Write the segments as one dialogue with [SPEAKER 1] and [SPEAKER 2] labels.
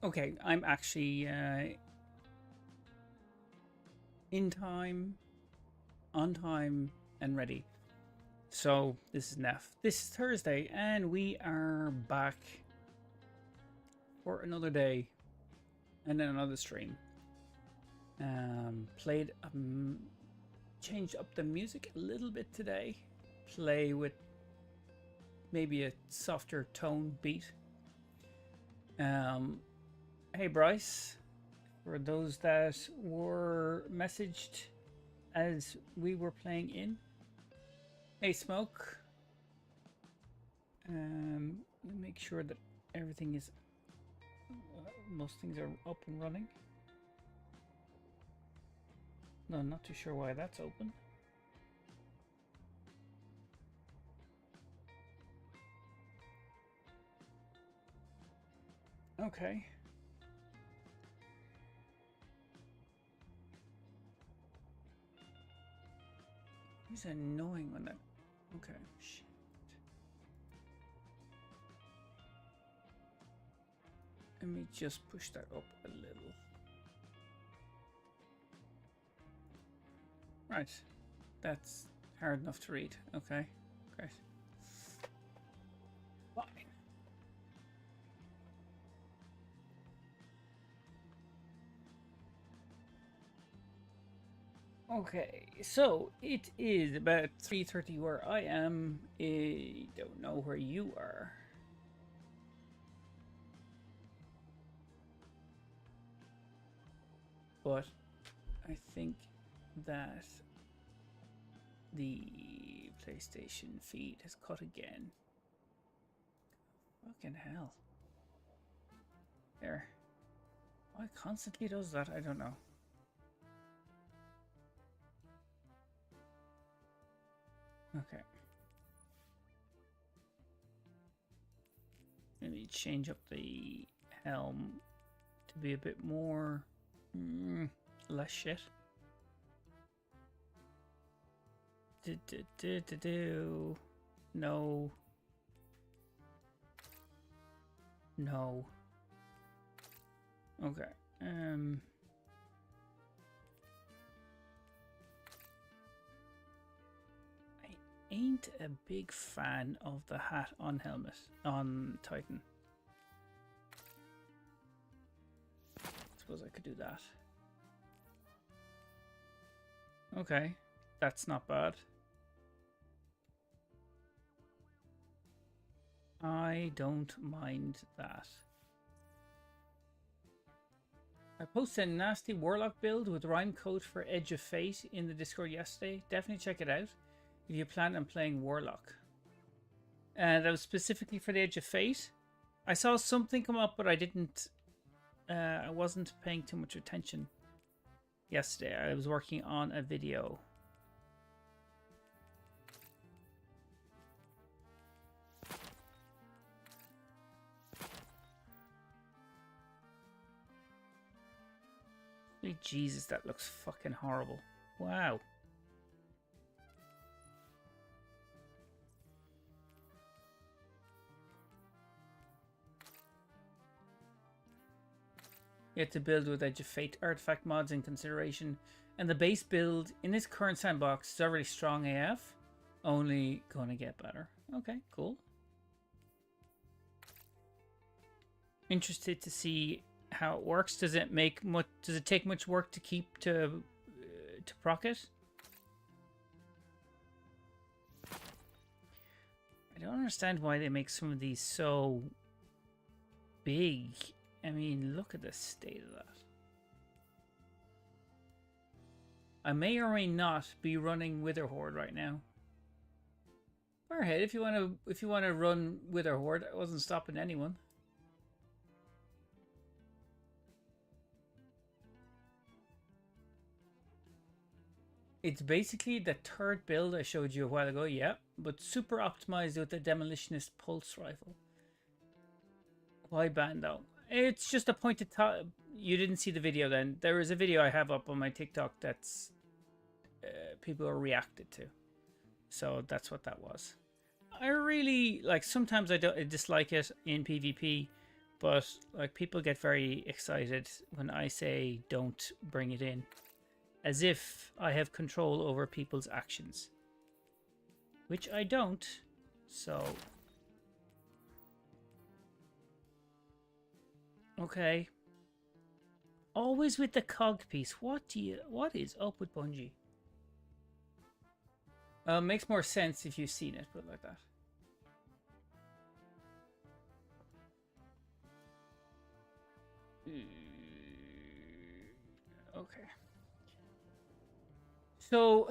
[SPEAKER 1] Okay, I'm actually in time, on time, and ready. So this is NEPH. This is Thursday, and we are back for another day and then another stream. Played, changed up the music a little bit today. Play with maybe a softer tone beat. Hey Bryce, for those that were messaged as we were playing in. Hey Smoke. Let me make sure that everything is, most things are up and running. No, not too sure why that's open. Okay. It's annoying when that... Okay, shit. Let me just push that up a little. Right. That's hard enough to read. Okay, great. Fine. Okay, so it is about 3:30 where I am. I don't know where you are. But I think that the PlayStation feed has cut again. Fucking hell. There. Why it constantly does that? I don't know. Okay. Maybe change up the helm to be a bit more less shit. No. No. Okay. Ain't a big fan of the hat on helmet on Titan. Suppose I could do that. Okay, that's not bad. I don't mind that. I posted a nasty Warlock build with rhyme code for Edge of Fate in the Discord yesterday. Definitely check it out if you plan on playing Warlock. And that was specifically for the Edge of Fate. I saw something come up, but I didn't. I wasn't paying too much attention yesterday. I was working on a video. Sweet Jesus, that looks fucking horrible. Wow. You have to build with Edge of Fate artifact mods in consideration, and the base build in this current sandbox is already strong AF, only gonna get better. Okay, cool. Interested to see how it works. Does it make much? Does it take much work to keep to proc it? I don't understand why they make some of these so big. I mean, look at the state of that. I may or may not be running Witherhoard right now. Fire ahead if you want to run Witherhoard. I wasn't stopping anyone. It's basically the third build I showed you a while ago, yeah, but super optimized with the Demolitionist Pulse Rifle. Why ban though? It's just a pointed top. You didn't see the video then. There is a video I have up on my TikTok that's people are reacted to. So that's what that was. I really like. Sometimes I dislike it in PvP, but like people get very excited when I say don't bring it in, as if I have control over people's actions, which I don't. So okay, always with the cog piece. What is up with Bungie? Makes more sense if you've seen it, but like that. Okay. So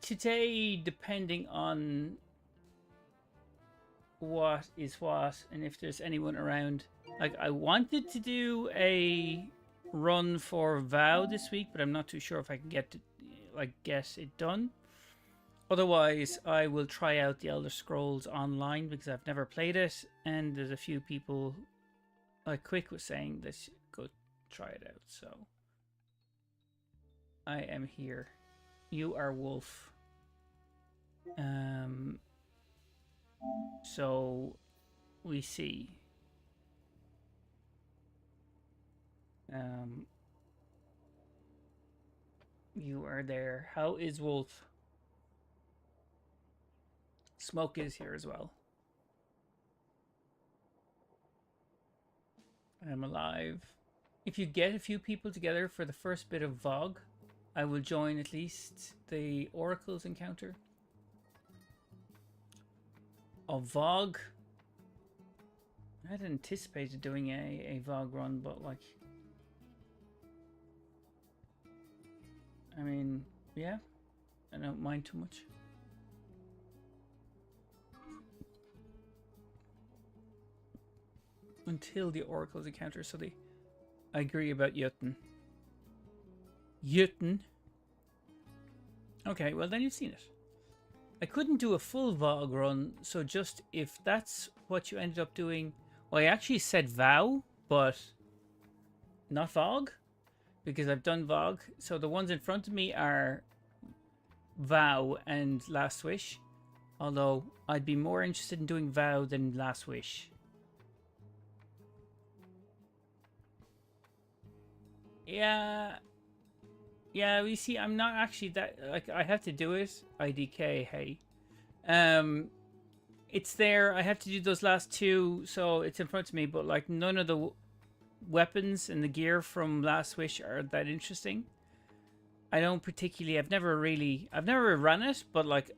[SPEAKER 1] today, depending on what is what and if there's anyone around, like I wanted to do a run for VOW this week, but I'm not too sure if I can get it done. Otherwise, I will try out the Elder Scrolls Online because I've never played it, and there's a few people, like Quick was saying, that go try it out. So I am here. You are Wolf. So we see. You are there. How is Wolf? Smoke is here as well. I'm alive. If you get a few people together for the first bit of VOG, I will join at least the Oracle's encounter. A VOG? I had anticipated doing a VOG run, but like... I mean, yeah. I don't mind too much. Until the Oracle's encounter, so I agree about Jotuun. Jotuun? Okay, well then you've seen it. I couldn't do a full VOG run, so just if that's what you ended up doing... Well, I actually said VOW, but not VOG, because I've done VOG. So the ones in front of me are VOW and Last Wish, although I'd be more interested in doing VOW than Last Wish. Yeah, we see, I'm not actually that, like, I have to do it. IDK, hey. It's there. I have to do those last two, so it's in front of me, but, like, none of the weapons and the gear from Last Wish are that interesting. I don't particularly, I've never run it, but, like,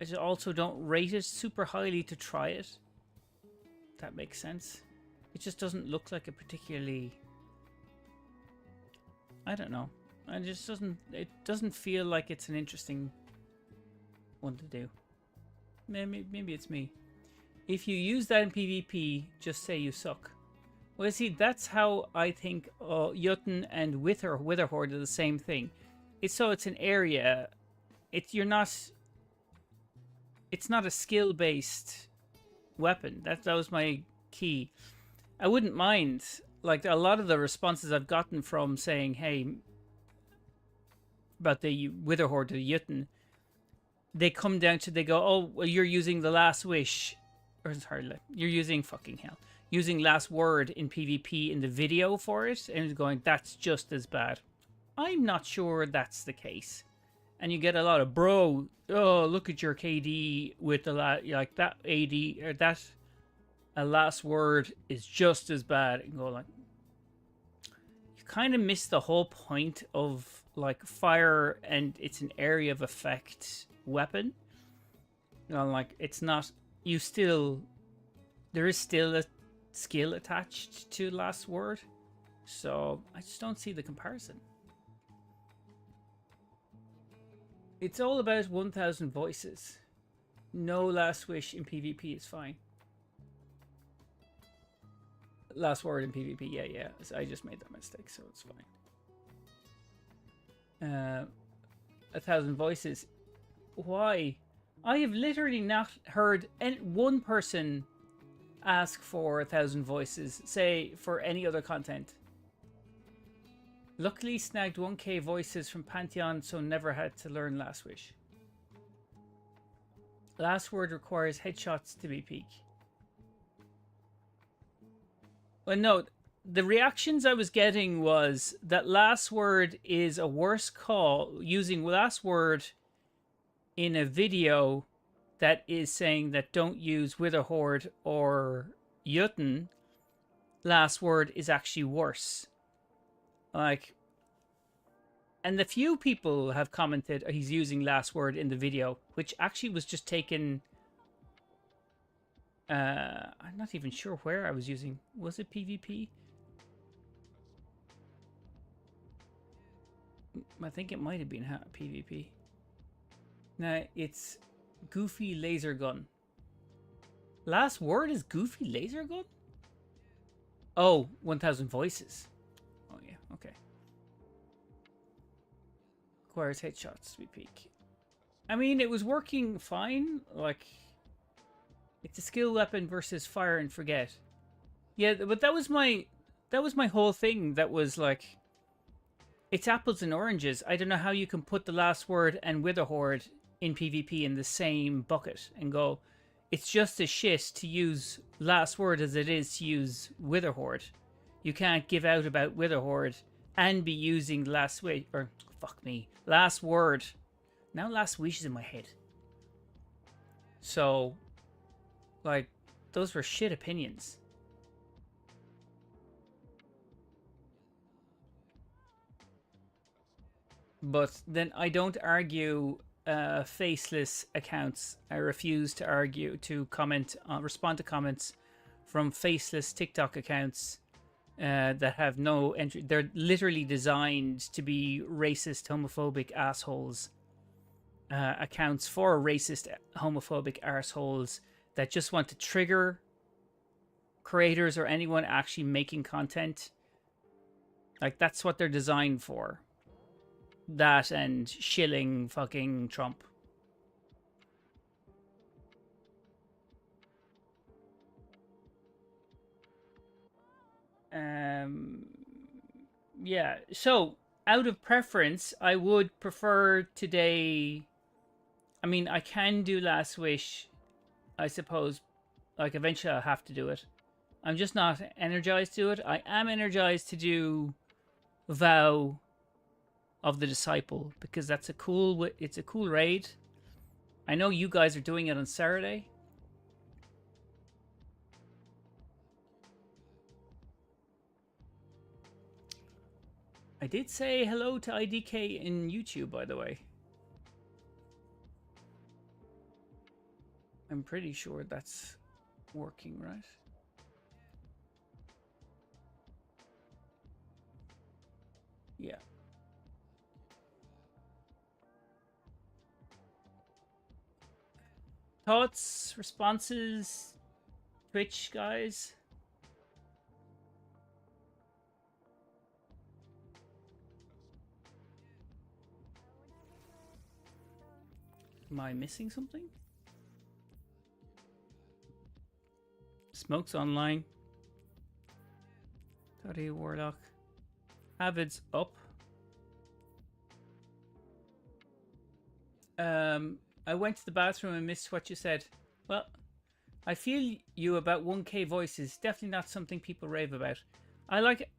[SPEAKER 1] I also don't rate it super highly to try it. If that makes sense. It just doesn't look like a particularly... I don't know. It doesn't feel like it's an interesting one to do. Maybe it's me. If you use that in PvP, just say you suck. Well, see, that's how I think Jotuun and Witherhoard are the same thing. It's an area. It's not a skill-based weapon. That was my key. I wouldn't mind. Like, a lot of the responses I've gotten from saying, hey, about the Witherhoard to the Jotuun, they come down to, they go, oh, well, you're using the Last Wish, or sorry, you're using using Last Word in PvP in the video for it, and it's going, that's just as bad. I'm not sure that's the case. And you get a lot of, bro, oh, look at your KD with the, like, that AD, or that... A Last Word is just as bad. And go like, you kind of miss the whole point of like fire, and it's an area of effect weapon. You know, like it's not. There is still a skill attached to Last Word, so I just don't see the comparison. It's all about 1,000 voices. No Last Wish in PvP is fine. Last Word in PvP, yeah. I just made that mistake, so it's fine. 1,000 voices. Why? I have literally not heard one person ask for 1,000 voices, say, for any other content. Luckily snagged 1k voices from Pantheon, so never had to learn Last Wish. Last Word requires headshots to be peak. Well, no, the reactions I was getting was that last word is a worse call. Using last word in a video that is saying that don't use Witherhoard or Jotuun, last word is actually worse. Like, and the few people have commented he's using last word in the video, which actually was just taken. I'm not even sure where I was using. Was it PvP? I think it might have been PvP. No, it's Goofy Laser Gun. Last word is Goofy Laser Gun? Oh, 1000 voices. Oh, yeah, okay. Requires headshots, we peak. I mean, it was working fine. Like, it's a skill weapon versus fire and forget. Yeah, but that was my whole thing. That was like, it's apples and oranges. I don't know how you can put the last word and Witherhoard in PvP in the same bucket and go, it's just as shit to use last word as it is to use Witherhoard. You can't give out about Witherhoard and be using last wish, or fuck me, last word. Now last wish is in my head. So, like, those were shit opinions. But then I don't argue faceless accounts. I refuse to argue, to comment, respond to comments from faceless TikTok accounts that have no entry. They're literally designed to be racist, homophobic assholes. Accounts for racist, homophobic assholes that just want to trigger creators or anyone actually making content. Like, that's what they're designed for. That and shilling fucking Trump. Yeah, so out of preference, I would prefer today. I mean, I can do Last Wish, I suppose. Like, eventually I'll have to do it. I'm just not energized to it. I am energized to do Vow of the Disciple because that's a cool. It's a cool raid. I know you guys are doing it on Saturday. I did say hello to IDK in YouTube, by the way. I'm pretty sure that's working, right? Yeah. Thoughts, responses, Twitch guys? Am I missing something? Smokes online. Toddy Warlock. Avid's up. I went to the bathroom and missed what you said. Well, I feel you about 1K voices. Definitely not something people rave about. I like it.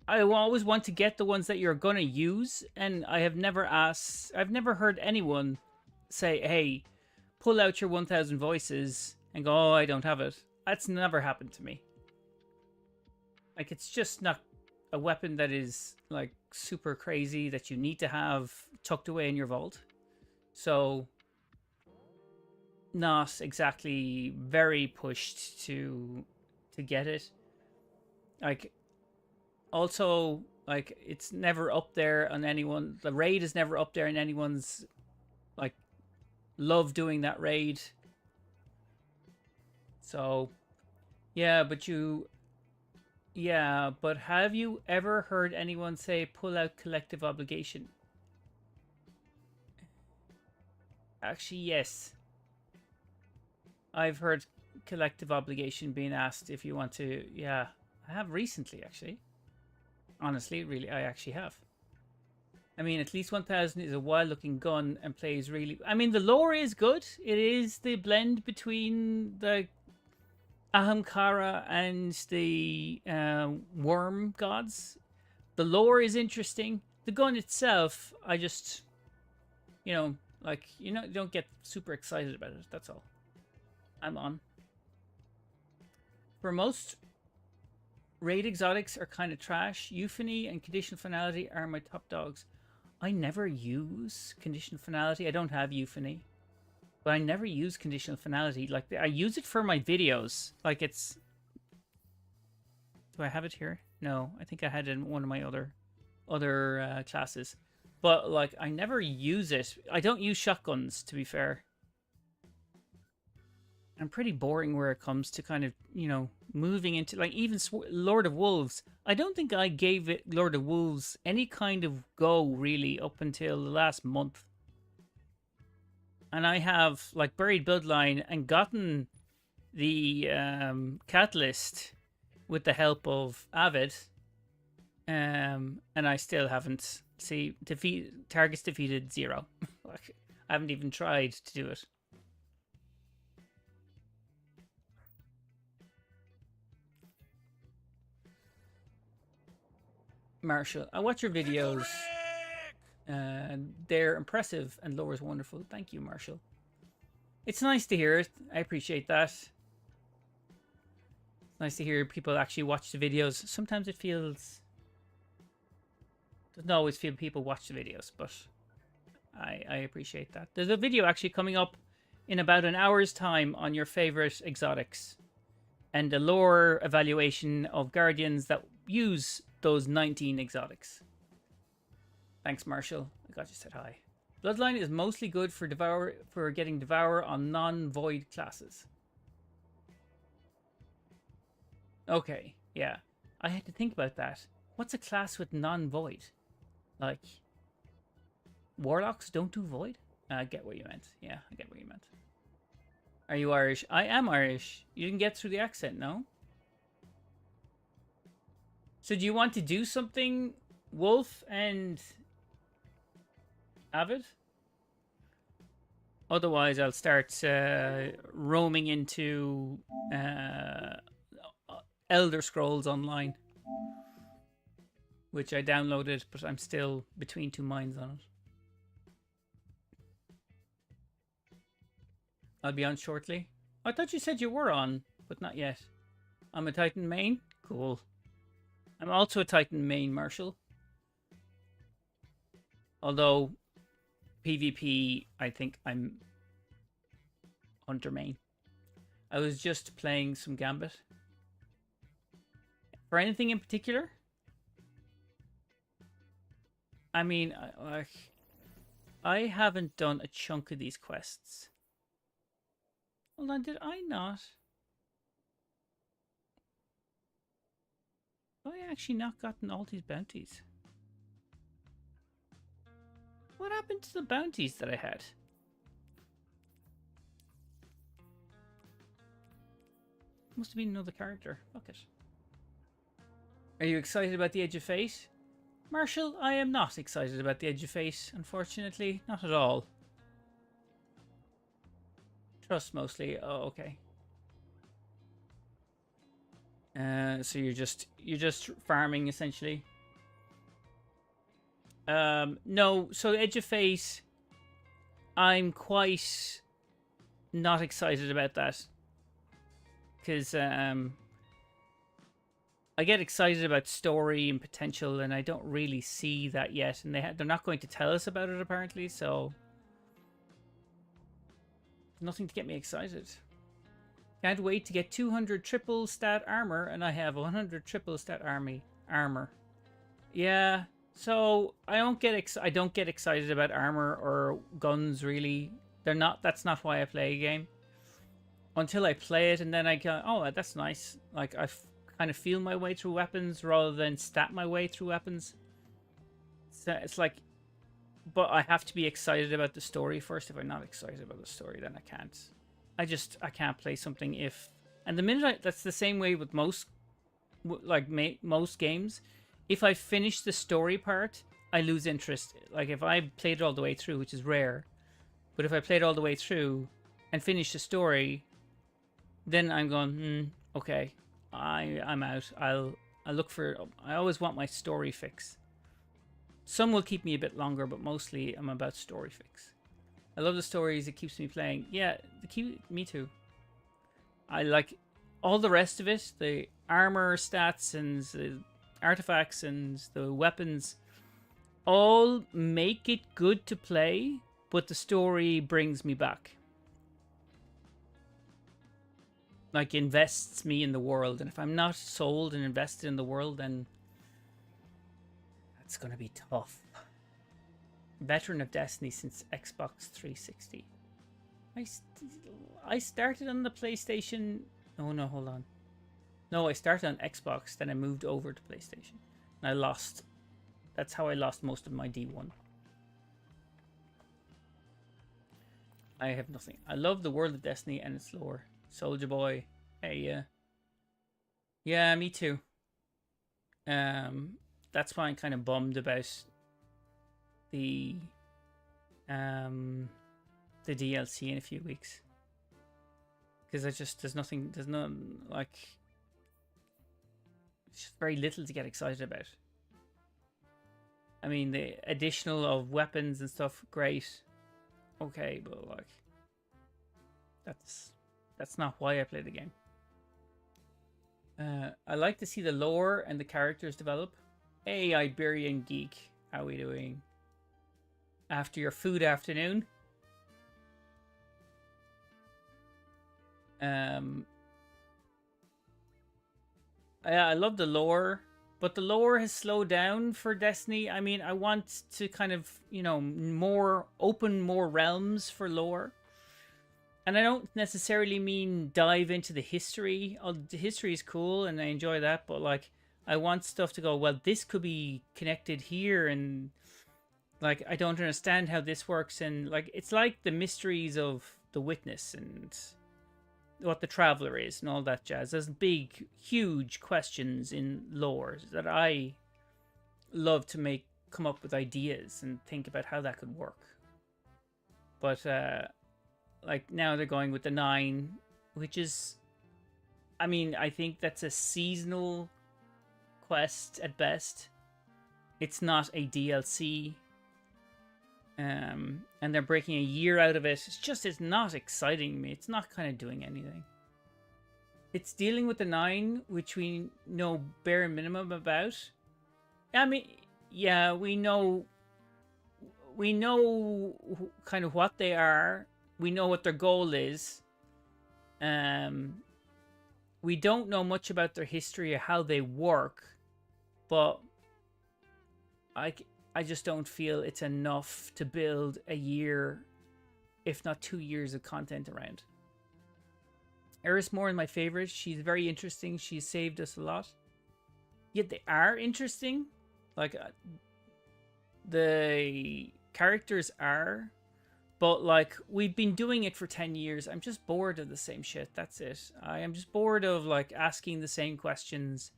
[SPEAKER 1] I always want to get the ones that you're gonna use, and I've never heard anyone say, hey, pull out your 1000 voices and go, oh, I don't have it. That's never happened to me. Like, it's just not a weapon that is, like, super crazy that you need to have tucked away in your vault. So, not exactly very pushed to get it. Like, also, like, it's never up there on anyone. The raid is never up there in anyone's, like, love doing that raid. So, yeah, but have you ever heard anyone say pull out collective obligation? Actually, yes. I've heard collective obligation being asked if you want to. Yeah, I have recently, actually. Honestly, really, I actually have. I mean, at least 1000 is a wild-looking gun and plays really. I mean, the lore is good. It is the blend between the Ahamkara and the worm gods. The lore is interesting. The gun itself, I just, don't get super excited about it. That's all. I'm on. For most, raid exotics are kind of trash. Euphony and conditional finality are my top dogs. I never use conditional finality. I don't have euphony. But I never use conditional finality. Like, I use it for my videos. Like, it's... Do I have it here? No, I think I had it in one of my other classes. But, like, I never use it. I don't use shotguns, to be fair. I'm pretty boring where it comes to kind of, moving into... Like, even Lord of Wolves. I don't think I gave it Lord of Wolves any kind of go, really, up until the last month. And I have, like, buried Bloodline and gotten the catalyst with the help of Avid. And I still haven't. See, targets defeated 0. Like, I haven't even tried to do it. Marshall, I watch your videos. They're impressive and lore is wonderful. Thank you, Marshall. It's nice to hear it. I appreciate that. It's nice to hear people actually watch the videos. Sometimes it feels... Doesn't always feel people watch the videos, but I appreciate that. There's a video actually coming up in about an hour's time on your favorite exotics and a lore evaluation of Guardians that use those 19 exotics. Thanks, Marshall. I got you said hi. Bloodline is mostly good for getting Devour on non-void classes. Okay, yeah. I had to think about that. What's a class with non-void? Like, Warlocks don't do void? I get what you meant. Yeah, I get what you meant. Are you Irish? I am Irish. You didn't get through the accent, no? So do you want to do something, Wolf and... Avid? Otherwise, I'll start roaming into Elder Scrolls Online, which I downloaded, but I'm still between two minds on it. I'll be on shortly. I thought you said you were on, but not yet. I'm a Titan main? Cool. I'm also a Titan main, Marshall. Although... PvP, I think I'm Hunter main. I was just playing some Gambit. For anything in particular? I mean, I haven't done a chunk of these quests. Hold on, did I not? Have I actually not gotten all these bounties? What happened to the bounties that I had? Must have been another character. Fuck it. Are you excited about the Edge of Fate? Marshall, I am not excited about the Edge of Fate, unfortunately. Not at all. Trust mostly. Oh, okay. So you're just farming essentially. No, so Edge of Fate, I'm quite not excited about that. Because I get excited about story and potential, and I don't really see that yet. And they're not going to tell us about it, apparently, so... Nothing to get me excited. Can't wait to get 200 triple stat armor, and I have 100 triple stat armor. Yeah... So I don't get excited about armor or guns really. That's not why I play a game. Until I play it and then I go, oh, that's nice. Like I kind of feel my way through weapons rather than stat my way through weapons. So it's like, but I have to be excited about the story first. If I'm not excited about the story, then I can't. I can't play something if. And the minute that's the same way with most games. If I finish the story part, I lose interest. Like, if I played it all the way through, which is rare, but if I played all the way through and finish the story, then I'm going, okay, I'm out. I'll look for. I always want my story fix. Some will keep me a bit longer, but mostly I'm about story fix. I love the stories. It keeps me playing. Yeah, me too. I like all the rest of it. The armor stats and the artifacts and the weapons all make it good to play, but the story brings me back. Like, invests me in the world. And if I'm not sold and invested in the world, then that's going to be tough. Veteran of Destiny since Xbox 360. I started on the PlayStation. Oh no, hold on. No, I started on Xbox, then I moved over to PlayStation. And I lost. That's how I lost most of my D1. I have nothing. I love the world of Destiny and its lore. Soldier Boy. Hey, yeah. Yeah, me too. That's why I'm kind of bummed about the DLC in a few weeks. Because there's no, like, it's just very little to get excited about. I mean, the additional of weapons and stuff, great. Okay, but like, that's not why I play the game. I like to see the lore and the characters develop. Hey, Iberian Geek, how are we doing? After your food afternoon? I love the lore, but the lore has slowed down for Destiny. I mean, I want to kind of, you know, open more realms for lore. And I don't necessarily mean dive into the history. The history is cool and I enjoy that, but like, I want stuff to go, well, this could be connected here, and like, I don't understand how this works. And like, it's like the mysteries of the Witness and what the Traveler is and all that jazz. There's big, huge questions in lore that I love to come up with ideas and think about how that could work. But like, now they're going with the 9, which is, I mean, I think that's a seasonal quest at best. It's not a DLC. And they're breaking a year out of it. It's not exciting me. It's not kind of doing anything. It's dealing with the 9, which we know bare minimum about. I mean, yeah, we know kind of what they are. We know what their goal is. We don't know much about their history or how they work, but I just don't feel it's enough to build a year, if not 2 years of content around. Eris Moore is my favorite. She's very interesting. She's saved us a lot. Yet they are interesting. Like, the characters are. But, like, we've been doing it for 10 years. I'm just bored of the same shit. That's it. I am just bored of, like, asking the same questions.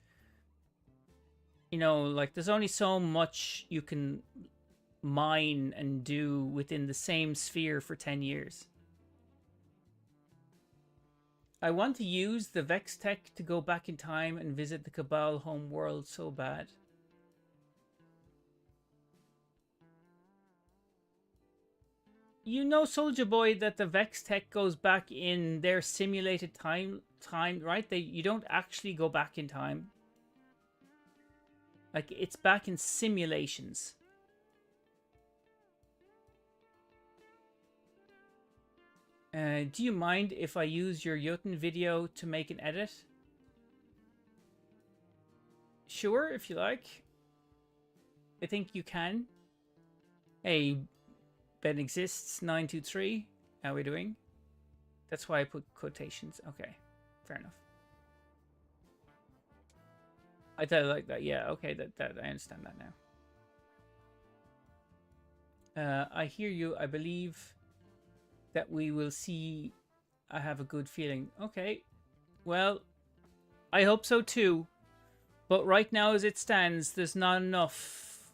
[SPEAKER 1] You know, like, there's only so much you can mine and do within the same sphere for 10 years. I want to use the Vex tech to go back in time and visit the Cabal home world so bad. You know, Soldier Boy, that the Vex tech goes back in their simulated time, right? You don't actually go back in time. Like, it's back in simulations. Do you mind if I use your Jotuun video to make an edit? Sure, if you like. I think you can. Hey, Ben Exists 923. How are we doing? That's why I put quotations. Okay, fair enough. I thought I like that. Yeah, okay, that I understand that now. I hear you. I believe that we will see. I have a good feeling. Okay, well, I hope so too. But right now, as it stands, there's not enough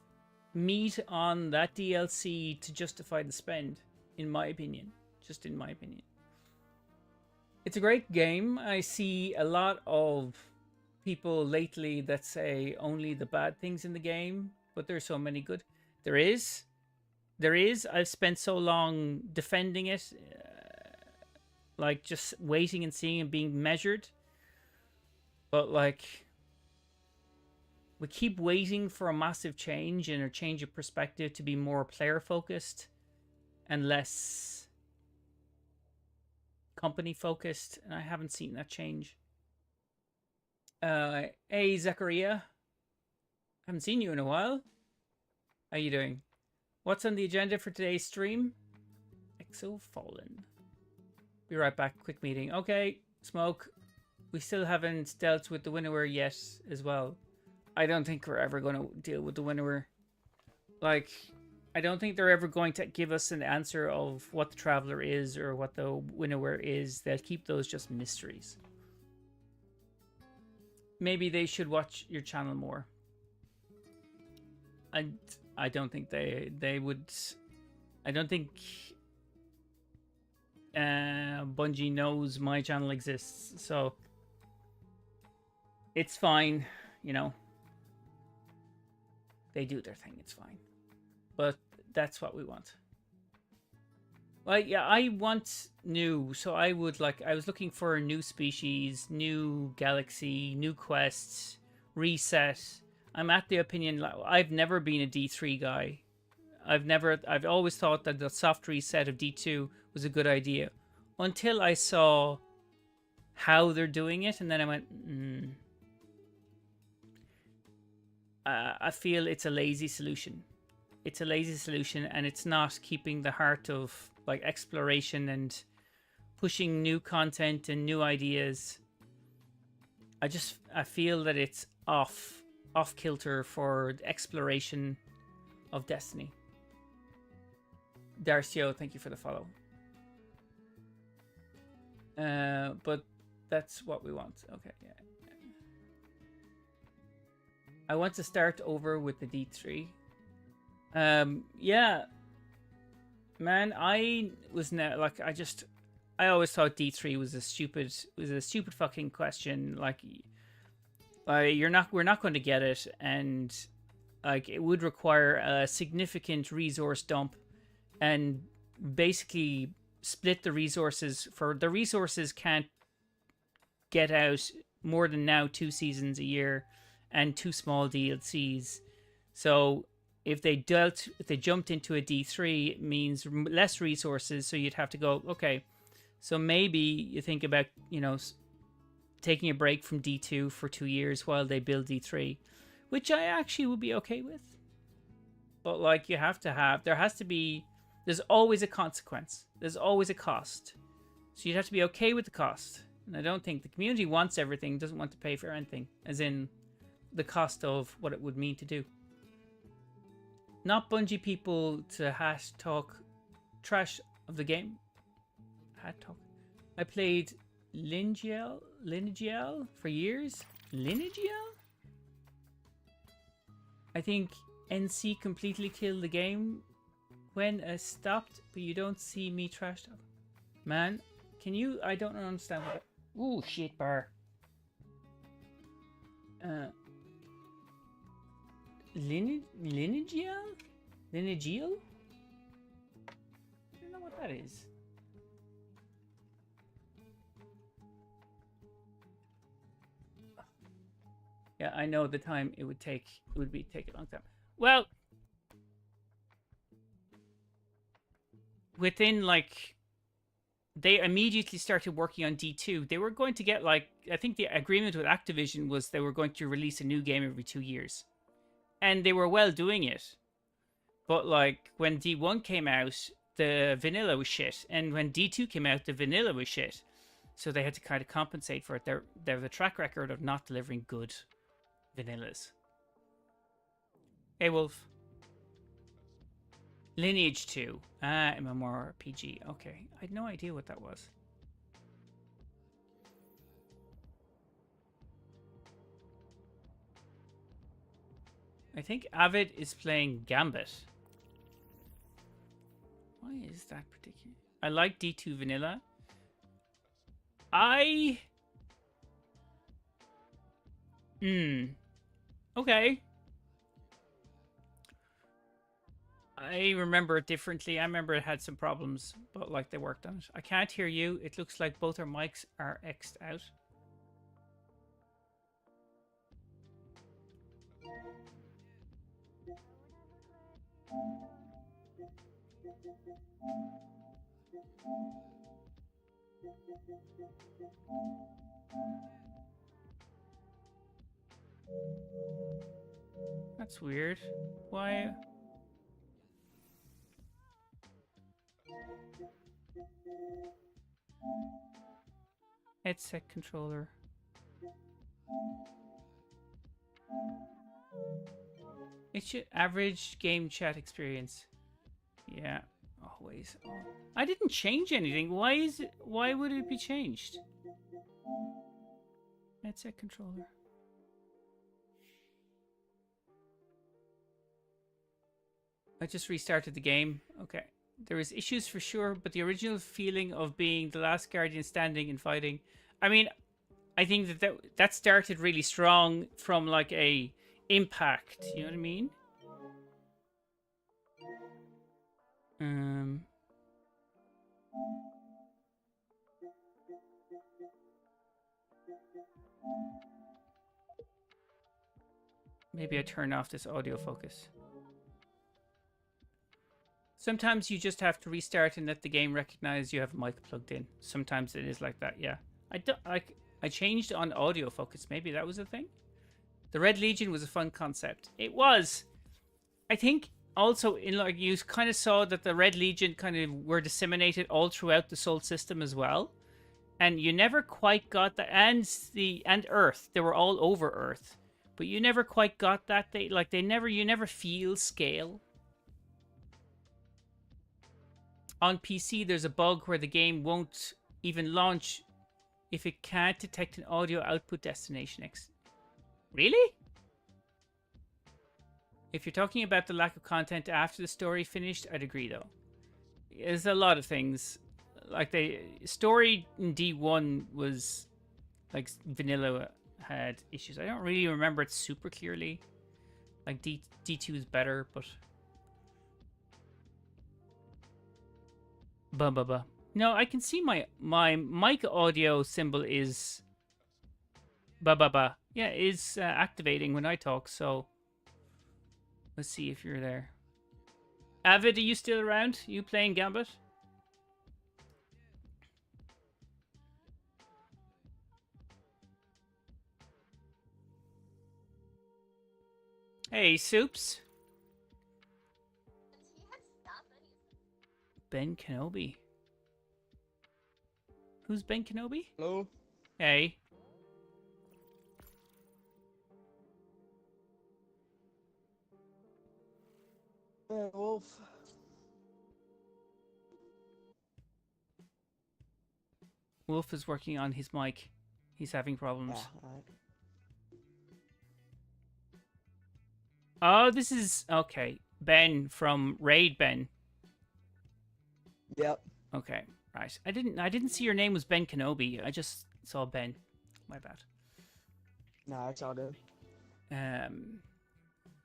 [SPEAKER 1] meat on that DLC to justify the spend, in my opinion. Just in my opinion. It's a great game. I see a lot of people lately that say only the bad things in the game, but there's so many good. There is. There is. I've spent so long defending it, like just waiting and seeing and being measured. But like, we keep waiting for a massive change and a change of perspective to be more player focused and less company focused, and I haven't seen that change. Hey Zachariah, haven't seen you in a while. How you doing? What's on the agenda for today's stream? Exo Fallen. Be right back. Quick meeting. Okay, Smoke. We still haven't dealt with the Winnower yet as well. I don't think we're ever going to deal with the Winnower. Like, I don't think they're ever going to give us an answer of what the Traveler is or what the Winnower is. They'll keep those just mysteries. Maybe they should watch your channel more. I don't think they would. I don't think Bungie knows my channel exists, so it's fine, you know. They do their thing, it's fine. But that's what we want. Like, yeah, I want new, so I would like, I was looking for a new species, new galaxy, new quests, reset. I'm at the opinion, like, I've never been a D3 guy. I've always thought that the soft reset of D2 was a good idea. Until I saw how they're doing it, and then I went, I feel it's a lazy solution. It's a lazy solution, and it's not keeping the heart of like exploration and pushing new content and new ideas. I feel that it's off kilter for the exploration of Destiny. Darcio, thank you for the follow. But that's what we want. Okay, yeah. I want to start over with the D3. Yeah. Man, I was now like I always thought D3 was a stupid fucking question. Like we're not going to get it, and like it would require a significant resource dump, and basically split the resources. For the resources can't get out more than now 2 seasons a year, and 2 small DLCs. So if they jumped into a D3, it means less resources. So you'd have to go, okay, so maybe you think about, you know, taking a break from D2 for 2 years while they build D3, which I actually would be okay with. But like, there has to be, there's always a consequence. There's always a cost. So you'd have to be okay with the cost. And I don't think the community wants everything, doesn't want to pay for anything, as in the cost of what it would mean to do. Not Bungie people to talk trash of the game. Talk. I played Lineagiel for years. Lineagiel? I think NC completely killed the game when I stopped, but you don't see me trash talk. Man, can you? I don't understand what. Ooh, shit bar. Lineagiel? Lineagiel? I don't know what that is. Yeah, I know the time it would take. It would take a long time. Well, within like, they immediately started working on D2. They were going to get like, I think the agreement with Activision was they were going to release a new game every 2 years. And they were well doing it. But like, when D1 came out, the vanilla was shit. And when D2 came out, the vanilla was shit. So they had to kind of compensate for it. They have a track record of not delivering good vanillas. Hey, Wolf. Lineage 2. MMORPG. Okay. I had no idea what that was. I think Avid is playing Gambit. Why is that particular? I like D2 Vanilla. I... Okay. I remember it differently. I remember it had some problems, but like they worked on it. I can't hear you. It looks like both our mics are X'd out. That's weird. Why? Headset controller. It should average game chat experience. Yeah, always. Oh. I didn't change anything. Why is it? Why would it be changed? Headset controller. I just restarted the game. Okay. There is issues for sure, but the original feeling of being the last guardian standing and fighting. I mean, I think that started really strong from like a impact. You know what I mean? Maybe I turn off this audio focus. Sometimes you just have to restart and let the game recognize you have a mic plugged in. Sometimes it is like that, yeah. I changed on audio focus. Maybe that was a thing. The Red Legion was a fun concept. It was. I think also in like you kind of saw that the Red Legion kind of were disseminated all throughout the Sol system as well. And you never quite got that, and Earth. They were all over Earth. But you never quite got that. You never feel scale. On PC, there's a bug where the game won't even launch if it can't detect an audio output destination. Really? If you're talking about the lack of content after the story finished, I'd agree though. There's a lot of things. Like the story in D1 was like vanilla had issues. I don't really remember it super clearly. Like D2 is better, but no, I can see my mic audio symbol is yeah, is activating when I talk. So let's see if you're there. Avid, are you still around? You playing Gambit? Hey, Soups. Ben Kenobi. Who's Ben Kenobi?
[SPEAKER 2] Hello?
[SPEAKER 1] Hey.
[SPEAKER 2] Wolf.
[SPEAKER 1] Wolf is working on his mic. He's having problems.
[SPEAKER 2] Yeah, alright.
[SPEAKER 1] Oh, this is... Okay. Ben from Raid Ben.
[SPEAKER 2] Yep.
[SPEAKER 1] Okay, right. I didn't see your name was Ben Kenobi. I just saw Ben. My bad.
[SPEAKER 2] Nah, it's all good.
[SPEAKER 1] Don't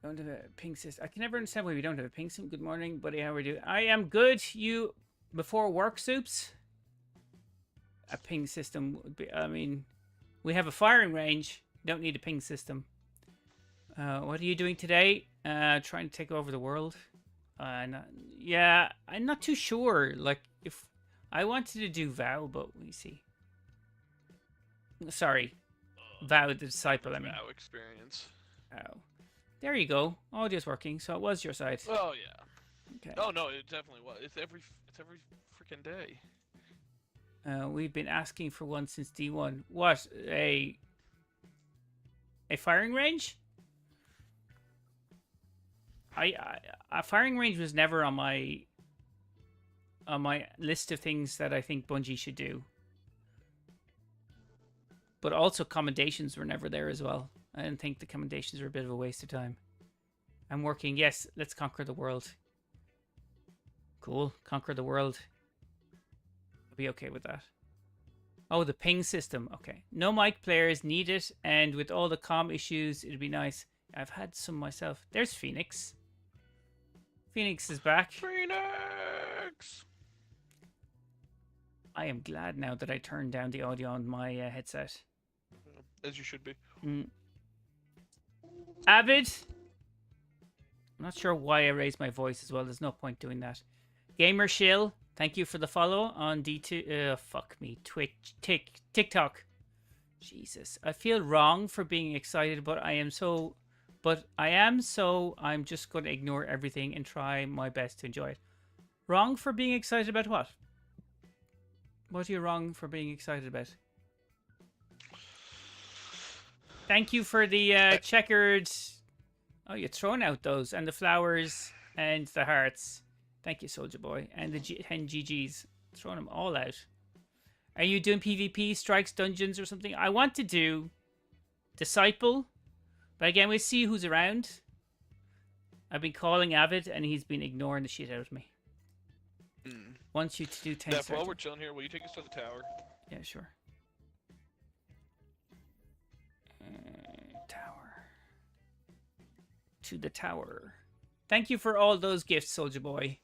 [SPEAKER 1] have a ping system. I can never understand why we don't have a ping system. Good morning, buddy. How are you? I am good. You before work, Soups? A ping system would be. I mean, we have a firing range. Don't need a ping system. What are you doing today? Trying to take over the world. Yeah, I'm not too sure. Like, if I wanted to do Vow, but we see. Sorry, Vow the Disciple. I mean,
[SPEAKER 3] Vow experience.
[SPEAKER 1] Oh, there you go. Audio's working, so it was your side.
[SPEAKER 3] Oh yeah.
[SPEAKER 1] Okay.
[SPEAKER 3] Oh no, it definitely was. It's every freaking day.
[SPEAKER 1] We've been asking for one since D1. What a firing range? A firing range was never on my list of things that I think Bungie should do. But also commendations were never there as well. I didn't think the commendations were a bit of a waste of time. I'm working. Yes, let's conquer the world. Cool, conquer the world. I'll be okay with that. Oh, the ping system. Okay. No mic players need it, and with all the comm issues, it'd be nice. I've had some myself. There's Phoenix. Phoenix is back.
[SPEAKER 3] Phoenix!
[SPEAKER 1] I am glad now that I turned down the audio on my headset.
[SPEAKER 3] As you should be.
[SPEAKER 1] Avid. I'm not sure why I raised my voice as well. There's no point doing that. Gamer Shill, thank you for the follow on D2. Fuck me. Twitch, TikTok. Jesus, I feel wrong for being excited, but I am so. I'm just going to ignore everything and try my best to enjoy it. Wrong for being excited about what? What are you wrong for being excited about? Thank you for the checkered. Oh, you're throwing out those and the flowers and the hearts. Thank you, Soldier Boy, and the hen GGs. Throwing them all out. Are you doing PvP, strikes, dungeons, or something? I want to do Disciple, but again, we'll see who's around. I've been calling Avid, and he's been ignoring the shit out of me. Wants you to do 10
[SPEAKER 3] Neph, while we're chilling here, will you take us to the tower?
[SPEAKER 1] Yeah, sure. Tower. To the tower. Thank you for all those gifts, Soldier Boy.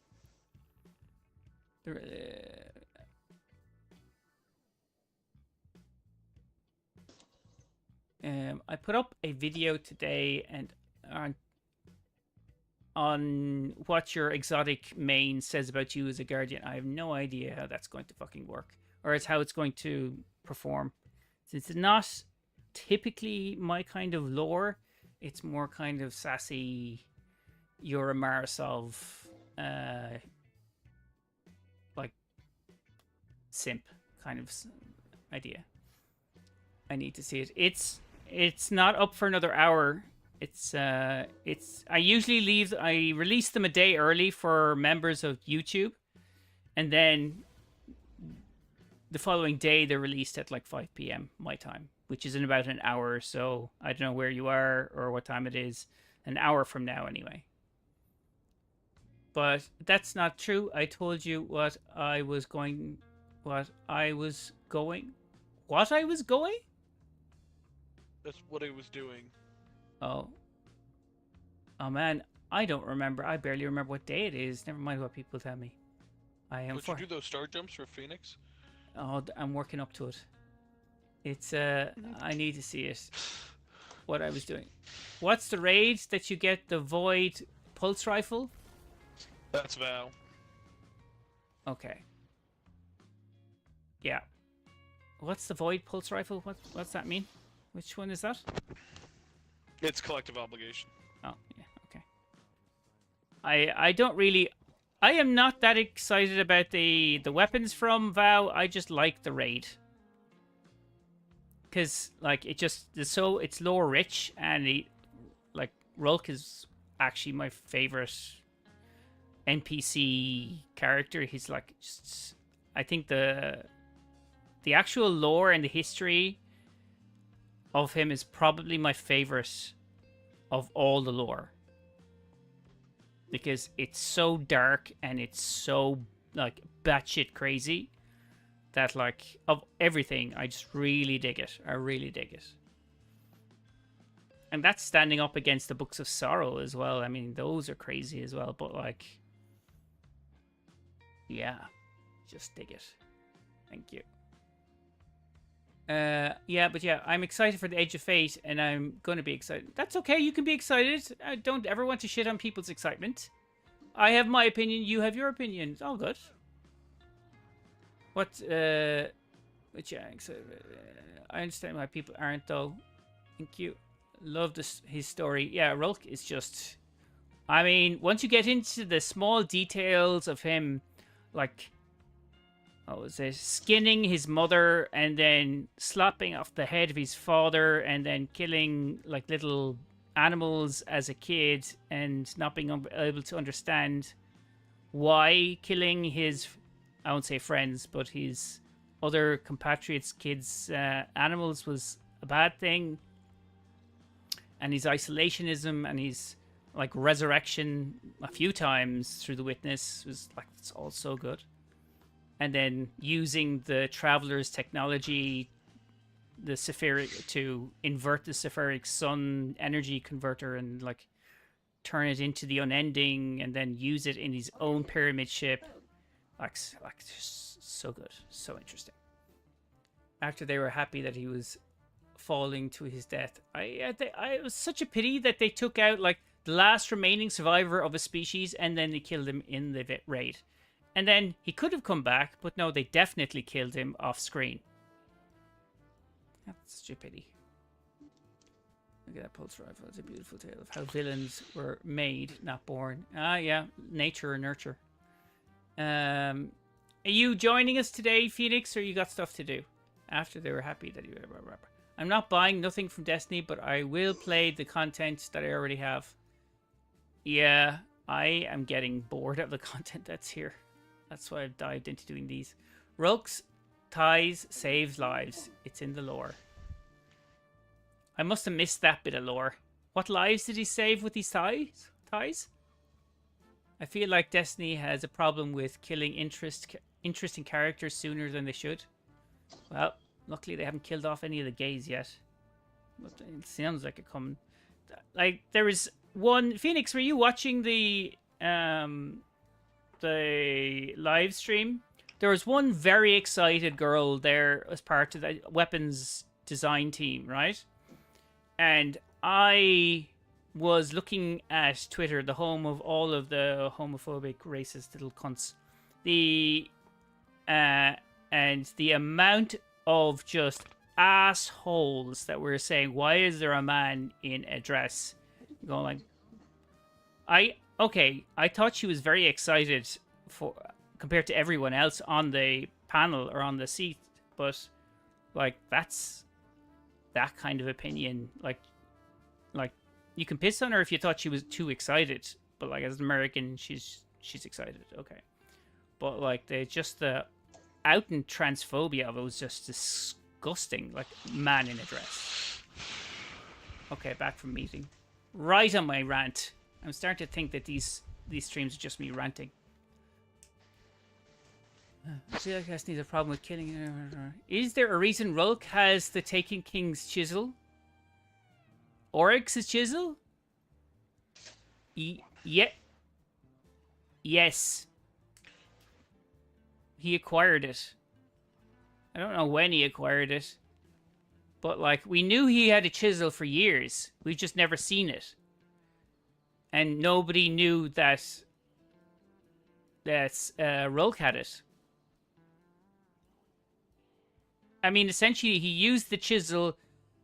[SPEAKER 1] I put up a video today and on what your exotic main says about you as a guardian. I have no idea how that's going to fucking work, or it's how it's going to perform. Since it's not typically my kind of lore, it's more kind of sassy. You're a Marisov, like simp kind of idea. I need to see it. It's not up for another hour. I release them a day early for members of YouTube, and then the following day they're released at like 5 p.m. my time, which is in about an hour or so. I don't know where you are or what time it is. An hour from now anyway. But that's not true. I told you what I was going. That's
[SPEAKER 3] what I was doing.
[SPEAKER 1] Oh man, I don't remember. I barely remember what day it is. Never mind what people tell me.
[SPEAKER 3] Would you do those star jumps for Phoenix?
[SPEAKER 1] Oh, I'm working up to it. It's I need to see it. What I was doing. What's the raid that you get the Void Pulse Rifle?
[SPEAKER 3] That's Val.
[SPEAKER 1] Okay. Yeah. What's the Void Pulse Rifle? What's that mean? Which one is that?
[SPEAKER 3] It's collective obligation.
[SPEAKER 1] Oh, yeah, okay. I don't really... I am not that excited about the weapons from VOW. I just like the raid. Because, like, it's lore rich, and like, Rulk is actually my favorite NPC character. He's like, just... I think the actual lore and the history of him is probably my favorite of all the lore, because it's so dark and it's so like batshit crazy that, like, of everything, I just really dig it. I really dig it. And that's standing up against the Books of Sorrow as well. I mean, those are crazy as well, but like, yeah, just dig it. Thank you. Yeah, I'm excited for the Edge of Fate, and I'm going to be excited. That's okay, you can be excited. I don't ever want to shit on people's excitement. I have my opinion, you have your opinion. It's all good. But yeah, I understand why people aren't, though. Thank you. Love his story. Yeah, Rulk is just... I mean, once you get into the small details of him, like... skinning his mother and then slapping off the head of his father and then killing like little animals as a kid and not being able to understand why killing his, I won't say friends, but his other compatriots' kids' animals was a bad thing. And his isolationism and his like resurrection a few times through the witness was like, it's all so good. and then using the Traveler's technology, the Sephiric, to invert the Sephiric Sun energy converter and like turn it into the Unending, and then use it in his own pyramid ship. Like just so good, so interesting. After they were happy that he was falling to his death, it was such a pity that they took out like the last remaining survivor of a species, and then they killed him in the raid. And then he could have come back, but no, they definitely killed him off screen. That's such a pity. Look at that pulse rifle. It's a beautiful tale of how villains were made, not born. Ah, yeah, nature or nurture. Are you joining us today, Phoenix, or you got stuff to do? After they were happy that you... I'm not buying nothing from Destiny, but I will play the content that I already have. Yeah, I am getting bored of the content that's here. That's why I've dived into doing these. Rooks, ties, saves lives. It's in the lore. I must have missed that bit of lore. What lives did he save with these ties? I feel like Destiny has a problem with killing interesting characters sooner than they should. Well, luckily they haven't killed off any of the gays yet. But it sounds like it coming. Like, there was one... Phoenix, were you watching the live stream? There was one very excited girl there as part of the weapons design team, right? And I was looking at Twitter, the home of all of the homophobic, racist little cunts. And the amount of just assholes that were saying, why is there a man in a dress? Going like, I thought she was very excited for compared to everyone else on the panel or on the seat, but like that's that kind of opinion. Like you can piss on her if you thought she was too excited, but like as an American, she's excited, okay. But like the out and transphobia of it was just disgusting. Like, man in a dress. Okay, back from meeting. Right on my rant. I'm starting to think that these streams are just me ranting. I feel like this needs a problem with killing. Is there a reason Rulk has the Taken King's chisel? Oryx's chisel? Yeah. Yes. He acquired it. I don't know when he acquired it. But, like, we knew he had a chisel for years. We've just never seen it. And nobody knew that Rulk had it. I mean, essentially, he used the chisel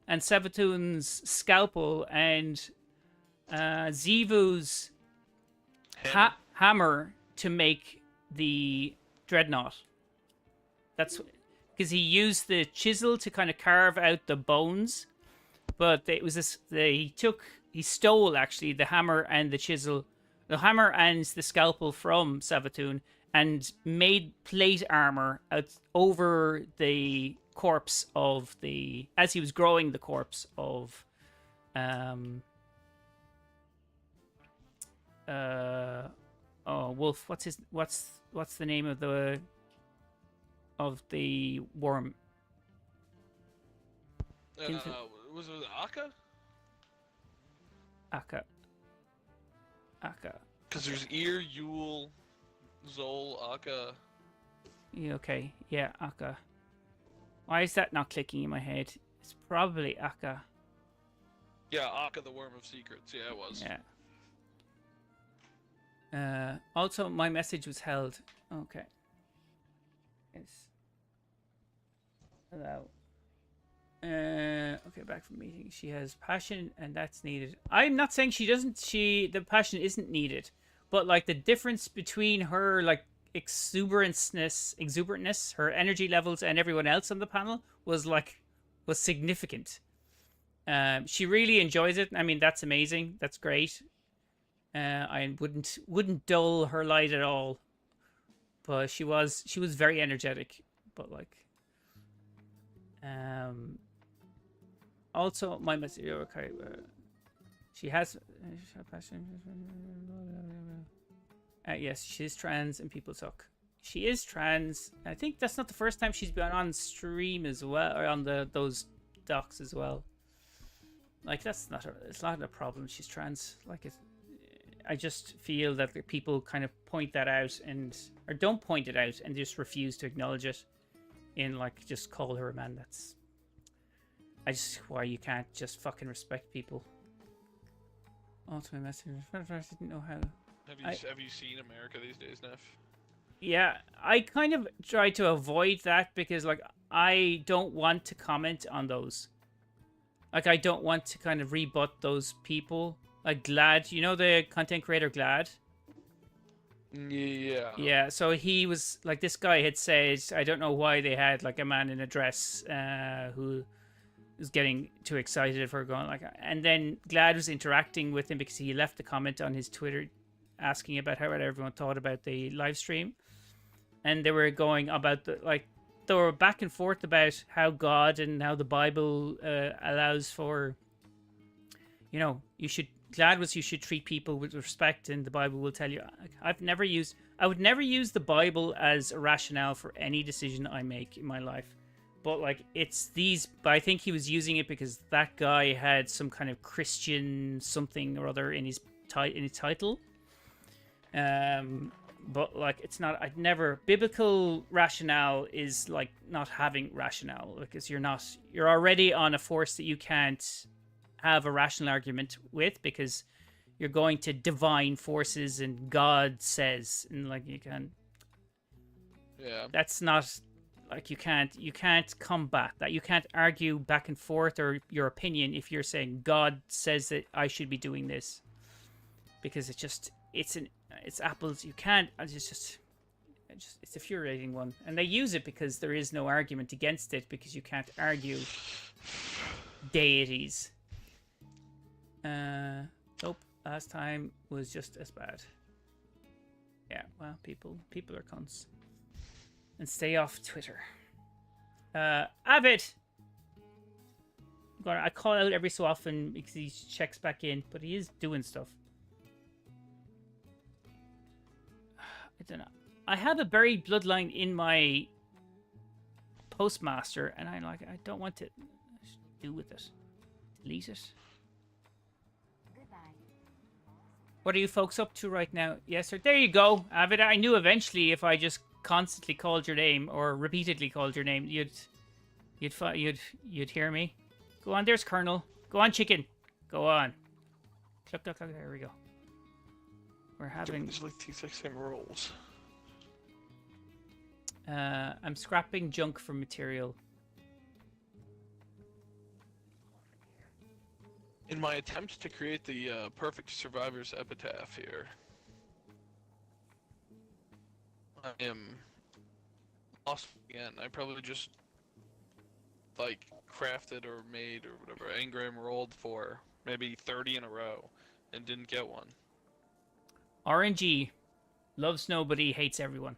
[SPEAKER 1] and Savathun's scalpel and Zivu's hammer to make the Dreadnought. That's because he used the chisel to kind of carve out the bones, but it was this. He stole actually the hammer and the chisel, the hammer and the scalpel from Savathun, and made plate armor over the corpse of as he was growing the corpse of Wolf. What's the name of the worm?
[SPEAKER 3] Was it Akka?
[SPEAKER 1] Akka.
[SPEAKER 3] Because there's Ear, Yule, Zol, Akka.
[SPEAKER 1] Yeah, okay. Yeah, Akka. Why is that not clicking in my head? It's probably Akka.
[SPEAKER 3] Yeah, Akka, the Worm of Secrets. Yeah, it was.
[SPEAKER 1] Yeah. Also, my message was held. Okay. Yes. Hello. Okay, back from meeting. She has passion, and that's needed. I'm not saying she doesn't. The passion isn't needed, but like the difference between her like exuberantness, her energy levels, and everyone else on the panel was significant. She really enjoys it. I mean, that's amazing. That's great. I wouldn't dull her light at all. But she was very energetic. But like, also my message. Okay, she has passion. Yes, she's trans and people suck. she is trans. I think that's not the first time she's been on stream as well, or on those docs as well. Like it's not a problem. She's trans. Like I just feel that the people kind of point that out or don't point it out and just refuse to acknowledge it. In like just call her a man. That's why you can't just fucking respect people. Ultimate message. I didn't know how.
[SPEAKER 3] Have you seen America these days, NEPH?
[SPEAKER 1] Yeah, I kind of try to avoid that because like I don't want to comment on those. Like I don't want to kind of rebut those people. Like Glad, you know the content creator Glad?
[SPEAKER 3] Yeah.
[SPEAKER 1] Yeah, so he was like, this guy had said, I don't know why they had like a man in a dress who was getting too excited for going like, and then Glad was interacting with him because he left a comment on his Twitter asking about how everyone thought about the live stream, and they were going about they were back and forth about how God and how the Bible allows for, you should treat people with respect, and the Bible will tell you. I would never use the Bible as a rationale for any decision I make in my life. But like but I think he was using it because that guy had some kind of Christian something or other in his title. But like it's not. Biblical rationale is like not having rationale, because you're already on a force that you can't have a rational argument with, because you're going to divine forces and God says, and like you can.
[SPEAKER 3] Yeah.
[SPEAKER 1] That's not like you can't combat that. You can't argue back and forth or your opinion if you're saying God says that I should be doing this, because it's apples. You can't. It's a infuriating one, and they use it because there is no argument against it, because you can't argue deities. Nope. Last time was just as bad. Yeah. Well, people are cunts. And stay off Twitter. Avid. I call out every so often because he checks back in, but he is doing stuff. I don't know. I have a buried bloodline in my postmaster, and I don't want to do with it. Delete it. What are you folks up to right now? Yes, sir. There you go, Avid. I knew eventually if I just constantly called your name or repeatedly called your name, you'd hear me. Go on, there's Colonel. Go on, chicken. Go on. Cluck, cluck, cluck. There we go. We're having.
[SPEAKER 3] It's like these same rolls.
[SPEAKER 1] I'm scrapping junk for material.
[SPEAKER 3] In my attempt to create the perfect survivor's epitaph here, I am lost again. I probably just like crafted or made or whatever engram rolled for maybe 30 in a row and didn't get one.
[SPEAKER 1] RNG loves nobody, hates everyone.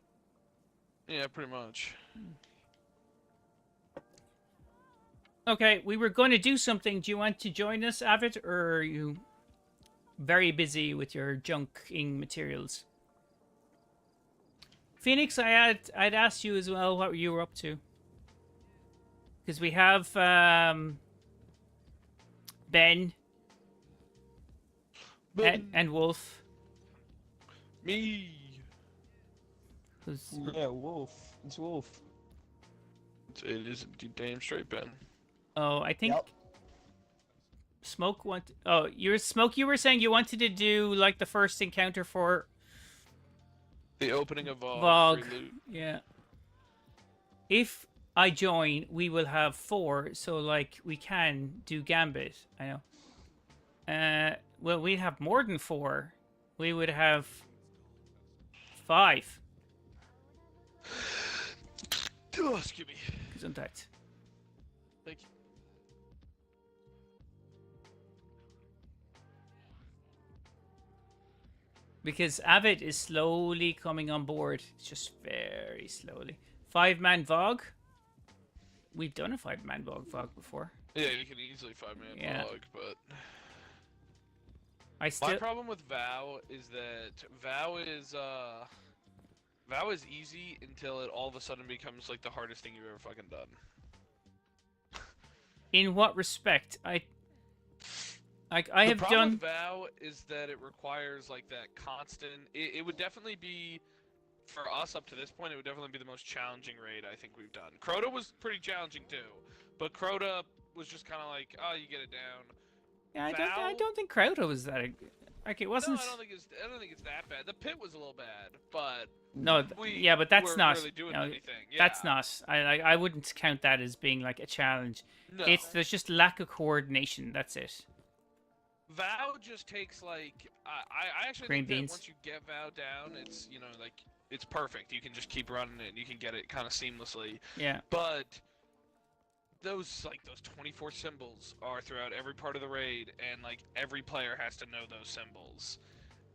[SPEAKER 3] Yeah, pretty much.
[SPEAKER 1] Okay, we were going to do something. Do you want to join us, Avid, or are you very busy with your junking materials? Phoenix, I'd asked you as well what you were up to. Because we have Ben and Wolf.
[SPEAKER 3] Me.
[SPEAKER 2] Yeah, Wolf. It's Wolf.
[SPEAKER 3] It is indeed damn straight, Ben.
[SPEAKER 1] Oh, I think
[SPEAKER 2] Yep.
[SPEAKER 1] Smoke you were saying you wanted to do like the first encounter for
[SPEAKER 3] The opening of
[SPEAKER 1] Vogue.
[SPEAKER 3] free loot.
[SPEAKER 1] Yeah. If I join, we will have 4, so like we can do Gambit. I know. Well, we'd have more than 4. We would have 5.
[SPEAKER 3] Oh, excuse me.
[SPEAKER 1] Gesundheit.
[SPEAKER 3] Thank you.
[SPEAKER 1] Because Avid is slowly coming on board. It's just very slowly. 5-man Vogue. We've done a 5-man Vogue before.
[SPEAKER 3] Yeah, you can easily 5-man Vogue, but
[SPEAKER 1] I still.
[SPEAKER 3] my problem with VOW is that VOW Vow is easy until it all of a sudden becomes like the hardest thing you've ever fucking done.
[SPEAKER 1] In what respect? I
[SPEAKER 3] The
[SPEAKER 1] have
[SPEAKER 3] problem
[SPEAKER 1] done.
[SPEAKER 3] with Vow is that it requires like that constant. It would definitely be, for us up to this point, it would definitely be the most challenging raid I think we've done. Crota was pretty challenging too, but Crota was just kind of like, oh, you get it down.
[SPEAKER 1] Yeah, I
[SPEAKER 3] Vow.
[SPEAKER 1] don't think Crowder was that. Like it
[SPEAKER 3] No,
[SPEAKER 1] wasn't.
[SPEAKER 3] I don't think it's that bad. The pit was a little bad, but
[SPEAKER 1] No,
[SPEAKER 3] we
[SPEAKER 1] yeah, but that's
[SPEAKER 3] weren't
[SPEAKER 1] not.
[SPEAKER 3] really doing
[SPEAKER 1] No,
[SPEAKER 3] anything. Yeah.
[SPEAKER 1] that's not. I wouldn't count that as being like a challenge.
[SPEAKER 3] No.
[SPEAKER 1] There's just lack of coordination. That's it.
[SPEAKER 3] Vow just takes like I actually
[SPEAKER 1] Green
[SPEAKER 3] think
[SPEAKER 1] beans.
[SPEAKER 3] that once you get Vow down, it's like it's perfect. You can just keep running it and you can get it kind of seamlessly.
[SPEAKER 1] Yeah.
[SPEAKER 3] But those 24 symbols are throughout every part of the raid, and like every player has to know those symbols.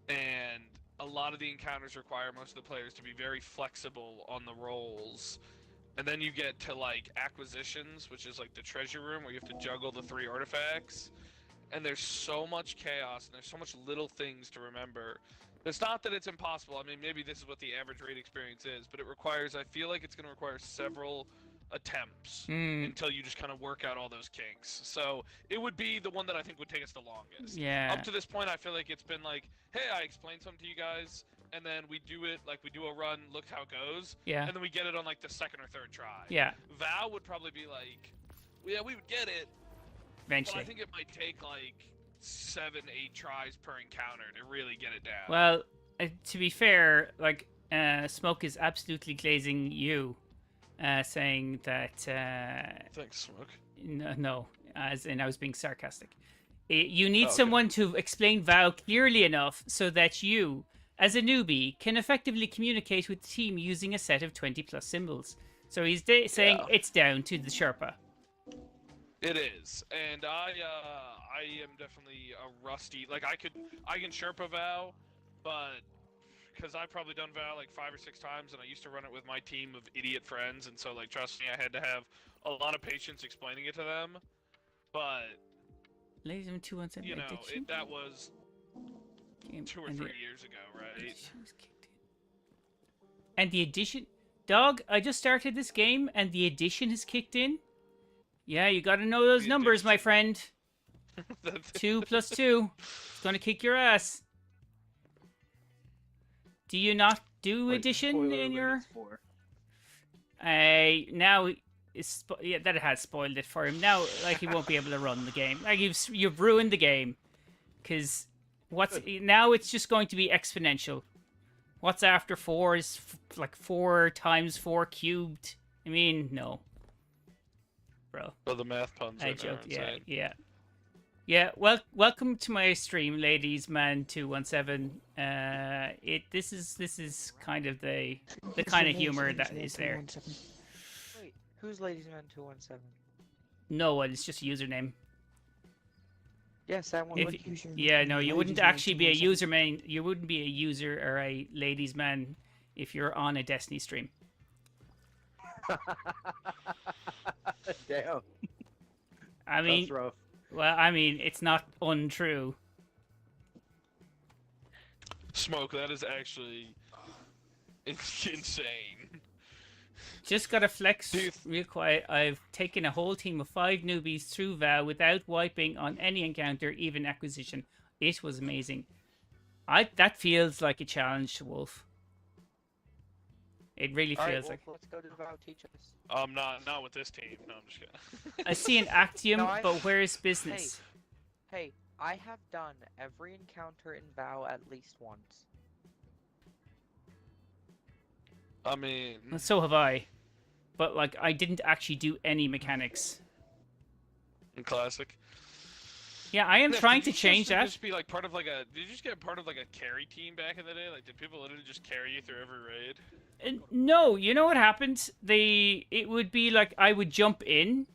[SPEAKER 3] And a lot of the encounters require most of the players to be very flexible on the rolls. And then you get to like acquisitions, which is like the treasure room where you have to juggle the 3 artifacts. And there's so much chaos and there's so much little things to remember. It's not that it's impossible. I mean, maybe this is what the average raid experience is, but I feel like it's going to require several attempts until you just kind of work out all those kinks. So it would be the one that I think would take us the longest.
[SPEAKER 1] Yeah.
[SPEAKER 3] Up to this point, I feel like it's been like, hey, I explained something to you guys, and then we do it, like we do a run, look how it goes,
[SPEAKER 1] Yeah.
[SPEAKER 3] and then we get it on like the 2nd or 3rd try.
[SPEAKER 1] Yeah.
[SPEAKER 3] Vow would probably be like, yeah, we would get it,
[SPEAKER 1] Eventually.
[SPEAKER 3] but I think it might take like 7, 8 tries per encounter to really get it down.
[SPEAKER 1] Well, to be fair, like Smoke is absolutely glazing you, saying that.
[SPEAKER 3] Thanks, Smoke.
[SPEAKER 1] No, as in I was being sarcastic. You need
[SPEAKER 3] okay.
[SPEAKER 1] someone to explain Vow clearly enough so that you, as a newbie, can effectively communicate with the team using a set of 20+ symbols. So he's saying it's down to the Sherpa.
[SPEAKER 3] It is, and I am definitely a rusty. Like I can Sherpa Vow, but because I've probably done Vow like 5 or 6 times, and I used to run it with my team of idiot friends, and so like trust me, I had to have a lot of patience explaining it to them. But
[SPEAKER 1] Ladies and 217
[SPEAKER 3] you know,
[SPEAKER 1] addiction.
[SPEAKER 3] that was
[SPEAKER 1] Game-
[SPEAKER 3] 2 or
[SPEAKER 1] and
[SPEAKER 3] 3
[SPEAKER 1] the-
[SPEAKER 3] years ago, right?
[SPEAKER 1] addition was kicked in. And the addition, dog. I just started this game, and the addition has kicked in. Yeah, you got to know those
[SPEAKER 3] The
[SPEAKER 1] numbers, my
[SPEAKER 3] addiction.
[SPEAKER 1] friend. 2 + 2. It's gonna kick your ass. Do you not do addition in your? Now it's yeah, that has spoiled it for him. Now, like he won't be able to run the game. Like you've ruined the game, because now it's just going to be exponential. What's after 4 is like 4 times 4 cubed. I mean, no, bro.
[SPEAKER 3] So the math puns.
[SPEAKER 1] I
[SPEAKER 3] right now are
[SPEAKER 1] joke. Yeah,
[SPEAKER 3] insane.
[SPEAKER 1] yeah. Yeah, welcome to my stream, ladies man 217. This is kind of the kind of humor that is there.
[SPEAKER 2] Wait, who's Ladies Man 217?
[SPEAKER 1] No one, it's just a username.
[SPEAKER 2] Yes, I want
[SPEAKER 1] If, yeah, no, you wouldn't actually be a userman. You wouldn't be a user or a ladies man if you're on a Destiny stream.
[SPEAKER 2] Damn.
[SPEAKER 1] I mean,
[SPEAKER 2] That's rough.
[SPEAKER 1] well, I mean, it's not untrue.
[SPEAKER 3] Smoke. That is actually insane.
[SPEAKER 1] Just gotta flex
[SPEAKER 3] Do you
[SPEAKER 1] real quiet. I've taken a whole team of 5 newbies through Vow without wiping on any encounter, even acquisition. It was amazing. That feels like a challenge, Wolf. It really
[SPEAKER 2] Alright,
[SPEAKER 1] feels
[SPEAKER 2] Wolf,
[SPEAKER 1] like.
[SPEAKER 2] let's go to Vow. Teach us.
[SPEAKER 3] Not with this team. No, I'm just kidding.
[SPEAKER 1] I see an Actium,
[SPEAKER 2] No, I-
[SPEAKER 1] but where's business?
[SPEAKER 2] Hey, I have done every encounter in Vow at least once.
[SPEAKER 3] I mean,
[SPEAKER 1] So have I. But like, I didn't actually do any mechanics.
[SPEAKER 3] in classic.
[SPEAKER 1] Yeah, I am
[SPEAKER 3] Nick,
[SPEAKER 1] trying
[SPEAKER 3] did
[SPEAKER 1] to
[SPEAKER 3] you
[SPEAKER 1] change
[SPEAKER 3] just,
[SPEAKER 1] that.
[SPEAKER 3] Just be like part of like a. Did you just get part of like a carry team back in the day? Like, did people literally just carry you through every raid?
[SPEAKER 1] No, you know what happened? It would be like I would jump in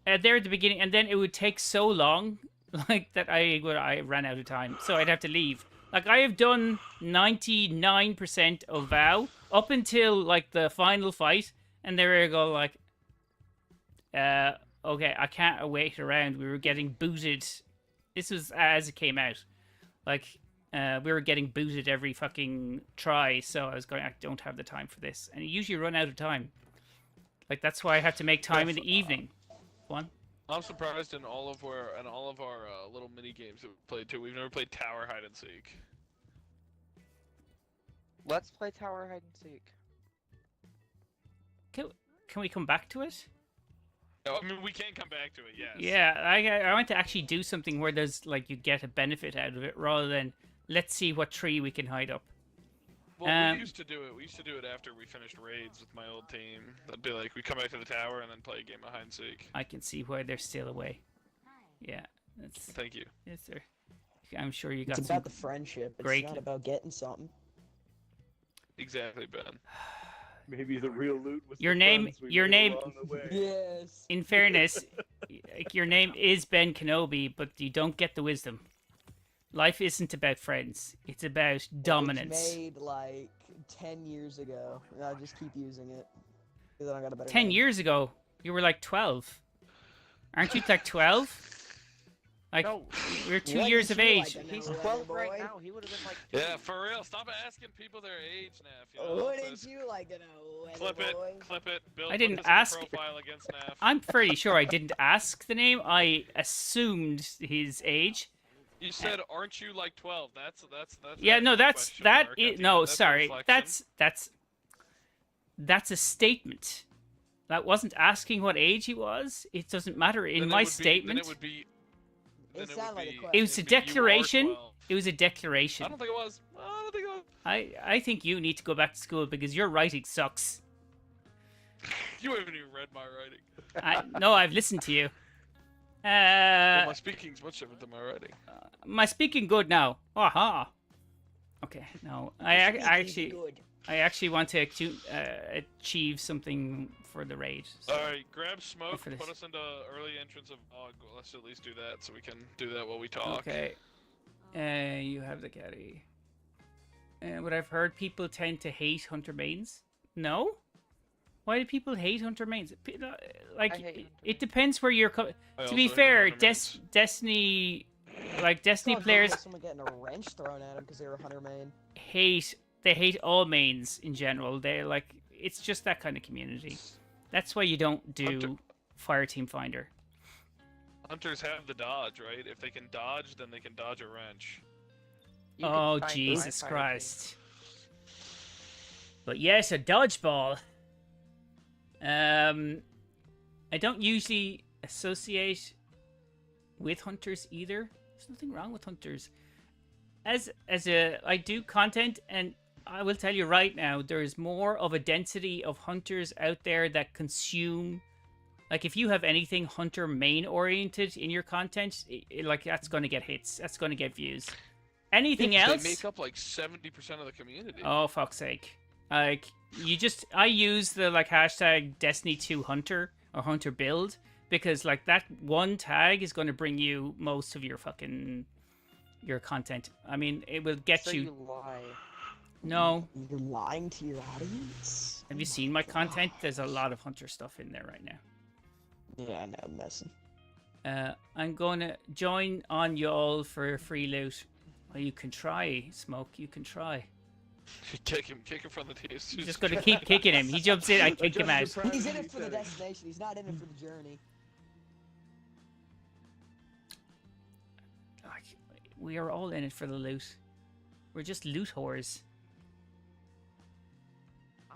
[SPEAKER 1] there at the beginning, and then it would take so long, like that I ran out of time, so I'd have to leave. Like I have done 99% of Vow up until like the final fight, and there I go like, okay, I can't wait around. We were getting booted. This was as it came out. Like we were getting booted every fucking try, so I was going, I don't have the time for this. And you usually run out of time. Like, that's why I have to make time in the evening. One.
[SPEAKER 3] I'm surprised in all of our little mini games that we played too. We've never played tower hide and seek.
[SPEAKER 2] Let's play tower hide and seek.
[SPEAKER 1] Can we come back to it?
[SPEAKER 3] I mean, we can come back to it, yes.
[SPEAKER 1] Yeah, I want to actually do something where there's, like, you get a benefit out of it, rather than, let's see what tree we can hide up.
[SPEAKER 3] Well, we used to do it. We used to do it after we finished raids with my old team. That'd be like, we come back to the tower and then play a game of hide and seek.
[SPEAKER 1] I can see why they're still away. Yeah, that's...
[SPEAKER 3] Thank you.
[SPEAKER 1] Yes, sir. I'm sure you got
[SPEAKER 4] It's about the friendship. It's not about getting something.
[SPEAKER 3] Exactly, Ben.
[SPEAKER 5] Maybe the real loot was
[SPEAKER 1] your
[SPEAKER 5] the
[SPEAKER 1] name.
[SPEAKER 5] friends we
[SPEAKER 1] Your
[SPEAKER 5] made
[SPEAKER 1] name.
[SPEAKER 5] along the way.
[SPEAKER 4] Yes.
[SPEAKER 1] In fairness, like, your name is Ben Kenobi, but you don't get the wisdom. Life isn't about friends. It's about dominance.
[SPEAKER 4] It was made like 10 years ago. And I just keep using it. Then I got a better
[SPEAKER 1] 10
[SPEAKER 4] name.
[SPEAKER 1] years ago, you were like 12. Aren't you like 12? Like,
[SPEAKER 2] No.
[SPEAKER 1] we're 2
[SPEAKER 4] What
[SPEAKER 1] years
[SPEAKER 4] did
[SPEAKER 1] of
[SPEAKER 4] you
[SPEAKER 1] age.
[SPEAKER 4] like to
[SPEAKER 2] He's
[SPEAKER 4] know,
[SPEAKER 2] 12
[SPEAKER 4] boy?
[SPEAKER 2] right now. He would have been like 2.
[SPEAKER 3] Yeah, for real. Stop asking people their age, Neff. You know,
[SPEAKER 4] What
[SPEAKER 3] just
[SPEAKER 4] did you like to know,
[SPEAKER 3] clip it,
[SPEAKER 4] boy?
[SPEAKER 3] clip it. Build
[SPEAKER 1] I didn't
[SPEAKER 3] put this in the
[SPEAKER 1] ask-
[SPEAKER 3] profile against Neff.
[SPEAKER 1] I'm pretty sure I didn't ask the name. I assumed his age.
[SPEAKER 3] You said, "Aren't you like 12?" That's
[SPEAKER 1] Yeah, no,
[SPEAKER 3] a
[SPEAKER 1] that's
[SPEAKER 3] question
[SPEAKER 1] that.
[SPEAKER 3] mark
[SPEAKER 1] Is,
[SPEAKER 3] at the
[SPEAKER 1] no,
[SPEAKER 3] end. That's a
[SPEAKER 1] sorry,
[SPEAKER 3] reflection.
[SPEAKER 1] that's a statement. That wasn't asking what age he was. It doesn't matter in
[SPEAKER 3] Then it
[SPEAKER 1] my
[SPEAKER 3] would be-
[SPEAKER 1] statement.
[SPEAKER 3] then it would be. then
[SPEAKER 4] It
[SPEAKER 3] would
[SPEAKER 4] sounded like a
[SPEAKER 3] be-
[SPEAKER 4] question.
[SPEAKER 1] It was a
[SPEAKER 3] it'd be, "You are
[SPEAKER 1] declaration.
[SPEAKER 3] 12."
[SPEAKER 1] It was a declaration.
[SPEAKER 3] I don't think it was. I don't think it was.
[SPEAKER 1] I think you need to go back to school because your writing sucks.
[SPEAKER 3] You haven't even read my writing.
[SPEAKER 1] No, I've listened to you.
[SPEAKER 3] Well, my speaking's much different than my writing.
[SPEAKER 1] My speaking good now. Aha. Okay, no, I actually want to achieve something for the raid. So.
[SPEAKER 3] All right, grab smoke.
[SPEAKER 1] for this.
[SPEAKER 3] Put us into early entrance of Og. Let's at least do that, so we can do that while we talk.
[SPEAKER 1] Okay. You have the caddy. What I've heard, people tend to hate hunter mains. No. Why do people hate hunter mains? Like,
[SPEAKER 2] I hate
[SPEAKER 1] it depends where you're.
[SPEAKER 3] I
[SPEAKER 1] To
[SPEAKER 3] also
[SPEAKER 1] be
[SPEAKER 3] hate
[SPEAKER 1] fair,
[SPEAKER 3] hunter mains.
[SPEAKER 1] Destiny, like Destiny
[SPEAKER 4] Someone
[SPEAKER 1] players
[SPEAKER 4] Someone getting a wrench thrown at him because they were Hunter main.
[SPEAKER 1] hate. They hate all mains in general. They're like, it's just that kind of community. That's why you don't do
[SPEAKER 3] Hunter-
[SPEAKER 1] Fireteam Finder.
[SPEAKER 3] Hunters have the dodge, right? If they can dodge, then they can dodge a wrench.
[SPEAKER 2] You can
[SPEAKER 1] Oh,
[SPEAKER 2] find
[SPEAKER 1] Jesus
[SPEAKER 2] my fire
[SPEAKER 1] Christ. But yes, a dodgeball. I don't usually associate with hunters either. There's nothing wrong with hunters. I do content, and I will tell you right now, there is more of a density of hunters out there that consume. Like, if you have anything hunter main oriented in your content, like, that's going to get hits. That's going to get views. Anything else?
[SPEAKER 3] They make up like 70% of the community.
[SPEAKER 1] Oh, fuck's sake. Like, I use the, like, hashtag Destiny2 Hunter or Hunter Build because, like, that one tag is going to bring you most of your fucking, your content. I mean, it will get
[SPEAKER 2] So
[SPEAKER 1] you...
[SPEAKER 2] you lie.
[SPEAKER 1] No.
[SPEAKER 4] You're lying to your audience?
[SPEAKER 1] Have you seen my content? There's a lot of Hunter stuff in there right now.
[SPEAKER 4] Yeah, I know, I'm messing.
[SPEAKER 1] I'm going to join on y'all for free loot. Well, you can try, Smoke. You can try.
[SPEAKER 3] kick him from the teeth.
[SPEAKER 1] You're just going to keep kicking him. He jumps in, I kick him out.
[SPEAKER 4] He's in it for the destination. He's not in it for the journey.
[SPEAKER 1] Like, we are all in it for the loot. We're just loot whores.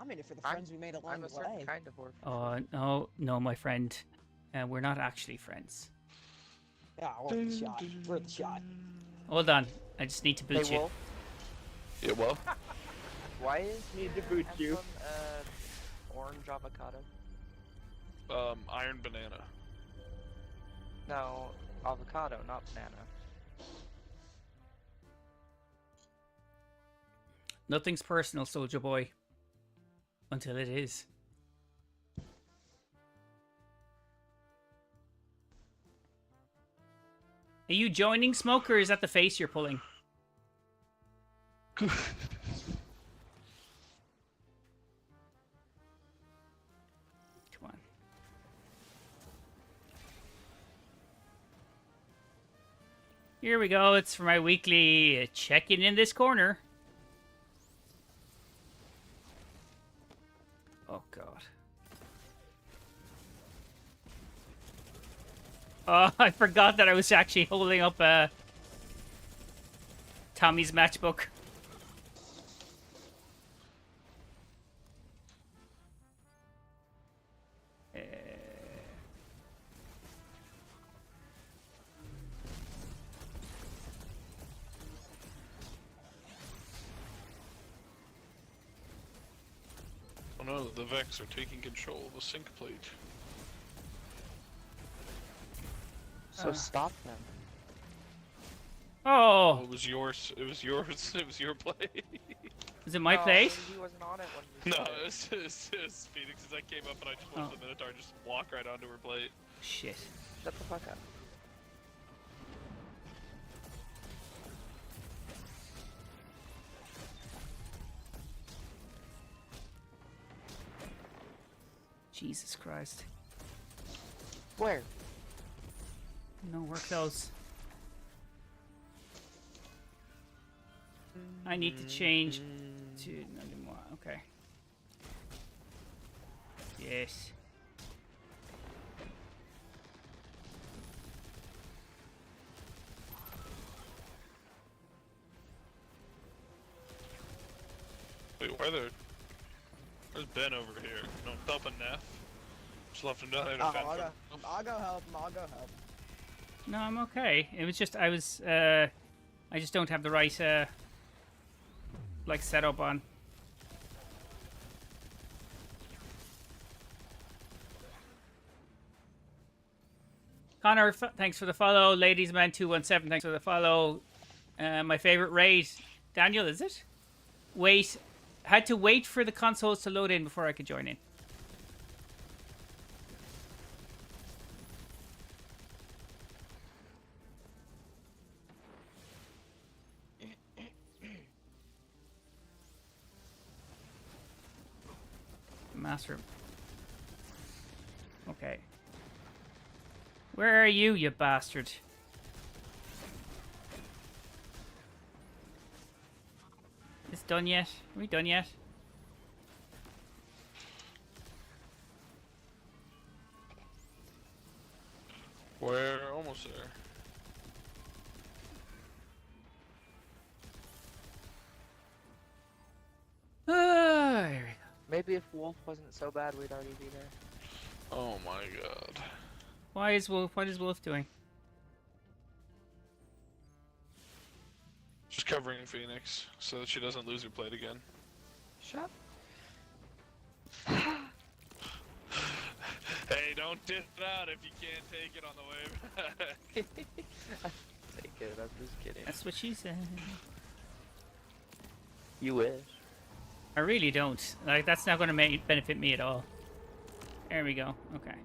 [SPEAKER 4] I'm in it for the
[SPEAKER 2] I'm-
[SPEAKER 4] friends we made along
[SPEAKER 2] I'm a
[SPEAKER 4] the
[SPEAKER 2] certain
[SPEAKER 4] way.
[SPEAKER 2] kind of orphan.
[SPEAKER 1] No, my friend. We're not actually friends.
[SPEAKER 4] Yeah, worth the shot. Worth the shot.
[SPEAKER 1] Hold on. I just need to boot
[SPEAKER 2] Hey,
[SPEAKER 1] you.
[SPEAKER 2] Wolf,
[SPEAKER 3] Yeah, well.
[SPEAKER 2] why is
[SPEAKER 5] Need to boot you.
[SPEAKER 2] Anthem, orange avocado?
[SPEAKER 3] Iron banana.
[SPEAKER 2] No, avocado, not banana.
[SPEAKER 1] Nothing's personal, soldier boy. Until it is. Are you joining, Smoke, or is that the face you're pulling? Come on. Here we go. It's for my weekly check-in in this corner. Oh, God. Oh, I forgot that I was actually holding up Tommy's matchbook.
[SPEAKER 3] Oh no, the Vex are taking control of the sync plate.
[SPEAKER 2] So stop them.
[SPEAKER 1] Oh,
[SPEAKER 3] It was yours. It was yours. It was your play.
[SPEAKER 1] is it my
[SPEAKER 2] No,
[SPEAKER 1] place?
[SPEAKER 2] He wasn't on it when we
[SPEAKER 3] No,
[SPEAKER 2] said
[SPEAKER 3] it was Phoenix. As I came up and I just pushed the Minotaur, and just walk right onto her plate.
[SPEAKER 1] Shit.
[SPEAKER 2] Shut the fuck up.
[SPEAKER 1] Jesus Christ.
[SPEAKER 2] Where?
[SPEAKER 1] No, we're close. I need to change to nothing more. Okay. Yes.
[SPEAKER 3] Wait, why there? There's Ben over here. No, helping NEPH. Just left him down there to fend for himself.
[SPEAKER 4] I'll go help him. I'll go help.
[SPEAKER 1] No, I'm okay. It was just I just don't have the right like setup on. Connor, thanks for the follow. Ladiesman217, thanks for the follow. My favorite raid, Daniel, is it? Wait, had to wait for the consoles to load in before I could join in. Master. Okay. Where are you, you bastard? Is it done yet? Are we done yet?
[SPEAKER 3] We're almost there.
[SPEAKER 1] Here we go.
[SPEAKER 2] Maybe if Wolf wasn't so bad, we'd already be there.
[SPEAKER 3] Oh my god.
[SPEAKER 1] What is Wolf doing?
[SPEAKER 3] Just covering Phoenix so that she doesn't lose her plate again.
[SPEAKER 2] Shut.
[SPEAKER 3] Hey, don't diss it out if you can't take it on the way back.
[SPEAKER 2] Take it. I'm just kidding.
[SPEAKER 1] That's what she said.
[SPEAKER 2] You wish.
[SPEAKER 1] I really don't. Like, that's not going to benefit me at all. There we go. Okay.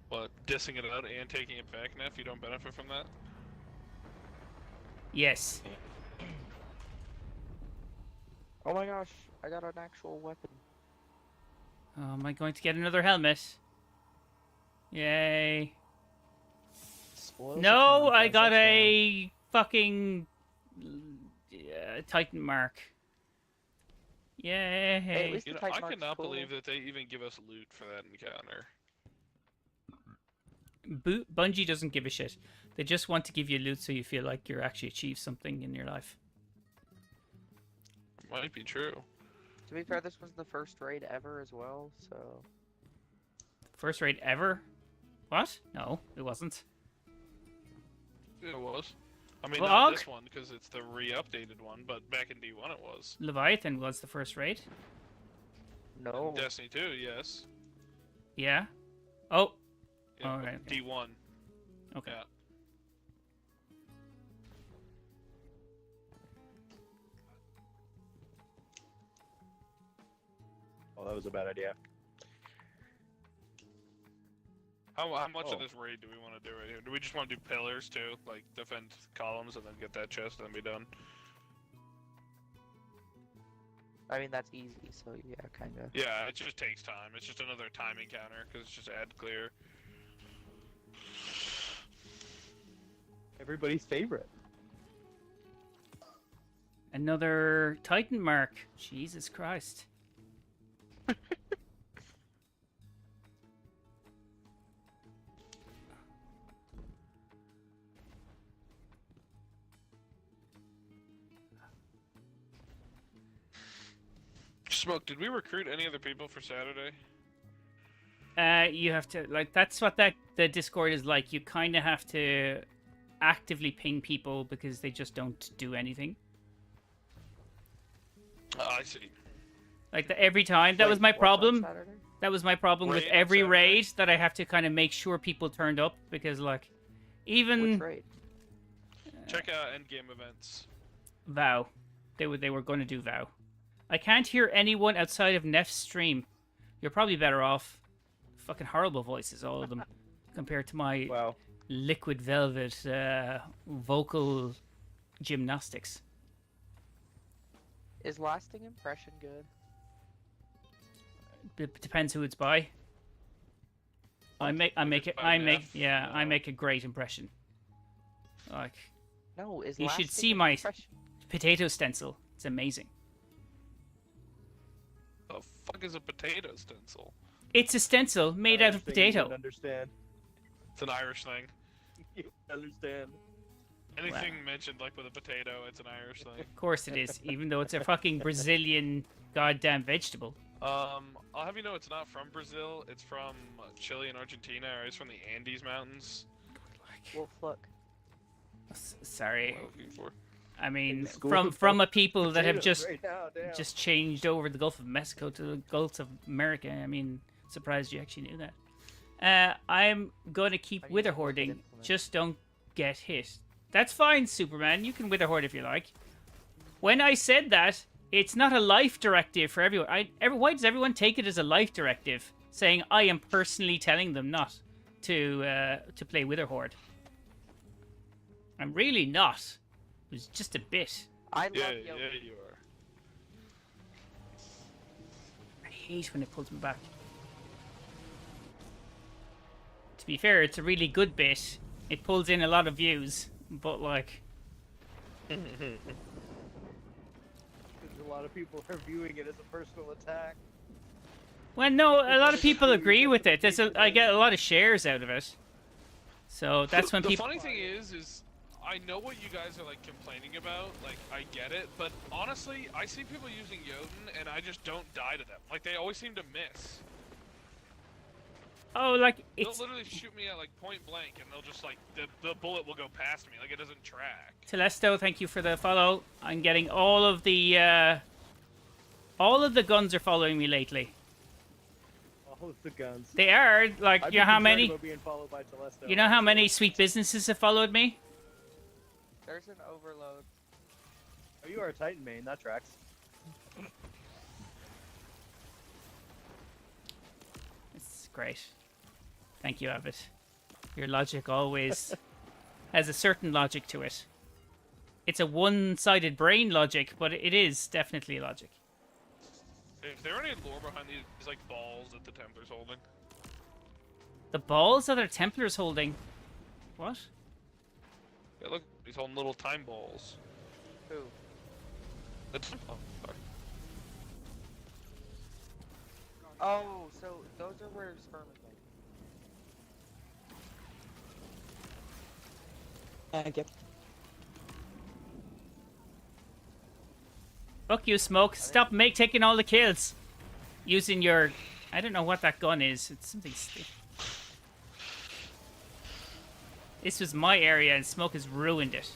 [SPEAKER 3] But dissing it out and taking it back, NEPH, you don't benefit from that?
[SPEAKER 1] Yes.
[SPEAKER 2] Oh my gosh, I got an actual weapon.
[SPEAKER 1] Oh, am I going to get another helmet? Yay.
[SPEAKER 4] Spoils
[SPEAKER 1] No,
[SPEAKER 4] the
[SPEAKER 1] I
[SPEAKER 4] conquest,
[SPEAKER 1] got
[SPEAKER 4] that's
[SPEAKER 1] a fucking Titan mark. Yay.
[SPEAKER 2] Hey, at least
[SPEAKER 3] You
[SPEAKER 2] the
[SPEAKER 3] know, I
[SPEAKER 2] Titan Mark's
[SPEAKER 3] cannot
[SPEAKER 2] cool.
[SPEAKER 3] believe that they even give us loot for that encounter.
[SPEAKER 1] Bungie doesn't give a shit. They just want to give you loot so you feel like you're actually achieved something in your life.
[SPEAKER 3] Might be true.
[SPEAKER 2] To be fair, this was the first raid ever as well, so...
[SPEAKER 1] First raid ever? What? No, it wasn't.
[SPEAKER 3] It was. I mean,
[SPEAKER 1] Vlog?
[SPEAKER 3] not this one, because it's the re-updated one, but back in D1 it was.
[SPEAKER 1] Leviathan was the first raid.
[SPEAKER 2] No.
[SPEAKER 3] Destiny 2, yes.
[SPEAKER 1] Yeah. Oh.
[SPEAKER 3] Yeah,
[SPEAKER 1] Alright, okay.
[SPEAKER 3] D1.
[SPEAKER 1] Okay.
[SPEAKER 3] Yeah.
[SPEAKER 5] Oh, that was a bad idea.
[SPEAKER 3] How much of
[SPEAKER 5] Oh.
[SPEAKER 3] this raid do we want to do right here? Do we just want to do pillars too? Like, defend columns and then get that chest and then be done?
[SPEAKER 2] I mean, that's easy, so yeah, kinda.
[SPEAKER 3] Yeah, it just takes time. It's just another time encounter, because it's just add clear.
[SPEAKER 5] Hey, Everybody's favorite.
[SPEAKER 1] Another Titan mark. Jesus Christ.
[SPEAKER 3] Smoke, did we recruit any other people for Saturday?
[SPEAKER 1] You have to, like, that's what the Discord is like. You kind of have to actively ping people because they just don't do anything.
[SPEAKER 3] I see.
[SPEAKER 1] Like, every time. That was my
[SPEAKER 2] What's on
[SPEAKER 1] problem.
[SPEAKER 2] Saturday?
[SPEAKER 1] That was my problem with
[SPEAKER 3] Raid on
[SPEAKER 1] every
[SPEAKER 3] Saturday?
[SPEAKER 1] raid, that I have to kind of make sure people turned up because, like, even
[SPEAKER 2] Which raid?
[SPEAKER 3] Check out endgame events.
[SPEAKER 1] VOW. They were going to do VOW. I can't hear anyone outside of NEPH's stream. You're probably better off. Fucking horrible voices, all of them, compared to my
[SPEAKER 5] Wow.
[SPEAKER 1] liquid velvet vocal gymnastics.
[SPEAKER 2] Is lasting impression good?
[SPEAKER 1] It depends who it's by. I make
[SPEAKER 3] by NEPH?
[SPEAKER 1] I make a great impression. Like,
[SPEAKER 2] No, is
[SPEAKER 1] you should
[SPEAKER 2] lasting
[SPEAKER 1] see my
[SPEAKER 2] impression...
[SPEAKER 1] potato stencil. It's amazing.
[SPEAKER 3] The fuck is a potato stencil?
[SPEAKER 1] It's a stencil made out of
[SPEAKER 5] Irish thing you
[SPEAKER 1] potato.
[SPEAKER 5] wouldn't understand.
[SPEAKER 3] It's an Irish thing.
[SPEAKER 5] You wouldn't understand.
[SPEAKER 3] Anything mentioned like with a potato, it's an Irish thing.
[SPEAKER 1] Of course it is, even though it's a fucking Brazilian goddamn vegetable.
[SPEAKER 3] I'll have you know it's not from Brazil. It's from Chile and Argentina, or it's from the Andes Mountains.
[SPEAKER 2] Wolf, look.
[SPEAKER 1] Sorry.
[SPEAKER 3] What am I looking for?
[SPEAKER 1] I mean,
[SPEAKER 5] school
[SPEAKER 1] from a people that have
[SPEAKER 5] Potatoes
[SPEAKER 1] just
[SPEAKER 5] right now, damn.
[SPEAKER 1] just changed over the Gulf of Mexico to the Gulf of America. I mean, surprised you actually knew that. I'm gonna keep
[SPEAKER 2] I need to
[SPEAKER 1] witherhoarding.
[SPEAKER 2] implement.
[SPEAKER 1] Just don't get hit. That's fine, Superman. You can witherhoard if you like. When I said that, it's not a life directive for everyone. Why does everyone take it as a life directive, saying I am personally telling them not to play Witherhoard? I'm really not. It was just a bit.
[SPEAKER 2] I love
[SPEAKER 3] Yeah,
[SPEAKER 2] Yogi.
[SPEAKER 3] yeah, you are.
[SPEAKER 1] I hate when it pulls me back. To be fair, it's a really good bit. It pulls in a lot of views, but like,
[SPEAKER 5] Because a lot of people are viewing it as a personal attack.
[SPEAKER 1] well, no, a lot of people agree with it. I get a lot of shares out of it. So that's when
[SPEAKER 3] the
[SPEAKER 1] people.
[SPEAKER 3] funny thing is I know what you guys are like complaining about. Like, I get it, but honestly, I see people using Jotuun, and I just don't die to them. Like, they always seem to miss.
[SPEAKER 1] Oh, like
[SPEAKER 3] They'll
[SPEAKER 1] it's
[SPEAKER 3] literally shoot me at like point blank, and they'll just like the bullet will go past me. Like, it doesn't track.
[SPEAKER 1] Telesto. Thank you for the follow. I'm getting all of the guns are following me lately.
[SPEAKER 5] All of the guns.
[SPEAKER 1] They are like,
[SPEAKER 5] I'd
[SPEAKER 1] you
[SPEAKER 5] be
[SPEAKER 1] know how
[SPEAKER 5] concerned
[SPEAKER 1] many?
[SPEAKER 5] about being followed by Telesto.
[SPEAKER 1] You know how many sweet businesses have followed me?
[SPEAKER 2] There's an overload.
[SPEAKER 5] Oh, you are a Titan main. That tracks.
[SPEAKER 1] It's great. Thank you, Abbott. Your logic always has a certain logic to it. It's a one-sided brain logic, but it is definitely logic.
[SPEAKER 3] Is there any lore behind these like balls that the Templar's holding?
[SPEAKER 1] The balls that our Templars holding. What?
[SPEAKER 3] Yeah, look, he's holding little time balls.
[SPEAKER 2] Who?
[SPEAKER 3] Oh, sorry.
[SPEAKER 2] Oh, so those are where sperm is like.
[SPEAKER 4] Thank you.
[SPEAKER 1] Fuck you, Smoke. Stop taking all the kills. Using your... I don't know what that gun is. It's something... This was my area and Smoke has ruined it.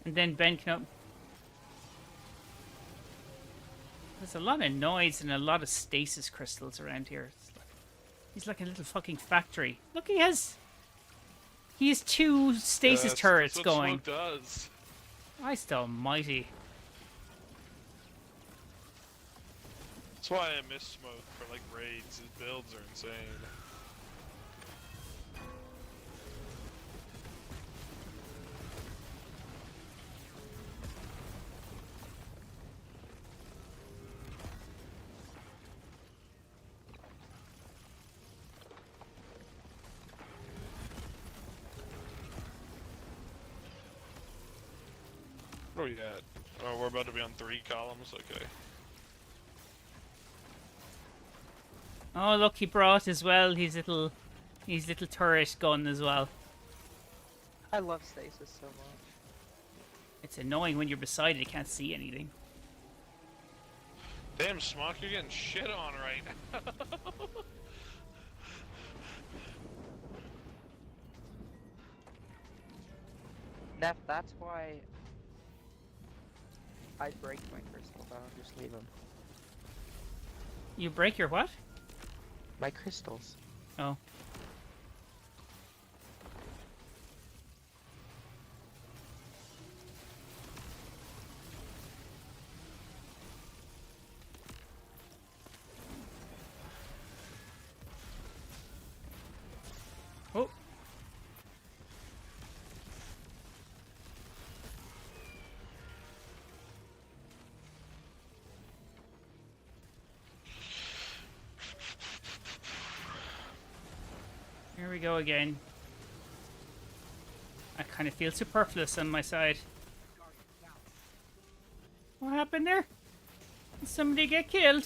[SPEAKER 1] And then Ben can... There's a lot of noise and a lot of stasis crystals around here. He's like a little fucking factory. Look, he has 2 stasis turrets
[SPEAKER 3] that's what
[SPEAKER 1] going.
[SPEAKER 3] Smoke does.
[SPEAKER 1] Christ almighty.
[SPEAKER 3] That's why I miss Smoke for like raids. His builds are insane. Where are we at? Oh, we're about to be on 3 columns? Okay.
[SPEAKER 1] Oh, look, he brought as well his little turret gun as well.
[SPEAKER 2] I love stasis so much.
[SPEAKER 1] It's annoying when you're beside it, you can't see anything.
[SPEAKER 3] Damn, Smock, you're getting shit on right now.
[SPEAKER 2] NEPH, that's why I break my crystals. I don't just leave them.
[SPEAKER 1] You break your what?
[SPEAKER 2] My crystals.
[SPEAKER 1] Oh. Oh. Here we go again. I kind of feel superfluous on my side. What happened there? Did somebody get killed?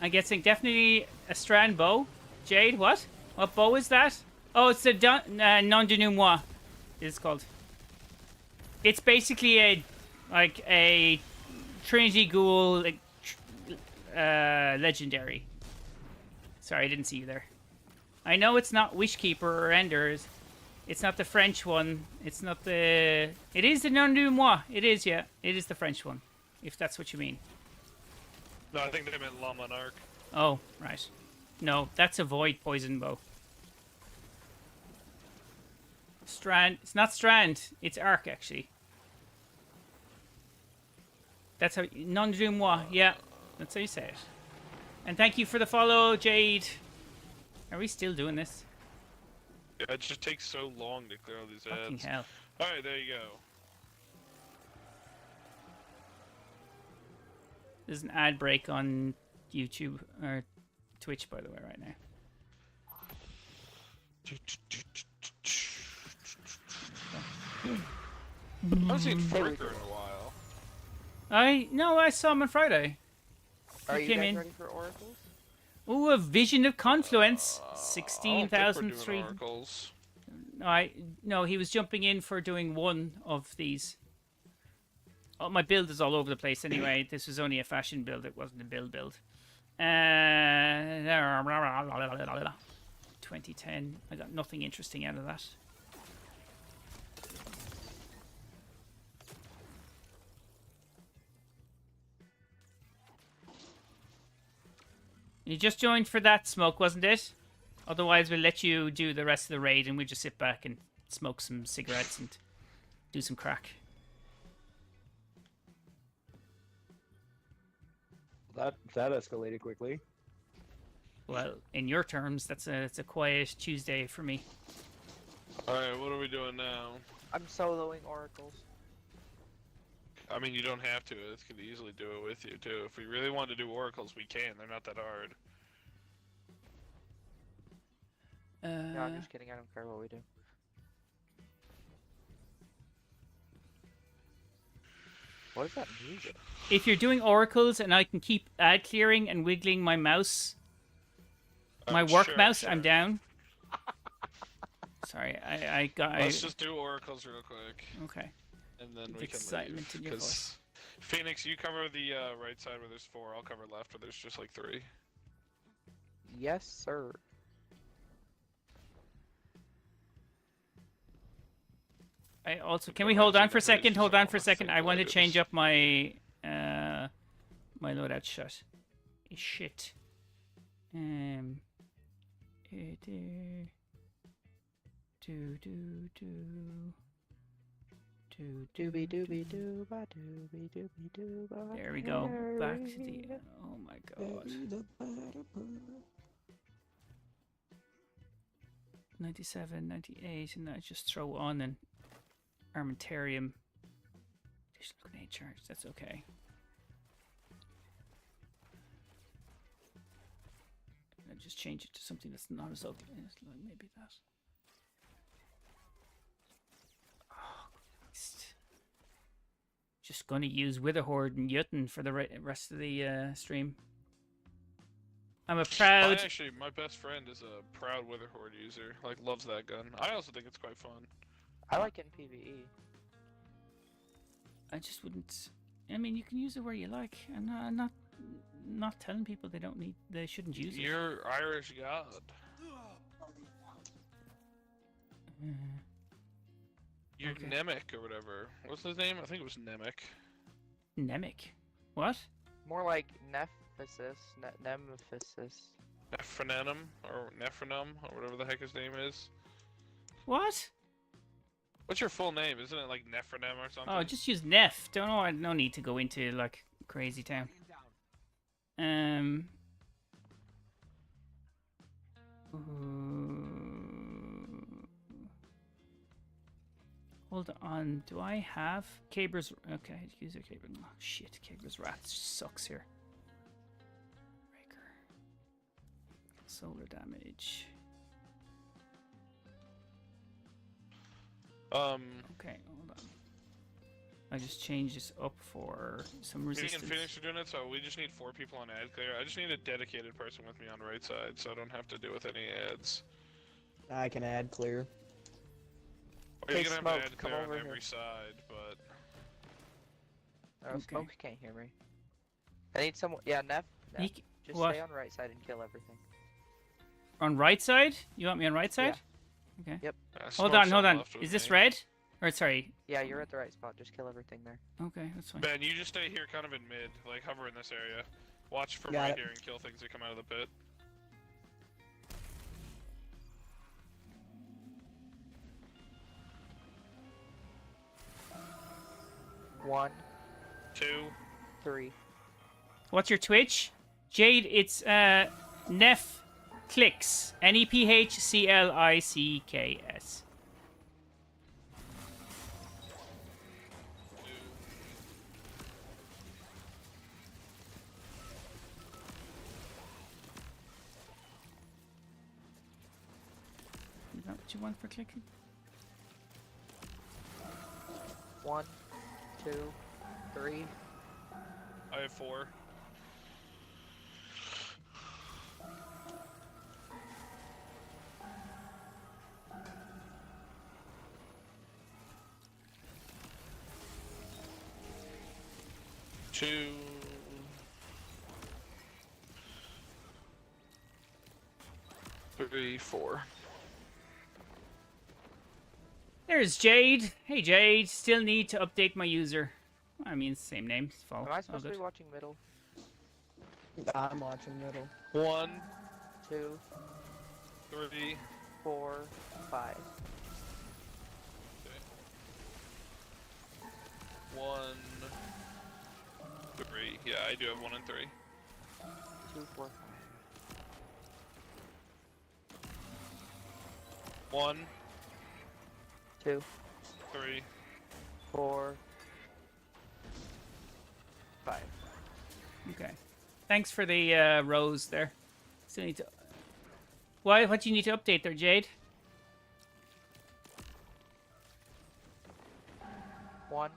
[SPEAKER 1] I'm guessing definitely a strand bow. Jade, what? What bow is that? Oh, it's a non de moi. It's called. It's basically a Trinity Ghoul legendary. Sorry, I didn't see you there. I know it's not Wishkeeper or Enders. It's not the French one. It's not the. It is the non de moi. It is, yeah. It is the French one, if that's what you mean.
[SPEAKER 3] No, I think they meant La Monarque.
[SPEAKER 1] Oh, right. No, that's a void poison bow. Strand. It's not Strand. It's Arc, actually. That's how. Non de moi. Yeah, that's how you say it. And thank you for the follow, Jade. Are we still doing this?
[SPEAKER 3] Yeah, it just takes so long to clear all these
[SPEAKER 1] Fucking
[SPEAKER 3] ads.
[SPEAKER 1] hell.
[SPEAKER 3] Alright, there you go.
[SPEAKER 1] There's an ad break on YouTube or Twitch, by the way, right now.
[SPEAKER 3] I haven't seen Fricker in a while.
[SPEAKER 1] I saw him on Friday.
[SPEAKER 2] Are
[SPEAKER 1] He
[SPEAKER 2] you
[SPEAKER 1] came
[SPEAKER 2] guys
[SPEAKER 1] in.
[SPEAKER 2] ready for oracles?
[SPEAKER 1] Ooh, a Vision of Confluence.
[SPEAKER 3] I don't think we're
[SPEAKER 1] 16,003.
[SPEAKER 3] doing oracles.
[SPEAKER 1] No, he was jumping in for doing one of these. Oh, my build is all over the place anyway. This was only a fashion build. It wasn't a build. 2010. I got nothing interesting out of that. You just joined for that, Smoke, wasn't it? Otherwise, we'll let you do the rest of the raid and we'll just sit back and smoke some cigarettes and do some crack.
[SPEAKER 5] That escalated quickly.
[SPEAKER 1] Well, in your terms, it's a quiet Tuesday for me.
[SPEAKER 3] Alright, what are we doing now?
[SPEAKER 2] I'm soloing oracles.
[SPEAKER 3] I mean, you don't have to. It could easily do it with you, too. If we really want to do oracles, we can. They're not that hard.
[SPEAKER 2] No, I'm just kidding. I don't care what we do. What is that music?
[SPEAKER 1] If you're doing oracles and I can keep ad clearing and wiggling my mouse, my work
[SPEAKER 3] Sure,
[SPEAKER 1] mouse,
[SPEAKER 3] sure.
[SPEAKER 1] I'm down. Sorry, I got.
[SPEAKER 3] Let's just do oracles real quick,
[SPEAKER 1] Okay.
[SPEAKER 3] and then
[SPEAKER 1] With
[SPEAKER 3] we can
[SPEAKER 1] excitement
[SPEAKER 3] leave.
[SPEAKER 1] in your voice.
[SPEAKER 3] Phoenix, you cover the right side where there's 4. I'll cover left where there's just like 3.
[SPEAKER 2] Yes, sir.
[SPEAKER 1] I also can we hold on for a second? Hold on for a second. I want to change up my my loadout shot. is shit.
[SPEAKER 2] Doobie doobie dooba doobie doobie dooba.
[SPEAKER 1] There we go. Back to the. Oh my god. 97, 98, and I just throw on an armamentarium. Additional grenade charge. That's okay. And just change it to something that's not as ugly. Like maybe that. Oh, Christ. Just gonna use Witherhoard and Jotuun for the rest of the stream. I'm a proud.
[SPEAKER 3] Actually, my best friend is a proud Witherhoard user. Like, loves that gun. I also think it's quite fun.
[SPEAKER 2] I like in PvE.
[SPEAKER 1] I just wouldn't. I mean, you can use it where you like, and I'm not telling people they shouldn't use it.
[SPEAKER 3] You're Irish god. You're
[SPEAKER 1] Okay.
[SPEAKER 3] NEPH or whatever. What's his name? I think it was NEPH.
[SPEAKER 1] Nemec. What?
[SPEAKER 2] More like Nemesis. Nemesis.
[SPEAKER 3] Nephronum or Nephronum or whatever the heck his name is.
[SPEAKER 1] What?
[SPEAKER 3] What's your full name? Isn't it like Nephronum or something?
[SPEAKER 1] Oh, just use Nef. Don't know. No need to go into like crazy town. Hold on. Do I have Caber's? Okay, user Caber. Oh shit, Caber's Rat sucks here. Breaker. Solar damage. Okay, hold on. I just changed this up for some
[SPEAKER 3] We
[SPEAKER 1] resistance.
[SPEAKER 3] can finish doing it, so we just need 4 people on ad clear. I just need a dedicated person with me on the right side, so I don't have to deal with any ads.
[SPEAKER 4] I can add clear.
[SPEAKER 3] Or
[SPEAKER 2] Hey,
[SPEAKER 3] you can have
[SPEAKER 2] Smoke,
[SPEAKER 3] an ad
[SPEAKER 2] come
[SPEAKER 3] clear on
[SPEAKER 2] over
[SPEAKER 3] every
[SPEAKER 2] here.
[SPEAKER 3] side, but...
[SPEAKER 2] Oh,
[SPEAKER 1] Okay.
[SPEAKER 2] Smoke can't hear me. I need someone. Yeah, Neff.
[SPEAKER 1] He
[SPEAKER 2] Just
[SPEAKER 1] what?
[SPEAKER 2] stay on right side and kill everything.
[SPEAKER 1] On right side? You want me on right side? Okay.
[SPEAKER 2] Yep.
[SPEAKER 1] Hold
[SPEAKER 3] Smoke's
[SPEAKER 1] on.
[SPEAKER 3] left with
[SPEAKER 1] Is this
[SPEAKER 3] me.
[SPEAKER 1] red? Or sorry.
[SPEAKER 2] Yeah, you're at the right spot. Just kill everything there.
[SPEAKER 1] Okay, that's fine.
[SPEAKER 3] Ben, you just stay here kind of in mid, like hover in this area. Watch from
[SPEAKER 4] Got
[SPEAKER 3] right
[SPEAKER 4] it.
[SPEAKER 3] here and kill things that come out of the pit.
[SPEAKER 2] One,
[SPEAKER 3] 2.
[SPEAKER 2] 3.
[SPEAKER 1] What's your Twitch? Jade, it's Nef Clicks. NEPHCLICKS.
[SPEAKER 3] 2.
[SPEAKER 1] Is that what you want for clicking?
[SPEAKER 2] 1, 2, 3.
[SPEAKER 3] I have 4. Two. 3, 4.
[SPEAKER 1] There's Jade. Hey Jade, still need to update my user. I mean, it's the same name. It's fault.
[SPEAKER 2] Am I
[SPEAKER 1] All
[SPEAKER 2] supposed to
[SPEAKER 1] good.
[SPEAKER 2] be watching middle?
[SPEAKER 4] I'm watching middle.
[SPEAKER 3] 1,
[SPEAKER 2] 2,
[SPEAKER 3] 3.
[SPEAKER 2] 4, 5.
[SPEAKER 3] 1, 3. Yeah, I do have 1 and 3.
[SPEAKER 2] 2, 4, 5.
[SPEAKER 3] 1,
[SPEAKER 2] 2,
[SPEAKER 3] 3.
[SPEAKER 2] 4, 5.
[SPEAKER 1] Okay. Thanks for the rose there. Still need to. Why? What do you need to update there, Jade?
[SPEAKER 2] 1,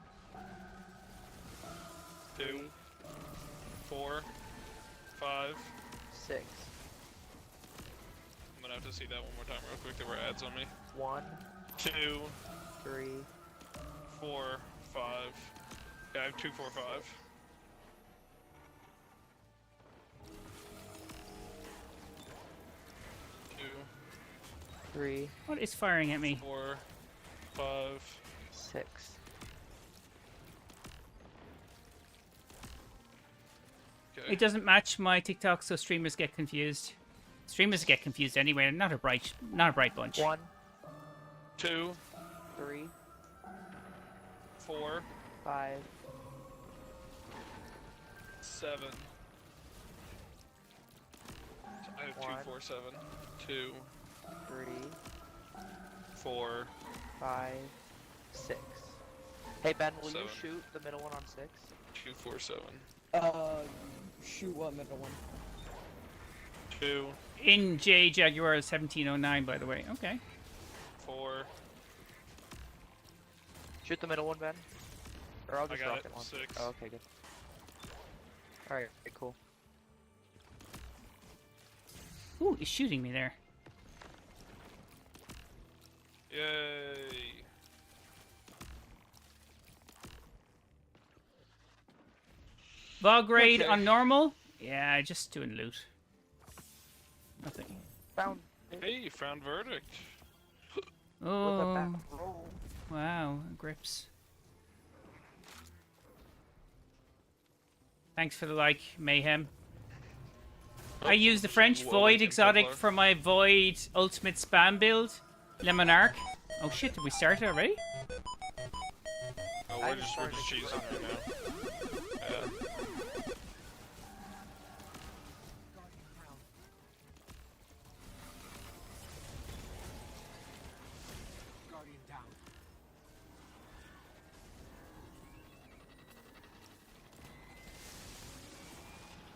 [SPEAKER 3] 2,
[SPEAKER 2] 3,
[SPEAKER 3] 4, 5.
[SPEAKER 2] 6.
[SPEAKER 3] I'm gonna have to see that one more time real quick. There were ads on me.
[SPEAKER 2] 1,
[SPEAKER 3] 2,
[SPEAKER 2] 3,
[SPEAKER 3] 4, 5. Yeah, I have 2, 4, 5. 2,
[SPEAKER 2] 3,
[SPEAKER 1] What is firing at me?
[SPEAKER 3] 4, 5.
[SPEAKER 2] 6.
[SPEAKER 3] Okay.
[SPEAKER 1] It doesn't match my TikTok, so streamers get confused. Streamers get confused anyway. Not a bright bunch.
[SPEAKER 2] 1,
[SPEAKER 3] 2,
[SPEAKER 2] 3,
[SPEAKER 3] 4,
[SPEAKER 2] 5,
[SPEAKER 3] 7. I have 2, 4, 7. 2,
[SPEAKER 2] 3,
[SPEAKER 3] 4.
[SPEAKER 2] 5, 6. Hey Ben, will
[SPEAKER 3] 7.
[SPEAKER 2] you shoot the middle one on 6?
[SPEAKER 3] 2, 4, 7.
[SPEAKER 4] Shoot what middle one?
[SPEAKER 3] 2,
[SPEAKER 1] In J Jaguar 1709, by the way. Okay.
[SPEAKER 3] 4.
[SPEAKER 2] Shoot the middle one, Ben. Or I'll
[SPEAKER 3] I
[SPEAKER 2] just
[SPEAKER 3] got
[SPEAKER 2] rocket
[SPEAKER 3] it.
[SPEAKER 2] one.
[SPEAKER 3] 6.
[SPEAKER 2] Oh, okay, good. Alright, cool.
[SPEAKER 1] Ooh, he's shooting me there.
[SPEAKER 3] Yay.
[SPEAKER 1] Vog raid
[SPEAKER 2] Okay.
[SPEAKER 1] on normal? Yeah, just doing loot. Nothing.
[SPEAKER 2] Found
[SPEAKER 3] Hey, you found verdict.
[SPEAKER 2] with a
[SPEAKER 1] Oh,
[SPEAKER 2] back roll.
[SPEAKER 1] wow, grips. Thanks for the like, Mayhem. I use the French
[SPEAKER 3] Whoa,
[SPEAKER 1] Void
[SPEAKER 3] wait,
[SPEAKER 1] exotic
[SPEAKER 3] Templar.
[SPEAKER 1] for my Void ultimate spam build. Lemon Arc. Oh shit, did we start already?
[SPEAKER 3] Oh,
[SPEAKER 2] I
[SPEAKER 3] we're
[SPEAKER 2] just
[SPEAKER 3] just
[SPEAKER 2] started
[SPEAKER 3] cheesing
[SPEAKER 2] to
[SPEAKER 3] right now. Yeah.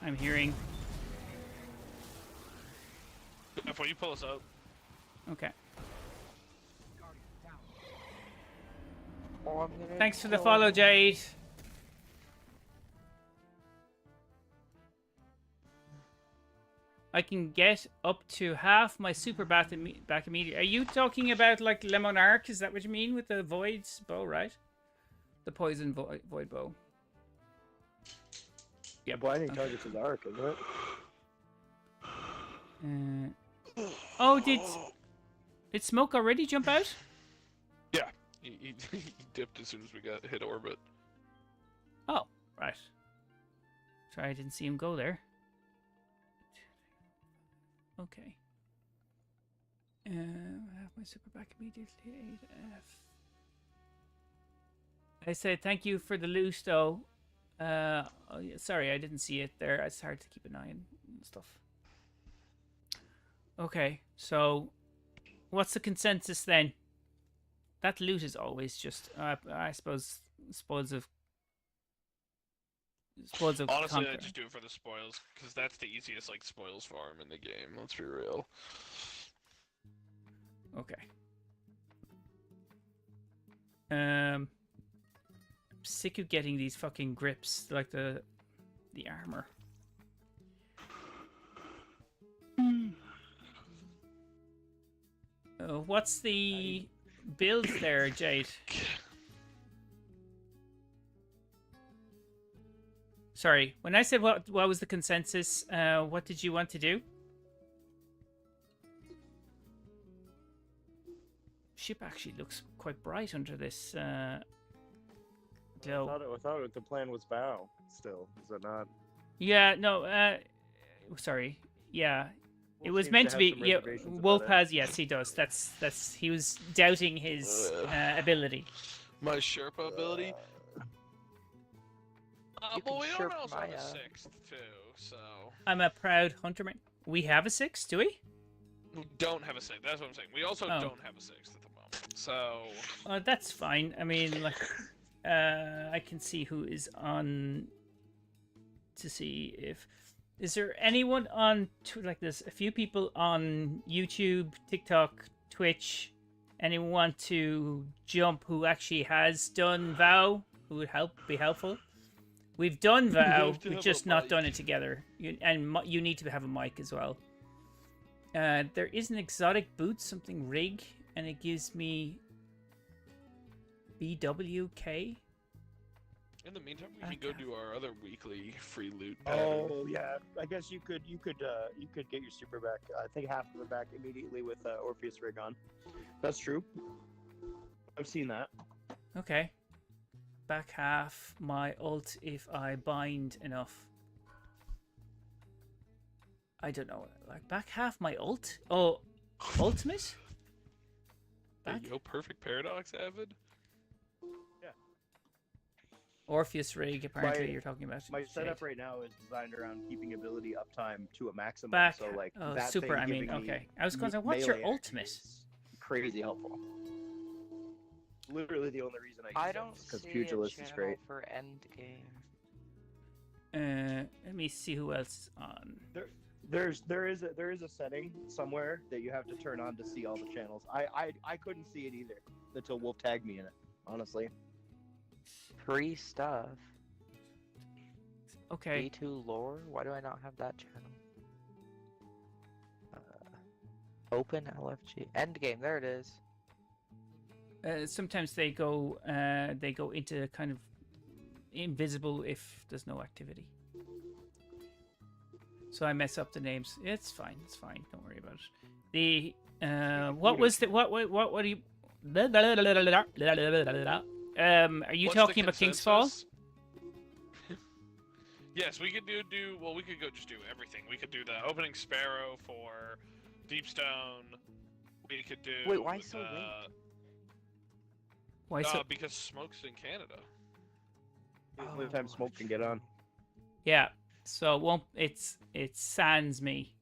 [SPEAKER 1] I'm hearing.
[SPEAKER 3] Before you pull us out.
[SPEAKER 1] Okay.
[SPEAKER 2] Oh, I'm gonna
[SPEAKER 1] Thanks for the
[SPEAKER 2] kill
[SPEAKER 1] follow,
[SPEAKER 2] him.
[SPEAKER 1] Jade. I can get up to half my super back immediately. Are you talking about like Lemon Arc? Is that what you mean with the Void's bow, right? The poison void bow.
[SPEAKER 5] Yeah, blinding targets is arc, isn't it?
[SPEAKER 1] Oh, did smoke already jump out?
[SPEAKER 3] Yeah. He dipped as soon as we got hit orbit.
[SPEAKER 1] Oh, right. Sorry, I didn't see him go there. Okay. I have my super back immediately. 8F. I said thank you for the loot, though. Oh, yeah, sorry, I didn't see it there. It's hard to keep an eye on stuff. Okay, so what's the consensus then? That loot is always just, I suppose, spoils of
[SPEAKER 3] Honestly, I
[SPEAKER 1] conquer.
[SPEAKER 3] just do it for the spoils, because that's the easiest, like, spoils farm in the game, let's be real.
[SPEAKER 1] Okay. I'm sick of getting these fucking grips, like the armor. What's the build there, Jade? Sorry, when I said what was the consensus, what did you want to do? Ship actually looks quite bright under this glow.
[SPEAKER 5] I thought the plan was bow. Still, is that not?
[SPEAKER 1] Yeah, no, sorry. Yeah, it
[SPEAKER 5] Wolf
[SPEAKER 1] was
[SPEAKER 5] seems
[SPEAKER 1] meant
[SPEAKER 5] to
[SPEAKER 1] to
[SPEAKER 5] have
[SPEAKER 1] be.
[SPEAKER 5] some
[SPEAKER 1] Yeah,
[SPEAKER 5] reservations about
[SPEAKER 1] Wolf
[SPEAKER 5] it.
[SPEAKER 1] has. Yes, he does. That's. He was doubting his ability.
[SPEAKER 3] My Sherpa ability?
[SPEAKER 2] You
[SPEAKER 3] But
[SPEAKER 2] can
[SPEAKER 3] we
[SPEAKER 2] Sherpa
[SPEAKER 3] don't also have a
[SPEAKER 2] Maya.
[SPEAKER 3] 6th, too, so...
[SPEAKER 1] I'm a proud hunter man. We have a 6, do we?
[SPEAKER 3] We don't have a 6th, that's what I'm saying. We also
[SPEAKER 1] Oh.
[SPEAKER 3] don't have a 6th at the moment, so...
[SPEAKER 1] That's fine. I mean, like, I can see who is on to see if. Is there anyone on like there's a few people on YouTube, TikTok, Twitch. Anyone want to jump who actually has done VOW? Who would be helpful? We've done VOW.
[SPEAKER 3] have to
[SPEAKER 1] We've
[SPEAKER 3] have
[SPEAKER 1] just
[SPEAKER 3] a
[SPEAKER 1] not
[SPEAKER 3] mic.
[SPEAKER 1] done it together. You need to have a mic as well. There is an exotic boot, something rig, and it gives me BWK.
[SPEAKER 3] In the meantime, we can go do our other weekly free loot.
[SPEAKER 5] Oh yeah, I guess you could get your super back. I think half of it back immediately with Orpheus rig on. That's true. I've seen that.
[SPEAKER 1] Okay. Back half my ult if I bind enough. I don't know, like back half my ult. Oh, ultimate.
[SPEAKER 3] Hey,
[SPEAKER 1] Back
[SPEAKER 3] yo, perfect paradox, Avid.
[SPEAKER 1] Orpheus rig. Apparently,
[SPEAKER 5] My-
[SPEAKER 1] you're talking about.
[SPEAKER 5] My setup
[SPEAKER 1] Jade.
[SPEAKER 5] right now is designed around keeping ability uptime to a maximum.
[SPEAKER 1] Back.
[SPEAKER 5] So like
[SPEAKER 1] Oh,
[SPEAKER 5] that
[SPEAKER 1] super.
[SPEAKER 5] thing
[SPEAKER 1] I mean,
[SPEAKER 5] giving me
[SPEAKER 1] okay. I was going to say, what's your
[SPEAKER 5] melee
[SPEAKER 1] ultimate?
[SPEAKER 5] is crazy helpful. Literally the only reason
[SPEAKER 2] I
[SPEAKER 5] I
[SPEAKER 2] don't
[SPEAKER 5] use because
[SPEAKER 2] see a
[SPEAKER 5] pugilist is
[SPEAKER 2] channel
[SPEAKER 5] great.
[SPEAKER 2] for endgame.
[SPEAKER 1] Let me see who else is on.
[SPEAKER 5] There is a setting somewhere that you have to turn on to see all the channels. I couldn't see it either until Wolf tagged me in it. Honestly,
[SPEAKER 2] Free stuff.
[SPEAKER 1] Okay.
[SPEAKER 2] B2 lore? Why do I not have that channel? Open LFG. Endgame, there it is.
[SPEAKER 1] Sometimes they go into kind of invisible if there's no activity. So I mess up the names. It's fine. It's fine. Don't worry about it. The what was the what do you? Are you
[SPEAKER 3] What's
[SPEAKER 1] talking
[SPEAKER 3] the
[SPEAKER 1] about King's Fall?
[SPEAKER 3] consensus? Yes, we could do. Well, we could go just do everything. We could do the opening Sparrow for Deepstone. We could do.
[SPEAKER 2] Wait, why so late?
[SPEAKER 1] Why so?
[SPEAKER 3] Because Smoke's in Canada.
[SPEAKER 5] only time Smoke can get on.
[SPEAKER 1] Yeah. So it won't. It sans me.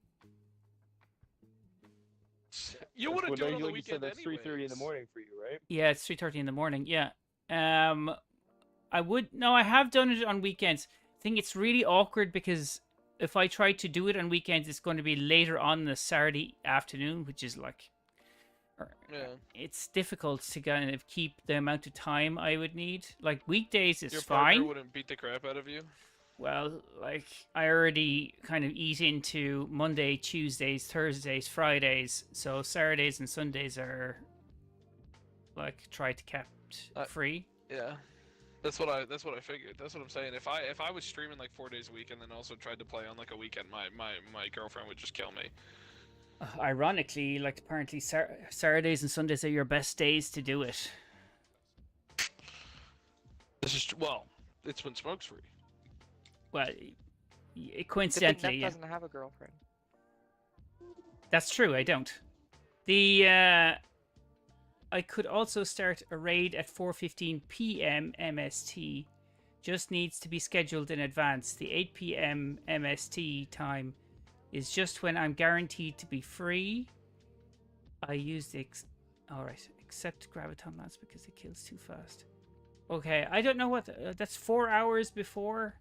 [SPEAKER 3] You want to do it on the
[SPEAKER 5] like you
[SPEAKER 3] weekend
[SPEAKER 5] said, that's 3:30 in the
[SPEAKER 3] anyways.
[SPEAKER 5] morning for you, right?
[SPEAKER 1] Yeah, it's 3:30 in the morning. Yeah. I would no. I have done it on weekends. I think it's really awkward because if I try to do it on weekends, it's going to be later on the Saturday afternoon, which is like,
[SPEAKER 3] Yeah.
[SPEAKER 1] it's difficult to kind of keep the amount of time I would need. Like weekdays is
[SPEAKER 3] Your partner
[SPEAKER 1] fine.
[SPEAKER 3] wouldn't beat the crap out of you.
[SPEAKER 1] Well, like I already kind of eat into Monday, Tuesdays, Thursdays, Fridays, so Saturdays and Sundays are like try to kept free.
[SPEAKER 3] Yeah. That's what I figured. That's what I'm saying. If I was streaming like 4 days a week and then also tried to play on like a weekend, my girlfriend would just kill me.
[SPEAKER 1] Ironically, like apparently Saturdays and Sundays are your best days to do it.
[SPEAKER 3] This is well, it's when Smoke's free.
[SPEAKER 1] Well,
[SPEAKER 2] Coincidentally,
[SPEAKER 1] coincidentally, yeah.
[SPEAKER 2] doesn't have a girlfriend.
[SPEAKER 1] That's true. I don't. I could also start a raid at 4:15 p.m. MST. Just needs to be scheduled in advance. The 8 p.m. MST time is just when I'm guaranteed to be free. I use the alright, accept Graviton Lance because it kills too fast. Okay, I don't know what that's 4 hours before.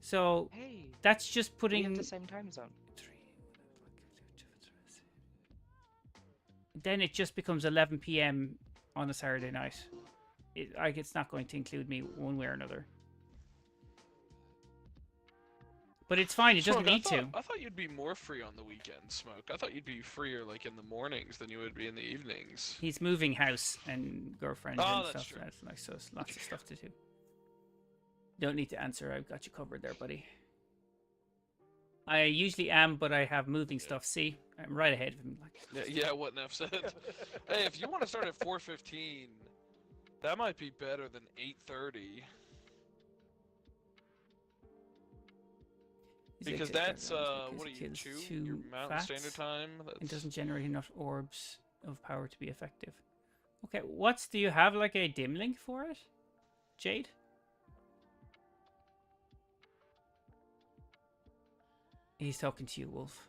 [SPEAKER 1] So
[SPEAKER 2] Hey,
[SPEAKER 1] that's just
[SPEAKER 2] we
[SPEAKER 1] putting
[SPEAKER 2] have the same time zone.
[SPEAKER 1] then it just becomes 11 p.m. on a Saturday night. It's not going to include me one way or another. But it's fine. It doesn't
[SPEAKER 3] Smoke,
[SPEAKER 1] need to.
[SPEAKER 3] I thought you'd be more free on the weekend, Smoke. I thought you'd be freer like in the mornings than you would be in the evenings.
[SPEAKER 1] He's moving house and girlfriend
[SPEAKER 3] Oh,
[SPEAKER 1] and
[SPEAKER 3] that's
[SPEAKER 1] stuff.
[SPEAKER 3] true.
[SPEAKER 1] That's like so lots of stuff to do. Don't need to answer. I've got you covered there, buddy. I usually am, but I have moving stuff. See, I'm right ahead of him. Like,
[SPEAKER 3] Yeah, what NEPH said. Hey, if you want to start at 4:15, that might be better than 8:30. Because that's what do you chew? Your Mountain Standard Time.
[SPEAKER 1] It doesn't generate enough orbs of power to be effective. Okay, do you have like a dim link for it, Jade? He's talking to you, Wolf.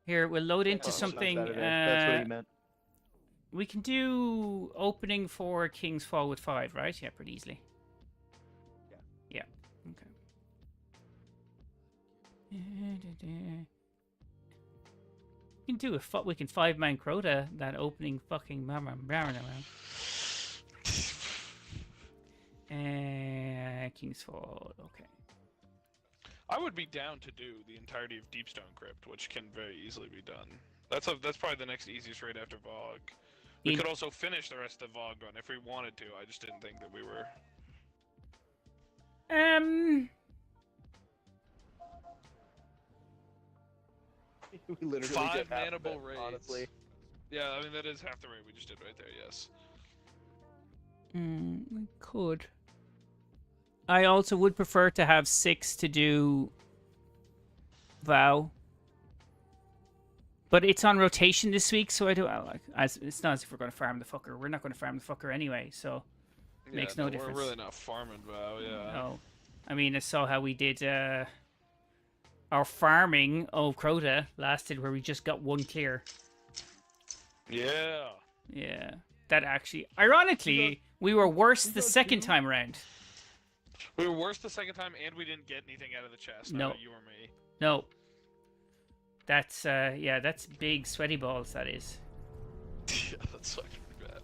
[SPEAKER 1] Here, we'll load into something.
[SPEAKER 5] That's what he meant.
[SPEAKER 1] We can do opening for King's Fall with 5, right? Yeah, pretty easily. Yeah. Okay. We can do we can 5-man Crota that opening fucking around. King's Fall. Okay.
[SPEAKER 3] I would be down to do the entirety of Deepstone Crypt, which can very easily be done. That's probably the next easiest raid after VOG. We could also finish the rest of the VOG run if we wanted to. I just didn't think that we were.
[SPEAKER 5] We literally
[SPEAKER 3] 5
[SPEAKER 5] did half of
[SPEAKER 3] manable
[SPEAKER 5] it,
[SPEAKER 3] raids.
[SPEAKER 5] honestly.
[SPEAKER 3] Yeah, I mean that is half the raid we just did right there. Yes.
[SPEAKER 1] We could. I also would prefer to have 6 to do Vow. But it's on rotation this week, so I don't like. It's not as if we're going to farm the fucker. We're not going to farm the fucker anyway, so
[SPEAKER 3] Yeah,
[SPEAKER 1] makes no difference.
[SPEAKER 3] We're really not farming WoW, yeah.
[SPEAKER 1] No, I mean I saw how we did. Our farming of Crota lasted where we just got one clear.
[SPEAKER 3] Yeah.
[SPEAKER 1] Yeah, that actually, ironically, we were worse the second time around.
[SPEAKER 3] We were worse the second time, and we didn't get anything out of the chest.
[SPEAKER 1] No.
[SPEAKER 3] You or me.
[SPEAKER 1] No. That's yeah, that's big sweaty balls. That is.
[SPEAKER 3] Yeah, that's fucking bad.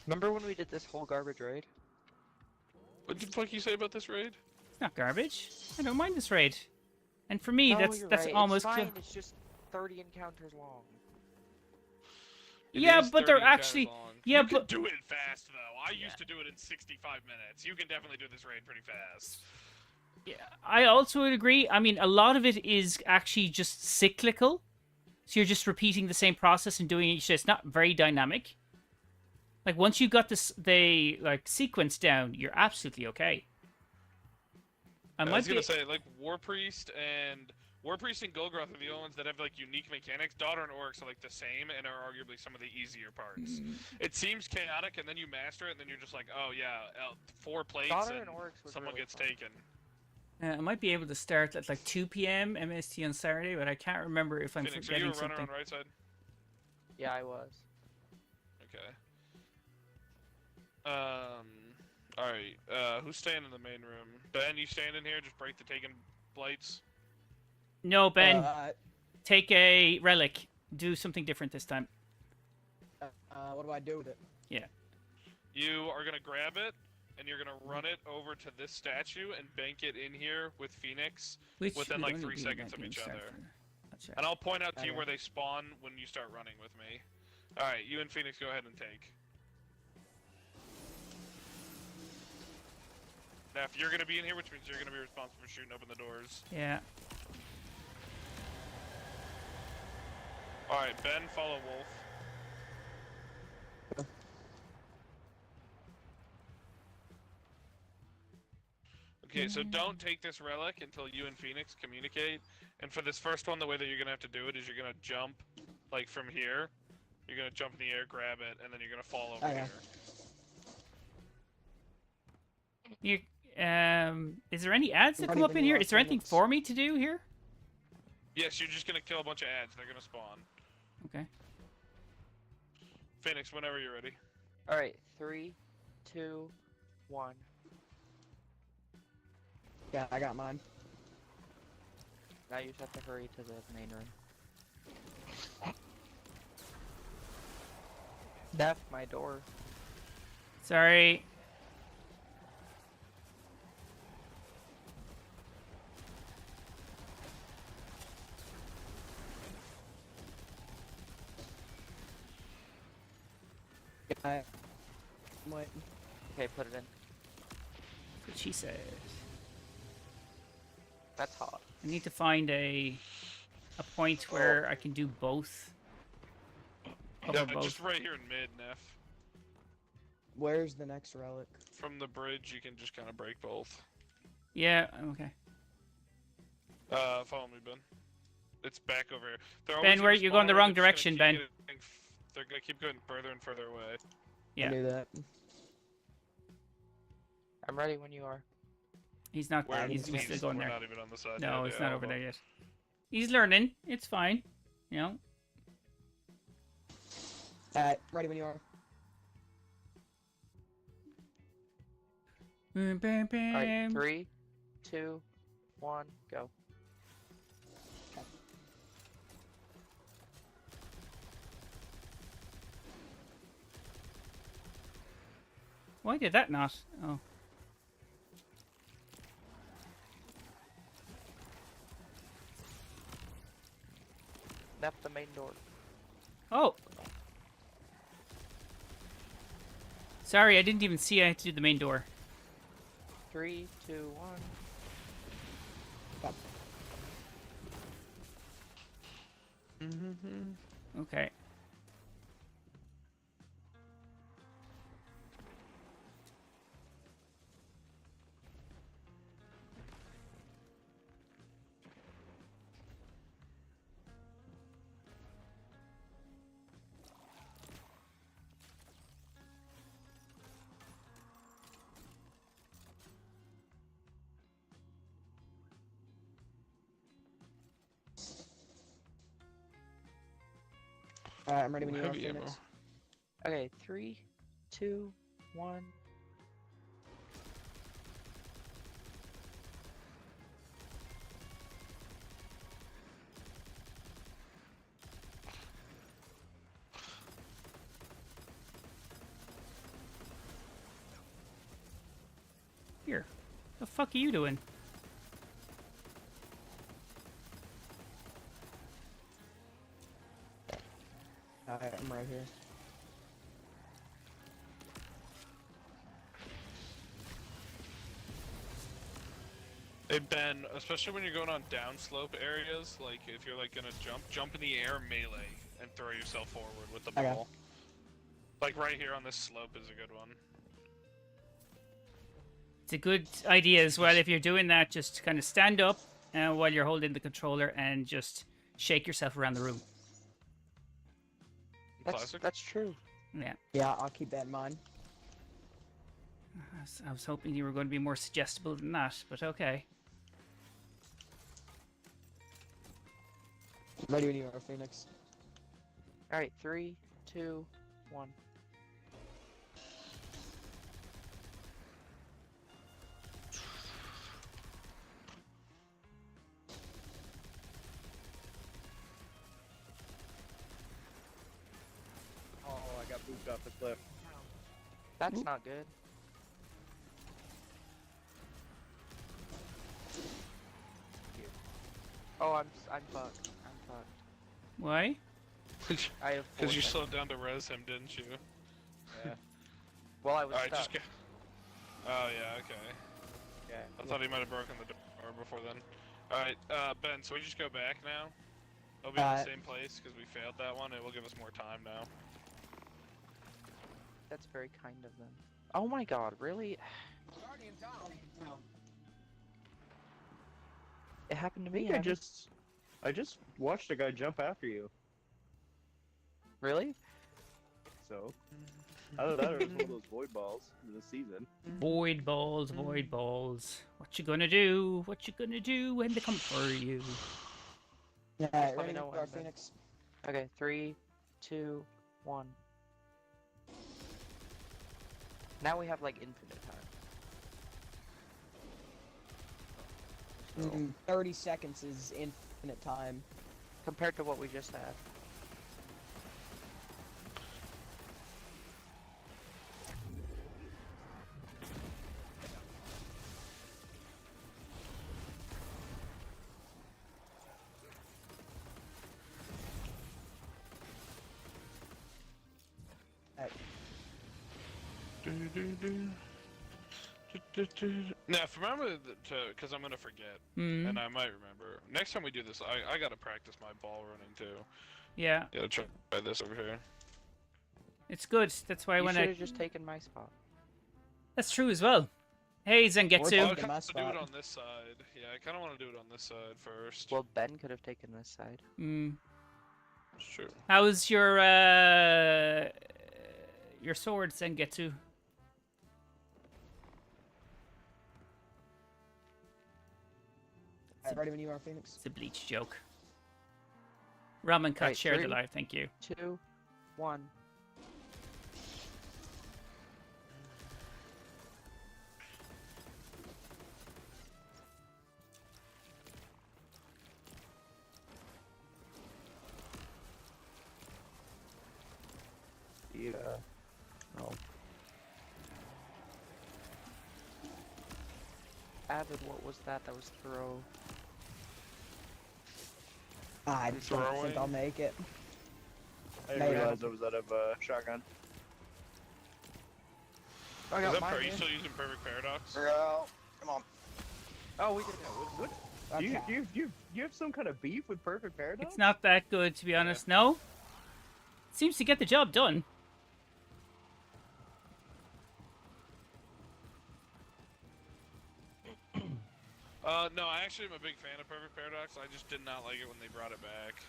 [SPEAKER 2] Remember when we did this whole garbage raid?
[SPEAKER 3] What the fuck you say about this raid?
[SPEAKER 1] It's not garbage. I don't mind this raid. And for me,
[SPEAKER 2] No,
[SPEAKER 1] that's
[SPEAKER 2] you're
[SPEAKER 1] that's
[SPEAKER 2] right.
[SPEAKER 1] almost.
[SPEAKER 2] It's fine. It's just 30 encounters long.
[SPEAKER 3] It
[SPEAKER 1] Yeah,
[SPEAKER 3] is
[SPEAKER 1] but
[SPEAKER 3] 30
[SPEAKER 1] they're
[SPEAKER 3] encounters
[SPEAKER 1] actually.
[SPEAKER 3] long.
[SPEAKER 1] Yeah,
[SPEAKER 3] you
[SPEAKER 1] but
[SPEAKER 3] can do it fast though. I used to do it in 65 minutes. You can definitely do this raid pretty fast.
[SPEAKER 1] yeah, I also would agree. I mean, a lot of it is actually just cyclical. So you're just repeating the same process and doing each day. It's not very dynamic. Like once you got this, sequence down, you're absolutely okay.
[SPEAKER 3] I was gonna say like War Priest and Golgroth are the only ones that have like unique mechanics. Daughter and Oryx are like the same and are arguably some of the easier parts. It seems chaotic, and then you master it, and then you're just like, oh yeah, 4 plates
[SPEAKER 2] Daughter
[SPEAKER 3] and
[SPEAKER 2] and Oryx was
[SPEAKER 3] someone
[SPEAKER 2] really
[SPEAKER 3] gets
[SPEAKER 2] fun.
[SPEAKER 3] taken.
[SPEAKER 1] I might be able to start at like 2 p.m. MST on Saturday, but I can't remember if I'm
[SPEAKER 3] Phoenix, are you
[SPEAKER 1] forgetting
[SPEAKER 3] a runner
[SPEAKER 1] something.
[SPEAKER 3] on right side?
[SPEAKER 2] Yeah, I was.
[SPEAKER 3] Okay. Alright, who's staying in the main room? Ben, you staying in here? Just break the taken blights?
[SPEAKER 1] No, Ben, take a relic. Do something different this time.
[SPEAKER 4] What do I do with it?
[SPEAKER 3] You are gonna grab it, and you're gonna run it over to this statue and bank it in here with Phoenix
[SPEAKER 1] Which
[SPEAKER 3] within
[SPEAKER 1] would
[SPEAKER 3] like
[SPEAKER 1] only
[SPEAKER 3] 3
[SPEAKER 1] be
[SPEAKER 3] seconds
[SPEAKER 1] that
[SPEAKER 3] of each
[SPEAKER 1] being
[SPEAKER 3] other.
[SPEAKER 1] Gotcha.
[SPEAKER 3] And I'll point out to you
[SPEAKER 4] Okay.
[SPEAKER 3] where they spawn when you start running with me. Alright, you and Phoenix go ahead and take. Now, if you're gonna be in here, which means you're gonna be responsible for shooting open the doors.
[SPEAKER 1] Yeah.
[SPEAKER 3] Alright, Ben, follow Wolf. Okay, so don't take this relic until you and Phoenix communicate. And for this first one, the way that you're gonna have to do it is you're gonna jump, like from here. You're gonna jump in the air, grab it, and then you're gonna fall over
[SPEAKER 4] Okay.
[SPEAKER 1] You, is there any ads that
[SPEAKER 4] Not
[SPEAKER 1] come up
[SPEAKER 4] even
[SPEAKER 1] in here?
[SPEAKER 4] last
[SPEAKER 1] Is there anything
[SPEAKER 4] minutes.
[SPEAKER 1] for me to do here?
[SPEAKER 3] Yes, you're just gonna kill a bunch of ads. They're gonna spawn.
[SPEAKER 1] Okay.
[SPEAKER 3] Phoenix, whenever you're ready.
[SPEAKER 2] Alright, 3, 2, 1.
[SPEAKER 4] Yeah, I got mine.
[SPEAKER 2] Now you just have to hurry to the main room. That's my door.
[SPEAKER 1] Sorry.
[SPEAKER 4] I wait.
[SPEAKER 2] Okay, put it in.
[SPEAKER 1] That's what she said.
[SPEAKER 2] That's hot.
[SPEAKER 1] I need to find a point where I can do both. Cover
[SPEAKER 3] Yeah,
[SPEAKER 1] both.
[SPEAKER 3] just right here in mid, Neff.
[SPEAKER 4] Where's the next relic?
[SPEAKER 3] From the bridge, you can just kind of break both.
[SPEAKER 1] Yeah. Okay.
[SPEAKER 3] Follow me, Ben. It's back over here. They're
[SPEAKER 1] Ben,
[SPEAKER 3] always
[SPEAKER 1] where
[SPEAKER 3] gonna
[SPEAKER 1] you're going the
[SPEAKER 3] spawn
[SPEAKER 1] wrong
[SPEAKER 3] over, they're just
[SPEAKER 1] direction,
[SPEAKER 3] gonna
[SPEAKER 1] Ben.
[SPEAKER 3] keep they're gonna keep going further and further away.
[SPEAKER 1] Yeah.
[SPEAKER 4] I knew that.
[SPEAKER 2] I'm ready when you are.
[SPEAKER 1] He's not.
[SPEAKER 3] Where
[SPEAKER 1] He's still going
[SPEAKER 3] we're
[SPEAKER 1] there.
[SPEAKER 3] not even on the side.
[SPEAKER 1] No,
[SPEAKER 3] yet.
[SPEAKER 1] it's
[SPEAKER 3] Yeah,
[SPEAKER 1] not over
[SPEAKER 3] hold
[SPEAKER 1] there
[SPEAKER 3] on.
[SPEAKER 1] yet. He's learning. It's fine. You know.
[SPEAKER 4] Ready when you are.
[SPEAKER 1] Bam, bam, bam.
[SPEAKER 2] Alright, 3, 2, 1, go.
[SPEAKER 1] Why did that not? Oh.
[SPEAKER 2] Left the main door.
[SPEAKER 1] Oh. Sorry, I didn't even see I had to do the main door.
[SPEAKER 2] 3, 2, 1.
[SPEAKER 1] Okay.
[SPEAKER 4] Alright, I'm ready when you are,
[SPEAKER 3] Heavy ammo.
[SPEAKER 4] Phoenix.
[SPEAKER 2] Okay, 3, 2, 1.
[SPEAKER 1] Here. The fuck are you doing?
[SPEAKER 4] Alright, I'm right here.
[SPEAKER 3] Hey Ben, especially when you're going on downslope areas, like if you're like gonna jump in the air melee and throw yourself forward with the
[SPEAKER 4] Okay.
[SPEAKER 3] ball. Like right here on this slope is a good one.
[SPEAKER 1] It's a good idea as well if you're doing that. Just kind of stand up while you're holding the controller and just shake yourself around the room.
[SPEAKER 3] Classic.
[SPEAKER 2] That's true.
[SPEAKER 1] Yeah.
[SPEAKER 4] Yeah, I'll keep that in mind.
[SPEAKER 1] I was hoping you were going to be more suggestible than that, but okay.
[SPEAKER 4] Ready when you are, Phoenix.
[SPEAKER 2] Alright, 3, 2, 1.
[SPEAKER 5] Oh, I got booped off the cliff.
[SPEAKER 2] That's
[SPEAKER 1] Oop.
[SPEAKER 2] not good. Oh, I'm fucked. I'm fucked.
[SPEAKER 1] Why?
[SPEAKER 2] I have 4
[SPEAKER 3] Because you
[SPEAKER 2] seconds.
[SPEAKER 3] slowed down to res him, didn't you?
[SPEAKER 5] Yeah.
[SPEAKER 2] Well, I was
[SPEAKER 3] Alright,
[SPEAKER 2] stuck.
[SPEAKER 3] just go. Oh yeah, okay.
[SPEAKER 5] Yeah.
[SPEAKER 3] I thought he might have broken the door before then. Alright, Ben, so we just go back now? It'll be in the same place because we failed that one. It will give us more time now.
[SPEAKER 2] That's very kind of them. Oh my god, really? It happened to
[SPEAKER 5] I
[SPEAKER 2] me.
[SPEAKER 5] think
[SPEAKER 2] Abby.
[SPEAKER 5] I just watched a guy jump after you.
[SPEAKER 2] Really?
[SPEAKER 5] So I thought that was one of those void balls for the season.
[SPEAKER 1] Void balls, void balls. What you gonna do? What you gonna do when they come for you?
[SPEAKER 4] Yeah,
[SPEAKER 2] let me
[SPEAKER 4] ready when
[SPEAKER 2] know
[SPEAKER 4] you
[SPEAKER 2] when
[SPEAKER 4] are,
[SPEAKER 2] I'm done.
[SPEAKER 4] Phoenix.
[SPEAKER 2] Okay, 3, 2, 1. Now we have like infinite time. So,
[SPEAKER 4] 30 seconds is infinite time.
[SPEAKER 2] compared to what we just had.
[SPEAKER 3] Now, if remember because I'm gonna forget,
[SPEAKER 1] Hmm.
[SPEAKER 3] and I might remember. Next time we do this, I gotta practice my ball running too.
[SPEAKER 1] Yeah,
[SPEAKER 3] Yeah, try this over here.
[SPEAKER 1] it's good. That's why
[SPEAKER 2] You
[SPEAKER 1] when
[SPEAKER 2] should
[SPEAKER 1] I.
[SPEAKER 2] have just taken my spot.
[SPEAKER 1] That's true as well. Hey,
[SPEAKER 3] Oh,
[SPEAKER 1] Zengetsu.
[SPEAKER 3] I
[SPEAKER 4] Look at
[SPEAKER 3] kind
[SPEAKER 4] my
[SPEAKER 3] of do it
[SPEAKER 4] spot.
[SPEAKER 3] on this side. Yeah, I kind of want to do it on this side first.
[SPEAKER 2] Well, Ben could have taken this side.
[SPEAKER 1] Hmm.
[SPEAKER 3] It's true.
[SPEAKER 1] How's your sword, Zengetsu?
[SPEAKER 4] Alright, ready when you are, Phoenix.
[SPEAKER 1] It's a bleach joke. Ramen cut,
[SPEAKER 2] Right,
[SPEAKER 1] share the
[SPEAKER 2] 3,
[SPEAKER 1] live. Thank you.
[SPEAKER 2] 2, 1.
[SPEAKER 5] Yeah. Oh.
[SPEAKER 2] Avid, what was that? That was throw.
[SPEAKER 4] I
[SPEAKER 3] Throw
[SPEAKER 4] don't
[SPEAKER 3] away?
[SPEAKER 4] think I'll make it.
[SPEAKER 5] I didn't
[SPEAKER 4] Maybe.
[SPEAKER 5] realize I was out of shotgun.
[SPEAKER 2] I
[SPEAKER 3] Is
[SPEAKER 2] got
[SPEAKER 3] that
[SPEAKER 2] mine.
[SPEAKER 3] are you
[SPEAKER 2] in.
[SPEAKER 3] still using Perfect Paradox?
[SPEAKER 5] Girl, come on.
[SPEAKER 2] Oh, we did it.
[SPEAKER 5] What?
[SPEAKER 4] Okay.
[SPEAKER 5] Do you have some kind of beef with Perfect Paradox?
[SPEAKER 1] It's not that good, to be honest. No? It seems to get the job done.
[SPEAKER 3] No, I actually am a big fan of Perfect Paradox. I just did not like it when they brought it back.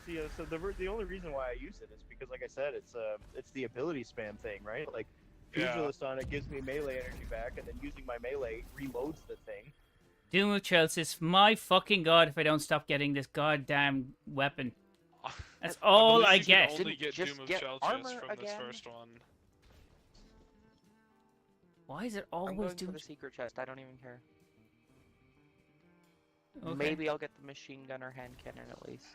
[SPEAKER 5] See, so the only reason why I use it is because, like I said, it's the ability spam thing, right? Like,
[SPEAKER 3] Yeah.
[SPEAKER 5] Pugilist on it gives me melee energy back, and then using my melee reloads the thing.
[SPEAKER 1] Doom with Chelsea. My fucking god if I don't stop getting this goddamn weapon. That's all
[SPEAKER 3] believe
[SPEAKER 1] I
[SPEAKER 3] you can
[SPEAKER 1] get.
[SPEAKER 3] only
[SPEAKER 2] Didn't
[SPEAKER 3] get
[SPEAKER 2] just
[SPEAKER 3] Doom of
[SPEAKER 2] get
[SPEAKER 3] Chalchis
[SPEAKER 2] armor
[SPEAKER 3] from this
[SPEAKER 2] again?
[SPEAKER 3] first one.
[SPEAKER 1] Why is it
[SPEAKER 2] I'm
[SPEAKER 1] always
[SPEAKER 2] going for
[SPEAKER 1] doing?
[SPEAKER 2] the secret chest. I don't even care.
[SPEAKER 1] Okay.
[SPEAKER 2] Maybe I'll get the machine gun or hand cannon at least.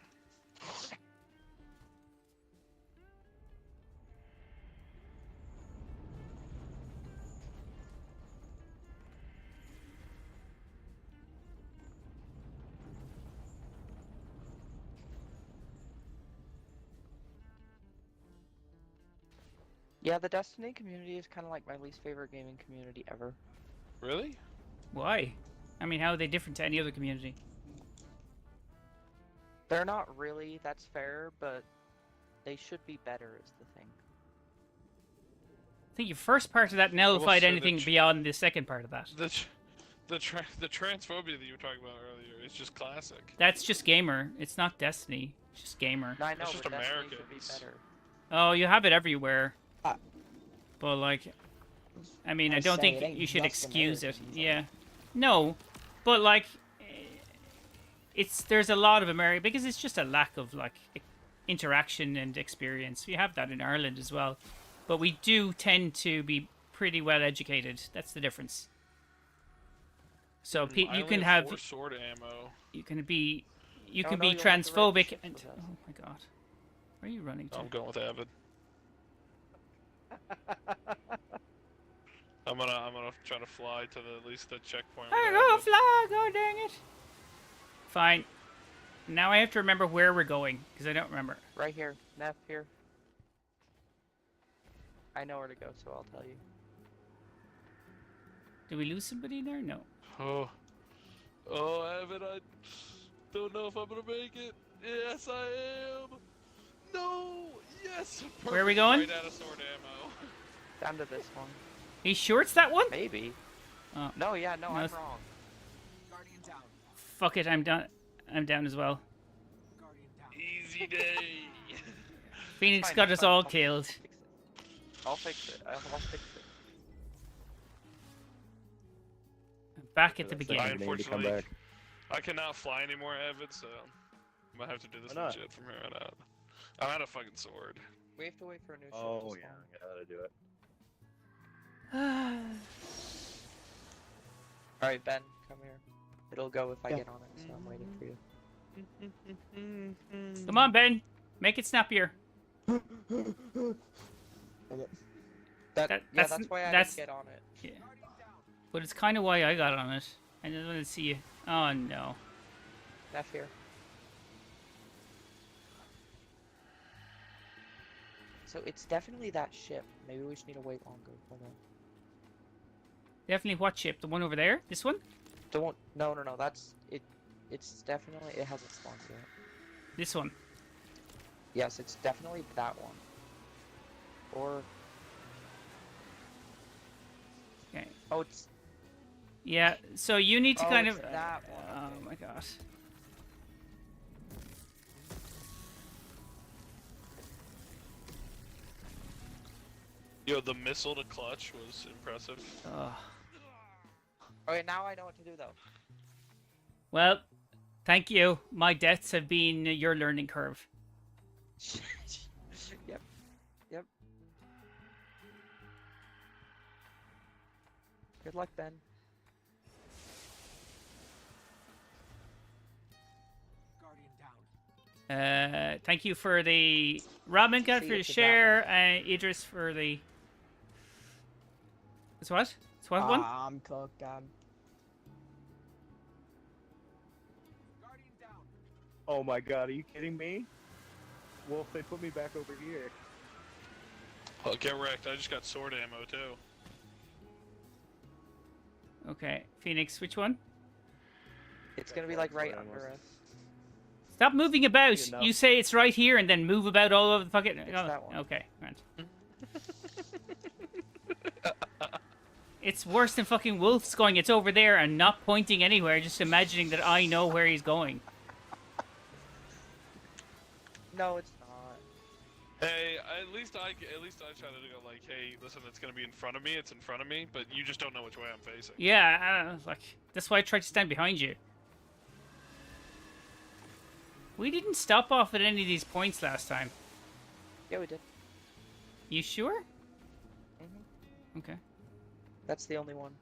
[SPEAKER 2] Yeah, the Destiny community is kind of like my least favorite gaming community ever.
[SPEAKER 3] Really?
[SPEAKER 1] Why? I mean, how are they different to any other community?
[SPEAKER 2] They're not really, that's fair, but they should be better is the thing.
[SPEAKER 1] I think your first part of that nullified
[SPEAKER 3] say that
[SPEAKER 1] anything beyond the second part of that.
[SPEAKER 3] The transphobia that you were talking about earlier is just classic.
[SPEAKER 1] That's just gamer. It's not Destiny. It's just gamer.
[SPEAKER 2] No, I know,
[SPEAKER 3] It's just
[SPEAKER 2] but Destiny should be
[SPEAKER 3] Americans.
[SPEAKER 2] better.
[SPEAKER 1] Oh, you have it everywhere.
[SPEAKER 4] Ah.
[SPEAKER 1] But like, I mean, I
[SPEAKER 4] I
[SPEAKER 1] don't
[SPEAKER 4] say,
[SPEAKER 1] think
[SPEAKER 4] it ain't
[SPEAKER 1] you should
[SPEAKER 4] just
[SPEAKER 1] excuse it.
[SPEAKER 4] Americans.
[SPEAKER 1] Yeah. No, but like, there's a lot of America because it's just a lack of like interaction and experience. We have that in Ireland as well, but we do tend to be pretty well educated. That's the difference. So
[SPEAKER 3] I
[SPEAKER 1] you
[SPEAKER 3] only
[SPEAKER 1] can have
[SPEAKER 3] 4 sword ammo.
[SPEAKER 1] you can be
[SPEAKER 2] Oh,
[SPEAKER 1] be
[SPEAKER 2] no, you'll have to ride the
[SPEAKER 1] transphobic
[SPEAKER 2] ship
[SPEAKER 1] and
[SPEAKER 2] with us.
[SPEAKER 1] oh my god, where are you running to?
[SPEAKER 3] I'm going with Avid. I'm gonna try to fly to at least the checkpoint.
[SPEAKER 1] I
[SPEAKER 3] with
[SPEAKER 1] go
[SPEAKER 3] Avid.
[SPEAKER 1] fly, god dang it. Fine. Now I have to remember where we're going because I don't remember.
[SPEAKER 2] Right here, NEPH here. I know where to go, so I'll tell you.
[SPEAKER 1] Did we lose somebody there? No.
[SPEAKER 3] Oh, Avid, I don't know if I'm gonna make it. Yes, I am. No. Yes.
[SPEAKER 1] Where are we
[SPEAKER 3] Perfect.
[SPEAKER 1] going?
[SPEAKER 3] Right out of sword ammo.
[SPEAKER 2] Down to this one.
[SPEAKER 1] Are you sure it's that one?
[SPEAKER 2] Maybe.
[SPEAKER 1] Oh.
[SPEAKER 2] No, yeah, no,
[SPEAKER 1] No,
[SPEAKER 2] I'm
[SPEAKER 1] it's-
[SPEAKER 2] wrong.
[SPEAKER 1] Fuck it, I'm down. I'm down as well.
[SPEAKER 3] Easy day.
[SPEAKER 1] Phoenix
[SPEAKER 2] Fine,
[SPEAKER 1] got
[SPEAKER 2] it's
[SPEAKER 1] us
[SPEAKER 2] fine,
[SPEAKER 1] all
[SPEAKER 2] I'll
[SPEAKER 1] killed.
[SPEAKER 2] fix it. I'll fix it. I'll fix it.
[SPEAKER 1] Back at the
[SPEAKER 5] That's
[SPEAKER 3] I
[SPEAKER 5] fine.
[SPEAKER 1] beginning.
[SPEAKER 5] Name to come
[SPEAKER 3] unfortunately,
[SPEAKER 5] back.
[SPEAKER 3] I cannot fly anymore, Avid, so I'm gonna have to do this
[SPEAKER 5] Why not?
[SPEAKER 3] legit from here on out. I'm out of fucking sword.
[SPEAKER 2] We have to wait for a new ship.
[SPEAKER 5] Oh
[SPEAKER 2] to
[SPEAKER 5] yeah,
[SPEAKER 2] spawn.
[SPEAKER 5] gotta do it.
[SPEAKER 2] Alright, Ben, come here. It'll go if I
[SPEAKER 4] Yeah.
[SPEAKER 2] get on it, so I'm waiting for you.
[SPEAKER 1] Come on, Ben. Make it snappier.
[SPEAKER 4] Okay.
[SPEAKER 2] Yeah, that's why I
[SPEAKER 1] that's-
[SPEAKER 2] didn't get on it.
[SPEAKER 1] Yeah. But it's kind of why I got on it. I just want to see you. Oh, no.
[SPEAKER 2] NEPH here. So it's definitely that ship. Maybe we just need to wait longer. Hold on.
[SPEAKER 1] Definitely what ship? The one over there? This one?
[SPEAKER 2] Don't. No. That's it. It's definitely. It hasn't spawned yet.
[SPEAKER 1] This one.
[SPEAKER 2] Yes, it's definitely that one. Or.
[SPEAKER 1] Okay.
[SPEAKER 2] Oh, it's.
[SPEAKER 1] Yeah, so you need to
[SPEAKER 2] Oh,
[SPEAKER 1] kind
[SPEAKER 2] it's
[SPEAKER 1] of...
[SPEAKER 2] that one,
[SPEAKER 1] Oh
[SPEAKER 2] okay.
[SPEAKER 1] my god.
[SPEAKER 3] Yo, the missile to clutch was impressive.
[SPEAKER 2] Okay, now I know what to do though.
[SPEAKER 1] Well, thank you. My deaths have been your learning curve.
[SPEAKER 2] Yep. Yep. Good luck, Ben.
[SPEAKER 1] Thank you for the Robin got
[SPEAKER 2] See
[SPEAKER 1] for
[SPEAKER 2] you
[SPEAKER 1] the
[SPEAKER 2] to that
[SPEAKER 1] share, Idris for the... It's what? It's what one?
[SPEAKER 4] I'm cooked, God.
[SPEAKER 5] Oh my god, are you kidding me? Wolf, they put me back over here.
[SPEAKER 3] Oh, get wrecked. I just got sword ammo too.
[SPEAKER 1] Okay, Phoenix, which one?
[SPEAKER 2] It's gonna be like right
[SPEAKER 5] Sorry,
[SPEAKER 2] under us.
[SPEAKER 1] Stop moving about.
[SPEAKER 5] Good enough.
[SPEAKER 1] You say it's right here and then move about all over the fucking...
[SPEAKER 2] It's that one.
[SPEAKER 1] Okay, right. It's worse than fucking Wolf's going, it's over there and not pointing anywhere, just imagining that I know where he's going.
[SPEAKER 2] No, it's not.
[SPEAKER 3] Hey, at least I try to go like, hey, listen, it's gonna be in front of me. It's in front of me, but you just don't know which way I'm facing.
[SPEAKER 1] Yeah, like, that's why I tried to stand behind you. We didn't stop off at any of these points last time.
[SPEAKER 2] Yeah, we did.
[SPEAKER 1] You sure?
[SPEAKER 2] Hmm.
[SPEAKER 1] Okay.
[SPEAKER 2] That's the only one.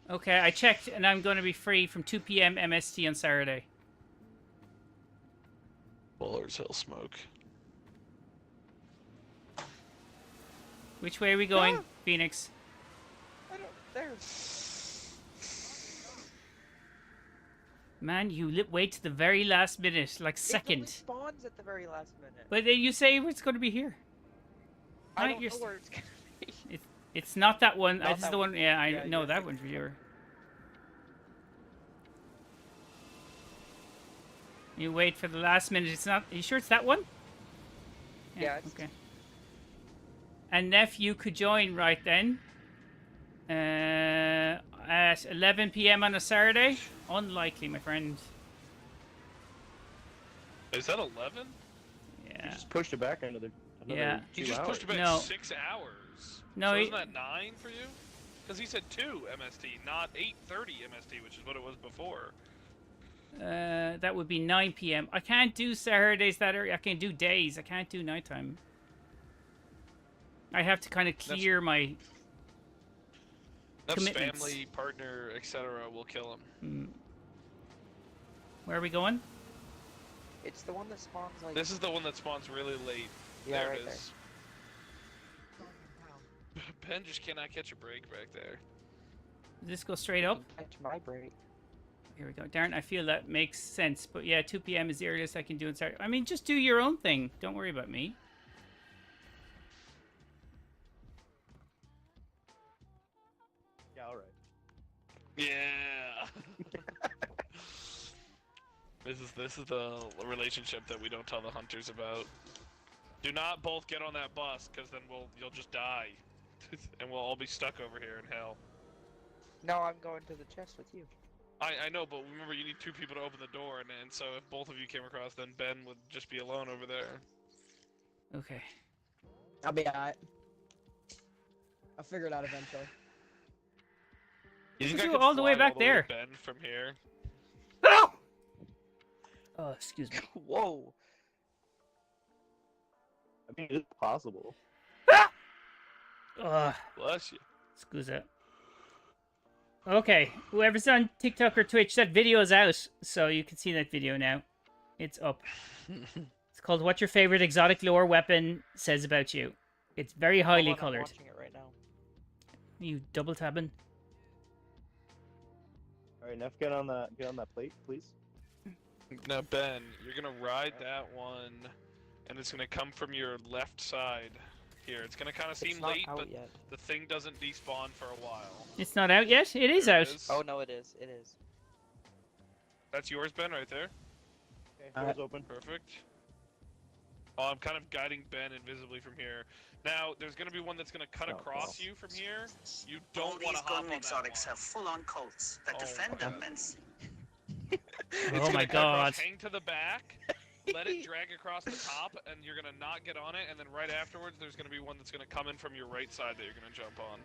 [SPEAKER 1] Okay, I checked, and I'm going to be free from 2 p.m. MST on Saturday.
[SPEAKER 3] Buller's Hill smoke.
[SPEAKER 1] Which way are we going,
[SPEAKER 2] Ah!
[SPEAKER 1] Phoenix?
[SPEAKER 2] I don't. There.
[SPEAKER 1] Man, you wait to the very last minute, like
[SPEAKER 2] It only
[SPEAKER 1] second.
[SPEAKER 2] spawns at the very last minute.
[SPEAKER 1] But then you say it's going to be here.
[SPEAKER 2] I
[SPEAKER 1] Right,
[SPEAKER 2] don't
[SPEAKER 1] you're
[SPEAKER 2] know where it's gonna be.
[SPEAKER 1] It's not that one.
[SPEAKER 2] Not
[SPEAKER 1] This is
[SPEAKER 2] that
[SPEAKER 1] the one. Yeah, I
[SPEAKER 2] Yeah,
[SPEAKER 1] know
[SPEAKER 2] you're
[SPEAKER 1] that
[SPEAKER 2] right.
[SPEAKER 1] one's for you. You wait for the last minute. It's not. Are you sure it's that one?
[SPEAKER 2] Yeah, it's-
[SPEAKER 1] Okay. And NEPH, you could join right then. At 11 p.m. on a Saturday. Unlikely, my friend.
[SPEAKER 3] Is that 11?
[SPEAKER 5] You
[SPEAKER 1] Yeah.
[SPEAKER 5] just pushed it back another
[SPEAKER 1] Yeah.
[SPEAKER 5] 2
[SPEAKER 3] He just
[SPEAKER 5] hours.
[SPEAKER 3] pushed it back
[SPEAKER 1] No.
[SPEAKER 3] 6 hours.
[SPEAKER 1] No,
[SPEAKER 3] so
[SPEAKER 1] he-
[SPEAKER 3] isn't that 9 for you? Because he said 2 MST, not 8:30 MST, which is what it was before.
[SPEAKER 1] That would be 9 p.m. I can't do Saturdays that early. I can do days. I can't do nighttime. I have to kind of clear my.
[SPEAKER 3] That's
[SPEAKER 1] Commitments.
[SPEAKER 3] family, partner, etc. will kill him.
[SPEAKER 1] Where are we going?
[SPEAKER 2] It's the one that spawns like.
[SPEAKER 3] This is the one that spawns really late.
[SPEAKER 2] Yeah,
[SPEAKER 3] there
[SPEAKER 2] right
[SPEAKER 3] it is. Ben just cannot catch a break back there.
[SPEAKER 1] Does this go straight up?
[SPEAKER 2] Catch my break.
[SPEAKER 1] Here we go. Darn, I feel that makes sense. But yeah, 2 p.m. is the earliest I can do it. Saturday. I mean, just do your own thing. Don't worry about me.
[SPEAKER 5] Yeah, all right.
[SPEAKER 3] Yeah. This is the relationship that we don't tell the hunters about. Do not both get on that bus, because then you'll just die, and we'll all be stuck over here in hell.
[SPEAKER 2] No, I'm going to the chest with you.
[SPEAKER 3] I know, but remember you need 2 people to open the door, and so if both of you came across, then Ben would just be alone over there.
[SPEAKER 1] Okay.
[SPEAKER 4] I'll be alright. I'll figure it out eventually.
[SPEAKER 3] You think
[SPEAKER 1] Let's
[SPEAKER 3] I
[SPEAKER 1] go
[SPEAKER 3] could
[SPEAKER 1] all the way
[SPEAKER 3] fly
[SPEAKER 1] back there.
[SPEAKER 3] Ben from here?
[SPEAKER 1] Oh, excuse me.
[SPEAKER 2] Whoa.
[SPEAKER 5] I mean, it's possible.
[SPEAKER 3] Bless you.
[SPEAKER 1] Excuse that. Okay, whoever's on TikTok or Twitch, that video's out, so you can see that video now. It's up. It's called "What Your Favorite Exotic Lore Weapon Says About You." It's very highly
[SPEAKER 2] Hold on, I'm
[SPEAKER 1] colored.
[SPEAKER 2] watching it right now.
[SPEAKER 1] You double tabbing?
[SPEAKER 5] All right, Neff, get on that plate, please.
[SPEAKER 3] Now, Ben, you're gonna ride that one, and it's gonna come from your left side here. It's gonna kind of seem
[SPEAKER 2] It's not
[SPEAKER 3] late,
[SPEAKER 2] out
[SPEAKER 3] but
[SPEAKER 2] yet.
[SPEAKER 3] the thing doesn't despawn for a while.
[SPEAKER 1] It's not out yet. It is
[SPEAKER 3] There
[SPEAKER 1] out.
[SPEAKER 3] it is.
[SPEAKER 2] Oh no, it is. It is.
[SPEAKER 3] That's yours, Ben, right there.
[SPEAKER 5] Okay,
[SPEAKER 4] Alright.
[SPEAKER 5] doors open.
[SPEAKER 3] Perfect. Oh, I'm kind of guiding Ben invisibly from here. Now, there's gonna be one that's gonna cut
[SPEAKER 5] Oh,
[SPEAKER 3] across
[SPEAKER 5] well.
[SPEAKER 3] you from here. You
[SPEAKER 6] All
[SPEAKER 3] don't want
[SPEAKER 6] these
[SPEAKER 3] to hop
[SPEAKER 6] gun
[SPEAKER 3] on
[SPEAKER 6] exotics
[SPEAKER 3] that
[SPEAKER 6] have full-on cults that
[SPEAKER 3] Oh
[SPEAKER 6] defend
[SPEAKER 3] my
[SPEAKER 6] them
[SPEAKER 3] God.
[SPEAKER 6] and
[SPEAKER 3] It's
[SPEAKER 1] Oh
[SPEAKER 3] gonna
[SPEAKER 1] my
[SPEAKER 3] cut across,
[SPEAKER 1] God.
[SPEAKER 3] hang to the back, let it drag across the top, and you're gonna not get on it, and then right afterwards, there's gonna be one that's gonna come in from your right side that you're gonna jump on.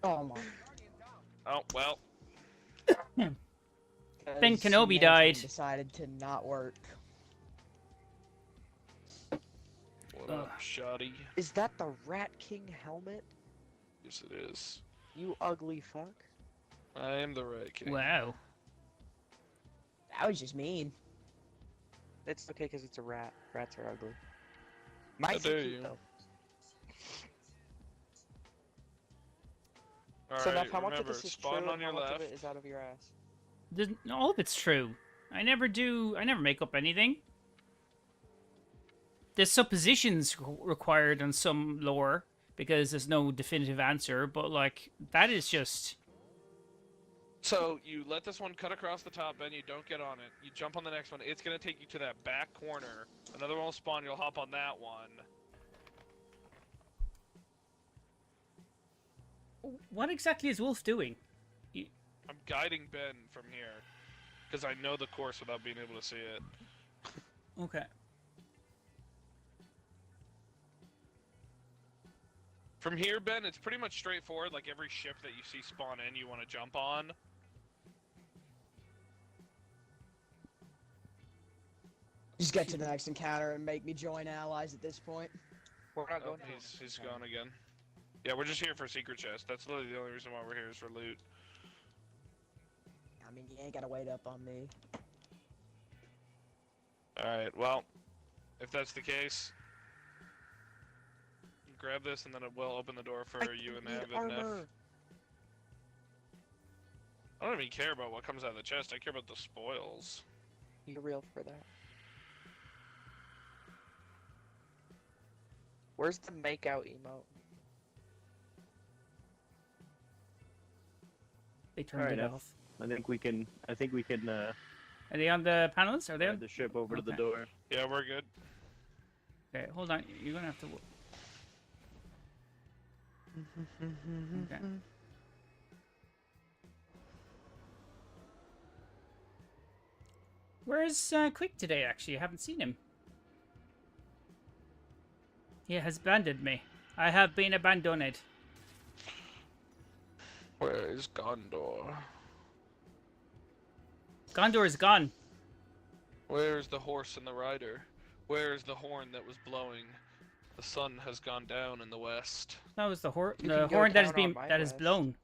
[SPEAKER 4] Oh my.
[SPEAKER 3] Oh, well.
[SPEAKER 1] Then
[SPEAKER 4] 'Cause
[SPEAKER 1] Kenobi
[SPEAKER 4] management
[SPEAKER 1] died.
[SPEAKER 4] Decided to not work.
[SPEAKER 3] What up, shoddy?
[SPEAKER 2] Is that the Rat King helmet?
[SPEAKER 3] Yes, it is.
[SPEAKER 2] You ugly fuck.
[SPEAKER 3] I am the right king.
[SPEAKER 1] Wow.
[SPEAKER 4] That was just mean.
[SPEAKER 2] It's okay because it's a rat. Rats are ugly.
[SPEAKER 3] How
[SPEAKER 2] Mice are
[SPEAKER 3] dare
[SPEAKER 2] cute
[SPEAKER 3] you.
[SPEAKER 2] though.
[SPEAKER 3] Alright,
[SPEAKER 2] So now, how much of
[SPEAKER 3] remember,
[SPEAKER 2] this is
[SPEAKER 3] spawn
[SPEAKER 2] true
[SPEAKER 3] on
[SPEAKER 2] and
[SPEAKER 3] your
[SPEAKER 2] how much
[SPEAKER 3] left.
[SPEAKER 2] of it is out of your ass?
[SPEAKER 1] All of it's true. I never make up anything. There's suppositions required on some lore because there's no definitive answer, but like that is just
[SPEAKER 3] So, you let this one cut across the top, Ben, you don't get on it. You jump on the next one, it's gonna take you to that back corner. Another one will spawn, you'll hop on that one.
[SPEAKER 1] what exactly is Wolf doing?
[SPEAKER 3] I'm guiding Ben from here. Because I know the course without being able to see it.
[SPEAKER 1] Okay.
[SPEAKER 3] From here, Ben, it's pretty much straightforward. Like every ship that you see spawn in, you want to jump on.
[SPEAKER 4] Just get to the next encounter and make me join allies at this point.
[SPEAKER 2] We're not
[SPEAKER 3] Oh,
[SPEAKER 2] going.
[SPEAKER 3] he's gone again. Yeah, we're just here for secret chest. That's literally the only reason why we're here is for loot.
[SPEAKER 4] I mean, you ain't gotta wait up on me.
[SPEAKER 3] Alright, well, if that's the case, grab this and then it will open the door for you and Nav and Neff. I don't even care about what comes out of the chest, I care about the spoils.
[SPEAKER 2] You're real for that. Where's the make out emote?
[SPEAKER 1] They turned
[SPEAKER 5] Alright,
[SPEAKER 1] it
[SPEAKER 5] Neff.
[SPEAKER 1] off.
[SPEAKER 5] I think we can.
[SPEAKER 1] Are they on the panels? Are they
[SPEAKER 5] ride
[SPEAKER 1] on?
[SPEAKER 5] the ship over to the
[SPEAKER 1] Okay.
[SPEAKER 5] door.
[SPEAKER 3] Yeah, we're good.
[SPEAKER 1] Okay, hold on. You're gonna have to. Okay. Where's Quick today? Actually, I haven't seen him. He has abandoned me. I have been abandoned.
[SPEAKER 3] Where is Gondor?
[SPEAKER 1] Gondor is gone.
[SPEAKER 3] Where's the horse and the rider? Where's the horn that was blowing? The sun has gone down in the west.
[SPEAKER 1] That was the
[SPEAKER 2] You can
[SPEAKER 1] the
[SPEAKER 2] go
[SPEAKER 1] horn that has
[SPEAKER 2] down on
[SPEAKER 1] been
[SPEAKER 2] my
[SPEAKER 1] that is
[SPEAKER 2] list.
[SPEAKER 1] blown.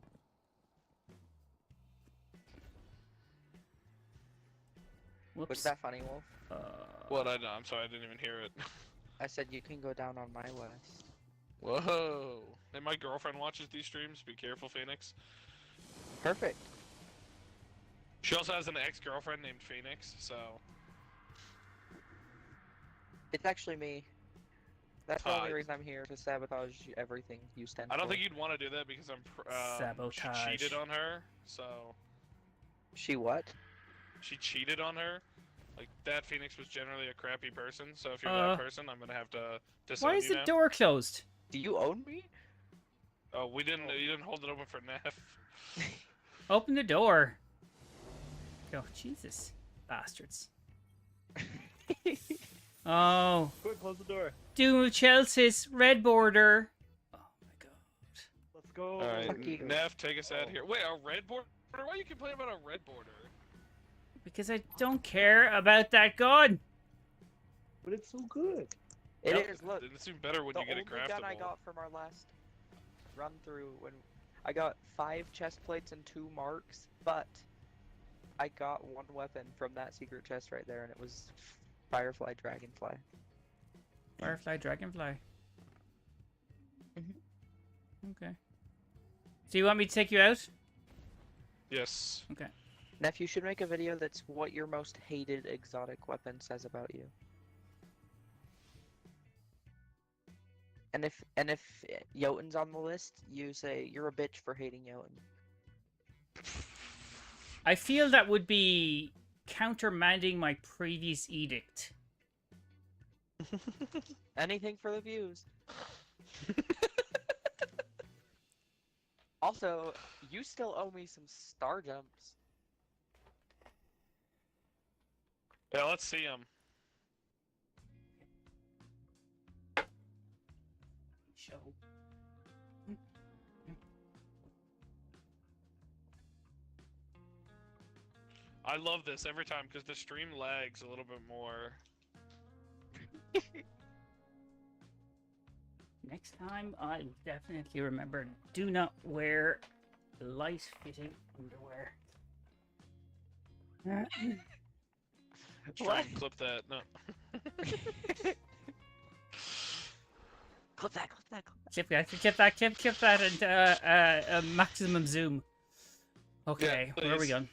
[SPEAKER 1] Whoops.
[SPEAKER 2] Was that funny, Wolf?
[SPEAKER 3] What? I'm sorry, I didn't even hear it.
[SPEAKER 2] I said you can go down on my list.
[SPEAKER 3] Whoa! And my girlfriend watches these streams. Be careful, Phoenix.
[SPEAKER 2] Perfect.
[SPEAKER 3] She also has an ex-girlfriend named Phoenix, so...
[SPEAKER 2] It's actually me. That's the only
[SPEAKER 3] Hi.
[SPEAKER 2] reason I'm here, to sabotage everything you stand
[SPEAKER 3] I don't
[SPEAKER 2] for.
[SPEAKER 3] think you'd want to do that because
[SPEAKER 1] Sabotage.
[SPEAKER 3] she cheated on her, so...
[SPEAKER 2] She what?
[SPEAKER 3] She cheated on her. Like, that Phoenix was generally a crappy person, so if you're
[SPEAKER 1] Uh,
[SPEAKER 3] that person, I'm gonna have to disown
[SPEAKER 1] Why is
[SPEAKER 3] you
[SPEAKER 1] the
[SPEAKER 3] now.
[SPEAKER 1] door closed?
[SPEAKER 2] Do you own me?
[SPEAKER 3] Oh, you didn't hold it open for Neff.
[SPEAKER 1] Open the door. Oh, Jesus. Bastards. Oh.
[SPEAKER 5] Quick, close the door.
[SPEAKER 1] Doom of Chelsea's red border. Oh my god.
[SPEAKER 5] Let's go.
[SPEAKER 3] Alright,
[SPEAKER 2] Fuck you.
[SPEAKER 3] Neff, take us out of here. Wait, a red border? Why are you complaining about a red border?
[SPEAKER 1] Because I don't care about that gun.
[SPEAKER 5] But it's so good.
[SPEAKER 2] It
[SPEAKER 3] Yep,
[SPEAKER 2] is, look.
[SPEAKER 3] It's even better when
[SPEAKER 2] The
[SPEAKER 3] you get
[SPEAKER 2] only
[SPEAKER 3] it craftable.
[SPEAKER 2] gun I got from our last run through, when I got 5 chest plates and 2 marks, but I got 1 weapon from that secret chest right there, and it was Firefly Dragonfly.
[SPEAKER 1] Firefly, Dragonfly.
[SPEAKER 2] Mhm.
[SPEAKER 1] Okay. So you want me to take you out?
[SPEAKER 3] Yes.
[SPEAKER 1] Okay.
[SPEAKER 2] Neff, you should make a video that's what your most hated exotic weapon says about you. And if Jotun's on the list, you say you're a bitch for hating Jotun.
[SPEAKER 1] I feel that would be countermanding my previous edict.
[SPEAKER 2] Anything for the views. Also, you still owe me some star jumps.
[SPEAKER 3] Yeah, let's see him.
[SPEAKER 1] Show.
[SPEAKER 3] I love this every time because the stream lags a little bit more.
[SPEAKER 1] Next time, I'll definitely remember, do not wear light-fitting underwear.
[SPEAKER 3] Try and clip that. No.
[SPEAKER 2] Clip that, clip that, clip that.
[SPEAKER 1] Clip that, and maximum zoom. Okay,
[SPEAKER 3] Yeah,
[SPEAKER 1] where are we
[SPEAKER 3] please.
[SPEAKER 1] going?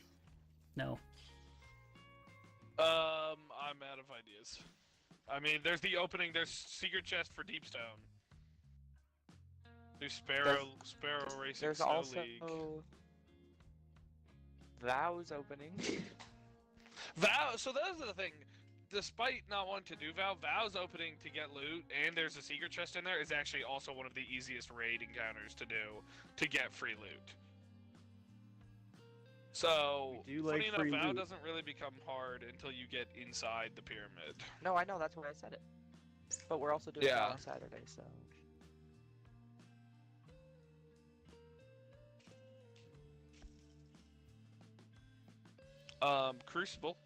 [SPEAKER 1] No.
[SPEAKER 3] I'm out of ideas. I mean, there's the opening. There's secret chest for Deepstone. There's Sparrow Racing
[SPEAKER 2] There's
[SPEAKER 3] Snow
[SPEAKER 2] also
[SPEAKER 3] League.
[SPEAKER 2] Vow's opening.
[SPEAKER 3] Vow. So that's the thing. Despite not wanting to do Vow's opening to get loot, and there's a secret chest in there, is actually also one of the easiest raid encounters to do to get free loot. So,
[SPEAKER 5] We do
[SPEAKER 3] funny
[SPEAKER 5] like free
[SPEAKER 3] enough, Vow
[SPEAKER 5] loot.
[SPEAKER 3] doesn't really become hard until you get inside the pyramid.
[SPEAKER 2] No, I know, that's why I said it. But we're also doing
[SPEAKER 3] Yeah.
[SPEAKER 2] that on Saturday, so.
[SPEAKER 3] Crucible.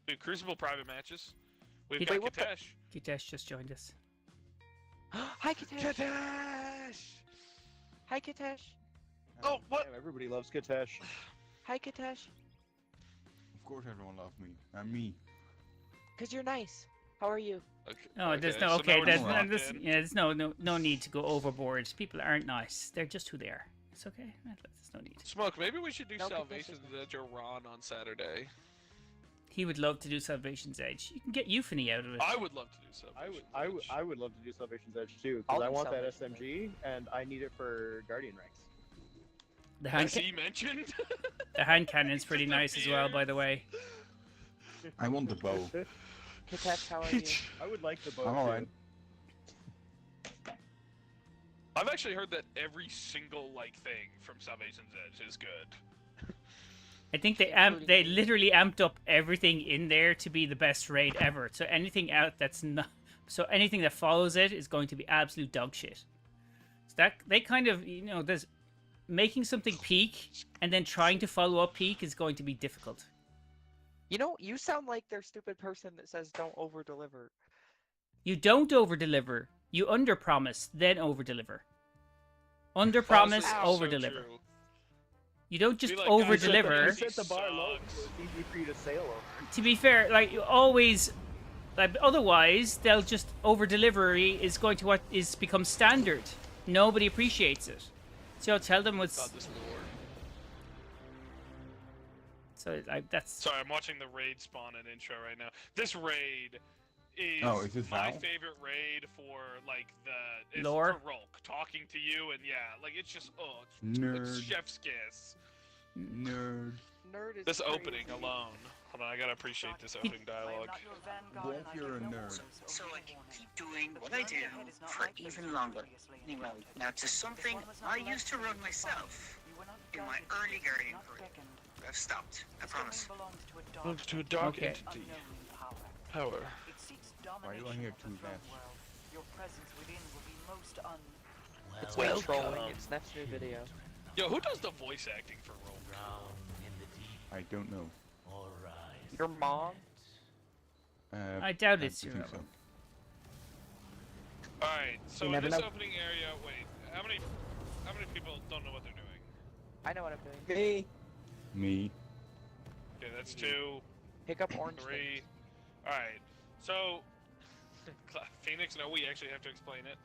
[SPEAKER 3] Do Crucible private matches. We've
[SPEAKER 1] Wait,
[SPEAKER 3] got
[SPEAKER 2] what the-
[SPEAKER 3] Katesh.
[SPEAKER 1] Kitesh just joined us.
[SPEAKER 2] Hi, Katesh.
[SPEAKER 3] Katesh!
[SPEAKER 2] Hi, Katesh.
[SPEAKER 3] Oh, what?
[SPEAKER 5] Damn, everybody loves Katesh.
[SPEAKER 2] Hi, Katesh.
[SPEAKER 6] Of course everyone loves me. And me.
[SPEAKER 2] Cause you're nice. How are you?
[SPEAKER 3] Okay,
[SPEAKER 1] Oh, there's
[SPEAKER 3] okay,
[SPEAKER 1] no
[SPEAKER 3] so now
[SPEAKER 1] okay.
[SPEAKER 3] we're
[SPEAKER 1] There's,
[SPEAKER 3] just
[SPEAKER 1] no,
[SPEAKER 3] locked
[SPEAKER 1] there's,
[SPEAKER 3] in.
[SPEAKER 1] yeah, there's no need to go overboard. People aren't nice. They're just who they are. It's okay. There's no need.
[SPEAKER 3] Smoke, maybe we should do
[SPEAKER 2] No, Katesh
[SPEAKER 3] Salvation's
[SPEAKER 2] is-
[SPEAKER 3] Edge or Ron on Saturday.
[SPEAKER 1] He would love to do Salvation's Edge. You can get Euphony out of it.
[SPEAKER 3] I would love to do Salvation's Edge.
[SPEAKER 5] I would love to do Salvation's Edge too,
[SPEAKER 2] I'll
[SPEAKER 5] because I
[SPEAKER 2] do
[SPEAKER 5] want that
[SPEAKER 2] Salvation's
[SPEAKER 5] SMG and I need it for Guardian ranks.
[SPEAKER 1] The hand,
[SPEAKER 3] As he mentioned.
[SPEAKER 1] the hand cannon's pretty
[SPEAKER 3] Just
[SPEAKER 1] nice as well, by the way.
[SPEAKER 6] I want the bow.
[SPEAKER 2] Katesh, how are you?
[SPEAKER 5] I would like the bow
[SPEAKER 6] I'm
[SPEAKER 5] too.
[SPEAKER 6] alright.
[SPEAKER 3] I've actually heard that every single thing from Salvation's Edge is good.
[SPEAKER 1] I think they literally amped up everything in there to be the best raid ever. So anything anything that follows it is going to be absolute dog shit. So that they kind of there's making something peak and then trying to follow up peak is going to be difficult.
[SPEAKER 2] You know, you sound like their stupid person that says don't over deliver.
[SPEAKER 1] You don't over deliver. You under promise, then over deliver. Under promise,
[SPEAKER 3] Honestly,
[SPEAKER 2] Ow.
[SPEAKER 1] over
[SPEAKER 3] so
[SPEAKER 1] deliver.
[SPEAKER 3] true.
[SPEAKER 1] You don't just
[SPEAKER 3] Be like,
[SPEAKER 1] over
[SPEAKER 3] guys,
[SPEAKER 1] deliver.
[SPEAKER 5] You set the bar low,
[SPEAKER 3] Sucks.
[SPEAKER 5] so it's easy for you to sail over.
[SPEAKER 1] To be fair, you always, otherwise they'll just over delivery is going to what is become standard. Nobody appreciates it. So I'll tell them what's.
[SPEAKER 3] God, this lore.
[SPEAKER 1] So that's.
[SPEAKER 3] Sorry, I'm watching the raid spawn and intro right now. This raid is,
[SPEAKER 6] Oh, is this
[SPEAKER 3] my
[SPEAKER 6] Val?
[SPEAKER 3] favorite raid for it's
[SPEAKER 1] Lore?
[SPEAKER 3] for Rolk talking to you and it's just it's
[SPEAKER 6] Nerd.
[SPEAKER 3] chef's kiss.
[SPEAKER 6] Nerd.
[SPEAKER 2] Nerd is
[SPEAKER 3] This
[SPEAKER 2] crazy.
[SPEAKER 3] opening alone. Hold on, I gotta appreciate this opening dialogue.
[SPEAKER 6] Wolf, you're a nerd.
[SPEAKER 7] So I can keep doing what I do for even longer. Anyway, now to something I used to run myself in my early Guardian career. I've stopped, I promise.
[SPEAKER 3] Moves to a dark
[SPEAKER 1] Okay.
[SPEAKER 3] entity. Power.
[SPEAKER 6] Why are you on here too fast?
[SPEAKER 2] It's me trolling. It's NEPH's new video.
[SPEAKER 3] Yo, who does the voice acting for Rolk?
[SPEAKER 6] I don't know.
[SPEAKER 2] Your mom?
[SPEAKER 1] I doubt it's
[SPEAKER 6] I
[SPEAKER 1] your
[SPEAKER 6] think
[SPEAKER 1] mom.
[SPEAKER 6] so.
[SPEAKER 3] Alright, so
[SPEAKER 5] You
[SPEAKER 3] in
[SPEAKER 5] never
[SPEAKER 3] this
[SPEAKER 5] know.
[SPEAKER 3] opening area, wait, how many people don't know what they're doing?
[SPEAKER 2] I know what I'm doing.
[SPEAKER 4] Me.
[SPEAKER 6] Me.
[SPEAKER 3] Okay, that's 2,
[SPEAKER 2] Pick up orange.
[SPEAKER 3] 3. Alright, so Phoenix, no, we actually have to explain it.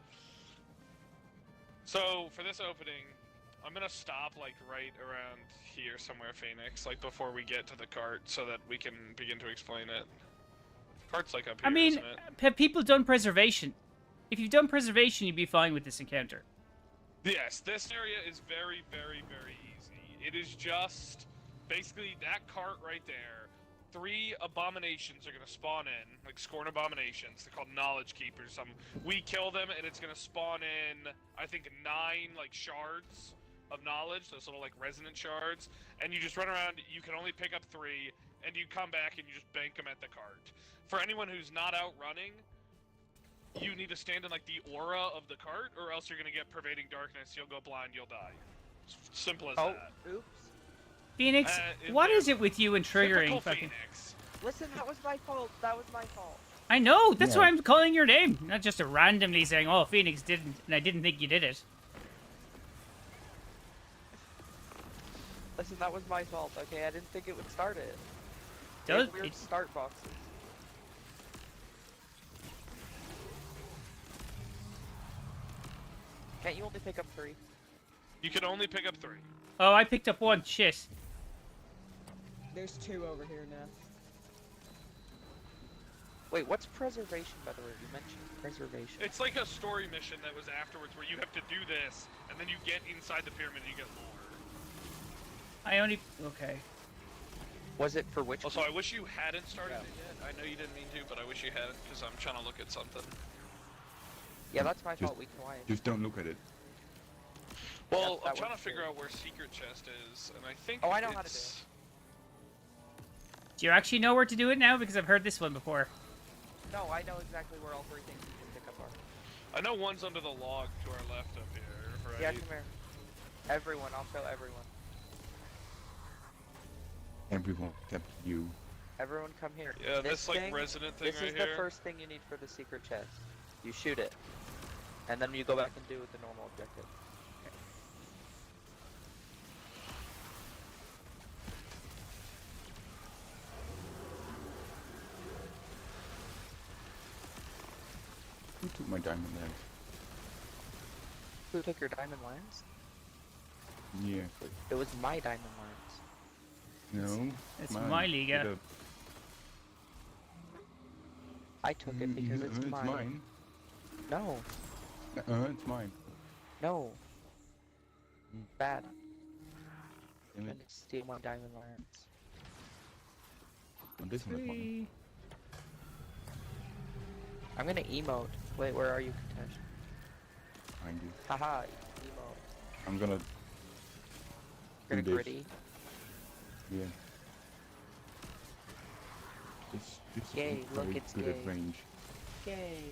[SPEAKER 3] So for this opening, I'm gonna stop right around here somewhere, Phoenix, before we get to the cart, so that we can begin to explain it. Cart's up here.
[SPEAKER 1] I mean,
[SPEAKER 3] isn't it?
[SPEAKER 1] have people done preservation? If you've done preservation, you'd be fine with this encounter.
[SPEAKER 3] Yes, this area is very, very, very easy. It is just basically that cart right there. 3 abominations are gonna spawn in, Scorn abominations. They're called knowledge keepers. We kill them, and it's gonna spawn in, I think, 9 shards of knowledge, those little resonant shards. And you just run around. You can only pick up 3, and you come back and you just bank them at the cart. For anyone who's not out running, you need to stand in the aura of the cart, or else you're gonna get pervading darkness. You'll go blind. You'll die. Simple as
[SPEAKER 2] Oh,
[SPEAKER 3] that.
[SPEAKER 2] oops.
[SPEAKER 1] Phoenix, what is it with you and triggering
[SPEAKER 3] Typical
[SPEAKER 1] fucking?
[SPEAKER 3] Phoenix.
[SPEAKER 2] Listen, that was my fault. That was my fault.
[SPEAKER 1] I know. That's
[SPEAKER 6] Yeah.
[SPEAKER 1] why I'm calling your name, not just a randomly saying, "Oh, Phoenix didn't," and I didn't think you did it.
[SPEAKER 2] Listen, that was my fault. Okay, I didn't think it would start it. They
[SPEAKER 1] Does
[SPEAKER 2] have weird
[SPEAKER 1] it?
[SPEAKER 2] start boxes. Can't you only pick up 3?
[SPEAKER 3] You can only pick up 3.
[SPEAKER 1] Oh, I picked up 1. Shit.
[SPEAKER 4] There's 2 over here now.
[SPEAKER 2] Wait, what's preservation, by the way? You mentioned preservation.
[SPEAKER 3] It's like a story mission that was afterwards where you have to do this, and then you get inside the pyramid and you get lore.
[SPEAKER 1] I only. Okay.
[SPEAKER 2] Was it for which?
[SPEAKER 3] Also, I wish you hadn't started it yet. I know you didn't mean to, but I wish you hadn't, because I'm trying to look at something.
[SPEAKER 2] Yeah, that's my
[SPEAKER 6] Just-
[SPEAKER 2] fault. We quiet.
[SPEAKER 6] Just don't look at it.
[SPEAKER 3] Well,
[SPEAKER 2] that
[SPEAKER 3] I'm trying to
[SPEAKER 2] was
[SPEAKER 3] figure
[SPEAKER 2] true.
[SPEAKER 3] out where secret chest is, and I think
[SPEAKER 2] Oh, I know how to do
[SPEAKER 3] it's...
[SPEAKER 1] Do you actually know where to do it now? Because I've heard this one before.
[SPEAKER 2] No, I know exactly where all 3 things you can pick up are.
[SPEAKER 3] I know one's under the log to our left up here, right?
[SPEAKER 2] Yeah, come here. Everyone, I'll show everyone.
[SPEAKER 6] Everyone except you.
[SPEAKER 2] Everyone come here.
[SPEAKER 3] Yeah, this like
[SPEAKER 2] thing,
[SPEAKER 3] resident thing
[SPEAKER 2] This
[SPEAKER 3] right
[SPEAKER 2] is
[SPEAKER 3] here.
[SPEAKER 2] the first thing you need for the secret chest. You shoot it. And then you go back and do the normal objective.
[SPEAKER 6] Who took my diamond lens?
[SPEAKER 2] Who took your diamond lens?
[SPEAKER 6] Yeah.
[SPEAKER 2] It was my diamond lens.
[SPEAKER 6] No.
[SPEAKER 1] It's
[SPEAKER 6] mine.
[SPEAKER 1] my Liga.
[SPEAKER 6] Get up.
[SPEAKER 2] I took it because it's
[SPEAKER 6] It's
[SPEAKER 2] mine.
[SPEAKER 6] mine.
[SPEAKER 2] No.
[SPEAKER 6] It's mine.
[SPEAKER 2] No. Bad.
[SPEAKER 6] Damn
[SPEAKER 2] Trying
[SPEAKER 6] it.
[SPEAKER 2] to steal my diamond lens.
[SPEAKER 6] Well, this one is mine.
[SPEAKER 1] Free.
[SPEAKER 2] I'm gonna emote. Wait, where are you, Katesh?
[SPEAKER 6] Behind you.
[SPEAKER 2] Haha, emote.
[SPEAKER 6] I'm gonna.
[SPEAKER 2] You're
[SPEAKER 6] do
[SPEAKER 2] gonna
[SPEAKER 6] this.
[SPEAKER 2] gritty.
[SPEAKER 6] Yeah. This
[SPEAKER 2] Yay,
[SPEAKER 6] is
[SPEAKER 2] look,
[SPEAKER 6] very
[SPEAKER 2] it's
[SPEAKER 6] good
[SPEAKER 2] gay.
[SPEAKER 6] at range.
[SPEAKER 2] Yay.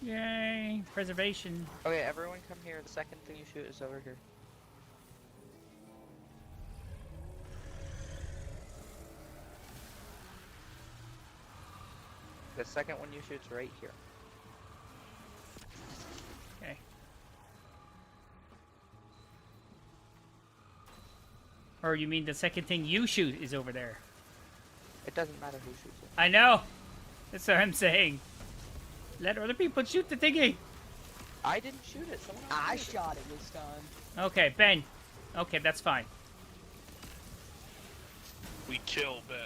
[SPEAKER 1] Yay! Preservation.
[SPEAKER 2] Okay, everyone come here. The second thing you shoot is over here. The second one you shoot's right here.
[SPEAKER 1] Okay. Or you mean the second thing you shoot is over there?
[SPEAKER 2] It doesn't matter who shoots it.
[SPEAKER 1] I know! That's what I'm saying. Let other people shoot the thingy!
[SPEAKER 2] I didn't shoot it. Someone else
[SPEAKER 4] I
[SPEAKER 2] shot it.
[SPEAKER 4] shot it this time.
[SPEAKER 1] Okay, Ben. Okay, that's fine.
[SPEAKER 3] We kill Ben.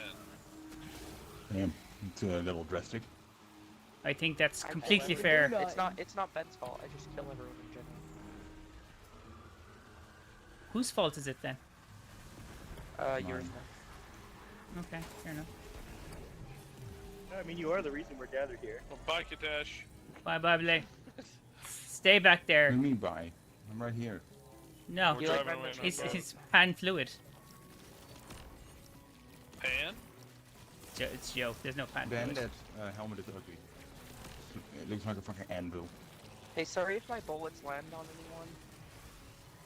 [SPEAKER 6] Damn. It's a little drastic.
[SPEAKER 1] I think that's
[SPEAKER 2] I
[SPEAKER 1] completely
[SPEAKER 2] kill
[SPEAKER 1] fair.
[SPEAKER 2] everyone. It's not Ben's fault. I just kill everyone in general.
[SPEAKER 1] Whose fault is it then?
[SPEAKER 2] Yours.
[SPEAKER 6] Mine.
[SPEAKER 1] Okay, fair enough.
[SPEAKER 5] I mean, you are the reason we're gathered here.
[SPEAKER 3] Well, bye, Kadesh.
[SPEAKER 1] Bye, bye, Blay. Stay back
[SPEAKER 6] What
[SPEAKER 1] there.
[SPEAKER 6] do you mean by? I'm right here.
[SPEAKER 1] No,
[SPEAKER 3] We're
[SPEAKER 2] You like
[SPEAKER 3] driving
[SPEAKER 2] my
[SPEAKER 3] away in our
[SPEAKER 1] it's,
[SPEAKER 3] boat.
[SPEAKER 1] it's pan fluid.
[SPEAKER 3] Pan?
[SPEAKER 1] It's joke. There's no pan
[SPEAKER 6] Then
[SPEAKER 1] fluid.
[SPEAKER 6] that helmet is ugly. It looks like a fucking anvil.
[SPEAKER 2] Hey, sorry if my bullets land on anyone,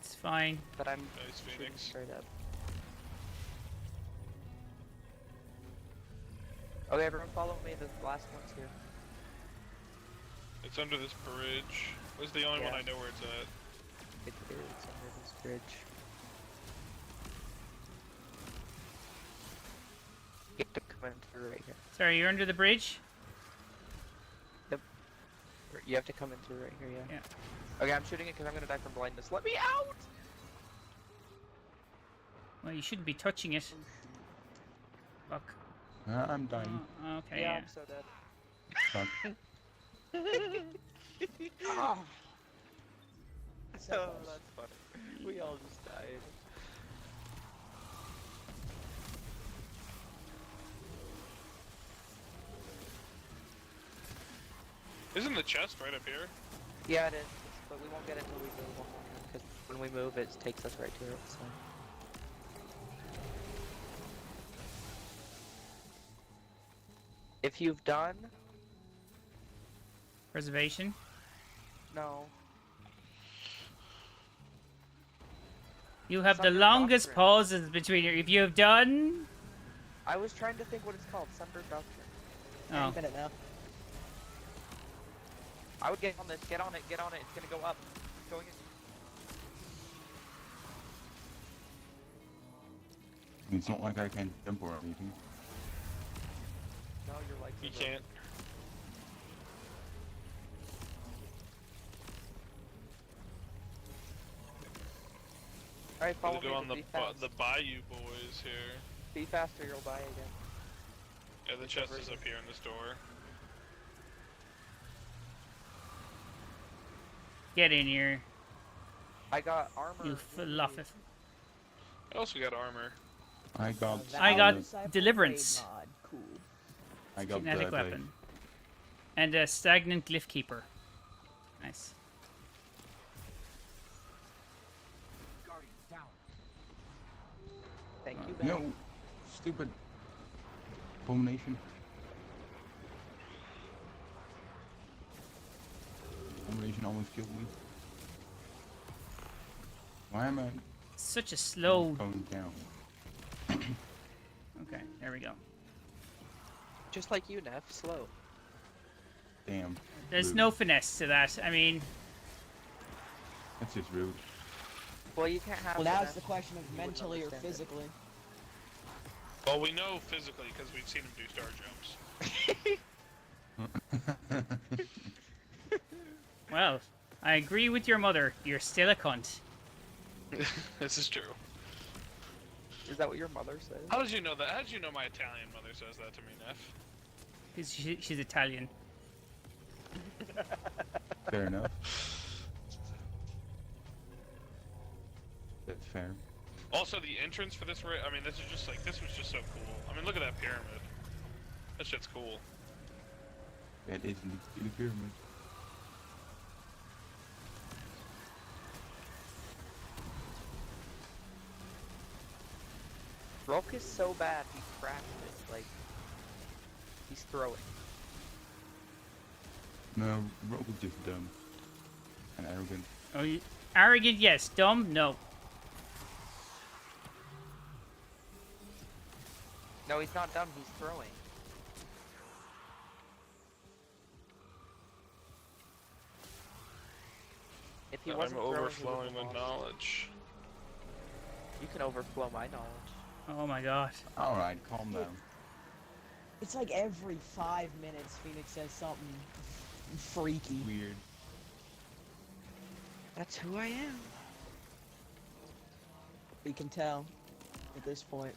[SPEAKER 1] It's fine.
[SPEAKER 2] but I'm
[SPEAKER 3] Nice,
[SPEAKER 2] shooting
[SPEAKER 3] Phoenix.
[SPEAKER 2] straight up. Okay, everyone follow me. The last one's here.
[SPEAKER 3] It's under this bridge. This is the only one
[SPEAKER 2] Yeah.
[SPEAKER 3] I know where it's at.
[SPEAKER 2] It's under this bridge. You have to come in through right here.
[SPEAKER 1] Sorry, you're under the bridge?
[SPEAKER 2] You have to come in through right here, yeah.
[SPEAKER 1] Yeah.
[SPEAKER 2] Okay, I'm shooting it because I'm gonna die from blindness. Let me out!
[SPEAKER 1] Well, you shouldn't be touching it. Fuck.
[SPEAKER 6] I'm dying.
[SPEAKER 1] Okay,
[SPEAKER 2] yeah,
[SPEAKER 1] yeah.
[SPEAKER 2] I'm so dead.
[SPEAKER 6] Fuck.
[SPEAKER 2] Ah.
[SPEAKER 4] So
[SPEAKER 2] Oh,
[SPEAKER 4] close.
[SPEAKER 2] that's funny. We all just died.
[SPEAKER 3] Isn't the chest right up here?
[SPEAKER 2] Yeah, it is. But we won't get it until we move. Because when we move, it takes us right to it. So. If you've done,
[SPEAKER 1] Preservation.
[SPEAKER 2] no.
[SPEAKER 1] You have the
[SPEAKER 2] Sunder
[SPEAKER 1] longest
[SPEAKER 2] Doctrine.
[SPEAKER 1] pauses between your. If you have done.
[SPEAKER 2] I was trying to think what it's called. Sunder Doctrine.
[SPEAKER 1] Oh.
[SPEAKER 4] Minute now.
[SPEAKER 2] I would get on this. Get on it. Get on it. It's gonna go up. It's going in.
[SPEAKER 6] It's not like I can jump or anything.
[SPEAKER 2] No, you're like.
[SPEAKER 3] You can't.
[SPEAKER 2] Alright, follow
[SPEAKER 3] Gotta
[SPEAKER 2] me.
[SPEAKER 3] go
[SPEAKER 2] but
[SPEAKER 3] on the
[SPEAKER 2] be fast.
[SPEAKER 3] the Bayou boys here.
[SPEAKER 2] Be faster, you'll die again.
[SPEAKER 3] Yeah, the chest is up here in this door.
[SPEAKER 1] Get in here.
[SPEAKER 2] I got armor.
[SPEAKER 1] You fluffy.
[SPEAKER 3] I also got armor.
[SPEAKER 6] I got.
[SPEAKER 1] I got
[SPEAKER 4] Disciple
[SPEAKER 1] Deliverance.
[SPEAKER 4] Raid mod. Cool.
[SPEAKER 6] I got
[SPEAKER 1] Kinetic
[SPEAKER 6] blade.
[SPEAKER 1] weapon. And a stagnant glyph keeper. Nice.
[SPEAKER 2] Thank you, Ben.
[SPEAKER 6] No, stupid abomination. combination almost killed me. Why am I
[SPEAKER 1] Such a slow.
[SPEAKER 6] going down?
[SPEAKER 1] Okay, there we go.
[SPEAKER 2] Just like you, Neff, slow.
[SPEAKER 6] Damn.
[SPEAKER 1] There's
[SPEAKER 6] rude.
[SPEAKER 1] no finesse to that. I mean,
[SPEAKER 6] That's just rude.
[SPEAKER 2] Well, you can't have.
[SPEAKER 4] Well, now
[SPEAKER 2] Neff.
[SPEAKER 4] it's the question of
[SPEAKER 2] You wouldn't
[SPEAKER 4] mentally or
[SPEAKER 2] understand it.
[SPEAKER 4] physically.
[SPEAKER 3] Well, we know physically because we've seen him do star jumps.
[SPEAKER 1] well, I agree with your mother. You're still a cunt.
[SPEAKER 3] This is true.
[SPEAKER 2] Is that what your mother says?
[SPEAKER 3] How did you know that? How did you know my Italian mother says that to me, Neff?
[SPEAKER 1] Because she's Italian.
[SPEAKER 6] Fair enough. That's fair.
[SPEAKER 3] Also, the entrance for this, I mean, this is just like, this was just so cool. I mean, look at that pyramid. That shit's cool.
[SPEAKER 6] That is the pyramid.
[SPEAKER 2] Rock is so bad, he crashed it. Like, he's throwing.
[SPEAKER 6] No, Rogue is just dumb. And arrogant.
[SPEAKER 1] Oh, arrogant, yes. Dumb, no.
[SPEAKER 2] No, he's not dumb, he's throwing. If he
[SPEAKER 3] I'm
[SPEAKER 2] wasn't throwing, he
[SPEAKER 3] overflowing
[SPEAKER 2] would've
[SPEAKER 3] with
[SPEAKER 2] lost.
[SPEAKER 3] knowledge.
[SPEAKER 2] You can overflow my knowledge.
[SPEAKER 1] Oh my god.
[SPEAKER 6] Alright, calm down.
[SPEAKER 4] It's like every 5 minutes Phoenix says something freaky.
[SPEAKER 6] Weird.
[SPEAKER 2] That's who I am.
[SPEAKER 4] We can tell at this point.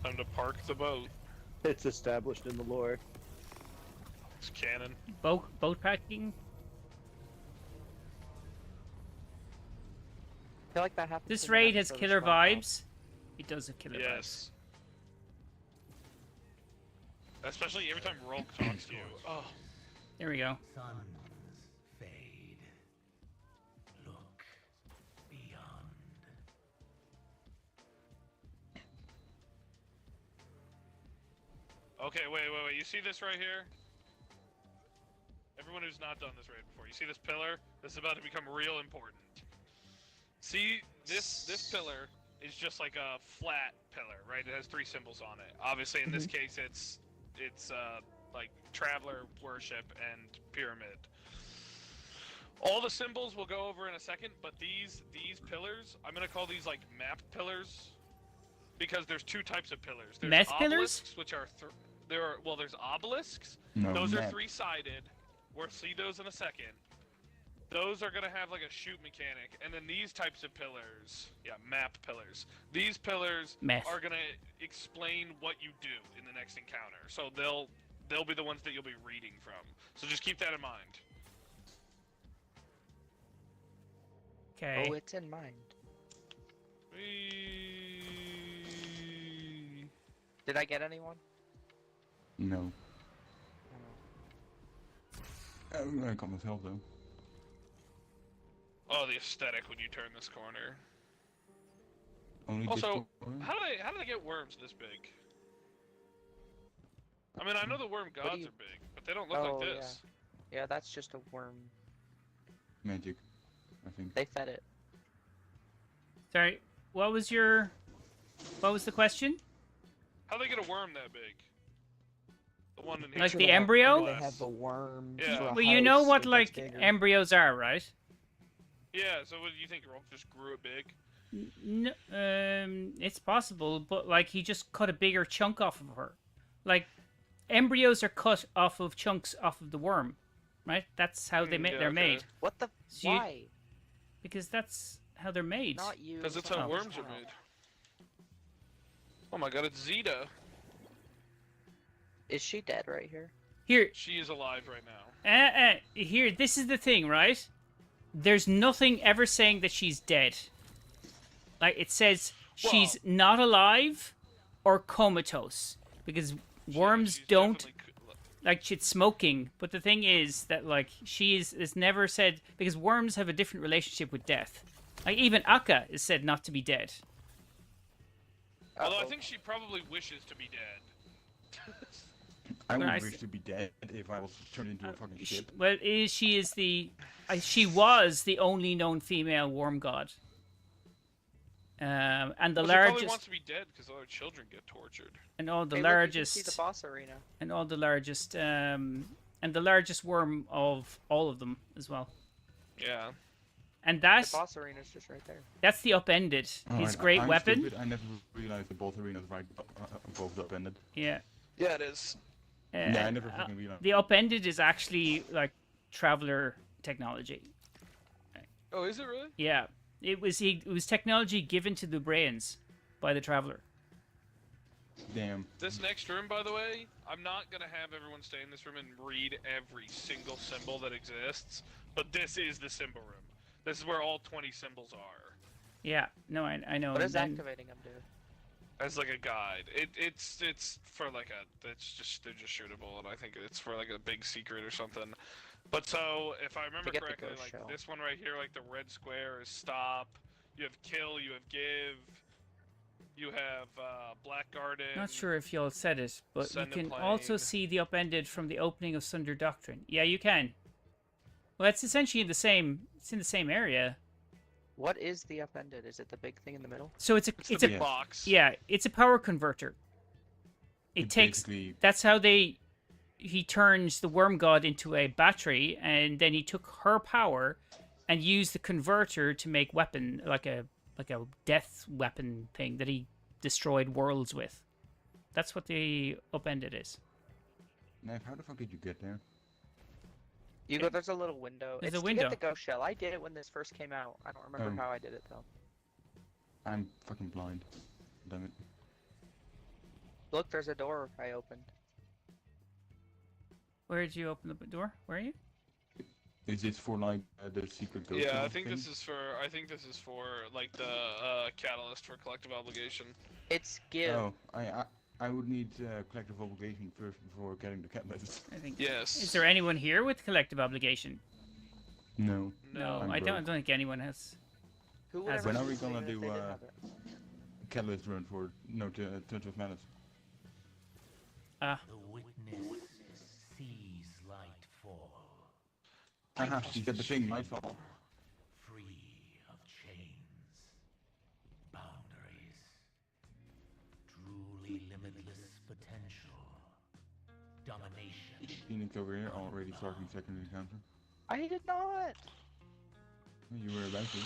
[SPEAKER 3] Time to park the boat.
[SPEAKER 5] It's established in the lore.
[SPEAKER 3] It's canon.
[SPEAKER 1] Boat packing?
[SPEAKER 2] I feel like that happens.
[SPEAKER 1] This
[SPEAKER 2] in an
[SPEAKER 1] raid has
[SPEAKER 2] episode of
[SPEAKER 1] killer
[SPEAKER 2] SpongeBob.
[SPEAKER 1] vibes. It does have killer vibes.
[SPEAKER 3] Yes. Especially every time Rogue talks to you. Oh.
[SPEAKER 1] There we go.
[SPEAKER 8] Suns fade. Look beyond.
[SPEAKER 3] Okay, wait. You see this right here? Everyone who's not done this raid before, you see this pillar? This is about to become real important. See, this pillar is just like a flat pillar, right? It has 3 symbols on it. Obviously, in this case, it's like traveler, worship, and pyramid. All the symbols we'll go over in a second, but these pillars, I'm gonna call these like map pillars, because there's 2 types of pillars. There's
[SPEAKER 1] Meth pillars?
[SPEAKER 3] obelisks, which are there's obelisks.
[SPEAKER 6] No,
[SPEAKER 3] Those are
[SPEAKER 6] map.
[SPEAKER 3] 3-sided. We'll see those in a second. Those are gonna have like a shoot mechanic, and then these types of pillars, map pillars. These pillars
[SPEAKER 1] Meth.
[SPEAKER 3] are gonna explain what you do in the next encounter. So they'll be the ones that you'll be reading from. So just keep that in mind.
[SPEAKER 1] Okay.
[SPEAKER 2] Oh, it's in mind. Did I get anyone?
[SPEAKER 6] No. I'm gonna call myself though.
[SPEAKER 3] Oh, the aesthetic when you turn this corner.
[SPEAKER 6] Only
[SPEAKER 3] Also,
[SPEAKER 6] Discord?
[SPEAKER 3] how do they get worms this big? I mean, I know the worm
[SPEAKER 2] do
[SPEAKER 3] gods
[SPEAKER 2] you-
[SPEAKER 3] are big, but they don't look
[SPEAKER 2] Oh,
[SPEAKER 3] like this.
[SPEAKER 2] Yeah, that's just a worm.
[SPEAKER 6] Magic, I think.
[SPEAKER 2] They fed it.
[SPEAKER 1] Sorry. What was the question?
[SPEAKER 3] How do they get a worm that big? The one in here.
[SPEAKER 1] Like
[SPEAKER 4] Sure
[SPEAKER 1] the
[SPEAKER 4] they have-
[SPEAKER 1] embryo?
[SPEAKER 4] They have the worm.
[SPEAKER 3] Yeah.
[SPEAKER 4] for a
[SPEAKER 1] Well, you know
[SPEAKER 4] house,
[SPEAKER 1] what
[SPEAKER 4] it
[SPEAKER 1] like
[SPEAKER 4] gets bigger.
[SPEAKER 1] embryos are, right?
[SPEAKER 3] Yeah, so what do you think? Rogue just grew it big?
[SPEAKER 1] No, it's possible, but like he just cut a bigger chunk off of her. Like embryos are cut off of chunks off of the worm, right? That's how they're
[SPEAKER 3] okay.
[SPEAKER 1] made.
[SPEAKER 2] What the?
[SPEAKER 1] So you-
[SPEAKER 2] Why?
[SPEAKER 1] Because that's how they're made.
[SPEAKER 2] Not you.
[SPEAKER 3] Because it's
[SPEAKER 1] Oh.
[SPEAKER 3] how worms are made. Oh my god, it's Zeta.
[SPEAKER 2] Is she dead right here?
[SPEAKER 1] Here,
[SPEAKER 3] She is alive right now.
[SPEAKER 1] here. This is the thing, right? There's nothing ever saying that she's dead. Like it says she's not alive or comatose because worms
[SPEAKER 3] She's
[SPEAKER 1] don't
[SPEAKER 3] definitely
[SPEAKER 1] like she's smoking. But the thing is that like she is never said because worms have a different relationship with death. Like even Akka is said not to be dead.
[SPEAKER 3] Although I
[SPEAKER 2] Uh-oh.
[SPEAKER 3] think she probably wishes to be dead.
[SPEAKER 6] I
[SPEAKER 1] When
[SPEAKER 6] would
[SPEAKER 1] I
[SPEAKER 6] wish
[SPEAKER 1] s-
[SPEAKER 6] to be dead if I was turned into a fucking ship.
[SPEAKER 1] Well, she is she was the only known female worm god. And the
[SPEAKER 3] Well, she probably
[SPEAKER 1] largest,
[SPEAKER 3] wants to be dead because all her children get tortured.
[SPEAKER 1] and all the
[SPEAKER 2] Hey, look, you can see the
[SPEAKER 1] largest,
[SPEAKER 2] boss arena.
[SPEAKER 1] and all the largest, and the largest worm of all of them as well.
[SPEAKER 3] Yeah.
[SPEAKER 1] And
[SPEAKER 2] The
[SPEAKER 1] that's
[SPEAKER 2] boss arena's just right there.
[SPEAKER 1] the upended.
[SPEAKER 6] Oh,
[SPEAKER 1] His
[SPEAKER 6] I-
[SPEAKER 1] great
[SPEAKER 6] I'm
[SPEAKER 1] weapon.
[SPEAKER 6] Stupid. I never realized the both arenas right above the upended.
[SPEAKER 1] Yeah.
[SPEAKER 3] Yeah, it is.
[SPEAKER 6] Yeah, I never fucking realized.
[SPEAKER 1] The upended is actually like traveler technology.
[SPEAKER 3] Oh, is it really?
[SPEAKER 1] Yeah. It was technology given to the brains by the traveler.
[SPEAKER 6] Damn.
[SPEAKER 3] This next room, by the way, I'm not gonna have everyone stay in this room and read every single symbol that exists, but this is the symbol room. This is where all 20 symbols are.
[SPEAKER 1] Yeah. No, I know.
[SPEAKER 2] What
[SPEAKER 1] and
[SPEAKER 2] does
[SPEAKER 1] then-
[SPEAKER 2] activating them do?
[SPEAKER 3] As like a guide. It's for like they're just shootable, and I think it's for like a big secret or something. But so if I remember
[SPEAKER 2] get the
[SPEAKER 3] correctly,
[SPEAKER 2] ghost
[SPEAKER 3] like
[SPEAKER 2] shell.
[SPEAKER 3] this one right here, like the red square is stop. You have kill. You have give. You have black garden.
[SPEAKER 1] Not sure if y'all said it, but you
[SPEAKER 3] Send a
[SPEAKER 1] can also
[SPEAKER 3] plane.
[SPEAKER 1] see the upended from the opening of Sunder Doctrine. Yeah, you can. Well, it's essentially in the same. It's in the same area.
[SPEAKER 2] What is the upended? Is it the big thing in the middle?
[SPEAKER 1] So it's a
[SPEAKER 3] It's the
[SPEAKER 1] it's a
[SPEAKER 3] big box.
[SPEAKER 1] yeah, it's a power converter. It takes.
[SPEAKER 6] Basically,
[SPEAKER 1] That's how he turns the worm god into a battery, and then he took her power and used the converter to make weapon like a death weapon thing that he destroyed worlds with. That's what the upended is.
[SPEAKER 6] Nev, how the fuck did you get there?
[SPEAKER 2] You go. There's a little window.
[SPEAKER 1] There's
[SPEAKER 2] it's
[SPEAKER 1] a
[SPEAKER 2] to
[SPEAKER 1] window.
[SPEAKER 2] get the ghost shell. I did it when this first came out. I don't remember
[SPEAKER 6] Oh.
[SPEAKER 2] how I did it though.
[SPEAKER 6] I'm fucking blind. Damn it.
[SPEAKER 2] Look, there's a door I opened.
[SPEAKER 1] Where did you open the door? Where are you?
[SPEAKER 6] Is this for like the secret ghost?
[SPEAKER 3] Yeah, I
[SPEAKER 6] shell
[SPEAKER 3] think
[SPEAKER 6] thing?
[SPEAKER 3] this is for. I think this is for like the catalyst for collective obligation.
[SPEAKER 2] It's give.
[SPEAKER 6] Oh, I would need collective obligation first before getting the catalyst.
[SPEAKER 1] I think.
[SPEAKER 3] Yes.
[SPEAKER 1] Is there anyone here with collective obligation?
[SPEAKER 6] No.
[SPEAKER 1] No,
[SPEAKER 6] I'm
[SPEAKER 1] I don't
[SPEAKER 6] broke.
[SPEAKER 1] think anyone has.
[SPEAKER 2] Who would
[SPEAKER 1] As-
[SPEAKER 2] ever
[SPEAKER 6] When are we
[SPEAKER 2] believe
[SPEAKER 6] gonna
[SPEAKER 2] it if
[SPEAKER 6] do
[SPEAKER 2] they didn't have it?
[SPEAKER 6] Catalyst run for Touch of Malice?
[SPEAKER 1] Ah,
[SPEAKER 8] The witness sees light fall,
[SPEAKER 6] Haha, you get the thing, Nightfall.
[SPEAKER 8] free of chains, boundaries, truly limitless potential, domination.
[SPEAKER 6] Phoenix over here already starting second encounter.
[SPEAKER 2] I did not.
[SPEAKER 6] You were about to.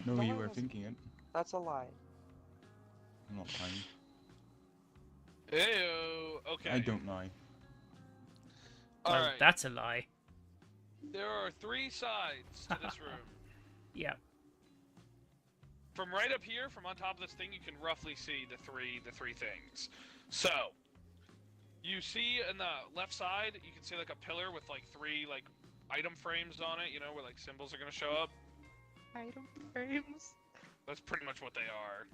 [SPEAKER 6] No,
[SPEAKER 2] No,
[SPEAKER 6] you
[SPEAKER 2] I
[SPEAKER 6] were
[SPEAKER 2] wasn't.
[SPEAKER 6] thinking it.
[SPEAKER 2] That's a lie.
[SPEAKER 6] I'm not lying.
[SPEAKER 3] Ew. Okay.
[SPEAKER 6] I don't lie.
[SPEAKER 3] All
[SPEAKER 1] well,
[SPEAKER 3] right.
[SPEAKER 1] that's a lie.
[SPEAKER 3] There are 3 sides to this room.
[SPEAKER 1] Yeah.
[SPEAKER 3] From right up here, from on top of this thing, you can roughly see the three things. So, you see in the left side, you can see like a pillar with like 3 like item frames on it. You know, where like symbols are gonna show up.
[SPEAKER 2] Item frames.
[SPEAKER 3] That's pretty much what they are.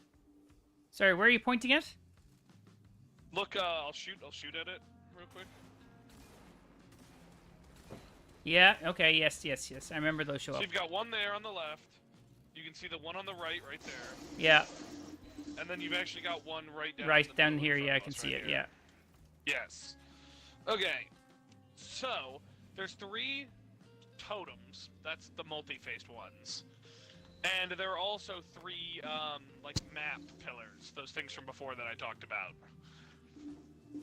[SPEAKER 1] Sorry, where are you pointing at?
[SPEAKER 3] Look, I'll shoot at it real quick.
[SPEAKER 1] Yeah. Okay. Yes. I remember those show
[SPEAKER 3] So
[SPEAKER 1] up.
[SPEAKER 3] you've got one there on the left. You can see the one on the right there.
[SPEAKER 1] Yeah.
[SPEAKER 3] And then you've actually got one right down. in
[SPEAKER 1] Right
[SPEAKER 3] the
[SPEAKER 1] down
[SPEAKER 3] middle
[SPEAKER 1] here.
[SPEAKER 3] in
[SPEAKER 1] Yeah, I
[SPEAKER 3] front
[SPEAKER 1] can
[SPEAKER 3] of us
[SPEAKER 1] see
[SPEAKER 3] right
[SPEAKER 1] it.
[SPEAKER 3] here.
[SPEAKER 1] Yeah.
[SPEAKER 3] Yes. Okay. So there's 3 totems. That's the multi-faced ones. And there are also 3 like map pillars. Those things from before that I talked about.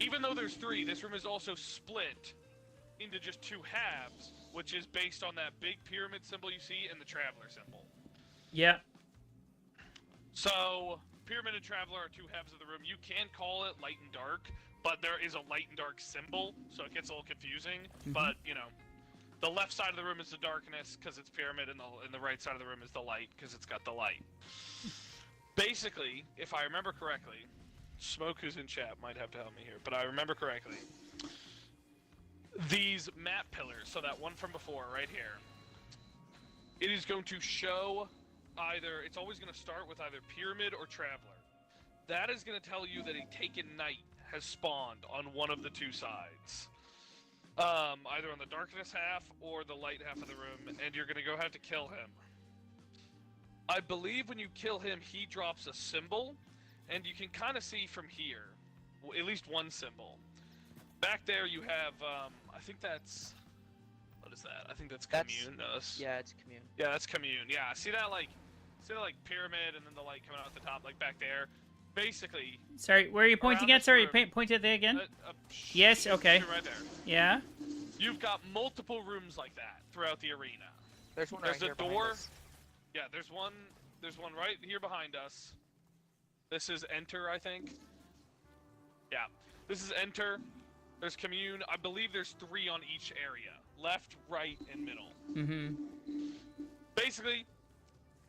[SPEAKER 3] Even though there's 3, this room is also split into just 2 halves, which is based on that big pyramid symbol you see and the traveler symbol.
[SPEAKER 1] Yeah.
[SPEAKER 3] So, Pyramid and Traveler are 2 halves of the room. You can call it light and dark, but there is a light and dark symbol, so it gets a little confusing. But, you know, the left side of the room is the darkness, because it's Pyramid, and the right side of the room is the light, because it's got the light. Basically, if I remember correctly, Smoke, who's in chat, might have to help me here, but I remember correctly, these map pillars, so that one from before, right here, it is going to show either, it's always going to start with either Pyramid or Traveler. That is going to tell you that a Taken Knight has spawned on one of the 2 sides. Either on the darkness half or the light half of the room, and you're going to go have to kill him. I believe when you kill him, he drops a symbol, and you can kind of see from here, at least one symbol. Back there you have, I think that's... What is that? I think that's
[SPEAKER 2] That's-
[SPEAKER 3] commune. No, that's...
[SPEAKER 2] Yeah, it's commune.
[SPEAKER 3] Yeah, that's commune. Yeah, see that like pyramid and then the light coming out the top, like back there. Basically.
[SPEAKER 1] Sorry, where are you pointing
[SPEAKER 3] around
[SPEAKER 1] at?
[SPEAKER 3] this
[SPEAKER 1] Sorry,
[SPEAKER 3] room-
[SPEAKER 1] point at there again.
[SPEAKER 3] Shh,
[SPEAKER 1] Yes, okay.
[SPEAKER 3] Right there.
[SPEAKER 1] Yeah.
[SPEAKER 3] You've got multiple rooms like that throughout the arena.
[SPEAKER 2] There's one
[SPEAKER 3] There's
[SPEAKER 2] right
[SPEAKER 3] a
[SPEAKER 2] here behind
[SPEAKER 3] door.
[SPEAKER 2] us.
[SPEAKER 3] Yeah, there's one right here behind us. This is enter, I think. Yeah, this is enter. There's commune. I believe there's 3 on each area. Left, right, and middle.
[SPEAKER 1] Mm-hmm.
[SPEAKER 3] Basically,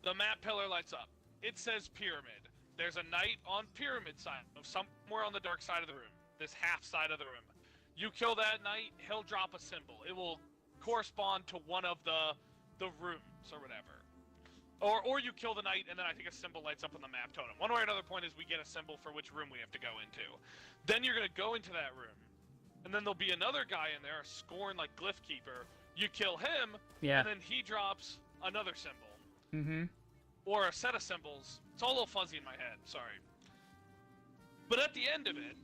[SPEAKER 3] the map pillar lights up. It says pyramid. There's a knight on pyramid side, somewhere on the dark side of the room. This half side of the room. You kill that knight, he'll drop a symbol. It will correspond to one of the rooms or whatever. Or you kill the knight and then I think a symbol lights up on the map totem. One way or another point is we get a symbol for which room we have to go into. Then you're gonna go into that room. And then there'll be another guy in there, a Scorn like Glyph Keeper. You kill him,
[SPEAKER 1] Yeah.
[SPEAKER 3] and then he drops another symbol.
[SPEAKER 1] Mm-hmm.
[SPEAKER 3] Or a set of symbols. It's all a little fuzzy in my head, sorry. But at the end of it,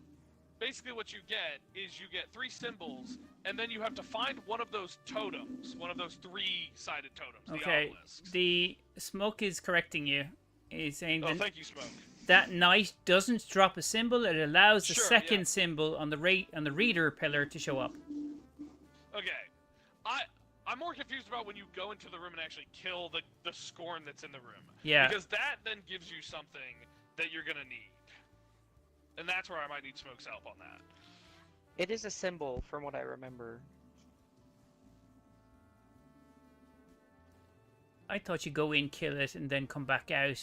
[SPEAKER 3] basically what you get is you get 3 symbols, and then you have to find one of those totems, one of those 3-sided totems,
[SPEAKER 1] Okay.
[SPEAKER 3] the obelisks.
[SPEAKER 1] The smoke is correcting you. He's saying
[SPEAKER 3] Oh,
[SPEAKER 1] that
[SPEAKER 3] thank you, Smoke.
[SPEAKER 1] that knight doesn't drop a symbol. It allows the
[SPEAKER 3] Sure,
[SPEAKER 1] second
[SPEAKER 3] yeah.
[SPEAKER 1] symbol on the reader pillar to show up.
[SPEAKER 3] Okay. I'm more confused about when you go into the room and actually kill the Scorn that's in the room.
[SPEAKER 1] Yeah.
[SPEAKER 3] Because that then gives you something that you're gonna need. And that's where I might need Smoke's help on that.
[SPEAKER 2] It is a symbol, from what I remember.
[SPEAKER 1] I thought you go in, kill it, and then come back out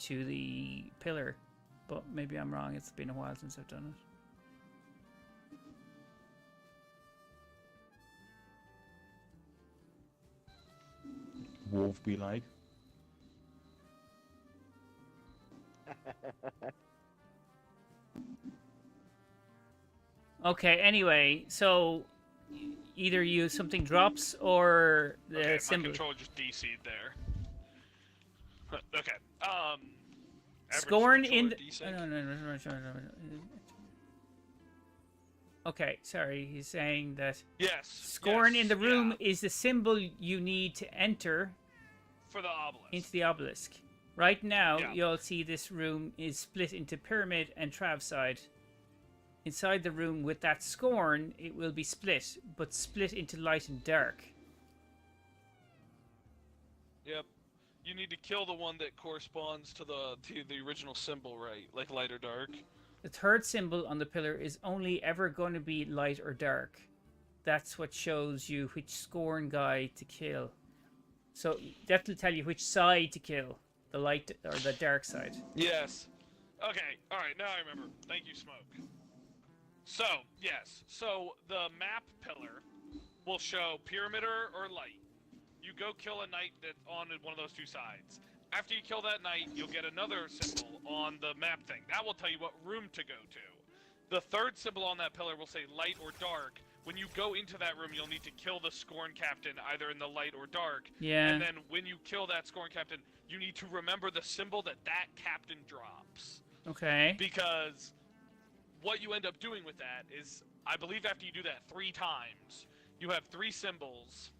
[SPEAKER 1] to the pillar. But maybe I'm wrong. It's been a while since I've done it.
[SPEAKER 6] Wolf be like.
[SPEAKER 1] Okay, anyway, so either something drops or the
[SPEAKER 3] Okay, my
[SPEAKER 1] symbol.
[SPEAKER 3] controller just DC'd there. Okay. Average
[SPEAKER 1] Scorn in
[SPEAKER 3] controller
[SPEAKER 1] the...
[SPEAKER 3] desync?
[SPEAKER 1] No. Okay, sorry, he's saying that
[SPEAKER 3] Yes.
[SPEAKER 1] Scorn
[SPEAKER 3] yes,
[SPEAKER 1] in the room
[SPEAKER 3] yeah,
[SPEAKER 1] is the symbol you need to enter
[SPEAKER 3] for the obelisk.
[SPEAKER 1] into the obelisk. Right now,
[SPEAKER 3] Yeah.
[SPEAKER 1] you'll see this room is split into pyramid and trav side. Inside the room with that Scorn, it will be split, but split into light and dark.
[SPEAKER 3] Yep. You need to kill the one that corresponds to the original symbol, right? Like light or dark.
[SPEAKER 1] The third symbol on the pillar is only ever going to be light or dark. That's what shows you which Scorn guy to kill. So that will tell you which side to kill, the light or the dark side.
[SPEAKER 3] Yes. Okay. All right. Now I remember. Thank you, Smoke. So yes. So the map pillar will show pyramid or light. You go kill a knight that's on one of those 2 sides. After you kill that knight, you'll get another symbol on the map thing. That will tell you what room to go to. The third symbol on that pillar will say light or dark. When you go into that room, you'll need to kill the Scorn Captain either in the light or dark.
[SPEAKER 1] Yeah.
[SPEAKER 3] And then when you kill that Scorn Captain, you need to remember the symbol that captain drops.
[SPEAKER 1] Okay.
[SPEAKER 3] Because what you end up doing with that is, I believe after you do that 3 times, you have 3 symbols.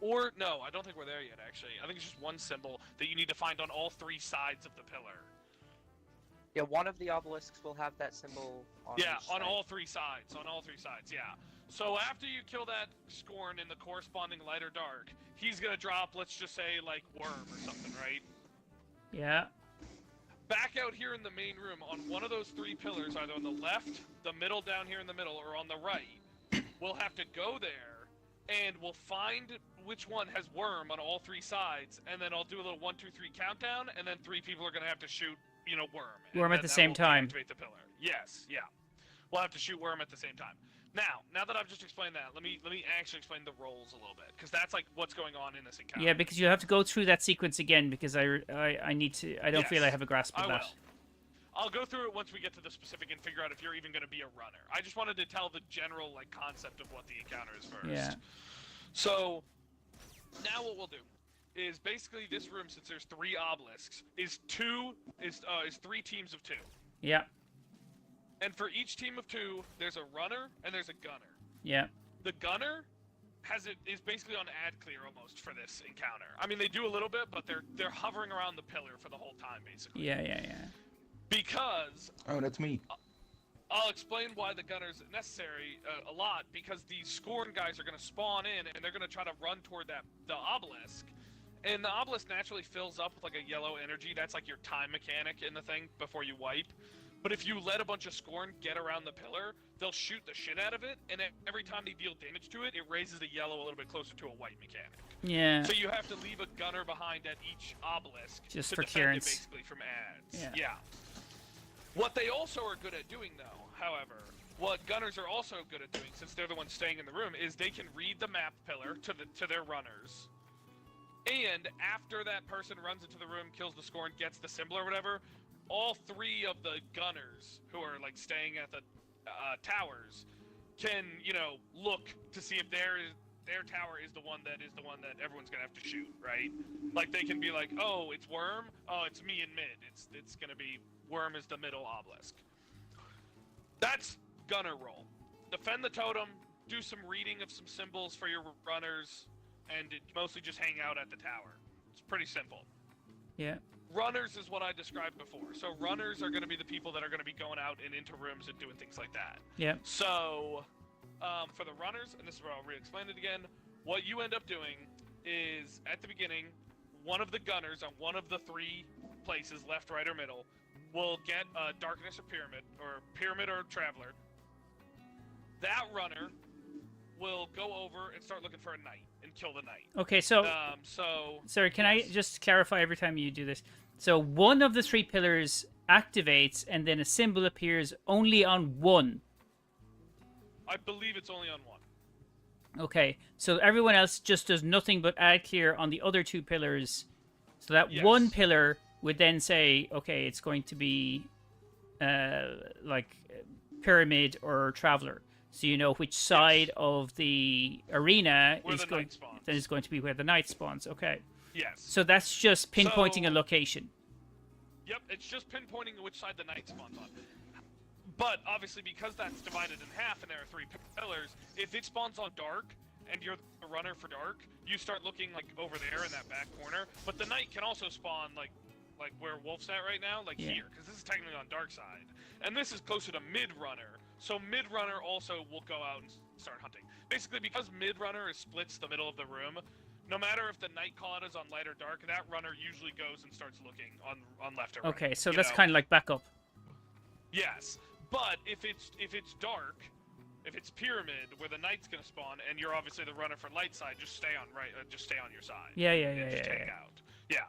[SPEAKER 3] Or, no, I don't think we're there yet, actually. I think it's just 1 symbol that you need to find on all 3 sides of the pillar.
[SPEAKER 2] Yeah, one of the obelisks will have that symbol on
[SPEAKER 3] Yeah,
[SPEAKER 2] each
[SPEAKER 3] on
[SPEAKER 2] side.
[SPEAKER 3] all 3 sides. On all 3 sides, yeah. So after you kill that Scorn in the corresponding light or dark, he's gonna drop, let's just say, like, worm or something, right?
[SPEAKER 1] Yeah.
[SPEAKER 3] Back out here in the main room, on one of those 3 pillars, either on the left, the middle down here in the middle, or on the right, we'll have to go there, and we'll find which one has worm on all 3 sides, and then I'll do a little 1, 2, 3 countdown, and then 3 people are gonna have to shoot, worm. And
[SPEAKER 1] Worm at
[SPEAKER 3] then
[SPEAKER 1] the
[SPEAKER 3] that
[SPEAKER 1] same
[SPEAKER 3] will
[SPEAKER 1] time.
[SPEAKER 3] deactivate the pillar. Yes, yeah. We'll have to shoot worm at the same time. Now that I've just explained that, let me actually explain the roles a little bit, because that's like what's going on in this encounter.
[SPEAKER 1] Yeah, because you have to go through that sequence again, because I need to. I don't feel I
[SPEAKER 3] Yes,
[SPEAKER 1] have a grasp of
[SPEAKER 3] I
[SPEAKER 1] that.
[SPEAKER 3] will. I'll go through it once we get to the specific and figure out if you're even going to be a runner. I just wanted to tell the general concept of what the encounter is first.
[SPEAKER 1] Yeah.
[SPEAKER 3] So now what we'll do is basically this room, since there's 3 obelisks, is 3 teams of 2.
[SPEAKER 1] Yeah.
[SPEAKER 3] And for each team of 2, there's a runner and there's a gunner.
[SPEAKER 1] Yeah.
[SPEAKER 3] The gunner is basically on ad clear almost for this encounter. I mean, they do a little bit, but they're hovering around the pillar for the whole time, basically.
[SPEAKER 1] Yeah.
[SPEAKER 3] Because
[SPEAKER 6] Oh, that's me.
[SPEAKER 3] I'll explain why the gunner's necessary a lot, because these Scorn guys are going to spawn in, and they're going to try to run toward the obelisk. And the obelisk naturally fills up with like a yellow energy. That's like your time mechanic in the thing before you wipe. But if you let a bunch of Scorn get around the pillar, they'll shoot the shit out of it, and every time they deal damage to it, it raises the yellow a little bit closer to a white mechanic.
[SPEAKER 1] Yeah.
[SPEAKER 3] So you have to leave a gunner behind at each obelisk
[SPEAKER 1] Just
[SPEAKER 3] to
[SPEAKER 1] for
[SPEAKER 3] defend
[SPEAKER 1] clearance.
[SPEAKER 3] it basically from ads.
[SPEAKER 1] Yeah.
[SPEAKER 3] What they also are good at doing, though, however, what gunners are also good at doing, since they're the ones staying in the room, is they can read the map pillar to their runners. And after that person runs into the room, kills the Scorn, gets the symbol or whatever, all 3 of the gunners who are like staying at the towers can, look to see if their tower is the one that everyone's gonna have to shoot, right? Like they can be like, oh, it's Worm, oh, it's me in mid. It's gonna be Worm is the middle obelisk. That's gunner role. Defend the totem, do some reading of some symbols for your runners, and mostly just hang out at the tower. It's pretty simple.
[SPEAKER 1] Yeah.
[SPEAKER 3] Runners is what I described before. So runners are going to be the people that are going to be going out and into rooms and doing things like that.
[SPEAKER 1] Yeah.
[SPEAKER 3] So for the runners, and this is where I'll re-explain it again, what you end up doing is at the beginning, one of the gunners on one of the 3 places, left, right, or middle, will get a darkness or pyramid or traveler. That runner will go over and start looking for a knight and kill the knight.
[SPEAKER 1] Okay, so sorry, can I just clarify every time you do this? So one of the 3 pillars activates, and then a symbol appears only on one.
[SPEAKER 3] I believe it's only on one.
[SPEAKER 1] Okay, so everyone else just does nothing but add clear on the other 2 pillars. So that
[SPEAKER 3] Yes.
[SPEAKER 1] one pillar would then say, okay, it's going to be like pyramid or traveler. So you know which side of the arena
[SPEAKER 3] Where
[SPEAKER 1] is
[SPEAKER 3] the
[SPEAKER 1] going.
[SPEAKER 3] knight spawns.
[SPEAKER 1] That is going to be where the knight spawns. Okay.
[SPEAKER 3] Yes.
[SPEAKER 1] So that's just pinpointing a
[SPEAKER 3] So-
[SPEAKER 1] location.
[SPEAKER 3] Yep, it's just pinpointing which side the knight spawns on. But obviously, because that's divided in half and there are 3 pillars, if it spawns on dark and you're the runner for dark, you start looking like over there in that back corner. But the knight can also spawn like where Wolf's at right now, like
[SPEAKER 1] Yeah.
[SPEAKER 3] here, because this is technically on dark side, and this is closer to mid runner. So mid runner also will go out and start hunting. Basically, because mid runner splits the middle of the room, no matter if the night call is on light or dark, that runner usually goes and starts looking on left or right.
[SPEAKER 1] Okay, so
[SPEAKER 3] you
[SPEAKER 1] that's
[SPEAKER 3] know?
[SPEAKER 1] kind of like backup.
[SPEAKER 3] Yes, but if it's dark, if it's pyramid where the knight's gonna spawn, and you're obviously the runner for light side, just stay on just stay on your side.
[SPEAKER 1] Yeah.
[SPEAKER 3] And just take out. Yeah,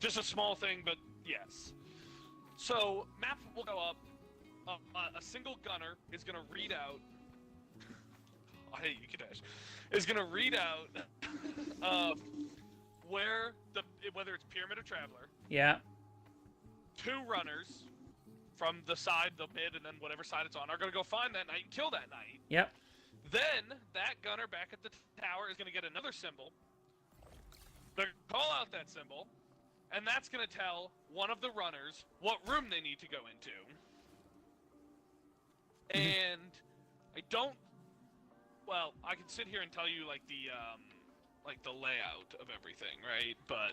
[SPEAKER 3] just a small thing, but yes. So map will go up. A single gunner is gonna read out. I hate you, Kadesh. Is gonna read out whether it's pyramid or traveler.
[SPEAKER 1] Yeah.
[SPEAKER 3] 2 runners from the side, the mid, and then whatever side it's on are gonna go find that knight and kill that knight.
[SPEAKER 1] Yep.
[SPEAKER 3] Then that gunner back at the tower is gonna get another symbol. They're gonna call out that symbol, and that's gonna tell one of the runners what room they need to go into. And I can sit here and tell you like the layout of everything, right? But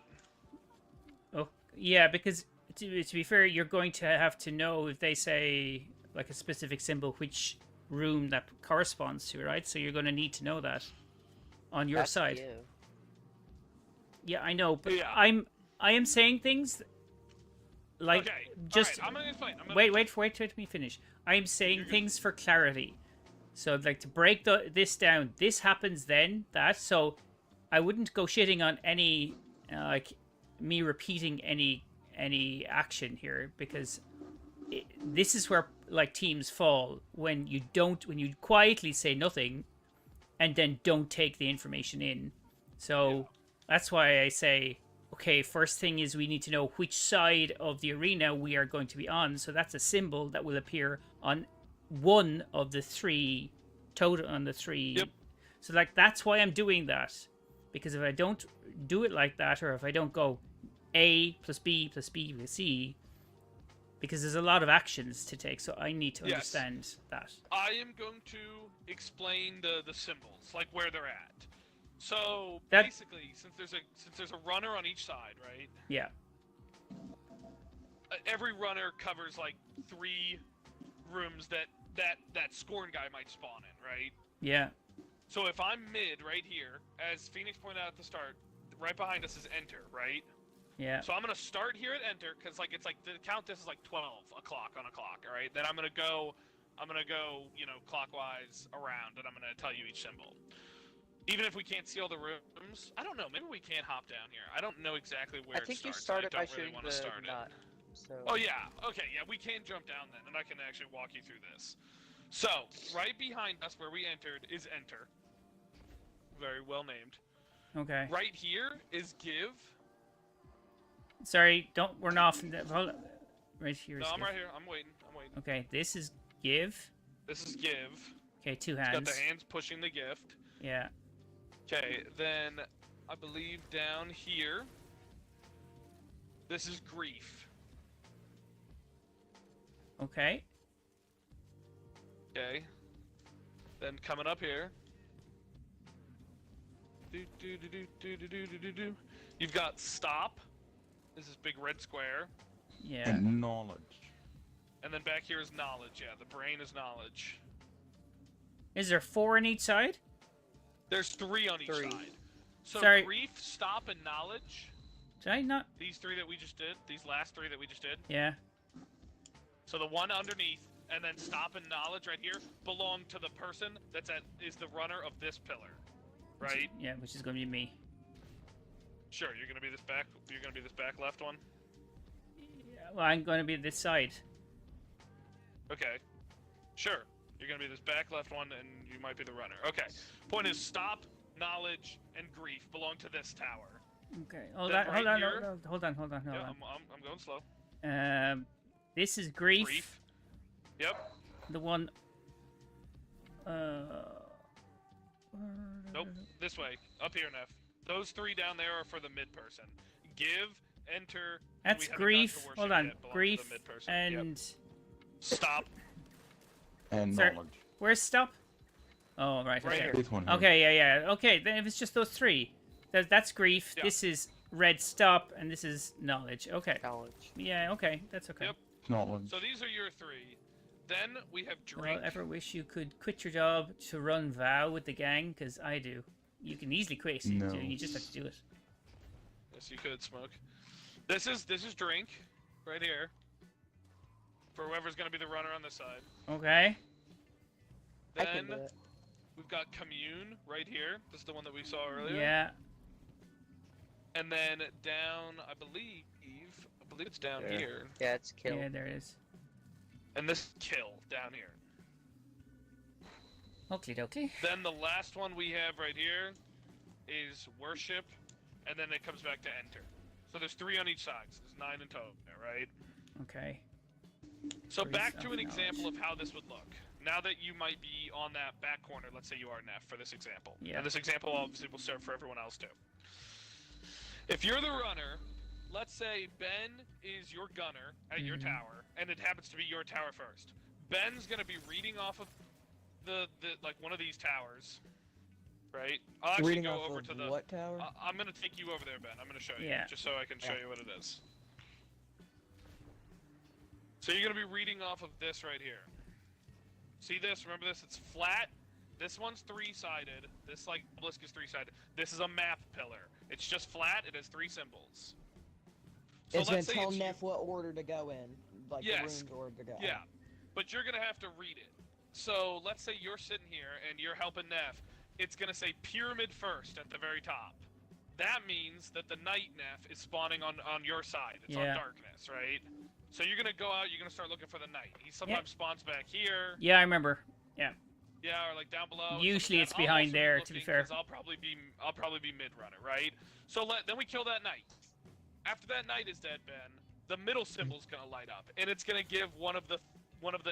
[SPEAKER 1] Oh, yeah, because to be fair, you're going to have to know if they say like a specific symbol, which room that corresponds to, right? So you're going to need to know that on your
[SPEAKER 2] That's
[SPEAKER 1] side.
[SPEAKER 2] you.
[SPEAKER 1] Yeah, I know, but
[SPEAKER 3] Yeah.
[SPEAKER 1] I am saying things like
[SPEAKER 3] okay,
[SPEAKER 1] just
[SPEAKER 3] all right, I'm gonna explain.
[SPEAKER 1] wait till me finish. I'm saying
[SPEAKER 3] You're good.
[SPEAKER 1] things for clarity. So like to break this down, this happens then that. So I wouldn't go shitting on any like me repeating any action here, because this is where like teams fall when you quietly say nothing and then don't take the information in. So that's why I say, okay, first thing is we need to know which side of the arena we are going to be on. So that's a symbol that will appear on one of the 3 total on the 3.
[SPEAKER 3] Yep.
[SPEAKER 1] So like that's why I'm doing that, because if I don't do it like that, or if I don't go A plus B plus B plus C, Because there's a lot of actions to take, so I need to
[SPEAKER 3] Yes.
[SPEAKER 1] understand that.
[SPEAKER 3] I am going to explain the symbols, like where they're at. So basically, since there's a runner on each side, right?
[SPEAKER 1] Yeah.
[SPEAKER 3] Every runner covers like 3 rooms that Scorn guy might spawn in, right?
[SPEAKER 1] Yeah.
[SPEAKER 3] So if I'm mid right here, as Phoenix pointed out at the start, right behind us is enter, right?
[SPEAKER 1] Yeah.
[SPEAKER 3] So I'm gonna start here at enter, cause like it's like the count. This is like 12 o'clock on a clock, all right? Then I'm gonna go, you know, clockwise around, and I'm gonna tell you each symbol. Even if we can't see all the rooms, I don't know. Maybe we can't hop down here. I don't know exactly where
[SPEAKER 2] I think
[SPEAKER 3] it
[SPEAKER 2] you
[SPEAKER 3] starts.
[SPEAKER 2] start it by
[SPEAKER 3] I don't really
[SPEAKER 2] shooting
[SPEAKER 3] want to
[SPEAKER 2] the
[SPEAKER 3] start
[SPEAKER 2] nut.
[SPEAKER 3] it.
[SPEAKER 2] So.
[SPEAKER 3] Oh yeah. Okay. Yeah, we can jump down then, and I can actually walk you through this. So right behind us, where we entered, is enter. Very well named.
[SPEAKER 1] Okay.
[SPEAKER 3] Right here is give.
[SPEAKER 1] Sorry, don't run off. Hold on. Right here is
[SPEAKER 3] No, I'm
[SPEAKER 1] give.
[SPEAKER 3] right here. I'm waiting.
[SPEAKER 1] Okay, this is give.
[SPEAKER 3] This is give.
[SPEAKER 1] Okay, 2
[SPEAKER 3] It's
[SPEAKER 1] hands.
[SPEAKER 3] got the hands pushing the gift.
[SPEAKER 1] Yeah.
[SPEAKER 3] Okay, then I believe down here, this is grief.
[SPEAKER 1] Okay.
[SPEAKER 3] Okay. Then coming up here. You've got stop. This is big red square.
[SPEAKER 1] Yeah.
[SPEAKER 6] And knowledge.
[SPEAKER 3] And then back here is knowledge. Yeah, the brain is knowledge.
[SPEAKER 1] Is there 4 on each side?
[SPEAKER 3] There's 3 on each
[SPEAKER 2] 3.
[SPEAKER 3] side. So
[SPEAKER 1] Sorry.
[SPEAKER 3] grief, stop, and knowledge.
[SPEAKER 1] Did I not?
[SPEAKER 3] These 3 that we just did. These last 3 that we just did.
[SPEAKER 1] Yeah.
[SPEAKER 3] So the one underneath, and then stop and knowledge right here belong to the person is the runner of this pillar, right?
[SPEAKER 1] Yeah, which is going to be me.
[SPEAKER 3] Sure, you're gonna be this back. You're gonna be this back left one.
[SPEAKER 1] Yeah, well, I'm going to be this side.
[SPEAKER 3] Okay. Sure, you're gonna be this back left one, and you might be the runner. Okay. Point is, stop, knowledge, and grief belong to this tower.
[SPEAKER 1] Okay.
[SPEAKER 3] Then right
[SPEAKER 1] Hold on.
[SPEAKER 3] here-
[SPEAKER 1] Hold on.
[SPEAKER 3] Yeah, I'm going slow.
[SPEAKER 1] This is grief.
[SPEAKER 3] Grief. Yep.
[SPEAKER 1] The one.
[SPEAKER 3] Nope. This way. Up here, Neff. Those 3 down there are for the mid person. Give, enter. and
[SPEAKER 1] That's
[SPEAKER 3] we haven't gotten to
[SPEAKER 1] grief.
[SPEAKER 3] worship
[SPEAKER 1] Hold on.
[SPEAKER 3] yet, belong to
[SPEAKER 1] Grief
[SPEAKER 3] the mid person. Yep.
[SPEAKER 1] and.
[SPEAKER 3] Stop.
[SPEAKER 6] And
[SPEAKER 1] Sorry.
[SPEAKER 6] knowledge.
[SPEAKER 1] Where's stop? Oh, right.
[SPEAKER 3] Right
[SPEAKER 1] Okay.
[SPEAKER 3] here.
[SPEAKER 6] This one here.
[SPEAKER 1] Okay. Yeah. Okay. Then if it's just those 3, that's grief.
[SPEAKER 3] Yeah.
[SPEAKER 1] This is red stop, and this is knowledge. Okay.
[SPEAKER 2] Knowledge.
[SPEAKER 1] Yeah. Okay. That's okay.
[SPEAKER 3] Yep.
[SPEAKER 6] Knowledge.
[SPEAKER 3] So these are your 3. Then we have drink.
[SPEAKER 1] Well, ever wish you could quit your job to run VOW with the gang? Because I do. You can easily quit.
[SPEAKER 6] No.
[SPEAKER 1] You just have to do it.
[SPEAKER 3] Yes, you could smoke. This is drink, right here. For whoever's gonna be the runner on this side.
[SPEAKER 1] Okay.
[SPEAKER 4] I can do
[SPEAKER 3] Then
[SPEAKER 4] it.
[SPEAKER 3] we've got commune right here. This is the one that we saw earlier.
[SPEAKER 1] Yeah.
[SPEAKER 3] And then down, I believe it's down
[SPEAKER 2] Yeah.
[SPEAKER 3] here.
[SPEAKER 2] Yeah, it's kill.
[SPEAKER 1] Yeah, there it is.
[SPEAKER 3] And this kill down here.
[SPEAKER 1] Okie dokie.
[SPEAKER 3] Then the last one we have right here is worship, and then it comes back to enter. So there's 3 on each side. So there's 9 in total, right?
[SPEAKER 1] Okay.
[SPEAKER 3] So
[SPEAKER 1] Three
[SPEAKER 3] back to an
[SPEAKER 1] self-knowledge.
[SPEAKER 3] example of how this would look. Now that you might be on that back corner, let's say you are Neff for this example.
[SPEAKER 1] Yeah.
[SPEAKER 3] And this example obviously will serve for everyone else too. If you're the runner, let's say Ben is your gunner at your
[SPEAKER 1] Mhm.
[SPEAKER 3] tower, and it happens to be your tower first. Ben's gonna be reading off of the like one of these towers, right? I'll actually
[SPEAKER 4] Reading
[SPEAKER 3] go
[SPEAKER 4] off
[SPEAKER 3] over
[SPEAKER 4] of
[SPEAKER 3] to the.
[SPEAKER 4] what tower?
[SPEAKER 3] I'm gonna take you over there, Ben. I'm gonna show you,
[SPEAKER 1] Yeah.
[SPEAKER 3] just so I can show
[SPEAKER 4] Yeah.
[SPEAKER 3] you what it is. So you're gonna be reading off of this right here. See this? Remember this? It's flat. This one's 3-sided. This like obelisk is 3-sided. This is a map pillar. It's just flat. It has 3 symbols. So
[SPEAKER 4] It's gonna
[SPEAKER 3] let's say
[SPEAKER 4] tell
[SPEAKER 3] it's you-
[SPEAKER 4] Neff what order to go in, like
[SPEAKER 3] Yes.
[SPEAKER 4] the room's order to go.
[SPEAKER 3] Yeah, but you're gonna have to read it. So let's say you're sitting here and you're helping Neff. It's gonna say pyramid first at the very top. That means that the night Neff is spawning on your side. It's
[SPEAKER 1] Yeah.
[SPEAKER 3] on darkness, right? So you're gonna go out. You're gonna start looking for the night. He sometimes spawns back here.
[SPEAKER 1] Yeah, I remember.
[SPEAKER 3] Yeah, or like down below.
[SPEAKER 1] Usually it's
[SPEAKER 3] I'll
[SPEAKER 1] behind
[SPEAKER 3] also be
[SPEAKER 1] there, to be
[SPEAKER 3] looking,
[SPEAKER 1] fair.
[SPEAKER 3] 'cause I'll probably be mid runner, right? So then we kill that knight. After that knight is dead, Ben, the middle symbol's gonna light up, and it's gonna give one of the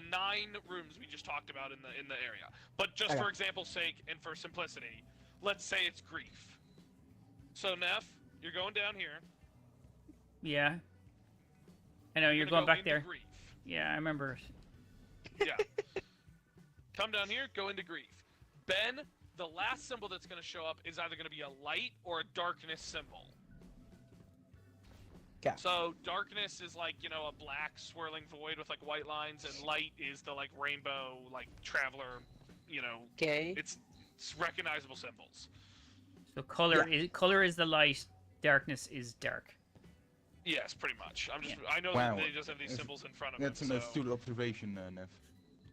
[SPEAKER 3] 9 rooms we just talked about in the area. But just
[SPEAKER 4] Okay.
[SPEAKER 3] for example's sake and for simplicity, let's say it's grief. So Neff, you're going down here.
[SPEAKER 1] Yeah. I know, you're
[SPEAKER 3] gonna
[SPEAKER 1] going
[SPEAKER 3] go
[SPEAKER 1] back
[SPEAKER 3] into
[SPEAKER 1] there.
[SPEAKER 3] Grief.
[SPEAKER 1] Yeah, I remember it.
[SPEAKER 3] Yeah. Come down here, go into grief. Ben, the last symbol that's going to show up is either going to be a light or a darkness symbol.
[SPEAKER 4] Okay.
[SPEAKER 3] So darkness is like, you know, a black swirling void with like white lines, and light is the like rainbow, like traveler, you know.
[SPEAKER 2] Okay.
[SPEAKER 3] It's recognizable symbols.
[SPEAKER 1] So color is the light, darkness is dark.
[SPEAKER 3] Yes, pretty much. I know
[SPEAKER 6] Wow.
[SPEAKER 3] that they just have these symbols in front of
[SPEAKER 6] That's
[SPEAKER 3] them.
[SPEAKER 6] an
[SPEAKER 3] So.
[SPEAKER 6] astute observation, Neff.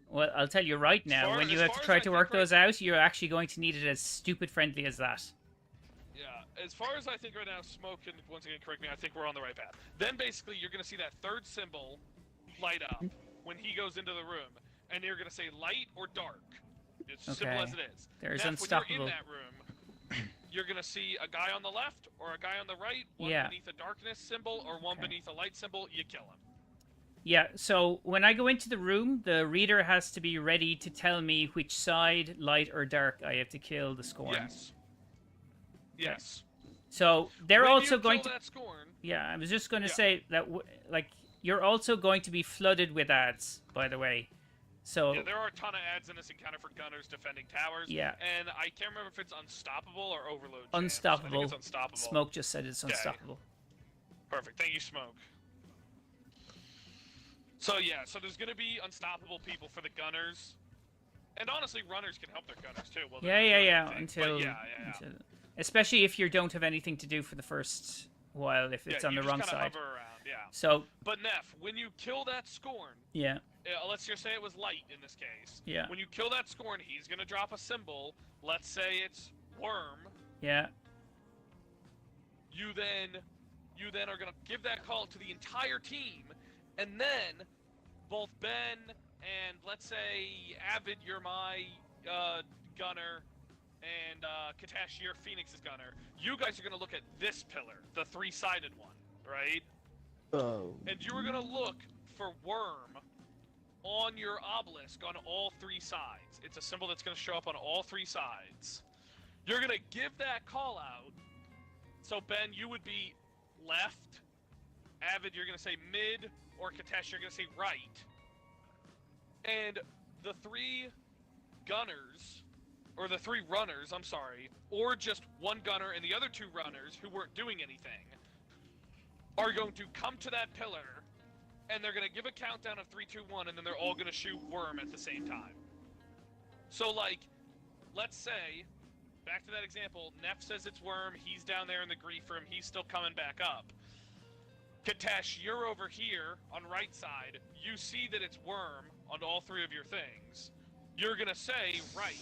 [SPEAKER 1] Well, I'll tell you right now, when you have to try to work those out, you're actually going to need it as stupid friendly as that.
[SPEAKER 3] Yeah, as far as I think right now, Smoke can once again correct me. I think we're on the right path. Then basically, you're going to see that third symbol light up when he goes into the room, and you're going to say light or dark. It's simple as it is.
[SPEAKER 1] There's
[SPEAKER 3] Neff,
[SPEAKER 1] unstoppable.
[SPEAKER 3] When you're in that room, you're going to see a guy on the left or a guy on the right, one
[SPEAKER 1] Yeah.
[SPEAKER 3] beneath a darkness symbol or one beneath a light symbol. You kill him.
[SPEAKER 1] Yeah, so when I go into the room, the reader has to be ready to tell me which side, light or dark, I have to kill the Scorn.
[SPEAKER 3] Yes. Yes.
[SPEAKER 1] So they're
[SPEAKER 3] When
[SPEAKER 1] also
[SPEAKER 3] you
[SPEAKER 1] going
[SPEAKER 3] kill
[SPEAKER 1] to.
[SPEAKER 3] that Scorn,
[SPEAKER 1] Yeah, I was just going to
[SPEAKER 3] Yeah.
[SPEAKER 1] say that, you're also going to be flooded with ads, by the way. So.
[SPEAKER 3] yeah, there are a ton of ads in this encounter for gunners defending towers.
[SPEAKER 1] Yeah.
[SPEAKER 3] And I can't remember if it's unstoppable or overload. jams.
[SPEAKER 1] Unstoppable.
[SPEAKER 3] I think it's unstoppable.
[SPEAKER 1] Smoke just said it's
[SPEAKER 3] Okay.
[SPEAKER 1] unstoppable.
[SPEAKER 3] Perfect. Thank you, Smoke. So yeah, so there's gonna be unstoppable people for the gunners, and honestly, runners can help their gunners too. Well,
[SPEAKER 1] Yeah.
[SPEAKER 3] Until
[SPEAKER 1] Especially if you don't have anything to do for the first while, if it's on the
[SPEAKER 3] you
[SPEAKER 1] wrong
[SPEAKER 3] just kinda
[SPEAKER 1] side.
[SPEAKER 3] Hover around, yeah.
[SPEAKER 1] So.
[SPEAKER 3] But Neff, when you kill that Scorn,
[SPEAKER 1] Yeah.
[SPEAKER 3] let's just say it was light in this case.
[SPEAKER 1] Yeah.
[SPEAKER 3] When you kill that Scorn, he's gonna drop a symbol. Let's say it's worm.
[SPEAKER 1] Yeah.
[SPEAKER 3] You then are gonna give that call to the entire team, and then both Ben and let's say Avid, you're my gunner, and Katash, you're Phoenix's gunner. You guys are gonna look at this pillar, the three-sided one, right?
[SPEAKER 4] Oh.
[SPEAKER 3] And you are gonna look for worm on your obelisk on all three sides. It's a symbol that's gonna show up on all three sides. You're gonna give that call out. So Ben, you would be left. Avid, you're gonna say mid, or Katash, you're gonna say right. And the three gunners, or the three runners, I'm sorry, or just one gunner and the other two runners who weren't doing anything, are going to come to that pillar, and they're gonna give a countdown of 3, 2, 1, and then they're all gonna shoot worm at the same time. So like, let's say, back to that example, Neff says it's worm, he's down there in the grief room, he's still coming back up. Katash, you're over here on right side, you see that it's worm on all three of your things. You're gonna say right.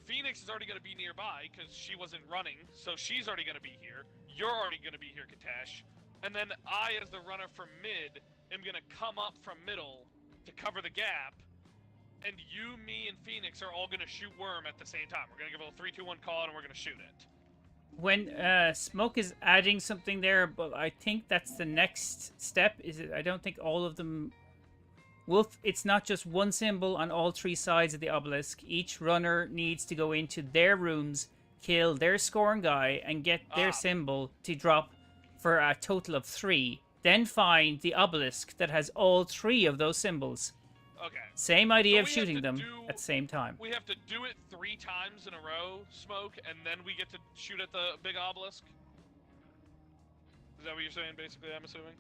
[SPEAKER 3] Phoenix is already gonna be nearby because she wasn't running, so she's already gonna be here. You're already gonna be here, Katash. And then I, as the runner from mid, am gonna come up from middle to cover the gap. And you, me, and Phoenix are all gonna shoot worm at the same time. We're gonna give a 3, 2, 1 call, and we're gonna shoot it.
[SPEAKER 1] When Smoke is adding something there, but I think that's the next step. Is it? I don't think all of them. Wolf, it's not just one symbol on all three sides of the obelisk. Each runner needs to go into their rooms, kill their Scorn guy, and get their symbol to drop for a total of 3. Then find the obelisk that has all 3 of those symbols.
[SPEAKER 3] Okay.
[SPEAKER 1] Same idea
[SPEAKER 3] So
[SPEAKER 1] of
[SPEAKER 3] we have
[SPEAKER 1] shooting
[SPEAKER 3] to
[SPEAKER 1] them
[SPEAKER 3] do-
[SPEAKER 1] at the same time.
[SPEAKER 3] We have to do it 3 times in a row, Smoke, and then we get to shoot at the big obelisk? Is that what you're saying, basically, I'm assuming?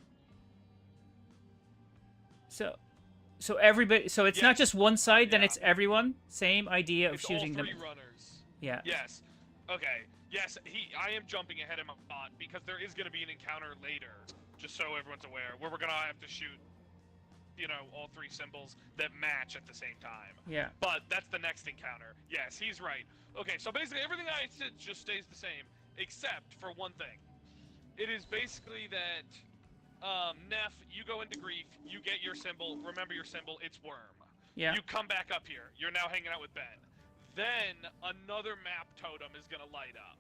[SPEAKER 1] So everybody. So it's not
[SPEAKER 3] Yes.
[SPEAKER 1] just one side. Then
[SPEAKER 3] Yeah.
[SPEAKER 1] it's everyone. Same idea of
[SPEAKER 3] It's
[SPEAKER 1] shooting
[SPEAKER 3] all
[SPEAKER 1] them.
[SPEAKER 3] 3 runners.
[SPEAKER 1] Yeah.
[SPEAKER 3] Yes. Okay. Yes, I am jumping ahead of my thought because there is going to be an encounter later, just so everyone's aware, where we're going to have to shoot, you know, all 3 symbols that match at the same time.
[SPEAKER 1] Yeah.
[SPEAKER 3] But that's the next encounter. Yes, he's right. Okay, so basically everything I said just stays the same, except for one thing. It is basically that, Neff, you go into grief, you get your symbol, remember your symbol, it's worm.
[SPEAKER 1] Yeah.
[SPEAKER 3] You come back up here, you're now hanging out with Ben. Then another map totem is gonna light up.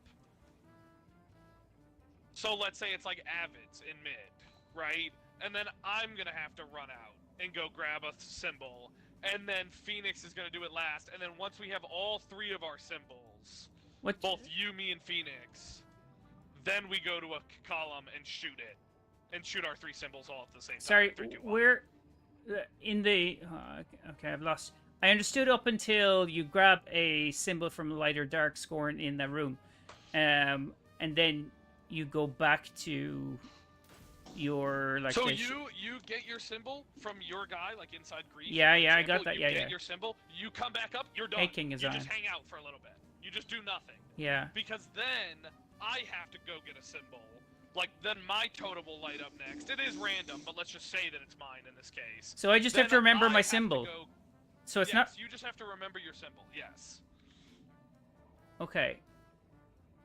[SPEAKER 3] So let's say it's like Avid's in mid, right? And then I'm gonna have to run out and go grab a symbol, and then Phoenix is gonna do it last, and then once we have all 3 of our symbols, both you, me, and Phoenix, then we go to a column and shoot it. and shoot our 3 symbols all at the same time.
[SPEAKER 1] Sorry,
[SPEAKER 3] 3, 2, 1.
[SPEAKER 1] we're in the. Okay, I've lost. I understood up until you grab a symbol from light or dark scoring in the room, and then you go back to your like.
[SPEAKER 3] So
[SPEAKER 1] the-
[SPEAKER 3] you get your symbol from your guy, like inside Grief.
[SPEAKER 1] Yeah,
[SPEAKER 3] for
[SPEAKER 1] yeah, I
[SPEAKER 3] example,
[SPEAKER 1] got that,
[SPEAKER 3] You
[SPEAKER 1] yeah,
[SPEAKER 3] get
[SPEAKER 1] yeah.
[SPEAKER 3] your symbol. You come back up. You're done.
[SPEAKER 1] Hey, King is
[SPEAKER 3] you
[SPEAKER 1] on.
[SPEAKER 3] just hang out for a little bit. You just do nothing.
[SPEAKER 1] Yeah.
[SPEAKER 3] Because then I have to go get a symbol. Like, then my totem will light up next. It is random, but let's just say that it's mine in this case.
[SPEAKER 1] So I just
[SPEAKER 3] Then
[SPEAKER 1] have to remember
[SPEAKER 3] I
[SPEAKER 1] my
[SPEAKER 3] have to
[SPEAKER 1] symbol.
[SPEAKER 3] go-
[SPEAKER 1] So it's
[SPEAKER 3] yes, you just have to remember your symbol. Yes.
[SPEAKER 1] not okay.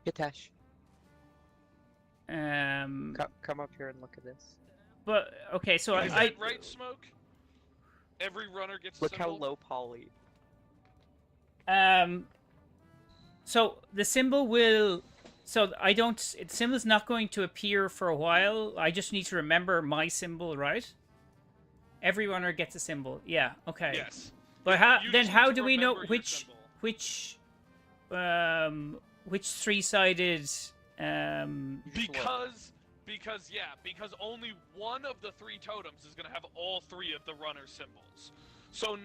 [SPEAKER 2] Hitesh, come up here and look at this.
[SPEAKER 1] But okay, so
[SPEAKER 3] Is
[SPEAKER 1] I
[SPEAKER 3] that right, Smoke? Every runner gets a
[SPEAKER 2] Look how
[SPEAKER 3] symbol?
[SPEAKER 2] low poly.
[SPEAKER 1] so the symbol will. So I don't. The symbol's not going to appear for a while. I just need to remember my symbol, right? Every runner gets a symbol. Yeah. Okay.
[SPEAKER 3] Yes.
[SPEAKER 1] But
[SPEAKER 3] Yeah,
[SPEAKER 1] how
[SPEAKER 3] you
[SPEAKER 1] then?
[SPEAKER 3] just
[SPEAKER 1] How
[SPEAKER 3] need to
[SPEAKER 1] do we know
[SPEAKER 3] remember your symbol.
[SPEAKER 1] which three-sided?
[SPEAKER 3] Because only one of the 3 totems is going to have all 3 of the runner's symbols. So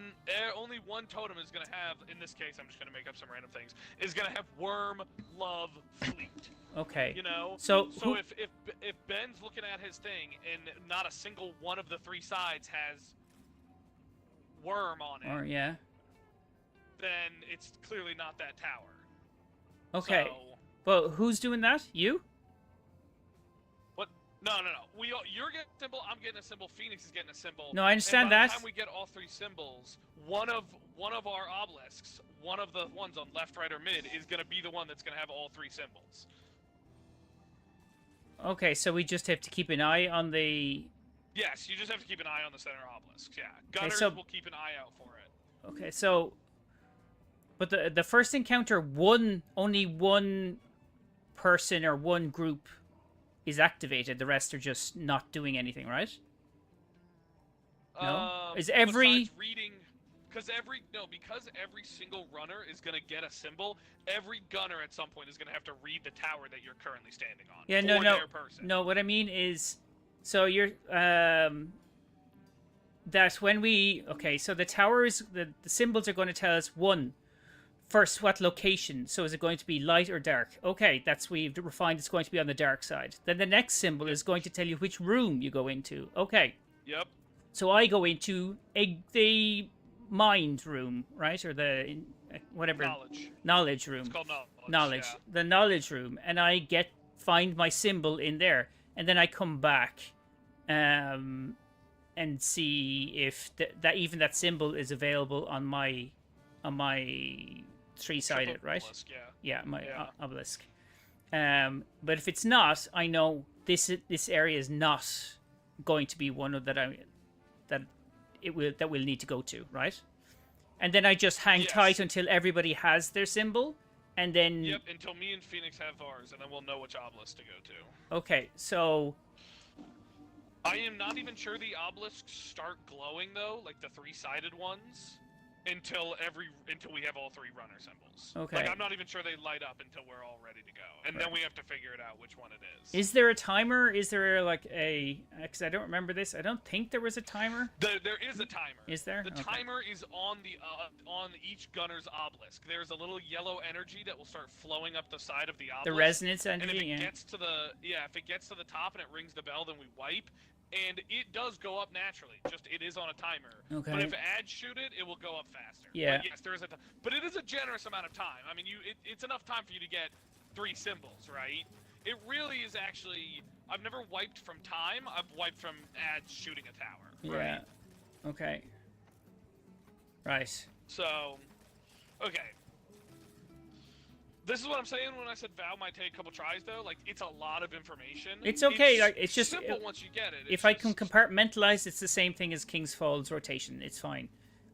[SPEAKER 3] only one totem is going to have, in this case, I'm just going to make up some random things, is going to have Worm, Love, Fleet.
[SPEAKER 1] Okay.
[SPEAKER 3] You know?
[SPEAKER 1] So
[SPEAKER 3] if Ben's looking at his thing and not a single one of the 3 sides has Worm on it,
[SPEAKER 1] Or yeah.
[SPEAKER 3] then it's clearly not that tower.
[SPEAKER 1] Okay.
[SPEAKER 3] So,
[SPEAKER 1] Well, who's doing that? You?
[SPEAKER 3] what? No. You're getting a symbol. I'm getting a symbol. Phoenix is getting a symbol.
[SPEAKER 1] No, I understand
[SPEAKER 3] and by
[SPEAKER 1] that.
[SPEAKER 3] the time we get all 3 symbols, one of our obelisks, one of the ones on left, right, or mid, is going to be the one that's going to have all 3 symbols.
[SPEAKER 1] Okay, so we just have to keep an eye on the.
[SPEAKER 3] Yes, you just have to keep an eye on the center obelisk. Yeah, Gunners
[SPEAKER 1] so-
[SPEAKER 3] will keep an eye out for it.
[SPEAKER 1] Okay, so. But the first encounter, only one person or one group is activated. The rest are just not doing anything, right? No? Is every-
[SPEAKER 3] Besides reading, because every single runner is going to get a symbol. Every gunner at some point is going to have to read the tower that you're currently standing on.
[SPEAKER 1] Yeah,
[SPEAKER 3] for
[SPEAKER 1] no.
[SPEAKER 3] their person.
[SPEAKER 1] No, what I mean is, so you're that when we so the towers, the symbols are going to tell us first what location. So is it going to be light or dark? Okay, we've refined. It's going to be on the dark side. Then the next symbol is going to tell you which room you go into. Okay.
[SPEAKER 3] Yep.
[SPEAKER 1] So I go into the mind room, right, or the whatever knowledge room.
[SPEAKER 3] It's called
[SPEAKER 1] Knowledge.
[SPEAKER 3] Yeah.
[SPEAKER 1] The knowledge room, and I find my symbol in there, and then I come back, and see if that symbol is available on my 3-sided, right?
[SPEAKER 3] Obelisk, yeah.
[SPEAKER 1] Yeah, my
[SPEAKER 3] Yeah.
[SPEAKER 1] obelisk. But if it's not, I know this area is not going to be one of that we'll need to go to, right? And then I just hang
[SPEAKER 3] Yes.
[SPEAKER 1] tight until everybody has their symbol, and then
[SPEAKER 3] Yep, until me and Phoenix have ours, and then we'll know which obelisk to go to.
[SPEAKER 1] okay, so
[SPEAKER 3] I am not even sure the obelisks start glowing though, like the 3-sided ones, until we have all 3 runner symbols.
[SPEAKER 1] Okay.
[SPEAKER 3] Like I'm not even sure they light up until we're all ready to go, and then we have to figure it out which one it is.
[SPEAKER 1] is there a timer? Is there like because I don't remember this. I don't think there was a timer.
[SPEAKER 3] There is a timer.
[SPEAKER 1] Is there?
[SPEAKER 3] The
[SPEAKER 1] Okay.
[SPEAKER 3] timer is on each gunner's obelisk. There's a little yellow energy that will start flowing up the side of the obelisk.
[SPEAKER 1] The resonance
[SPEAKER 3] And if
[SPEAKER 1] energy,
[SPEAKER 3] it
[SPEAKER 1] yeah.
[SPEAKER 3] gets to if it gets to the top and it rings the bell, then we wipe. And it does go up naturally. Just it is on a timer.
[SPEAKER 1] Okay.
[SPEAKER 3] But if ads shoot it, it will go up faster.
[SPEAKER 1] Yeah.
[SPEAKER 3] But yes, there is but it is a generous amount of time. I mean, it's enough time for you to get 3 symbols, right? It really is actually. I've never wiped from time. I've wiped from ads shooting a tower.
[SPEAKER 1] Yeah.
[SPEAKER 3] Right?
[SPEAKER 1] Okay. Right.
[SPEAKER 3] So, okay. This is what I'm saying when I said Val might take a couple tries, though. Like, it's a lot of information.
[SPEAKER 1] It's okay, like, it's just-
[SPEAKER 3] simple once you get it.
[SPEAKER 1] If I can compartmentalize, it's the same thing as King's Fall's rotation. It's fine.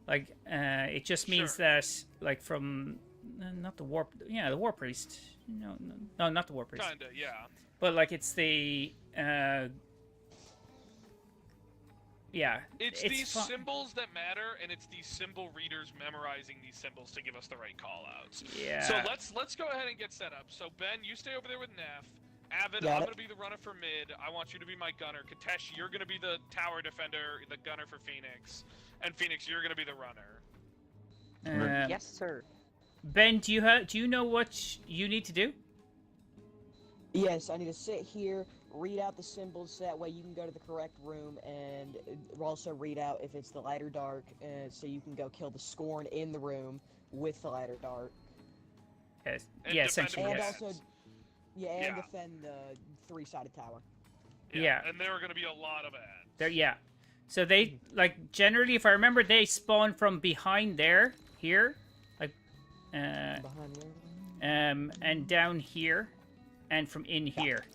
[SPEAKER 1] Like, it just means
[SPEAKER 3] Sure.
[SPEAKER 1] that, like, from not the warp, the war priest. No, not the war priest.
[SPEAKER 3] Kinda, yeah.
[SPEAKER 1] But like, it's the yeah.
[SPEAKER 3] It's these
[SPEAKER 1] fun-
[SPEAKER 3] symbols that matter, and it's these symbol readers memorizing these symbols to give us the right callouts.
[SPEAKER 1] Yeah.
[SPEAKER 3] So let's go ahead and get set up. So Ben, you stay over there with NEPH. Avid,
[SPEAKER 4] Got
[SPEAKER 3] I'm
[SPEAKER 4] it.
[SPEAKER 3] gonna be the runner for mid. I want you to be my gunner. Katesh, you're gonna be the tower defender, the gunner for Phoenix. And Phoenix, you're gonna be the runner.
[SPEAKER 2] Yes, sir.
[SPEAKER 1] Ben, do you know what you need to do?
[SPEAKER 4] Yes, I need to sit here, read out the symbols, so that way you can go to the correct room, and also read out if it's the light or dark, so you can go kill the Scorn in the room with the light or dark.
[SPEAKER 1] Yes.
[SPEAKER 3] And
[SPEAKER 1] Yeah,
[SPEAKER 3] defend
[SPEAKER 1] essentially.
[SPEAKER 4] And
[SPEAKER 1] Yes.
[SPEAKER 4] also, yeah, and
[SPEAKER 3] Yeah.
[SPEAKER 4] defend the three-sided tower.
[SPEAKER 1] Yeah.
[SPEAKER 3] And there are gonna be a lot of ads.
[SPEAKER 1] There, yeah. So they like generally, if I remember, they spawn from behind there, here, like,
[SPEAKER 4] Behind you.
[SPEAKER 1] and down here, and from in here.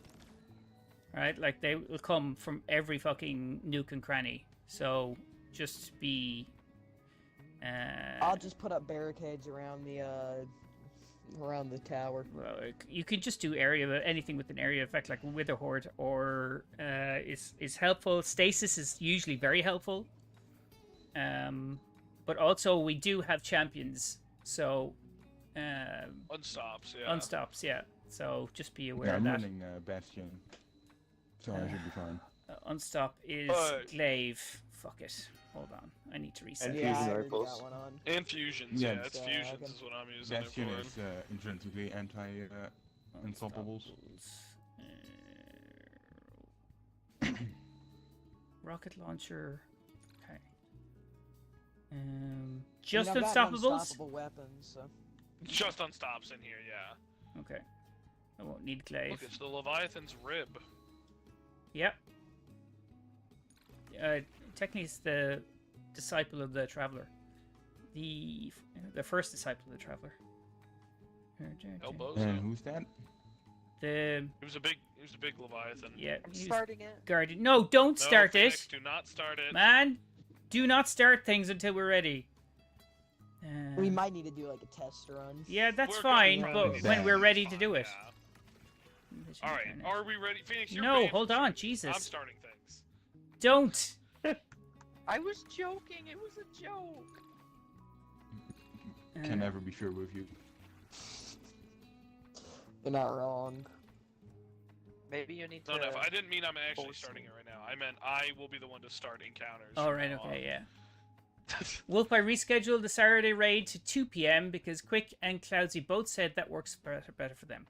[SPEAKER 1] Right, like they will come from every fucking nook and cranny. So just be.
[SPEAKER 4] I'll just put up barricades around the tower.
[SPEAKER 1] Well, you could just do anything with an area effect, like Witherhoard, or is helpful. Stasis is usually very helpful. But also we do have champions, so
[SPEAKER 3] Unstops, yeah.
[SPEAKER 1] unstops, yeah. So just be aware
[SPEAKER 6] Yeah,
[SPEAKER 1] of
[SPEAKER 6] I'm
[SPEAKER 1] that.
[SPEAKER 6] running Bastion, so I should be fine.
[SPEAKER 1] Unstop is
[SPEAKER 3] But-
[SPEAKER 1] glaive. Fuck it. Hold on, I need to reset.
[SPEAKER 5] And
[SPEAKER 4] Yeah, I
[SPEAKER 5] fusion
[SPEAKER 4] already
[SPEAKER 5] rifles.
[SPEAKER 4] got one on.
[SPEAKER 3] And fusions,
[SPEAKER 6] Yeah,
[SPEAKER 3] yeah, it's
[SPEAKER 4] so I
[SPEAKER 3] fusions
[SPEAKER 4] can-
[SPEAKER 3] is what I'm using
[SPEAKER 6] Bastion
[SPEAKER 3] it
[SPEAKER 6] is
[SPEAKER 3] for.
[SPEAKER 6] intrinsically unstoppable.
[SPEAKER 1] Rocket launcher. Okay.
[SPEAKER 4] I
[SPEAKER 1] Just
[SPEAKER 4] mean, I've got an
[SPEAKER 1] unstoppables.
[SPEAKER 4] unstoppable weapons, so.
[SPEAKER 3] Just unstops in here, yeah.
[SPEAKER 1] Okay. I won't need glaive.
[SPEAKER 3] Look, it's the Leviathan's rib.
[SPEAKER 1] Yep. Technically, it's the disciple of the traveler. The first disciple of the traveler.
[SPEAKER 3] Elbows.
[SPEAKER 6] And who's that?
[SPEAKER 1] The
[SPEAKER 3] It was a big Leviathan.
[SPEAKER 1] yeah.
[SPEAKER 2] I'm
[SPEAKER 1] he was
[SPEAKER 2] starting it.
[SPEAKER 1] guardian. No, don't
[SPEAKER 3] No,
[SPEAKER 1] start
[SPEAKER 3] Phoenix,
[SPEAKER 1] it,
[SPEAKER 3] do not start it.
[SPEAKER 1] man. Do not start things until we're ready.
[SPEAKER 4] We might need to do like a test run.
[SPEAKER 1] Yeah, that's
[SPEAKER 3] We're
[SPEAKER 1] fine,
[SPEAKER 3] gonna
[SPEAKER 1] but
[SPEAKER 3] run
[SPEAKER 1] when
[SPEAKER 3] these
[SPEAKER 1] we're
[SPEAKER 3] things,
[SPEAKER 1] ready
[SPEAKER 3] fine,
[SPEAKER 1] to do it.
[SPEAKER 3] yeah. Alright, are we ready? Phoenix, you're
[SPEAKER 1] No,
[SPEAKER 3] banned
[SPEAKER 1] hold
[SPEAKER 3] from
[SPEAKER 1] on,
[SPEAKER 3] shooting.
[SPEAKER 1] Jesus.
[SPEAKER 3] I'm starting things.
[SPEAKER 1] Don't.
[SPEAKER 2] I was joking. It was a joke.
[SPEAKER 6] Can never be sure with you.
[SPEAKER 4] You're not wrong.
[SPEAKER 2] Maybe you need
[SPEAKER 3] No,
[SPEAKER 2] to.
[SPEAKER 3] no, I didn't mean I'm actually
[SPEAKER 2] force
[SPEAKER 3] starting
[SPEAKER 2] it.
[SPEAKER 3] it right now. I meant I will be the one to start encounters.
[SPEAKER 1] All
[SPEAKER 3] from
[SPEAKER 1] right.
[SPEAKER 3] now
[SPEAKER 1] Okay.
[SPEAKER 3] on.
[SPEAKER 1] Yeah. Wolf, I rescheduled the Saturday raid to 2 p.m. because Quick and Cloudsy both said that works better for them.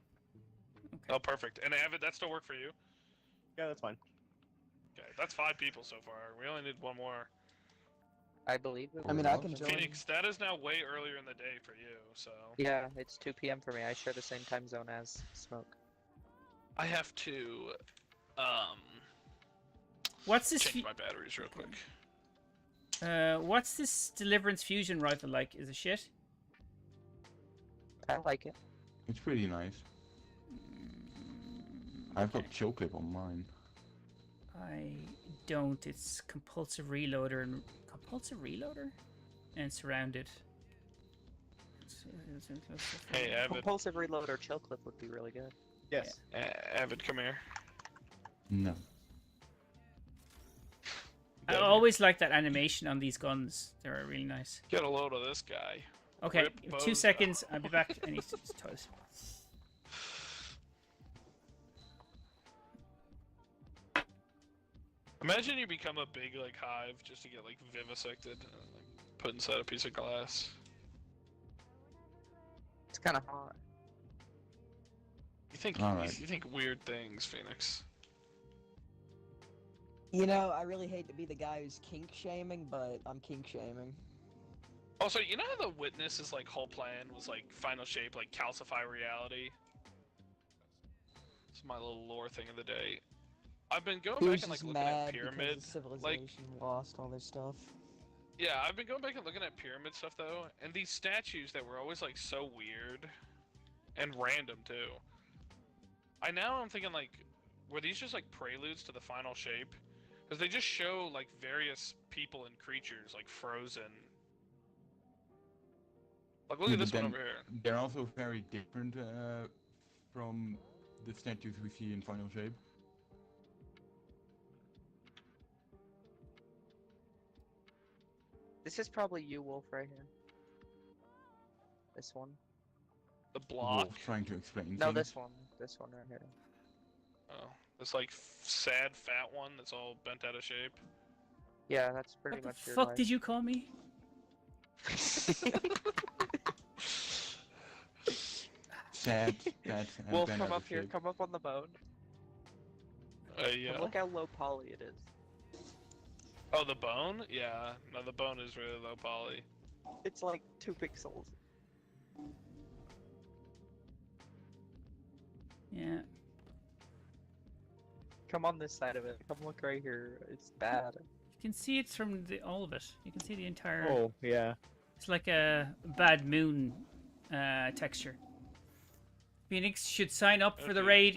[SPEAKER 3] Oh, perfect. And Avid, that still work for you?
[SPEAKER 5] Yeah, that's fine.
[SPEAKER 3] Okay, that's 5 people so far. We only need one more.
[SPEAKER 2] I believe it.
[SPEAKER 4] I mean, I can join.
[SPEAKER 3] Phoenix, that is now way earlier in the day for you, so...
[SPEAKER 2] Yeah, it's 2 p.m. for me. I share the same time zone as Smoke.
[SPEAKER 3] I have to,
[SPEAKER 1] What's this?
[SPEAKER 3] change my batteries real quick.
[SPEAKER 1] What's this Deliverance fusion rifle like? Is it shit?
[SPEAKER 2] I like it.
[SPEAKER 6] It's pretty nice. I've got chill clip on mine.
[SPEAKER 1] I don't. It's compulsive reloader and surrounded.
[SPEAKER 3] Hey, Avid.
[SPEAKER 2] Compulsive reload or chill clip would be really good.
[SPEAKER 5] Yes.
[SPEAKER 3] Avid, come here.
[SPEAKER 6] No.
[SPEAKER 1] I always like that animation on these guns. They're really nice.
[SPEAKER 3] Get a load of this guy.
[SPEAKER 1] Okay,
[SPEAKER 3] Rip
[SPEAKER 1] 2
[SPEAKER 3] bows
[SPEAKER 1] seconds. I'll be back. I need to just toss.
[SPEAKER 3] Imagine you become a big, like, hive just to get, like, vivisected and, like, put inside a piece of glass.
[SPEAKER 2] It's kind of hot.
[SPEAKER 3] You think
[SPEAKER 6] Alright.
[SPEAKER 3] you think weird things, Phoenix.
[SPEAKER 4] You know, I really hate to be the guy who's kink shaming, but I'm kink shaming.
[SPEAKER 3] Also, you know how the Witness's, like, whole plan was, like, final shape, like, calcify reality? It's my little lore thing of the day. I've been going
[SPEAKER 4] He
[SPEAKER 3] back
[SPEAKER 4] was
[SPEAKER 3] and, like,
[SPEAKER 4] just
[SPEAKER 3] looking
[SPEAKER 4] mad
[SPEAKER 3] at pyramid.
[SPEAKER 4] because the civilization lost all their stuff.
[SPEAKER 3] Yeah, I've been going back and looking at pyramid stuff, though, and these statues that were always, like, so weird and random, too. I'm thinking, like, were these just, like, preludes to the final shape? Because they just show, like, various people and creatures, like, frozen. Like, look
[SPEAKER 6] Yeah,
[SPEAKER 3] at this
[SPEAKER 6] but
[SPEAKER 3] one
[SPEAKER 6] then
[SPEAKER 3] over here.
[SPEAKER 6] They're also very different from the statues we see in Final Shape.
[SPEAKER 2] This is probably you, Wolf, right here. This one.
[SPEAKER 3] The block.
[SPEAKER 6] Wolf trying to explain
[SPEAKER 2] No,
[SPEAKER 6] things.
[SPEAKER 2] this one. This one right here.
[SPEAKER 3] Oh, this like sad fat one that's all bent out of shape.
[SPEAKER 2] Yeah, that's pretty
[SPEAKER 1] What the
[SPEAKER 2] much your
[SPEAKER 1] fuck
[SPEAKER 2] life.
[SPEAKER 1] did you call me?
[SPEAKER 6] Sad, fat, and
[SPEAKER 2] Wolf,
[SPEAKER 6] bent
[SPEAKER 2] come
[SPEAKER 6] out
[SPEAKER 2] up
[SPEAKER 6] of
[SPEAKER 2] here.
[SPEAKER 6] shape.
[SPEAKER 2] Come up on the bone.
[SPEAKER 3] Yeah.
[SPEAKER 2] And look how low poly it is.
[SPEAKER 3] Oh, the bone? Yeah. No, the bone is really low poly.
[SPEAKER 2] It's like 2 pixels.
[SPEAKER 1] Yeah.
[SPEAKER 2] Come on this side of it. Come look right here. It's bad.
[SPEAKER 1] You can see it's from all of it. You can see the entire.
[SPEAKER 5] Oh, yeah.
[SPEAKER 1] It's like a bad moon texture. Phoenix should sign up for the
[SPEAKER 3] Okay.
[SPEAKER 1] raid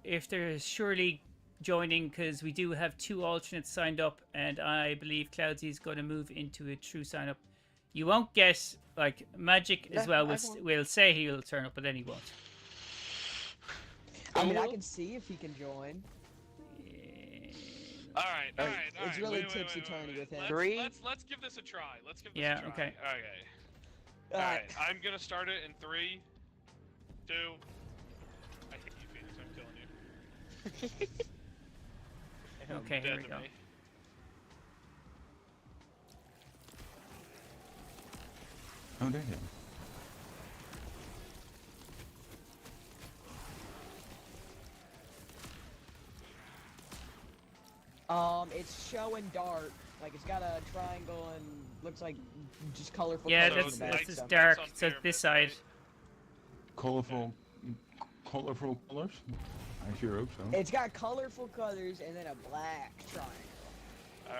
[SPEAKER 1] if they're surely joining, because we do have 2 alternates signed up, and I believe Cloudsy is going to move into a true sign up. You won't get like Magic as
[SPEAKER 2] No,
[SPEAKER 1] well.
[SPEAKER 2] I
[SPEAKER 1] Will,
[SPEAKER 2] won't.
[SPEAKER 1] will say he'll turn up, but then he won't.
[SPEAKER 4] I mean, I
[SPEAKER 3] Cool.
[SPEAKER 4] can see if he can join.
[SPEAKER 3] All right.
[SPEAKER 4] It's really
[SPEAKER 3] wait,
[SPEAKER 4] tipsy-turny
[SPEAKER 3] wait.
[SPEAKER 4] with him.
[SPEAKER 3] Let's give this a try. Let's give this
[SPEAKER 1] Yeah,
[SPEAKER 3] a try.
[SPEAKER 1] okay.
[SPEAKER 3] Okay.
[SPEAKER 4] All
[SPEAKER 3] All right. I'm gonna start it in 3, 2. I hate you, Phoenix. I'm killing you.
[SPEAKER 1] Okay, here we
[SPEAKER 3] Dead
[SPEAKER 1] go.
[SPEAKER 3] to me.
[SPEAKER 6] Oh, there you go.
[SPEAKER 4] It's showing dark. Like it's got a triangle and looks like just colorful.
[SPEAKER 1] Yeah,
[SPEAKER 4] colors
[SPEAKER 3] So
[SPEAKER 1] that's
[SPEAKER 4] in the
[SPEAKER 1] that's
[SPEAKER 4] back,
[SPEAKER 1] just
[SPEAKER 4] so-
[SPEAKER 1] dark.
[SPEAKER 3] on
[SPEAKER 1] So this
[SPEAKER 3] pyramid,
[SPEAKER 1] side.
[SPEAKER 6] Colorful colors? I sure hope so.
[SPEAKER 4] It's got colorful colors and then a black triangle.
[SPEAKER 3] All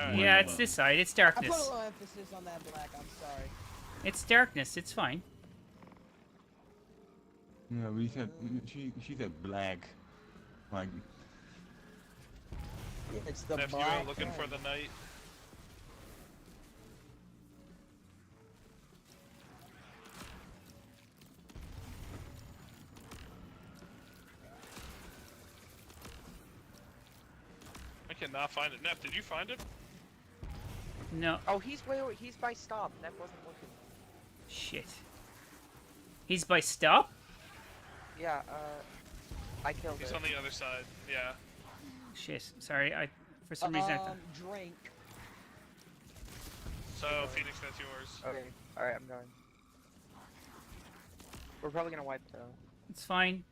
[SPEAKER 3] right.
[SPEAKER 1] Yeah, it's this side. It's
[SPEAKER 4] I put a
[SPEAKER 1] darkness.
[SPEAKER 4] little emphasis on that black. I'm sorry.
[SPEAKER 1] It's darkness. It's fine.
[SPEAKER 6] No, we said she said black. Like
[SPEAKER 4] It's the
[SPEAKER 3] If you
[SPEAKER 4] black.
[SPEAKER 3] are looking for the night. I cannot find it. Neff, did you find it?
[SPEAKER 1] No.
[SPEAKER 2] Oh, he's he's by stop. That wasn't looking.
[SPEAKER 1] Shit. He's by stop?
[SPEAKER 2] Yeah, I killed
[SPEAKER 3] He's
[SPEAKER 2] it.
[SPEAKER 3] on the other side. Yeah.
[SPEAKER 1] Shit. Sorry, I for some reason I thought.
[SPEAKER 4] Drink.
[SPEAKER 3] So, Phoenix, that's yours.
[SPEAKER 2] Okay, alright, I'm going. We're probably gonna wipe though.
[SPEAKER 1] It's fine.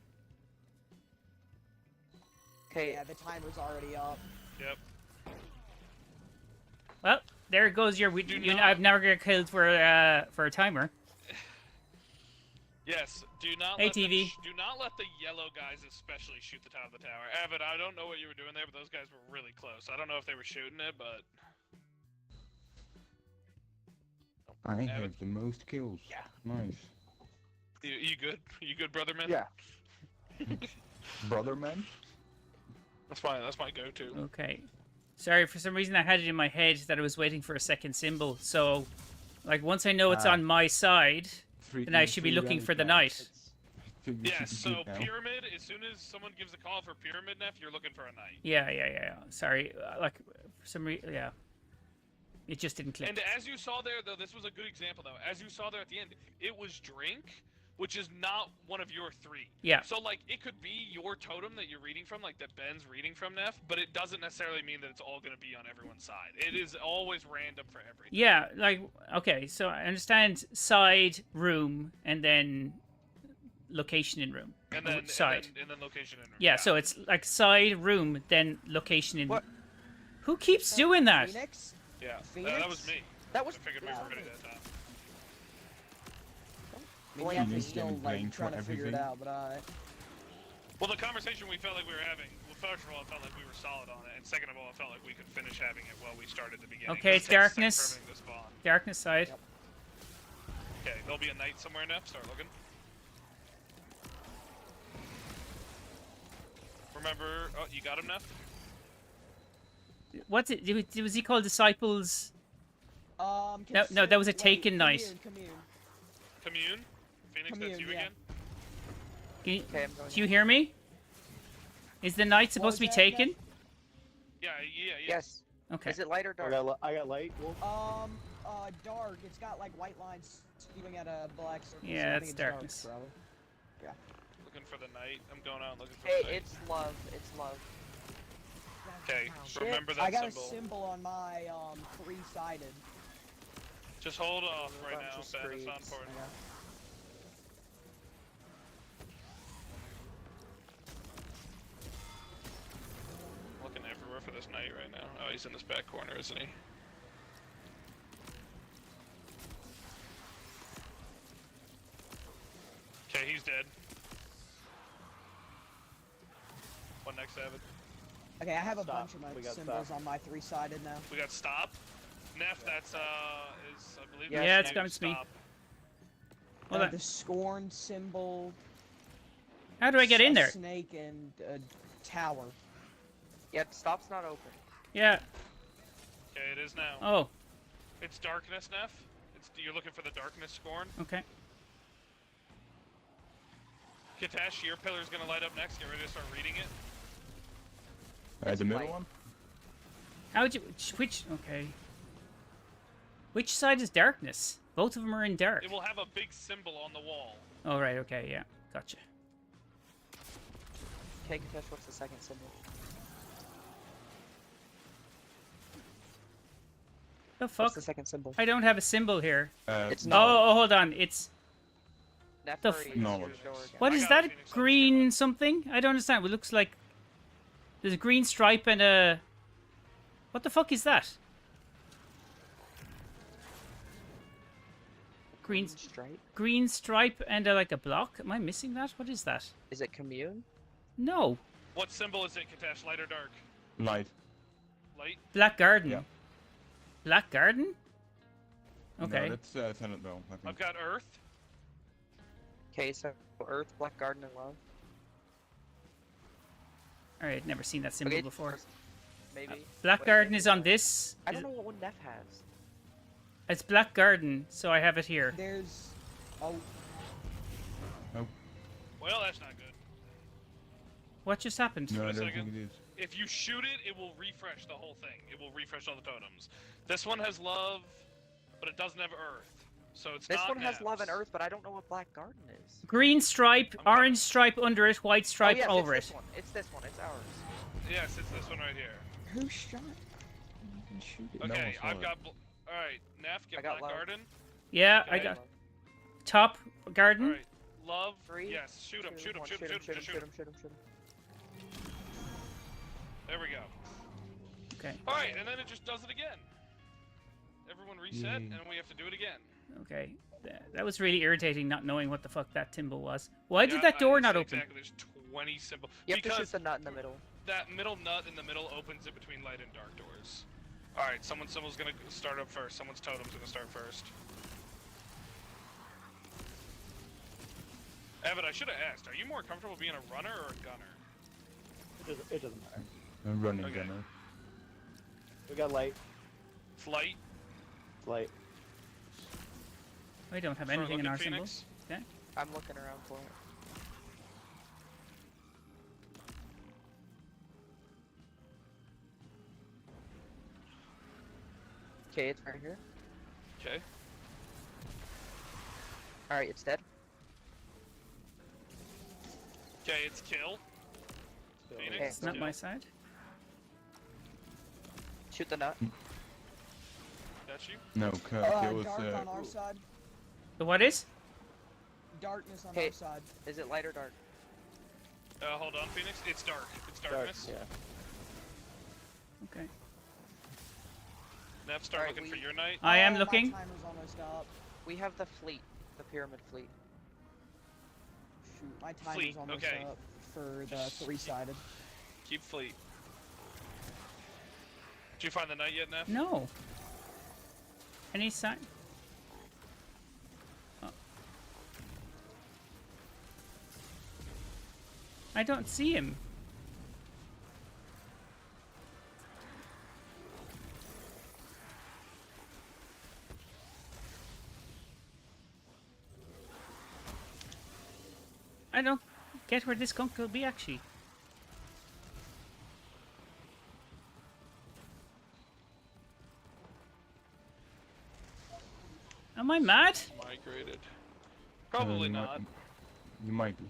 [SPEAKER 2] Okay,
[SPEAKER 4] Yeah, the timer's already up.
[SPEAKER 3] Yep.
[SPEAKER 1] Well, there goes your.
[SPEAKER 3] Do
[SPEAKER 1] You,
[SPEAKER 3] not-
[SPEAKER 1] I've never got killed for a timer.
[SPEAKER 3] Yes, do not
[SPEAKER 1] Hey,
[SPEAKER 3] let them
[SPEAKER 1] TV.
[SPEAKER 3] do not let the yellow guys especially shoot the top of the tower. Evan, I don't know what you were doing there, but those guys were really close. I don't know if they were shooting it, but
[SPEAKER 6] I
[SPEAKER 3] Evan?
[SPEAKER 6] have the most kills.
[SPEAKER 2] Yeah.
[SPEAKER 6] Nice.
[SPEAKER 3] you good? You good, brother man?
[SPEAKER 5] Yeah.
[SPEAKER 6] Brother man?
[SPEAKER 3] That's my go-to.
[SPEAKER 1] Okay. Sorry, for some reason I had it in my head that I was waiting for a second symbol. So, like, once I know it's
[SPEAKER 6] Ah.
[SPEAKER 1] on my side,
[SPEAKER 6] Three,
[SPEAKER 1] then I should be
[SPEAKER 6] three
[SPEAKER 1] looking
[SPEAKER 6] rounds
[SPEAKER 1] for the
[SPEAKER 6] now.
[SPEAKER 1] night.
[SPEAKER 6] Figure you
[SPEAKER 3] Yeah,
[SPEAKER 6] should be
[SPEAKER 3] so
[SPEAKER 6] good now.
[SPEAKER 3] pyramid, as soon as someone gives a call for pyramid, Neff, you're looking for a night.
[SPEAKER 1] Yeah. Sorry, like, for some reason, yeah. It just didn't click.
[SPEAKER 3] And as you saw there, though, this was a good example, though. As you saw there at the end, it was drink, which is not one of your 3.
[SPEAKER 1] Yeah.
[SPEAKER 3] So, like, it could be your totem that you're reading from, like, that Ben's reading from, Neff, but it doesn't necessarily mean that it's all going to be on everyone's side. It is always random for everything.
[SPEAKER 1] Yeah, like, okay, so I understand side, room, and then location in room.
[SPEAKER 3] And then,
[SPEAKER 1] side.
[SPEAKER 3] and then location in room.
[SPEAKER 1] Yeah, so it's like side, room, then location in.
[SPEAKER 2] What?
[SPEAKER 1] Who keeps doing that?
[SPEAKER 4] Phoenix?
[SPEAKER 3] Yeah,
[SPEAKER 4] Phoenix?
[SPEAKER 3] that was me.
[SPEAKER 2] that was
[SPEAKER 3] I figured we were ready that time.
[SPEAKER 4] I mean, Jeff
[SPEAKER 6] Phoenix
[SPEAKER 4] is still
[SPEAKER 6] getting
[SPEAKER 4] like
[SPEAKER 6] blamed
[SPEAKER 4] trying
[SPEAKER 6] for
[SPEAKER 4] to figure it
[SPEAKER 6] everything.
[SPEAKER 4] out, but
[SPEAKER 3] Well, the conversation we felt like we were having, well, first of all, it felt like we were solid on it, and second of all, it felt like we could finish having it while we started the beginning.
[SPEAKER 1] Okay,
[SPEAKER 3] It
[SPEAKER 1] it's
[SPEAKER 3] takes a second
[SPEAKER 1] darkness.
[SPEAKER 3] for everything to spawn.
[SPEAKER 1] Darkness side.
[SPEAKER 4] Yep.
[SPEAKER 3] Okay, there'll be a night somewhere, Neff. Start looking. Remember, oh, you got him, Neff?
[SPEAKER 1] What's it? Was he called Disciples? No,
[SPEAKER 4] consider-
[SPEAKER 1] that was a
[SPEAKER 4] wait,
[SPEAKER 1] taken night.
[SPEAKER 4] Commune.
[SPEAKER 3] Commune? Phoenix, that's
[SPEAKER 4] Commune,
[SPEAKER 3] you
[SPEAKER 4] yeah.
[SPEAKER 3] again?
[SPEAKER 1] Can you,
[SPEAKER 2] Okay, I'm going.
[SPEAKER 1] do you hear me? Is the night supposed to be
[SPEAKER 4] was that, Jeff?
[SPEAKER 1] taken?
[SPEAKER 3] Yeah.
[SPEAKER 2] Yes.
[SPEAKER 1] Okay.
[SPEAKER 2] Is it light or dark?
[SPEAKER 5] I got light. Wolf.
[SPEAKER 4] Dark. It's got like white lines spewing at a black circle. so
[SPEAKER 1] Yeah,
[SPEAKER 4] I
[SPEAKER 1] it's
[SPEAKER 4] think it's dark,
[SPEAKER 1] darkness.
[SPEAKER 4] probably.
[SPEAKER 3] looking for the knight. I'm going out looking for
[SPEAKER 2] Hey,
[SPEAKER 3] the knight.
[SPEAKER 2] it's love. It's love.
[SPEAKER 3] Okay,
[SPEAKER 4] Shit,
[SPEAKER 3] remember that
[SPEAKER 4] I got
[SPEAKER 3] symbol.
[SPEAKER 4] a symbol on my three-sided.
[SPEAKER 3] Just hold off
[SPEAKER 2] A
[SPEAKER 3] right
[SPEAKER 2] bunch
[SPEAKER 3] now,
[SPEAKER 2] of
[SPEAKER 3] Ben. It's not
[SPEAKER 2] screeds.
[SPEAKER 3] important. Looking everywhere for this knight right now. Oh, he's in this back corner, isn't he? Okay, he's dead. One next Avid.
[SPEAKER 4] Okay, I have a
[SPEAKER 5] Stop.
[SPEAKER 4] bunch of my
[SPEAKER 5] We got
[SPEAKER 4] symbols
[SPEAKER 5] stop.
[SPEAKER 4] on my three-sided now.
[SPEAKER 3] We got stop. Neff, that's is I believe.
[SPEAKER 2] Yeah,
[SPEAKER 1] Yeah,
[SPEAKER 3] that's
[SPEAKER 1] it's
[SPEAKER 3] you,
[SPEAKER 1] got me.
[SPEAKER 3] stop.
[SPEAKER 1] Hold
[SPEAKER 4] I
[SPEAKER 1] on.
[SPEAKER 4] have the scorn symbol.
[SPEAKER 1] How do I get in
[SPEAKER 4] a
[SPEAKER 1] there?
[SPEAKER 4] Snake and a tower.
[SPEAKER 2] Yep, stop's not open.
[SPEAKER 1] Yeah.
[SPEAKER 3] Okay, it is now.
[SPEAKER 1] Oh,
[SPEAKER 3] It's darkness, Neff. You're looking for the darkness scorn.
[SPEAKER 1] okay.
[SPEAKER 3] Katash, your pillar's gonna light up next. Get ready to start reading it.
[SPEAKER 6] The middle
[SPEAKER 2] light.
[SPEAKER 6] one?
[SPEAKER 1] How'd you... Which... Okay. Which side is darkness? Both of them are in dark.
[SPEAKER 3] It will have a big symbol on the wall.
[SPEAKER 1] Oh, right, okay, yeah. Gotcha.
[SPEAKER 2] Okay, Katash, what's the second symbol?
[SPEAKER 1] The
[SPEAKER 2] What's
[SPEAKER 1] fuck?
[SPEAKER 2] the second symbol?
[SPEAKER 1] I don't have a symbol here.
[SPEAKER 2] It's
[SPEAKER 1] Oh,
[SPEAKER 2] not.
[SPEAKER 1] oh, hold on. It's...
[SPEAKER 2] Neff
[SPEAKER 1] the
[SPEAKER 2] already
[SPEAKER 1] f-
[SPEAKER 2] used
[SPEAKER 6] No.
[SPEAKER 2] your door again.
[SPEAKER 1] What
[SPEAKER 3] I
[SPEAKER 1] is
[SPEAKER 3] got
[SPEAKER 1] that?
[SPEAKER 3] a Phoenix
[SPEAKER 1] Green something? I don't understand. It looks like... There's a green stripe and a... What the fuck is that? Green,
[SPEAKER 2] Stripe?
[SPEAKER 1] green stripe and like a block? Am I missing that? What is that?
[SPEAKER 2] Is it commune?
[SPEAKER 1] No.
[SPEAKER 3] What symbol is it, Katash? Light or dark?
[SPEAKER 6] Light.
[SPEAKER 3] Light?
[SPEAKER 1] Black garden.
[SPEAKER 6] Yeah.
[SPEAKER 1] Black garden? Okay.
[SPEAKER 6] No, that's Senate though, I think.
[SPEAKER 3] I've got earth.
[SPEAKER 2] Okay, so Earth, Black Garden, and Love.
[SPEAKER 1] Alright, never seen that symbol
[SPEAKER 2] Okay,
[SPEAKER 1] before.
[SPEAKER 2] Maybe.
[SPEAKER 1] Black
[SPEAKER 2] Wait,
[SPEAKER 1] garden
[SPEAKER 2] maybe
[SPEAKER 1] is on
[SPEAKER 2] not.
[SPEAKER 1] this.
[SPEAKER 2] I don't know what one Neff has.
[SPEAKER 1] It's black garden, so I have it here.
[SPEAKER 4] There's... Oh,
[SPEAKER 3] Well, that's not good.
[SPEAKER 1] What just happened?
[SPEAKER 6] No, I
[SPEAKER 3] Wait a
[SPEAKER 6] don't
[SPEAKER 3] second.
[SPEAKER 6] think it is.
[SPEAKER 3] If you shoot it, it will refresh the whole thing. It will refresh all the totems. This one has love, but it doesn't have earth. So it's
[SPEAKER 2] This
[SPEAKER 3] not
[SPEAKER 2] one has Love and
[SPEAKER 3] Neff's.
[SPEAKER 2] Earth, but I don't know what Black Garden is.
[SPEAKER 1] Green stripe,
[SPEAKER 3] I'm
[SPEAKER 1] orange stripe under it, white stripe
[SPEAKER 2] oh, yes,
[SPEAKER 1] over
[SPEAKER 2] it's
[SPEAKER 1] it.
[SPEAKER 2] this one. It's this one. It's ours.
[SPEAKER 3] Yes, it's this one right here.
[SPEAKER 4] who shot? You can shoot it.
[SPEAKER 6] No
[SPEAKER 3] Okay,
[SPEAKER 6] one saw
[SPEAKER 3] I've
[SPEAKER 6] it.
[SPEAKER 3] got... Alright, Neff, get
[SPEAKER 2] I got
[SPEAKER 3] Black
[SPEAKER 2] love.
[SPEAKER 3] Garden.
[SPEAKER 1] Yeah, I
[SPEAKER 3] Okay.
[SPEAKER 1] got top garden.
[SPEAKER 3] Alright, love.
[SPEAKER 2] Three,
[SPEAKER 3] Yes, shoot him, shoot him,
[SPEAKER 2] one,
[SPEAKER 3] shoot him, shoot him, just shoot him.
[SPEAKER 2] shoot him.
[SPEAKER 3] There we go.
[SPEAKER 1] Okay,
[SPEAKER 3] Alright, and then it just does it again. Everyone reset,
[SPEAKER 6] Yay.
[SPEAKER 3] and we have to do it again.
[SPEAKER 1] okay. That was really irritating, not knowing what the fuck that symbol was. Why did
[SPEAKER 3] Yeah,
[SPEAKER 1] that door
[SPEAKER 3] it's
[SPEAKER 1] not open?
[SPEAKER 3] Exactly, there's 20 symbols.
[SPEAKER 2] You have to shoot
[SPEAKER 3] Because
[SPEAKER 2] the nut in the middle.
[SPEAKER 3] that middle nut in the middle opens it between light and dark doors. Alright, someone's symbol's gonna start up first. Someone's totem's gonna start first. Evan, I should have asked, are you more comfortable being a runner or a gunner?
[SPEAKER 5] It doesn't matter.
[SPEAKER 6] I'm running
[SPEAKER 3] Okay.
[SPEAKER 6] gunner.
[SPEAKER 5] We got light.
[SPEAKER 3] It's light.
[SPEAKER 5] Light.
[SPEAKER 1] We don't have
[SPEAKER 3] Start
[SPEAKER 1] anything in
[SPEAKER 3] looking,
[SPEAKER 1] our
[SPEAKER 3] Phoenix.
[SPEAKER 1] symbols.
[SPEAKER 2] I'm looking around for it. Okay, it's right here.
[SPEAKER 3] Okay.
[SPEAKER 2] Alright, it's dead.
[SPEAKER 3] Okay, it's kill. Phoenix.
[SPEAKER 2] Okay.
[SPEAKER 1] It's not
[SPEAKER 3] kill.
[SPEAKER 1] my side.
[SPEAKER 2] Shoot the nut.
[SPEAKER 3] Got you.
[SPEAKER 6] No, kill is
[SPEAKER 4] dark on our side.
[SPEAKER 1] The what is?
[SPEAKER 4] Darkness on
[SPEAKER 2] Hey.
[SPEAKER 4] our side.
[SPEAKER 2] Is it light or dark?
[SPEAKER 3] Hold on, Phoenix. It's dark. It's
[SPEAKER 5] dark.
[SPEAKER 3] darkness.
[SPEAKER 5] Yeah.
[SPEAKER 1] Okay.
[SPEAKER 3] Nev, start
[SPEAKER 2] Alright,
[SPEAKER 3] looking for
[SPEAKER 2] we-
[SPEAKER 3] your knight.
[SPEAKER 1] I am
[SPEAKER 4] Oh,
[SPEAKER 1] looking.
[SPEAKER 4] My timer's almost up.
[SPEAKER 2] We have the fleet. The pyramid fleet.
[SPEAKER 4] Shoot, my timer's
[SPEAKER 3] Fleet,
[SPEAKER 4] almost
[SPEAKER 3] okay.
[SPEAKER 4] up for the three-sided.
[SPEAKER 3] Keep fleet. Did you find the knight yet, Nev?
[SPEAKER 1] No. Any sign? Oh. I don't see him. I don't get where this skunk will be actually. Am I mad?
[SPEAKER 3] Migrated. Probably
[SPEAKER 6] you
[SPEAKER 3] not.
[SPEAKER 6] You might be.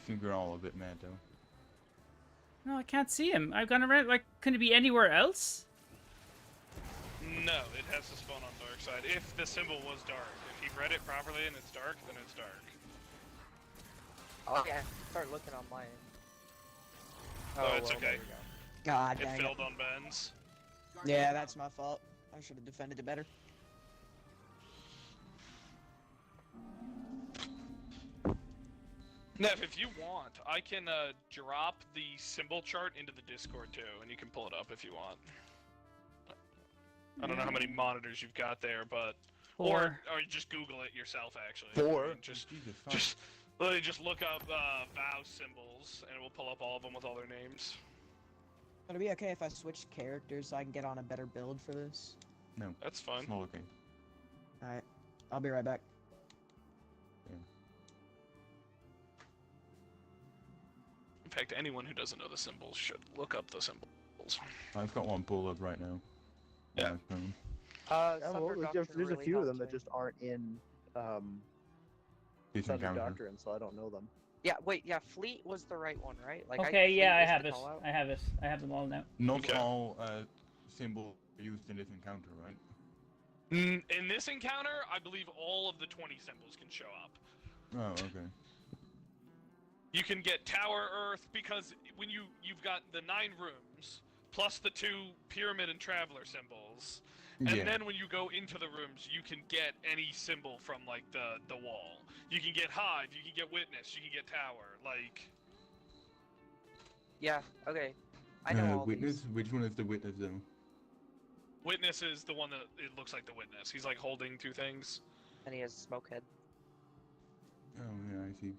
[SPEAKER 6] think we're all a bit mad though.
[SPEAKER 1] No, I can't see him. I've gone around. Like, couldn't it be anywhere else?
[SPEAKER 3] No, it has to spawn on dark side. If the symbol was dark. If he read it properly and it's dark, then it's dark.
[SPEAKER 2] Oh yeah, start looking on mine.
[SPEAKER 3] Oh, it's
[SPEAKER 2] well, there
[SPEAKER 3] okay.
[SPEAKER 2] we go.
[SPEAKER 4] God
[SPEAKER 3] It
[SPEAKER 4] dang
[SPEAKER 3] filled
[SPEAKER 4] it.
[SPEAKER 3] on Ben's.
[SPEAKER 4] Yeah, that's my fault. I should have defended it better.
[SPEAKER 3] Nev, if you want, I can drop the symbol chart into the Discord too, and you can pull it up if you want. I don't know how many monitors you've got there, but or just Google it yourself. Actually,
[SPEAKER 5] Four.
[SPEAKER 3] I mean, just
[SPEAKER 6] Jesus,
[SPEAKER 3] literally just look up vow symbols, and it will pull up all of them with all their names.
[SPEAKER 4] Would it be okay if I switch characters so I can get on a better build for this?
[SPEAKER 6] no,
[SPEAKER 3] That's fine.
[SPEAKER 6] it's not okay.
[SPEAKER 4] Alright, I'll be right back.
[SPEAKER 3] In fact, anyone who doesn't know the symbols should look up the symbols.
[SPEAKER 6] I've got one pulled up right now.
[SPEAKER 3] Yeah.
[SPEAKER 6] On my phone.
[SPEAKER 5] Yeah,
[SPEAKER 2] Thunder
[SPEAKER 5] well,
[SPEAKER 2] Doctrine
[SPEAKER 5] there's a
[SPEAKER 2] really
[SPEAKER 5] few of
[SPEAKER 2] helped
[SPEAKER 5] them that
[SPEAKER 2] me.
[SPEAKER 5] just aren't in
[SPEAKER 6] Decent
[SPEAKER 5] Thunder
[SPEAKER 6] counter.
[SPEAKER 5] Doctrine, so I don't know them.
[SPEAKER 2] Yeah, wait, yeah, Fleet was the right one, right? Like,
[SPEAKER 1] Okay, yeah, I
[SPEAKER 2] Fleet is
[SPEAKER 1] have
[SPEAKER 2] the
[SPEAKER 1] it.
[SPEAKER 2] call-out.
[SPEAKER 1] I have it. I have them all now.
[SPEAKER 6] Not
[SPEAKER 3] Okay.
[SPEAKER 6] all symbols are used in this encounter, right?
[SPEAKER 3] In this encounter, I believe all of the 20 symbols can show up.
[SPEAKER 6] Oh, okay.
[SPEAKER 3] You can get Tower Earth because when you've got the 9 rooms plus the 2 Pyramid and Traveler symbols, and
[SPEAKER 6] Yeah.
[SPEAKER 3] then when you go into the rooms, you can get any symbol from like the wall. You can get Hive, you can get Witness, you can get Tower. Like,
[SPEAKER 2] Yeah, okay. I know all
[SPEAKER 6] Witness?
[SPEAKER 2] these.
[SPEAKER 6] Which one is the witness though?
[SPEAKER 3] Witness is the one that it looks like the Witness. He's like holding 2 things.
[SPEAKER 2] And he has Smokehead.
[SPEAKER 6] Oh yeah, I see.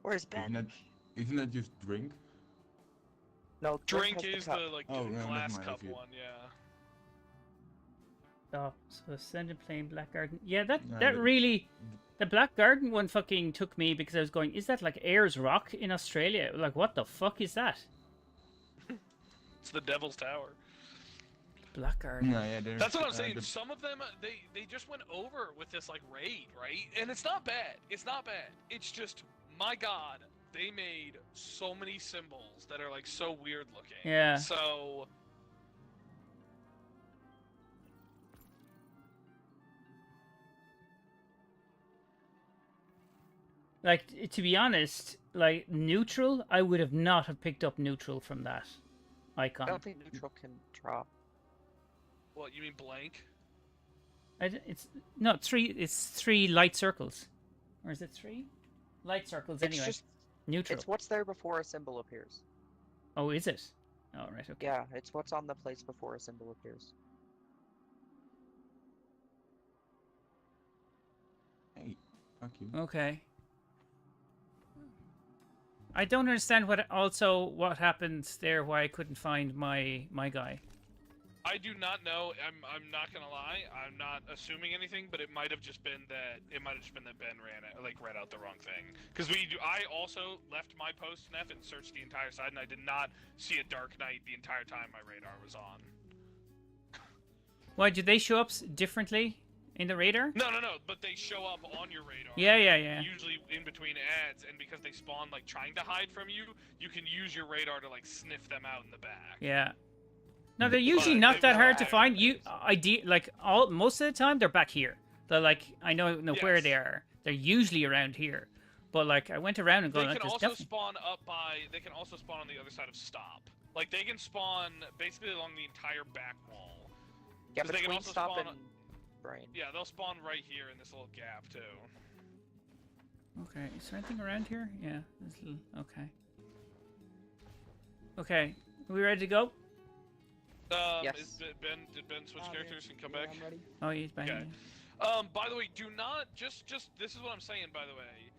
[SPEAKER 2] Where's Ben?
[SPEAKER 6] Isn't that just drink?
[SPEAKER 2] No,
[SPEAKER 3] Drink
[SPEAKER 2] has
[SPEAKER 3] is
[SPEAKER 2] cup.
[SPEAKER 3] the like
[SPEAKER 6] Oh, no,
[SPEAKER 3] glass
[SPEAKER 6] never mind, I
[SPEAKER 3] cup
[SPEAKER 6] see it.
[SPEAKER 3] one, yeah.
[SPEAKER 1] Oh, so Ascended Plane, Black Garden. Yeah, that
[SPEAKER 6] No,
[SPEAKER 1] that
[SPEAKER 6] but-
[SPEAKER 1] really, the Black Garden one fucking took me because I was going, is that like Ayers Rock in Australia? Like, what the fuck is that?
[SPEAKER 3] It's the Devil's Tower.
[SPEAKER 1] Black Garden.
[SPEAKER 6] Yeah, there's,
[SPEAKER 3] That's what I'm saying.
[SPEAKER 6] the-
[SPEAKER 3] Some of them, they just went over with this like raid, right? And it's not bad. It's not bad. It's just, my God, they made so many symbols that are like so weird looking.
[SPEAKER 1] Yeah.
[SPEAKER 3] So
[SPEAKER 1] Like, to be honest, like neutral, I would have not have picked up neutral from that
[SPEAKER 2] I
[SPEAKER 1] icon.
[SPEAKER 2] don't think neutral can drop.
[SPEAKER 3] what you mean blank?
[SPEAKER 1] It's no 3. It's 3 light circles, or is it 3 light circles
[SPEAKER 2] It's
[SPEAKER 1] anyway?
[SPEAKER 2] just,
[SPEAKER 1] Neutral.
[SPEAKER 2] it's what's there before a symbol appears.
[SPEAKER 1] Oh, is it? Oh, right. Okay.
[SPEAKER 2] Yeah, it's what's on the place before a symbol appears.
[SPEAKER 6] Hey, fuck you.
[SPEAKER 1] Okay. I don't understand what happened there. Why I couldn't find my guy.
[SPEAKER 3] I do not know. I'm not gonna lie. I'm not assuming anything, but it might have just been that Ben read out the wrong thing. Because I also left my post Nef and searched the entire side, and I did not see a Dark Knight the entire time my radar was on.
[SPEAKER 1] Why did they show up differently in the radar?
[SPEAKER 3] No, but they show up on your radar.
[SPEAKER 1] Yeah.
[SPEAKER 3] Usually in between ads, and because they spawn like trying to hide from you, you can use your radar to like sniff them out in the back.
[SPEAKER 1] Yeah. No, they're usually
[SPEAKER 3] But
[SPEAKER 1] not
[SPEAKER 3] they
[SPEAKER 1] that
[SPEAKER 3] were
[SPEAKER 1] hard to
[SPEAKER 3] out.
[SPEAKER 1] find. Most of the time they're back here. They're like, I know where
[SPEAKER 3] Yes.
[SPEAKER 1] they are. They're usually around here. But like, I went around and
[SPEAKER 3] They
[SPEAKER 1] going,
[SPEAKER 3] can
[SPEAKER 1] like, there's
[SPEAKER 3] also
[SPEAKER 1] definitely...
[SPEAKER 3] spawn up by. They can also spawn on the other side of stop. Like they can spawn basically along the entire back wall.
[SPEAKER 2] Yeah,
[SPEAKER 3] 'Cause they can
[SPEAKER 2] between
[SPEAKER 3] also
[SPEAKER 2] stop
[SPEAKER 3] spawn
[SPEAKER 2] and brain.
[SPEAKER 3] Yeah, they'll spawn right here in this little gap too.
[SPEAKER 1] Okay, is there anything around here? Yeah, this little... Okay. Okay, are we ready to go?
[SPEAKER 2] Yes.
[SPEAKER 3] Did Ben switch characters and come back?
[SPEAKER 4] I'm ready.
[SPEAKER 1] Oh, he's back.
[SPEAKER 3] Okay. By the way, do not just this is what I'm saying, by the way.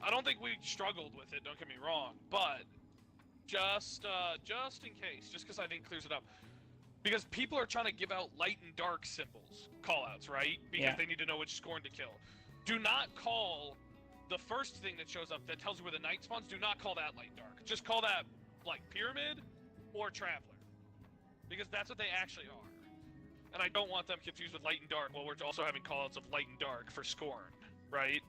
[SPEAKER 3] I don't think we struggled with it, don't get me wrong, but just in case, just because I think clears it up. Because people are trying to give out light and dark symbols, callouts, right? Because
[SPEAKER 1] Yeah.
[SPEAKER 3] they need to know which scorn to kill. Do not call the first thing that shows up that tells you where the knight spawns, do not call that light and dark. Just call that like pyramid or traveler. Because that's what they actually are. And I don't want them confused with light and dark while we're also having callouts of light and dark for scorn, right?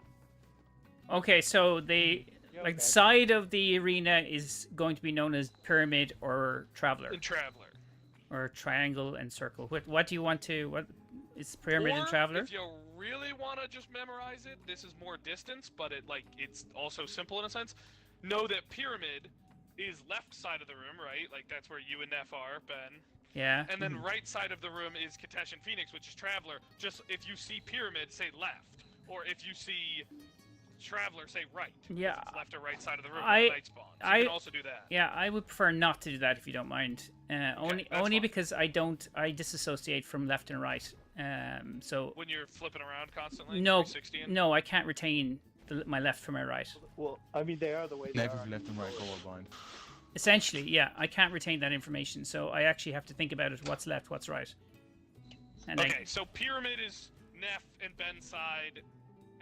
[SPEAKER 1] Okay, so the like
[SPEAKER 5] okay.
[SPEAKER 1] side of the arena is going to be known as pyramid or traveler
[SPEAKER 3] And Traveler.
[SPEAKER 1] or triangle and circle. What do you want to? What is pyramid and
[SPEAKER 3] Or
[SPEAKER 1] traveler?
[SPEAKER 3] if you really want to just memorize it, this is more distance, but it's also simple in a sense. Know that pyramid is left side of the room, right? Like that's where you and Neff are, Ben.
[SPEAKER 1] Yeah.
[SPEAKER 3] And then right side of the room is Katesh and Phoenix, which is Traveler. Just if you see pyramid, say left, or if you see Traveler, say right.
[SPEAKER 1] Yeah,
[SPEAKER 3] It's left or right side of the room.
[SPEAKER 1] I-
[SPEAKER 3] where the night spawns. You
[SPEAKER 1] I-
[SPEAKER 3] can also do that.
[SPEAKER 1] Yeah, I would prefer not to do that if you don't mind. Only
[SPEAKER 3] that's
[SPEAKER 1] only
[SPEAKER 3] fine.
[SPEAKER 1] because I disassociate from left and right. So
[SPEAKER 3] When you're flipping around constantly,
[SPEAKER 1] no,
[SPEAKER 3] 360
[SPEAKER 1] no, I can't retain my left from my right.
[SPEAKER 5] Well, I mean, they are the way they
[SPEAKER 6] Never
[SPEAKER 5] are.
[SPEAKER 6] left and right colorblind.
[SPEAKER 1] Essentially, yeah, I can't retain that information, so I actually have to think about it. What's left, what's right. And
[SPEAKER 3] Okay, so pyramid is Neff and Ben's side,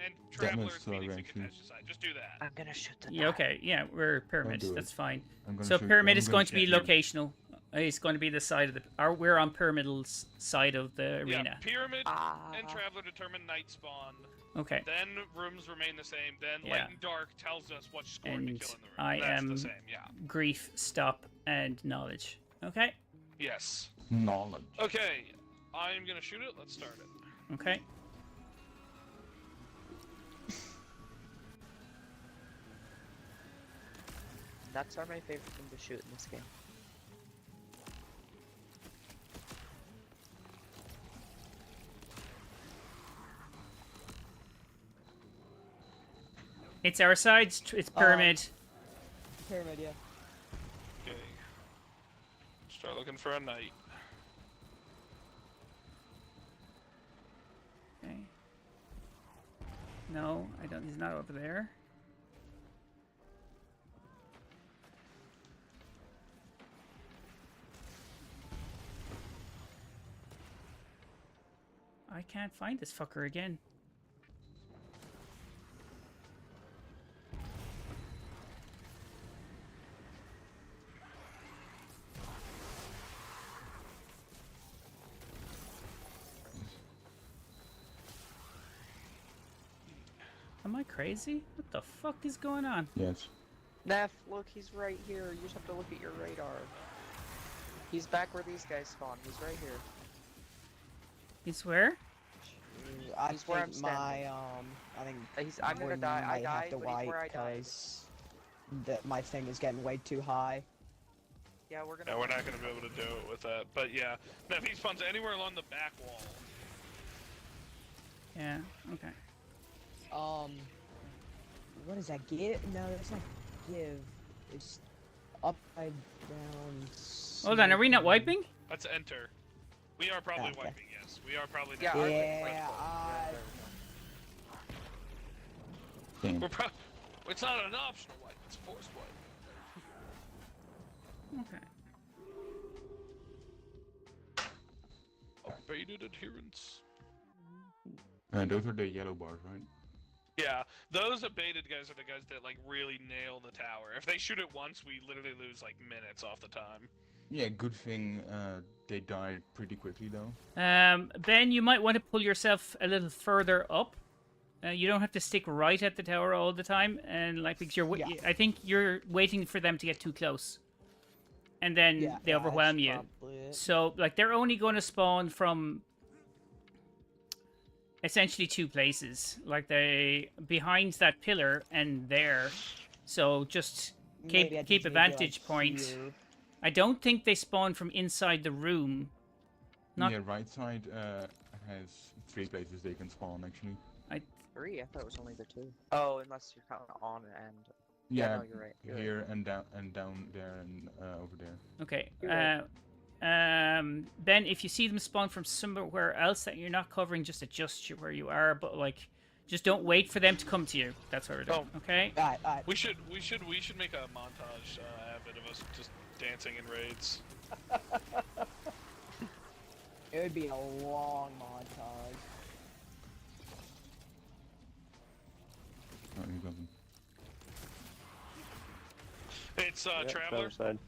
[SPEAKER 3] and Traveler
[SPEAKER 6] makes
[SPEAKER 3] is Phoenix and
[SPEAKER 6] actually.
[SPEAKER 3] Katesh's side. Just do that.
[SPEAKER 2] I'm gonna shoot the
[SPEAKER 1] yeah, okay, yeah, we're pyramid.
[SPEAKER 6] do it.
[SPEAKER 1] That's fine.
[SPEAKER 6] I'm gonna
[SPEAKER 1] So
[SPEAKER 6] shoot-
[SPEAKER 1] pyramid
[SPEAKER 6] I'm
[SPEAKER 1] is
[SPEAKER 6] gonna
[SPEAKER 1] going to be
[SPEAKER 6] check you.
[SPEAKER 1] locational. It's going to be the side of the. We're on pyramidal's side of the
[SPEAKER 3] Yeah,
[SPEAKER 1] arena.
[SPEAKER 3] pyramid
[SPEAKER 2] Ah.
[SPEAKER 3] and Traveler determine night spawn.
[SPEAKER 1] Okay.
[SPEAKER 3] Then rooms remain the same. Then
[SPEAKER 1] Yeah.
[SPEAKER 3] light and dark tells us what score to
[SPEAKER 1] And
[SPEAKER 3] kill in the room.
[SPEAKER 1] I
[SPEAKER 3] That's
[SPEAKER 1] am
[SPEAKER 3] the same. Yeah.
[SPEAKER 1] grief, stop, and knowledge. Okay.
[SPEAKER 3] Yes.
[SPEAKER 6] Knowledge.
[SPEAKER 3] Okay, I'm gonna shoot it. Let's start it.
[SPEAKER 1] Okay.
[SPEAKER 2] Nuts are my favorite thing to shoot in this game.
[SPEAKER 1] It's our side. It's pyramid.
[SPEAKER 4] Pyramid, yeah.
[SPEAKER 3] Okay. Start looking for a knight.
[SPEAKER 1] Okay. No, I don't. He's not over there. I can't find this fucker again. Am I crazy? What the fuck is going on?
[SPEAKER 6] Yes.
[SPEAKER 2] Neff, look, he's right here. You just have to look at your radar. He's back where these guys spawn. He's right here.
[SPEAKER 1] He's where?
[SPEAKER 4] I
[SPEAKER 2] He's where I'm
[SPEAKER 4] think my I think
[SPEAKER 2] I'm gonna
[SPEAKER 4] Gordon
[SPEAKER 2] die. I
[SPEAKER 4] might have
[SPEAKER 2] died,
[SPEAKER 4] to
[SPEAKER 2] but he's
[SPEAKER 4] wipe
[SPEAKER 2] where I died.
[SPEAKER 4] because my thing is getting way too high.
[SPEAKER 2] Yeah, we're gonna.
[SPEAKER 3] Yeah, we're not gonna be able to do it with that. But yeah, now if he spawns anywhere along the back wall,
[SPEAKER 1] Yeah, okay.
[SPEAKER 4] What is that? Give? No, that's not give. It's upside down.
[SPEAKER 1] Hold on, are we not
[SPEAKER 4] smoking.
[SPEAKER 1] wiping?
[SPEAKER 3] let's enter. We are probably
[SPEAKER 4] Okay.
[SPEAKER 3] wiping, yes. We are probably
[SPEAKER 2] Yeah,
[SPEAKER 3] not.
[SPEAKER 2] our
[SPEAKER 4] Yeah,
[SPEAKER 2] thing's right
[SPEAKER 4] I-
[SPEAKER 2] there.
[SPEAKER 6] Damn.
[SPEAKER 3] We're it's not an optional wipe, it's a forced wipe.
[SPEAKER 1] Okay.
[SPEAKER 3] Abated adherence.
[SPEAKER 6] Those are the yellow bars, right?
[SPEAKER 3] Yeah, those abated guys are the guys that like really nail the tower. If they shoot it once, we literally lose like minutes off the time.
[SPEAKER 6] Yeah, good thing they died pretty quickly though.
[SPEAKER 1] Ben, you might want to pull yourself a little further up. You don't have to stick right at the tower all the time, and like because you're,
[SPEAKER 4] Yeah.
[SPEAKER 1] I think you're waiting for them to get too close, and then
[SPEAKER 4] Yeah,
[SPEAKER 1] they
[SPEAKER 4] yeah,
[SPEAKER 1] overwhelm
[SPEAKER 4] that's
[SPEAKER 1] you.
[SPEAKER 4] probably it.
[SPEAKER 1] So like they're only going to spawn from essentially two places, like they behind that pillar and there. So just
[SPEAKER 4] Maybe I
[SPEAKER 1] keep
[SPEAKER 4] just
[SPEAKER 1] a
[SPEAKER 4] need to, like,
[SPEAKER 1] vantage point.
[SPEAKER 4] here.
[SPEAKER 1] I don't think they spawn from inside the room. Not-
[SPEAKER 6] Yeah, right side has 3 places they can spawn actually.
[SPEAKER 2] 3? I thought it was only the 2. Oh, unless you're counting on and.
[SPEAKER 6] Yeah,
[SPEAKER 2] no, you're right. You're right.
[SPEAKER 6] here and down there and over there.
[SPEAKER 1] Okay.
[SPEAKER 2] You're right.
[SPEAKER 1] Ben, if you see them spawn from somewhere else that you're not covering, just adjust where you are. But like, just don't wait for them to come to you. That's what we're doing. Okay.
[SPEAKER 4] Alright.
[SPEAKER 3] We should make a montage bit of us just dancing in raids.
[SPEAKER 4] It would be a long montage.
[SPEAKER 6] Oh, you got them.
[SPEAKER 3] It's
[SPEAKER 5] Yeah,
[SPEAKER 3] Traveler.
[SPEAKER 5] other side.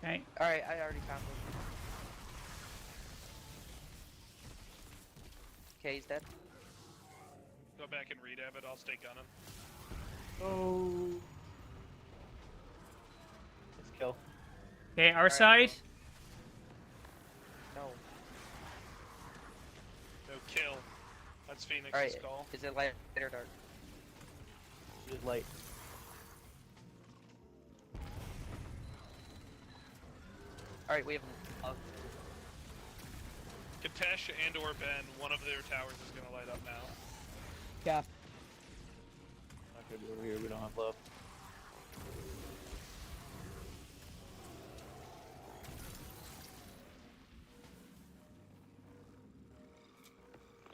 [SPEAKER 1] Okay.
[SPEAKER 2] Alright, I already found him. Okay, he's dead.
[SPEAKER 3] Go back and read it, I'll stay gunning.
[SPEAKER 5] Oh. Let's kill.
[SPEAKER 1] Okay, our
[SPEAKER 2] Alright,
[SPEAKER 1] side.
[SPEAKER 2] No.
[SPEAKER 3] No kill. That's Phoenix's
[SPEAKER 2] Alright,
[SPEAKER 3] call.
[SPEAKER 2] is it light or dark?
[SPEAKER 5] Just light.
[SPEAKER 2] Alright, we have love.
[SPEAKER 3] Katesh and or Ben, one of their towers is gonna light up now.
[SPEAKER 4] Yeah.
[SPEAKER 5] Not gonna be over here. We don't have love.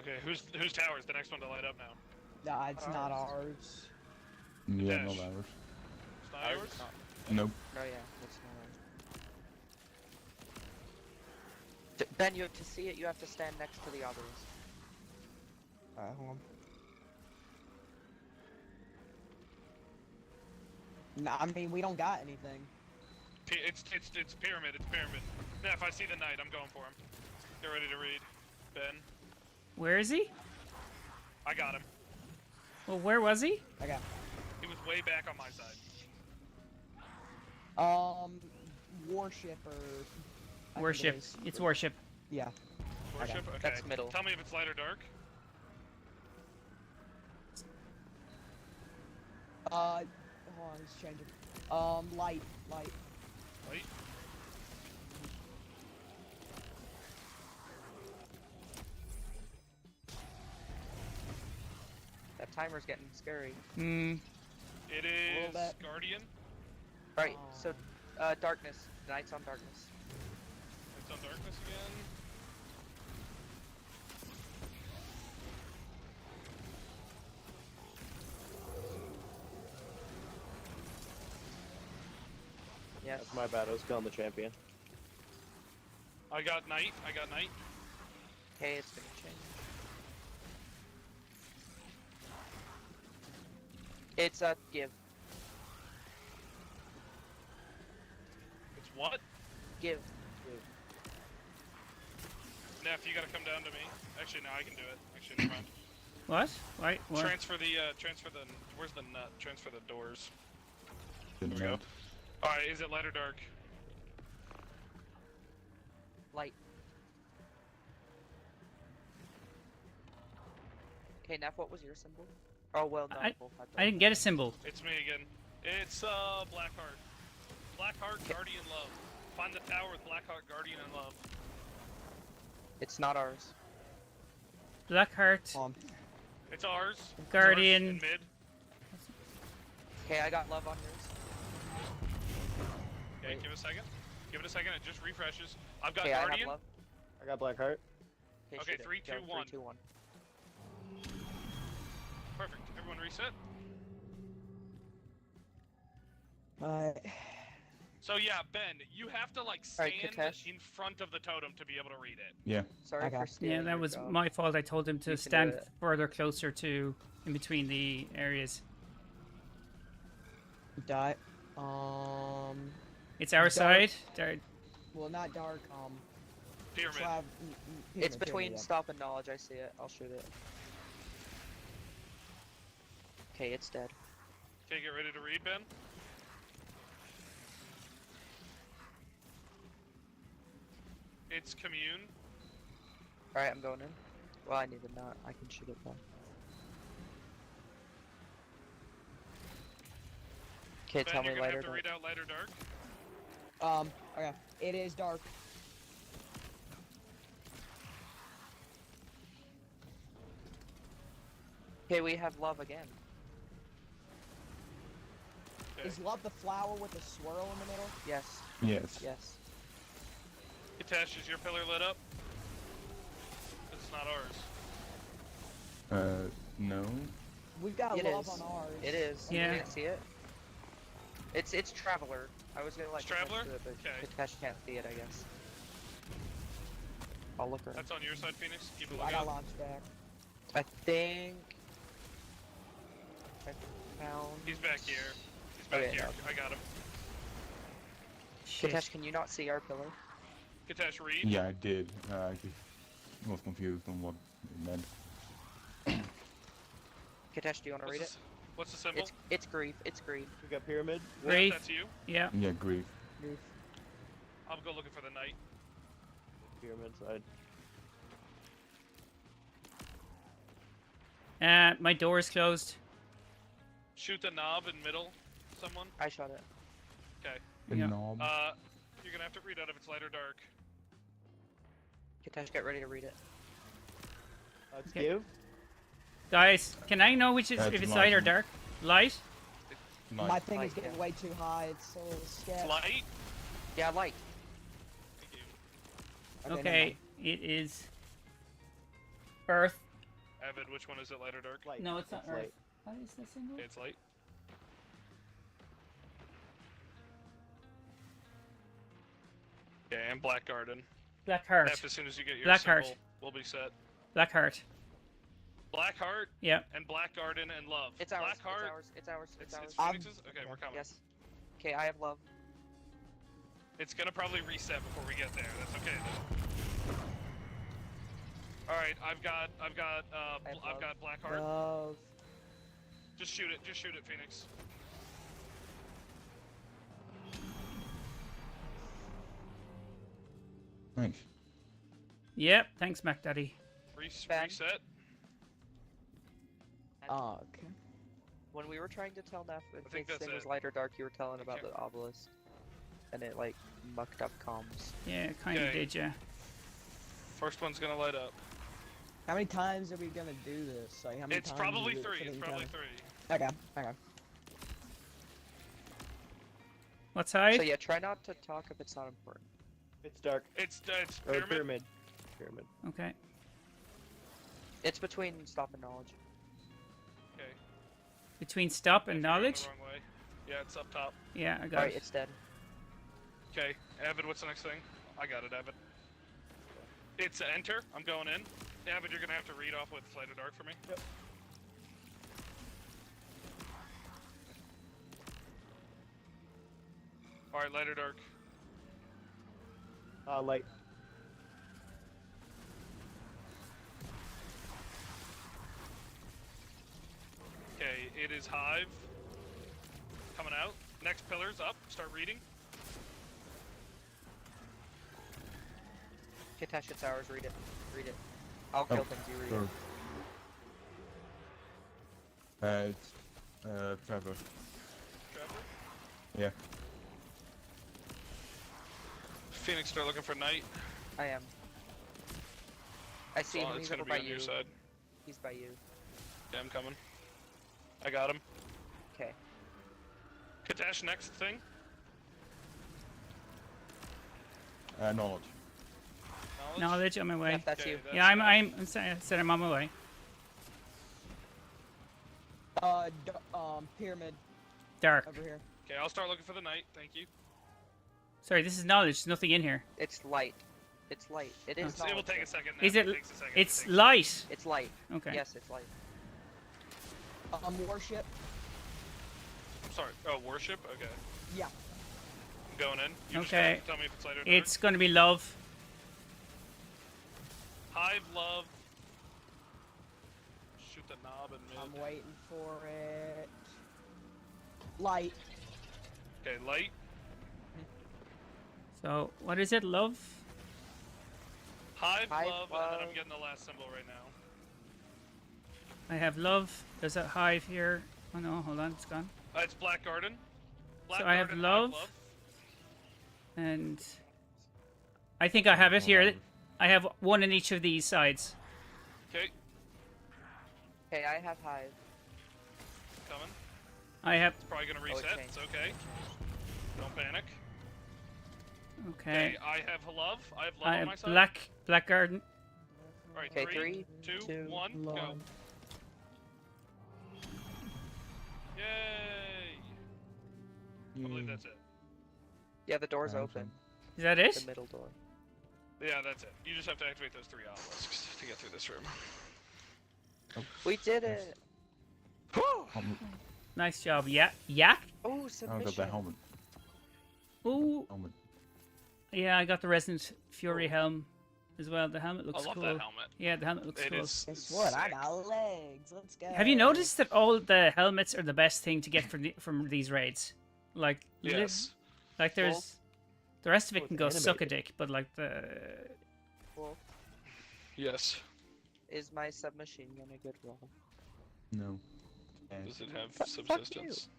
[SPEAKER 3] Okay, whose tower is the next one to light up now?
[SPEAKER 4] Nah, it's not ours.
[SPEAKER 6] Yeah,
[SPEAKER 3] Dash.
[SPEAKER 6] not ours.
[SPEAKER 3] It's not
[SPEAKER 2] Ours
[SPEAKER 3] yours?
[SPEAKER 2] is not.
[SPEAKER 6] Nope.
[SPEAKER 2] No, yeah, it's not ours. Ben, you have to see it, you have to stand next to the others. Alright, hold on.
[SPEAKER 4] Nah, I mean, we don't got anything.
[SPEAKER 3] It's pyramid, it's pyramid. Yeah, if I see the knight, I'm going for him. Get ready to read. Ben,
[SPEAKER 1] Where is he?
[SPEAKER 3] I got him.
[SPEAKER 1] Well, where was he?
[SPEAKER 4] I got.
[SPEAKER 3] He was way back on my side.
[SPEAKER 4] Warship or. I think it
[SPEAKER 1] Worship.
[SPEAKER 4] is.
[SPEAKER 1] It's worship.
[SPEAKER 4] Yeah.
[SPEAKER 3] Worship? Okay.
[SPEAKER 2] That's middle.
[SPEAKER 3] Tell me if it's light or dark.
[SPEAKER 4] Hold on, let's change it. Light.
[SPEAKER 3] Light?
[SPEAKER 2] That timer's getting scary.
[SPEAKER 1] Hmm.
[SPEAKER 3] It
[SPEAKER 4] little
[SPEAKER 3] is
[SPEAKER 4] bit.
[SPEAKER 3] Guardian.
[SPEAKER 2] Right, so, darkness. Knight's on darkness.
[SPEAKER 3] It's on darkness again.
[SPEAKER 2] Yes.
[SPEAKER 5] That's my bad. I was killing the champion.
[SPEAKER 3] I got knight.
[SPEAKER 2] Okay, it's gonna change. It's give.
[SPEAKER 3] It's what?
[SPEAKER 2] Give.
[SPEAKER 3] Neff, you gotta come down to me. Actually, no, I can do it. Actually, never mind.
[SPEAKER 1] What? Wait, what?
[SPEAKER 3] Transfer the, where's the nut? Transfer the doors.
[SPEAKER 6] Didn't
[SPEAKER 3] There we go.
[SPEAKER 6] know.
[SPEAKER 3] Alright, is it light or dark?
[SPEAKER 2] Light. Okay, Neff, what was your symbol? Oh, well, no. both had
[SPEAKER 1] I didn't get a symbol.
[SPEAKER 3] It's me again. It's, Blackheart. Blackheart, Guardian Love. Find the tower with Blackheart, Guardian, and Love.
[SPEAKER 2] It's not ours.
[SPEAKER 1] Blackheart.
[SPEAKER 3] It's ours.
[SPEAKER 1] Guardian.
[SPEAKER 3] It's ours in mid.
[SPEAKER 2] Okay, I got love on yours.
[SPEAKER 3] Okay, give it a second. Give it a second, it just refreshes. I've got
[SPEAKER 2] Okay, I have
[SPEAKER 3] Guardian.
[SPEAKER 2] love.
[SPEAKER 5] I got Blackheart.
[SPEAKER 3] Okay,
[SPEAKER 2] shoot it.
[SPEAKER 3] 3, 2,
[SPEAKER 2] Go,
[SPEAKER 3] 1.
[SPEAKER 2] 3, 2, 1.
[SPEAKER 3] Perfect. Everyone reset. So yeah, Ben, you have to like stand
[SPEAKER 2] Katesh.
[SPEAKER 3] in front of the totem to be able to read it.
[SPEAKER 6] Yeah.
[SPEAKER 2] Sorry
[SPEAKER 4] Okay.
[SPEAKER 2] for stealing
[SPEAKER 1] Yeah, that
[SPEAKER 2] your
[SPEAKER 1] was
[SPEAKER 2] job.
[SPEAKER 1] my fault. I told him to
[SPEAKER 2] You can do
[SPEAKER 1] stand
[SPEAKER 2] it.
[SPEAKER 1] further closer to in between the areas.
[SPEAKER 4] Die.
[SPEAKER 1] It's our
[SPEAKER 4] Dark.
[SPEAKER 1] side.
[SPEAKER 4] Well, not dark.
[SPEAKER 3] Pyramid.
[SPEAKER 2] It's between
[SPEAKER 4] pyramid, yeah.
[SPEAKER 2] stop and knowledge. I see it. I'll shoot it. Okay, it's dead.
[SPEAKER 3] Okay, get ready to read, Ben. It's commune.
[SPEAKER 2] Alright, I'm going in. Well, I need a nut. I can shoot it though. Okay,
[SPEAKER 3] Ben,
[SPEAKER 2] tell
[SPEAKER 3] you're
[SPEAKER 2] me
[SPEAKER 3] gonna
[SPEAKER 2] later.
[SPEAKER 3] have to read out light or dark.
[SPEAKER 4] Okay. It is dark.
[SPEAKER 2] Okay, we have love again.
[SPEAKER 3] Okay.
[SPEAKER 4] Is love the flower with the swirl in the middle?
[SPEAKER 2] Yes.
[SPEAKER 6] Yes.
[SPEAKER 2] Yes.
[SPEAKER 3] Katesh, is your pillar lit up? It's not ours.
[SPEAKER 6] No.
[SPEAKER 4] We've got
[SPEAKER 2] It
[SPEAKER 4] love
[SPEAKER 2] is.
[SPEAKER 4] on ours.
[SPEAKER 2] It is.
[SPEAKER 1] Yeah.
[SPEAKER 2] You can't see it. It's Traveler. I was gonna like
[SPEAKER 3] It's Traveler?
[SPEAKER 2] Katesh do it, but
[SPEAKER 3] Okay.
[SPEAKER 2] Katesh can't see it, I guess. I'll look around.
[SPEAKER 3] That's on your side, Phoenix. Keep a
[SPEAKER 4] I got
[SPEAKER 3] lookout.
[SPEAKER 4] launched back.
[SPEAKER 2] I think I found.
[SPEAKER 3] He's back here. He's back
[SPEAKER 2] Okay,
[SPEAKER 3] here.
[SPEAKER 2] no.
[SPEAKER 3] I got him.
[SPEAKER 2] Katesh, can you not see our pillar?
[SPEAKER 3] Katesh, read.
[SPEAKER 6] Yeah, I did. I just was confused on what it meant.
[SPEAKER 2] Kitesh, do you want to read it?
[SPEAKER 3] What's the symbol?
[SPEAKER 2] It's grief. It's grief.
[SPEAKER 5] We got pyramid.
[SPEAKER 1] Grief.
[SPEAKER 3] That's you.
[SPEAKER 1] Yeah.
[SPEAKER 6] Yeah, grief.
[SPEAKER 3] I'll go looking for the knight.
[SPEAKER 5] Pyramid side.
[SPEAKER 1] My door is closed.
[SPEAKER 3] Shoot the knob in middle. Someone.
[SPEAKER 2] I shot it.
[SPEAKER 3] Okay.
[SPEAKER 6] The
[SPEAKER 1] Yeah.
[SPEAKER 6] knob.
[SPEAKER 3] You're gonna have to read out if it's light or dark.
[SPEAKER 2] Kitesh, get ready to read it.
[SPEAKER 5] Let's
[SPEAKER 1] Okay.
[SPEAKER 5] give.
[SPEAKER 1] Guys, can I know which is
[SPEAKER 6] That's
[SPEAKER 1] if it's
[SPEAKER 6] light
[SPEAKER 1] light or
[SPEAKER 6] one.
[SPEAKER 1] dark? Light?
[SPEAKER 6] Nice.
[SPEAKER 4] My thing is
[SPEAKER 2] Light,
[SPEAKER 4] getting
[SPEAKER 2] yeah.
[SPEAKER 4] way too high. It's a little sketch.
[SPEAKER 3] Light.
[SPEAKER 2] Yeah, light.
[SPEAKER 3] Thank you.
[SPEAKER 4] never
[SPEAKER 1] Okay,
[SPEAKER 4] mind.
[SPEAKER 1] it is Earth.
[SPEAKER 3] Avid, which one is it, light or dark?
[SPEAKER 5] Light.
[SPEAKER 1] No, it's not
[SPEAKER 5] It's
[SPEAKER 1] Earth.
[SPEAKER 5] light.
[SPEAKER 1] What is this symbol?
[SPEAKER 3] Okay, it's light. Okay, and Black Garden.
[SPEAKER 1] Black Heart.
[SPEAKER 3] As soon as you get your
[SPEAKER 1] Black
[SPEAKER 3] symbol,
[SPEAKER 1] Heart.
[SPEAKER 3] we'll be set.
[SPEAKER 1] Black Heart.
[SPEAKER 3] Black Heart
[SPEAKER 1] Yeah.
[SPEAKER 3] and Black Garden and Love.
[SPEAKER 2] It's ours.
[SPEAKER 3] Black Heart.
[SPEAKER 2] It's ours. It's ours. It's ours.
[SPEAKER 3] It's Phoenix's? Okay, we're coming.
[SPEAKER 2] Yes. Okay, I have love.
[SPEAKER 3] It's gonna probably reset before we get there. That's okay though. All right, I've got Black Heart.
[SPEAKER 2] Love.
[SPEAKER 3] Just shoot it. Just shoot it, Phoenix.
[SPEAKER 6] Thanks.
[SPEAKER 1] Yep. Thanks, Mac Daddy.
[SPEAKER 2] Ben.
[SPEAKER 3] Reset.
[SPEAKER 4] Oh, okay.
[SPEAKER 2] When we were trying to tell Neff if
[SPEAKER 3] think
[SPEAKER 2] his
[SPEAKER 3] that's
[SPEAKER 2] thing was
[SPEAKER 3] it.
[SPEAKER 2] light or dark, you were telling about
[SPEAKER 3] can't-
[SPEAKER 2] the obelisk. And it, like, mucked up comms.
[SPEAKER 1] Yeah, kind of
[SPEAKER 3] Okay.
[SPEAKER 1] did, yeah.
[SPEAKER 3] First one's gonna light up.
[SPEAKER 4] How many times are we gonna do this? Like, how many
[SPEAKER 3] It's
[SPEAKER 4] times
[SPEAKER 3] probably
[SPEAKER 4] is it
[SPEAKER 3] three.
[SPEAKER 4] so that
[SPEAKER 3] It's
[SPEAKER 4] you
[SPEAKER 3] probably
[SPEAKER 4] kinda-
[SPEAKER 3] three.
[SPEAKER 4] Okay. Okay.
[SPEAKER 1] What side?
[SPEAKER 2] So yeah, try not to talk if it's not important.
[SPEAKER 5] It's dark.
[SPEAKER 3] It's
[SPEAKER 5] Or
[SPEAKER 3] pyramid.
[SPEAKER 5] pyramid. Pyramid.
[SPEAKER 1] Okay.
[SPEAKER 2] It's between stop and knowledge.
[SPEAKER 3] Okay.
[SPEAKER 1] Between stop and
[SPEAKER 3] If you're going the
[SPEAKER 1] knowledge?
[SPEAKER 3] wrong way. Yeah, it's up top.
[SPEAKER 1] Yeah, I got
[SPEAKER 2] Alright,
[SPEAKER 1] it.
[SPEAKER 2] it's dead.
[SPEAKER 3] Okay, Avid, what's the next thing? I got it, Avid. It's enter. I'm going in. Avid, you're gonna have to read off with light or dark for me.
[SPEAKER 5] Yep.
[SPEAKER 3] All right, light or dark.
[SPEAKER 5] Light.
[SPEAKER 3] Okay, it is Hive. Coming out. Next pillar's up. Start reading.
[SPEAKER 2] Kitesh, it's ours. Read it. Read it. I'll kill things. You read
[SPEAKER 6] Sure.
[SPEAKER 2] it.
[SPEAKER 6] It's Trevor.
[SPEAKER 3] Trevor.
[SPEAKER 6] Yeah.
[SPEAKER 3] Phoenix, start looking for Knight.
[SPEAKER 2] I am. I see him.
[SPEAKER 3] It's
[SPEAKER 2] He's
[SPEAKER 3] gonna
[SPEAKER 2] over
[SPEAKER 3] be
[SPEAKER 2] by
[SPEAKER 3] on
[SPEAKER 2] you.
[SPEAKER 3] your side.
[SPEAKER 2] He's by you.
[SPEAKER 3] Yeah, I'm coming. I got him.
[SPEAKER 2] Okay.
[SPEAKER 3] Kitesh, next thing.
[SPEAKER 6] Knowledge.
[SPEAKER 1] Knowledge on my way.
[SPEAKER 2] Yeah, that's
[SPEAKER 3] Okay,
[SPEAKER 2] you.
[SPEAKER 3] that's
[SPEAKER 1] Yeah,
[SPEAKER 3] Neff.
[SPEAKER 1] I said I'm on my way.
[SPEAKER 4] Pyramid
[SPEAKER 1] Dark.
[SPEAKER 4] over here.
[SPEAKER 3] Okay, I'll start looking for the Knight. Thank you.
[SPEAKER 1] Sorry, this is knowledge. There's nothing in here.
[SPEAKER 2] It's light. It's light. It is
[SPEAKER 3] It will
[SPEAKER 2] knowledge,
[SPEAKER 3] take a
[SPEAKER 2] though.
[SPEAKER 3] second.
[SPEAKER 1] Is
[SPEAKER 3] Neff.
[SPEAKER 1] it?
[SPEAKER 3] Takes a second.
[SPEAKER 1] It's
[SPEAKER 3] It takes-
[SPEAKER 1] light.
[SPEAKER 2] It's light.
[SPEAKER 1] Okay.
[SPEAKER 2] Yes, it's light.
[SPEAKER 4] Warship.
[SPEAKER 3] Sorry. Oh, worship. Okay.
[SPEAKER 4] Yeah.
[SPEAKER 3] I'm going in. You just
[SPEAKER 1] Okay.
[SPEAKER 3] have to tell me if it's light or dark.
[SPEAKER 1] It's going to be love.
[SPEAKER 3] Hive, love. Shoot the knob and mid.
[SPEAKER 4] I'm waiting for it. Light.
[SPEAKER 3] Okay, light.
[SPEAKER 1] So, what is it? Love?
[SPEAKER 3] Hive,
[SPEAKER 2] Hive,
[SPEAKER 3] love, and then I'm
[SPEAKER 2] love.
[SPEAKER 3] getting the last symbol right now.
[SPEAKER 1] I have love. There's a hive here. Oh no, hold on, it's gone.
[SPEAKER 3] It's Black Garden. Black
[SPEAKER 1] So I have
[SPEAKER 3] Garden,
[SPEAKER 1] love.
[SPEAKER 3] Hive, love.
[SPEAKER 1] And I think I have it here. I have one in each of these sides.
[SPEAKER 3] Okay,
[SPEAKER 2] Okay, I have hive.
[SPEAKER 3] coming.
[SPEAKER 1] I have.
[SPEAKER 3] It's probably gonna
[SPEAKER 2] it
[SPEAKER 3] reset.
[SPEAKER 2] changed.
[SPEAKER 3] It's okay. Don't panic.
[SPEAKER 1] Okay.
[SPEAKER 3] I have love. I have love
[SPEAKER 1] I
[SPEAKER 3] on
[SPEAKER 1] have
[SPEAKER 3] my side.
[SPEAKER 1] black garden.
[SPEAKER 3] All right,
[SPEAKER 2] Okay,
[SPEAKER 3] three,
[SPEAKER 2] three,
[SPEAKER 3] two,
[SPEAKER 2] two,
[SPEAKER 3] one, go.
[SPEAKER 4] Love.
[SPEAKER 3] Yay! I believe that's it.
[SPEAKER 2] Yeah, the door's
[SPEAKER 6] Awesome.
[SPEAKER 2] open.
[SPEAKER 1] Is that
[SPEAKER 2] The
[SPEAKER 1] it?
[SPEAKER 2] middle door.
[SPEAKER 3] Yeah, that's it. You just have to activate those 3 obelisks to get through this room.
[SPEAKER 2] We did
[SPEAKER 6] Yes.
[SPEAKER 2] it!
[SPEAKER 1] Nice job. Yeah. Yak.
[SPEAKER 2] Oh,
[SPEAKER 6] I
[SPEAKER 2] submission!
[SPEAKER 6] got the helmet.
[SPEAKER 1] Ooh.
[SPEAKER 6] Helmet.
[SPEAKER 1] Yeah, I got the Resident Fury helm. as well. The helmet
[SPEAKER 3] I
[SPEAKER 1] looks
[SPEAKER 3] love
[SPEAKER 1] cool.
[SPEAKER 3] that helmet.
[SPEAKER 1] Yeah, the helmet looks
[SPEAKER 3] It
[SPEAKER 1] cool.
[SPEAKER 3] is
[SPEAKER 4] Guess what? I
[SPEAKER 3] sick.
[SPEAKER 4] got legs. Let's go.
[SPEAKER 1] Have you noticed that all the helmets are the best thing to get from these raids? Like,
[SPEAKER 3] Yes.
[SPEAKER 1] like there's the rest of it
[SPEAKER 5] Oh,
[SPEAKER 1] can
[SPEAKER 5] it's
[SPEAKER 1] go suck a
[SPEAKER 5] animated.
[SPEAKER 1] dick, but like the
[SPEAKER 2] Well,
[SPEAKER 3] Yes.
[SPEAKER 2] is my submachine gun a good roll?
[SPEAKER 6] No.
[SPEAKER 3] Does it have
[SPEAKER 2] Fuck
[SPEAKER 3] subsistence?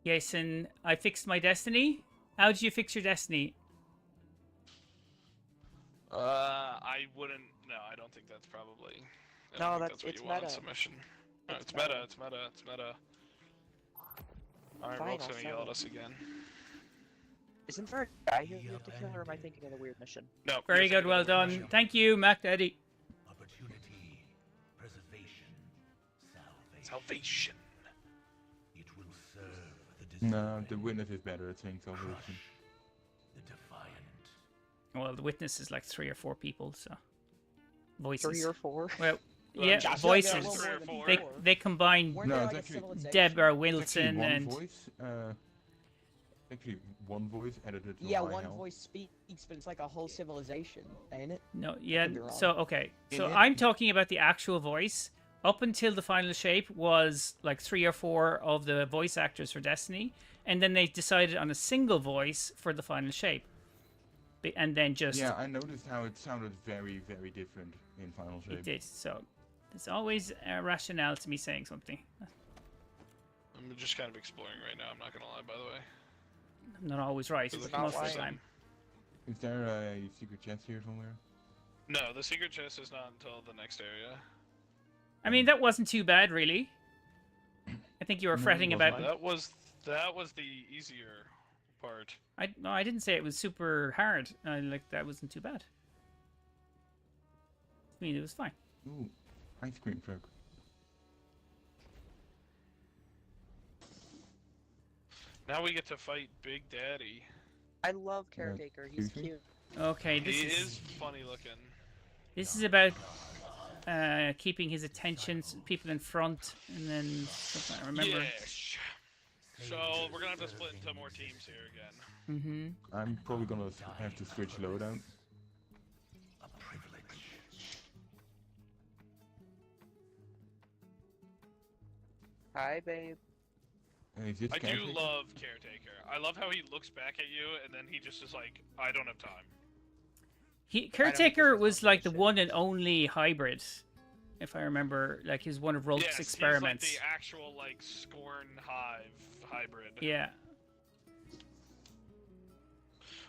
[SPEAKER 1] Jason, I fixed my destiny. How did you fix your destiny?
[SPEAKER 3] I wouldn't. No, I don't think that's probably. I
[SPEAKER 2] No,
[SPEAKER 3] don't think
[SPEAKER 2] that's-
[SPEAKER 3] what
[SPEAKER 2] it's
[SPEAKER 3] you want in
[SPEAKER 2] meta.
[SPEAKER 3] submission. No,
[SPEAKER 2] It's
[SPEAKER 3] it's meta.
[SPEAKER 2] meta.
[SPEAKER 3] It's meta. It's meta. Alright,
[SPEAKER 2] Fine,
[SPEAKER 3] Rolf's
[SPEAKER 2] I'll
[SPEAKER 3] gonna
[SPEAKER 2] sell
[SPEAKER 3] yell at
[SPEAKER 2] it.
[SPEAKER 3] us again.
[SPEAKER 2] Isn't there a guy here we have to kill, or am I thinking of the weird mission?
[SPEAKER 3] No.
[SPEAKER 1] Very
[SPEAKER 3] you're
[SPEAKER 1] good,
[SPEAKER 3] thinking
[SPEAKER 1] well
[SPEAKER 3] of the
[SPEAKER 1] done.
[SPEAKER 3] mission.
[SPEAKER 1] Thank you, Mac Daddy.
[SPEAKER 8] Opportunity, preservation, salvation.
[SPEAKER 3] Salvation.
[SPEAKER 8] It will serve the
[SPEAKER 6] No,
[SPEAKER 8] deserving.
[SPEAKER 6] the witness is better at saying
[SPEAKER 8] Crush
[SPEAKER 6] salvation.
[SPEAKER 8] the defiant.
[SPEAKER 1] Well, the witness is like 3 or 4 people, so voices.
[SPEAKER 2] 3 or 4?
[SPEAKER 1] Well,
[SPEAKER 3] Well,
[SPEAKER 1] yeah,
[SPEAKER 3] just
[SPEAKER 1] voices.
[SPEAKER 4] a little
[SPEAKER 3] Three or
[SPEAKER 4] more than
[SPEAKER 3] four.
[SPEAKER 1] They combine
[SPEAKER 4] Weren't
[SPEAKER 6] No,
[SPEAKER 4] there
[SPEAKER 6] it's
[SPEAKER 4] like a
[SPEAKER 6] actually-
[SPEAKER 4] civilization?
[SPEAKER 1] Deborah
[SPEAKER 6] It's actually
[SPEAKER 1] Wilson
[SPEAKER 6] one
[SPEAKER 1] and
[SPEAKER 6] voice. Actually, one voice edited to
[SPEAKER 4] Yeah,
[SPEAKER 6] high
[SPEAKER 4] one
[SPEAKER 6] health.
[SPEAKER 4] voice speaks, but it's like a whole civilization, ain't it?
[SPEAKER 1] no, yeah.
[SPEAKER 4] could be wrong.
[SPEAKER 1] So okay, so
[SPEAKER 6] it-
[SPEAKER 1] I'm talking about the actual voice. Up until the final shape was like 3 or 4 of the voice actors for Destiny, and then they decided on a single voice for the final shape, and then just
[SPEAKER 6] Yeah, I noticed how it sounded very, very different in Final
[SPEAKER 1] it
[SPEAKER 6] Shape.
[SPEAKER 1] did. So there's always a rationale to me saying something.
[SPEAKER 3] I'm just kind of exploring right now. I'm not gonna lie, by the way.
[SPEAKER 1] I'm not always right,
[SPEAKER 3] Does
[SPEAKER 1] but
[SPEAKER 3] it not
[SPEAKER 1] most of the
[SPEAKER 3] lie?
[SPEAKER 1] time.
[SPEAKER 6] Is there a secret chest here somewhere?
[SPEAKER 3] No, the secret chest is not until the next area.
[SPEAKER 1] I mean, that wasn't too bad, really. I think you were
[SPEAKER 6] No, it
[SPEAKER 1] fretting
[SPEAKER 6] wasn't.
[SPEAKER 1] about.
[SPEAKER 3] That was the easier part.
[SPEAKER 1] No, I didn't say it was super hard. Like that wasn't too bad. I mean, it was fine.
[SPEAKER 6] Ooh, ice cream truck.
[SPEAKER 3] Now we get to fight Big Daddy.
[SPEAKER 2] I love Caretaker, he's
[SPEAKER 6] excuse me?
[SPEAKER 2] cute.
[SPEAKER 1] Okay,
[SPEAKER 3] He is funny looking.
[SPEAKER 1] this is about keeping his attention, people in front, and then stuff I remember.
[SPEAKER 3] Yes. So we're gonna have to split into more teams here again.
[SPEAKER 1] Mm-hmm.
[SPEAKER 6] I'm probably gonna have to switch loadout.
[SPEAKER 8] A privilege.
[SPEAKER 2] Hi, babe.
[SPEAKER 6] Is this
[SPEAKER 3] I do
[SPEAKER 6] Caretaker?
[SPEAKER 3] love Caretaker. I love how he looks back at you and then he just is like, I don't have time.
[SPEAKER 1] Caretaker
[SPEAKER 2] think this
[SPEAKER 1] was
[SPEAKER 2] is
[SPEAKER 1] like the
[SPEAKER 2] shit.
[SPEAKER 1] one and only hybrid, if I remember. Like, he's one of Rolf's
[SPEAKER 3] Yes,
[SPEAKER 1] experiments.
[SPEAKER 3] he's like the actual like Scorn Hive hybrid.
[SPEAKER 1] Yeah.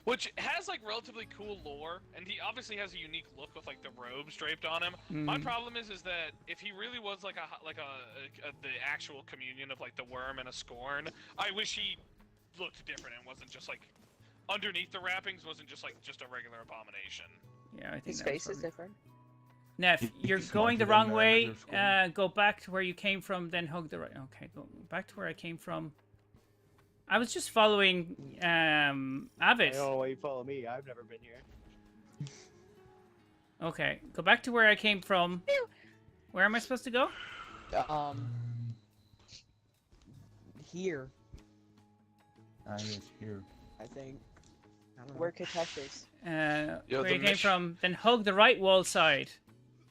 [SPEAKER 3] Which has like relatively cool lore, and he obviously has a unique look with like the robes draped on him. My
[SPEAKER 1] Mhm.
[SPEAKER 3] problem is that if he really was like the actual communion of like the worm and a Scorn, I wish he looked different and wasn't just like underneath the wrappings wasn't just like just a regular abomination.
[SPEAKER 1] Yeah, I think
[SPEAKER 2] His
[SPEAKER 1] that was
[SPEAKER 2] face is
[SPEAKER 1] probably-
[SPEAKER 2] different.
[SPEAKER 1] Neff,
[SPEAKER 6] He-
[SPEAKER 1] you're
[SPEAKER 6] he's
[SPEAKER 1] going the
[SPEAKER 6] smarter
[SPEAKER 1] wrong
[SPEAKER 6] than,
[SPEAKER 1] way.
[SPEAKER 6] regular Scorn.
[SPEAKER 1] Go back to where you came from, then hug the right. Okay, go back to where I came from. I was just following
[SPEAKER 5] I
[SPEAKER 1] Avid.
[SPEAKER 5] don't know why you follow me. I've never been here.
[SPEAKER 1] Okay, go back to where I came from. Where am I supposed to go?
[SPEAKER 4] Here,
[SPEAKER 6] Yes, here.
[SPEAKER 4] I think. I don't know.
[SPEAKER 2] Where Katesh is.
[SPEAKER 3] Yo,
[SPEAKER 1] Where
[SPEAKER 3] the
[SPEAKER 1] you came from, then hug the right wall side.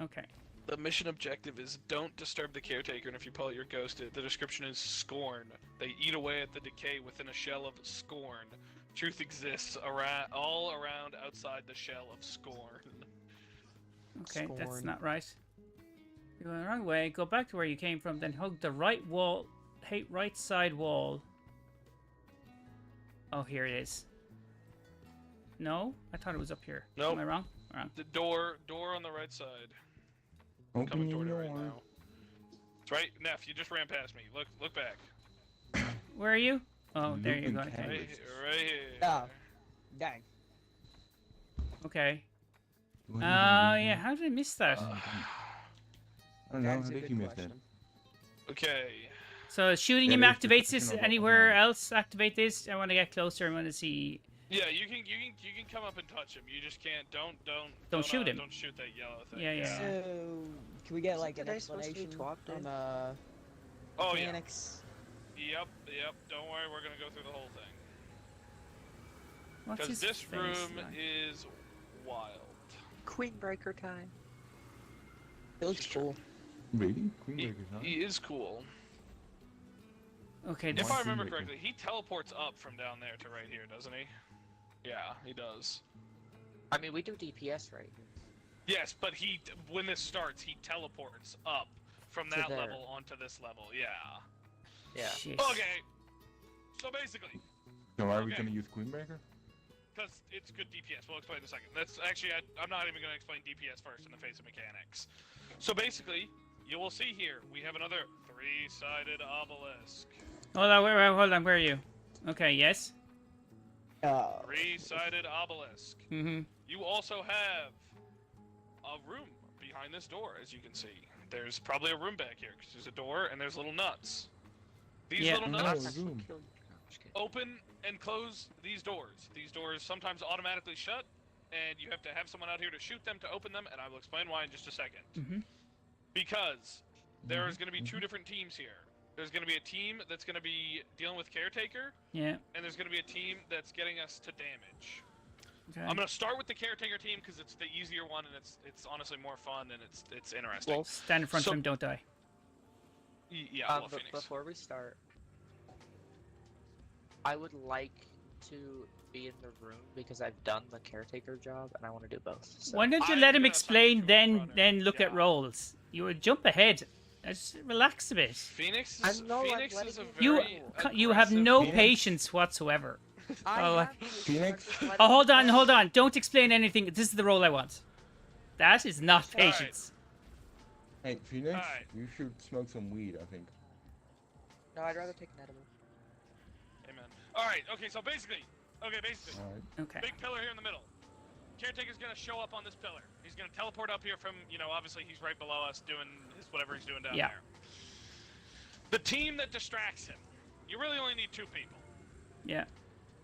[SPEAKER 1] Okay.
[SPEAKER 3] The mission objective is don't disturb the Caretaker, and if you pull out your ghost, the description is Scorn. They eat away at the decay within a shell of Scorn. Truth exists all around outside the shell of Scorn.
[SPEAKER 1] Okay, that's
[SPEAKER 4] Scorn.
[SPEAKER 1] not right. You're going the wrong way. Go back to where you came from, then hug the right wall. Right side wall. Oh, here it is. No? I thought it was up here.
[SPEAKER 3] Nope.
[SPEAKER 1] Am I wrong? Wrong.
[SPEAKER 3] The door on the right side.
[SPEAKER 6] Open
[SPEAKER 3] Coming
[SPEAKER 6] your
[SPEAKER 3] toward it
[SPEAKER 6] door.
[SPEAKER 3] right now. It's right, Neff. You just ran past me. Look back.
[SPEAKER 1] Where are you? Oh, there you
[SPEAKER 6] Looking
[SPEAKER 1] go.
[SPEAKER 6] cat.
[SPEAKER 1] Okay.
[SPEAKER 3] Right here.
[SPEAKER 4] Ah. Dang.
[SPEAKER 1] Okay.
[SPEAKER 6] What
[SPEAKER 1] Oh,
[SPEAKER 6] are you
[SPEAKER 1] yeah. How did I miss that?
[SPEAKER 6] doing? I don't know. How
[SPEAKER 4] That's a
[SPEAKER 6] did
[SPEAKER 4] good
[SPEAKER 6] you miss that?
[SPEAKER 4] question.
[SPEAKER 3] Okay.
[SPEAKER 1] So shooting
[SPEAKER 6] Yeah,
[SPEAKER 1] him
[SPEAKER 6] there's the
[SPEAKER 1] activates
[SPEAKER 6] position
[SPEAKER 1] this.
[SPEAKER 6] of the
[SPEAKER 1] Anywhere
[SPEAKER 6] hand.
[SPEAKER 1] else activate this? I want to get closer. I want to see.
[SPEAKER 3] Yeah, you can come up and touch him. You just can't. Don't
[SPEAKER 1] shoot him.
[SPEAKER 3] Don't shoot that yellow thing.
[SPEAKER 1] Yeah, yeah.
[SPEAKER 4] So, can we get like an
[SPEAKER 2] Isn't today supposed to be
[SPEAKER 4] explanation
[SPEAKER 2] Twop Day?
[SPEAKER 4] on
[SPEAKER 3] Oh yeah.
[SPEAKER 4] mechanics?
[SPEAKER 3] Yep. Don't worry, we're gonna go through the whole thing.
[SPEAKER 1] What's
[SPEAKER 3] Because
[SPEAKER 1] his
[SPEAKER 3] this
[SPEAKER 1] face
[SPEAKER 3] room
[SPEAKER 1] like?
[SPEAKER 3] is wild.
[SPEAKER 2] Queenbreaker time.
[SPEAKER 4] It looks cool.
[SPEAKER 6] Really? Queen
[SPEAKER 3] He,
[SPEAKER 6] Breaker's not?
[SPEAKER 3] he is cool.
[SPEAKER 1] Okay,
[SPEAKER 3] If
[SPEAKER 1] this,
[SPEAKER 3] I remember
[SPEAKER 6] Queenbreaker.
[SPEAKER 3] correctly, he teleports up from down there to right here, doesn't he? Yeah, he does.
[SPEAKER 2] I mean, we do DPS right here.
[SPEAKER 3] Yes, but when this starts, he teleports up from
[SPEAKER 2] To
[SPEAKER 3] that
[SPEAKER 2] there.
[SPEAKER 3] level onto this level. Yeah.
[SPEAKER 2] Yeah.
[SPEAKER 1] shit.
[SPEAKER 3] Okay. So basically,
[SPEAKER 6] So are we
[SPEAKER 3] Okay.
[SPEAKER 6] gonna use Queen Breaker?
[SPEAKER 3] because it's good DPS, we'll explain in a second. That's actually, I'm not even going to explain DPS first in the face of mechanics. So basically, you will see here, we have another three-sided obelisk.
[SPEAKER 1] Hold on, hold on, where are you? Okay, yes.
[SPEAKER 3] Three-sided obelisk.
[SPEAKER 1] Mm-hmm.
[SPEAKER 3] You also have a room behind this door, as you can see. There's probably a room back here, because there's a door and there's little nuts. These
[SPEAKER 1] Yeah.
[SPEAKER 3] little
[SPEAKER 6] No,
[SPEAKER 3] nuts
[SPEAKER 6] room.
[SPEAKER 3] open and close these doors. These doors sometimes automatically shut, and you have to have someone out here to shoot them to open them, and I will explain why in just a second.
[SPEAKER 1] Mm-hmm.
[SPEAKER 3] Because there is going to be two different teams here. There's going to be a team that's going to be dealing with Caretaker,
[SPEAKER 1] Yeah.
[SPEAKER 3] and there's going to be a team that's getting us to damage.
[SPEAKER 1] Okay.
[SPEAKER 3] I'm going to start with the Caretaker team because it's the easier one, and it's honestly more fun, and it's interesting.
[SPEAKER 2] Well,
[SPEAKER 1] Stand in front
[SPEAKER 3] So-
[SPEAKER 1] of him, don't die.
[SPEAKER 3] Yeah, well,
[SPEAKER 2] but
[SPEAKER 3] Phoenix.
[SPEAKER 2] before we start, I would like to be in the room because I've done the caretaker job and I want to do both. So.
[SPEAKER 1] Why don't you
[SPEAKER 3] I'm
[SPEAKER 1] let him
[SPEAKER 3] gonna
[SPEAKER 1] explain,
[SPEAKER 3] assign you to a runner.
[SPEAKER 1] then look at
[SPEAKER 3] Yeah.
[SPEAKER 1] rolls? You would jump ahead. Just relax a bit.
[SPEAKER 3] Phoenix
[SPEAKER 2] I
[SPEAKER 3] is,
[SPEAKER 2] know, I'm
[SPEAKER 3] Phoenix
[SPEAKER 2] letting
[SPEAKER 3] is a
[SPEAKER 2] you-
[SPEAKER 3] very
[SPEAKER 1] You have
[SPEAKER 3] aggressive-
[SPEAKER 1] no
[SPEAKER 6] Phoenix?
[SPEAKER 1] patience whatsoever.
[SPEAKER 2] I
[SPEAKER 1] Oh,
[SPEAKER 2] have to,
[SPEAKER 6] Phoenix?
[SPEAKER 2] just let
[SPEAKER 1] Oh,
[SPEAKER 2] him
[SPEAKER 1] hold on,
[SPEAKER 2] go.
[SPEAKER 1] hold on. Don't explain anything. This is the role I want. That is not
[SPEAKER 3] Alright.
[SPEAKER 1] patience.
[SPEAKER 6] Hey, Phoenix,
[SPEAKER 3] Alright.
[SPEAKER 6] you should smoke some weed, I think.
[SPEAKER 2] No, I'd rather take an edible.
[SPEAKER 3] Amen. Alright, okay, so basically,
[SPEAKER 6] Alright.
[SPEAKER 1] Okay.
[SPEAKER 3] big pillar here in the middle. Caretaker's gonna show up on this pillar. He's gonna teleport up here from, obviously he's right below us doing whatever he's doing down
[SPEAKER 1] Yeah.
[SPEAKER 3] there. The team that distracts him, you really only need two people.
[SPEAKER 1] Yeah.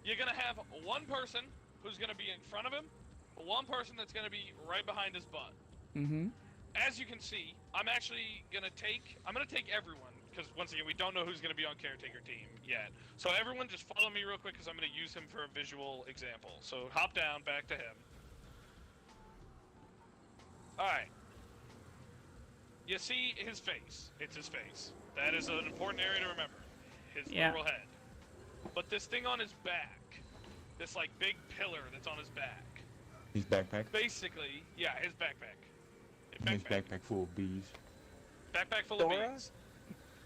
[SPEAKER 3] You're gonna have one person who's gonna be in front of him, one person that's gonna be right behind his butt.
[SPEAKER 1] Mm-hmm.
[SPEAKER 3] As you can see, I'm gonna take everyone, because once again, we don't know who's gonna be on Caretaker team yet. So everyone just follow me real quick, because I'm gonna use him for a visual example. So hop down, back to him. Alright. You see his face. It's his face. That is an important area to remember. His
[SPEAKER 1] Yeah.
[SPEAKER 3] literal head. But this thing on his back, this like big pillar that's on his back,
[SPEAKER 6] His backpack.
[SPEAKER 3] basically, yeah, his backpack.
[SPEAKER 6] His backpack full of bees.
[SPEAKER 3] Backpack full
[SPEAKER 2] Dora?
[SPEAKER 3] of bees.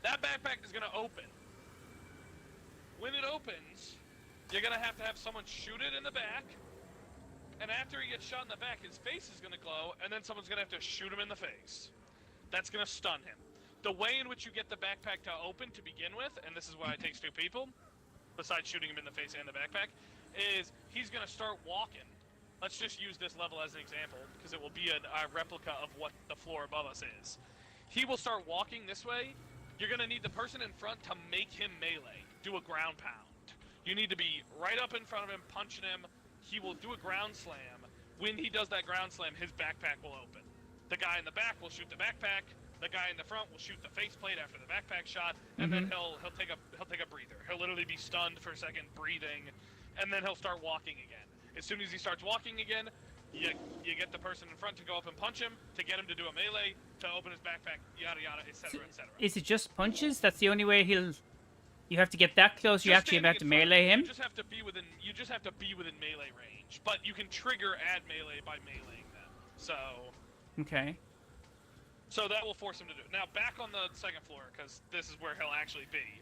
[SPEAKER 3] That backpack is gonna open. When it opens, you're gonna have someone shoot it in the back, and after he gets shot in the back, his face is gonna glow, and then someone's gonna have to shoot him in the face. That's gonna stun him. The way in which you get the backpack to open to begin with, and this is why it takes two people, besides shooting him in the face and the backpack, is he's gonna start walking. Let's just use this level as an example, because it will be a replica of what the floor above us is. He will start walking this way. You're gonna need the person in front to make him melee, do a ground pound. You need to be right up in front of him, punching him. He will do a ground slam. When he does that ground slam, his backpack will open. The guy in the back will shoot the backpack. The guy in the front will shoot the faceplate after the backpack shot, and then he'll take a breather. He'll literally be stunned for a second, breathing, and then he'll start walking again. As soon as he starts walking again, you get the person in front to go up and punch him, to get him to do a melee, to open his backpack, yada yada, etc. etc.
[SPEAKER 1] Is it just punches? That's the only way he'll... You have to get that close, you
[SPEAKER 3] Just
[SPEAKER 1] actually
[SPEAKER 3] standing
[SPEAKER 1] have to
[SPEAKER 3] in front of
[SPEAKER 1] melee him?
[SPEAKER 3] You just have to be within. You just have to be within melee range, but you can trigger add melee by meleeing them.
[SPEAKER 1] Okay.
[SPEAKER 3] So that will force him to do it. Now back on the second floor, because this is where he'll actually be.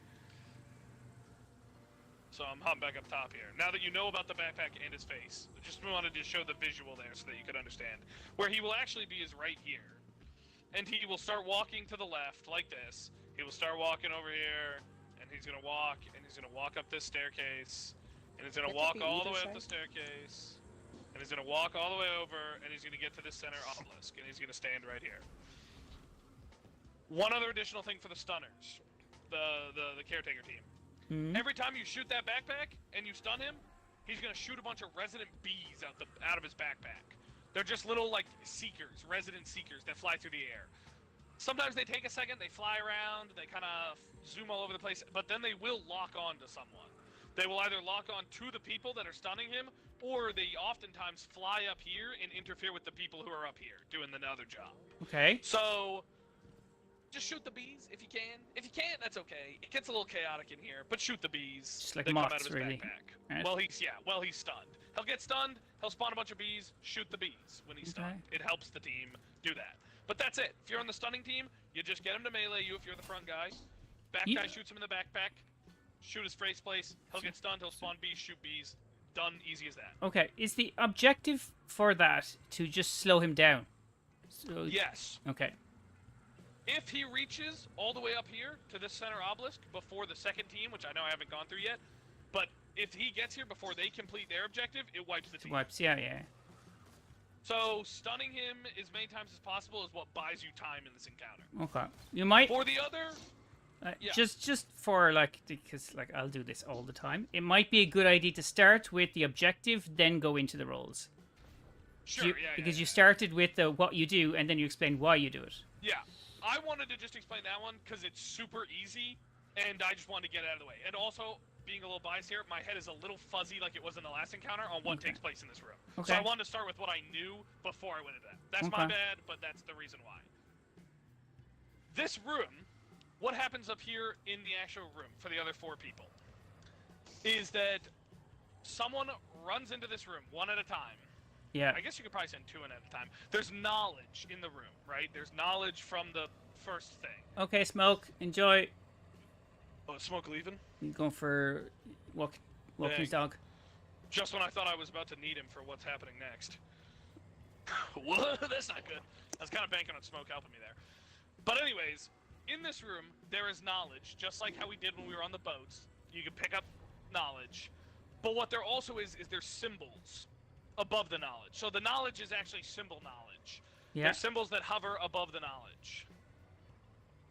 [SPEAKER 3] So I'm hopping back up top here. Now that you know about the backpack and his face, just wanted to show the visual there so that you could understand. Where he will actually be is right here. And he will start walking to the left, like this. He will start walking over here, and he's gonna walk, and he's gonna walk up this staircase, and he's gonna
[SPEAKER 2] That
[SPEAKER 3] walk
[SPEAKER 2] could be
[SPEAKER 3] all the
[SPEAKER 2] either
[SPEAKER 3] way up the staircase, and he's gonna walk all the way over, and he's gonna get to this center obelisk, and he's gonna stand right here. One other additional thing for the stunners, the caretaker team.
[SPEAKER 1] Mhm.
[SPEAKER 3] Every time you shoot that backpack and you stun him, he's gonna shoot a bunch of resident bees out of his backpack. They're just little like seekers, resident seekers that fly through the air. Sometimes they take a second, they fly around, they kind of zoom all over the place, but then they will lock on to someone. They will either lock on to the people that are stunning him, or they oftentimes fly up here and interfere with the people who are up here doing another job.
[SPEAKER 1] Okay.
[SPEAKER 3] So, just shoot the bees if you can. If you can't, that's okay. It gets a little chaotic in here, but shoot the bees.
[SPEAKER 1] Just like
[SPEAKER 3] that come out
[SPEAKER 1] moths,
[SPEAKER 3] of his
[SPEAKER 1] really.
[SPEAKER 3] backpack.
[SPEAKER 1] Right.
[SPEAKER 3] Well, he's stunned. He'll get stunned. He'll spawn a bunch of bees. Shoot the bees when he's stunned. It helps the team do that. But that's it. If you're on the stunning team, you just get him to melee you if you're the front guy. Back guy shoots him in the backpack. Shoot his face place. He'll get stunned. He'll spawn bees. Shoot bees. Done. Easy as that.
[SPEAKER 1] Okay. Is the objective for that to just slow him down? So,
[SPEAKER 3] Yes.
[SPEAKER 1] Okay.
[SPEAKER 3] If he reaches all the way up here to this center obelisk before the second team, which I know I haven't gone through yet, but if he gets here before they complete their objective, it wipes the team.
[SPEAKER 1] Wipes. Yeah.
[SPEAKER 3] So stunning him as many times as possible is what buys you time in this encounter.
[SPEAKER 1] Okay. You might.
[SPEAKER 3] For the other, yeah.
[SPEAKER 1] Just for like, because like I'll do this all the time. It might be a good idea to start with the objective, then go into the roles.
[SPEAKER 3] Sure,
[SPEAKER 1] because you started with the what you do, and then you explain why you do it.
[SPEAKER 3] Yeah, I wanted to just explain that one because it's super easy, and I just wanted to get it out of the way. And also, being a little biased here, my head is a little fuzzy like it was in the last encounter on what takes place in this room.
[SPEAKER 1] Okay.
[SPEAKER 3] So I wanted to start with what I knew before I went into that. That's my bad, but that's the reason why. This room, what happens up here in the actual room for the other 4 people, is that someone runs into this room one at a time.
[SPEAKER 1] Yeah.
[SPEAKER 3] I guess you could probably send 2 in at a time. There's knowledge in the room, right? There's knowledge from the first thing.
[SPEAKER 1] Okay, Smoke, enjoy.
[SPEAKER 3] Oh, is Smoke leaving?
[SPEAKER 1] He's going for walking his dog.
[SPEAKER 3] Just when I thought I was about to need him for what's happening next. What? That's not good. I was kind of banking on Smoke helping me there. But anyways, in this room, there is knowledge, just like how we did when we were on the boats. You can pick up knowledge. But what there also is there's symbols above the knowledge. So the knowledge is actually symbol knowledge.
[SPEAKER 1] Yeah.
[SPEAKER 3] There's symbols that hover above the knowledge.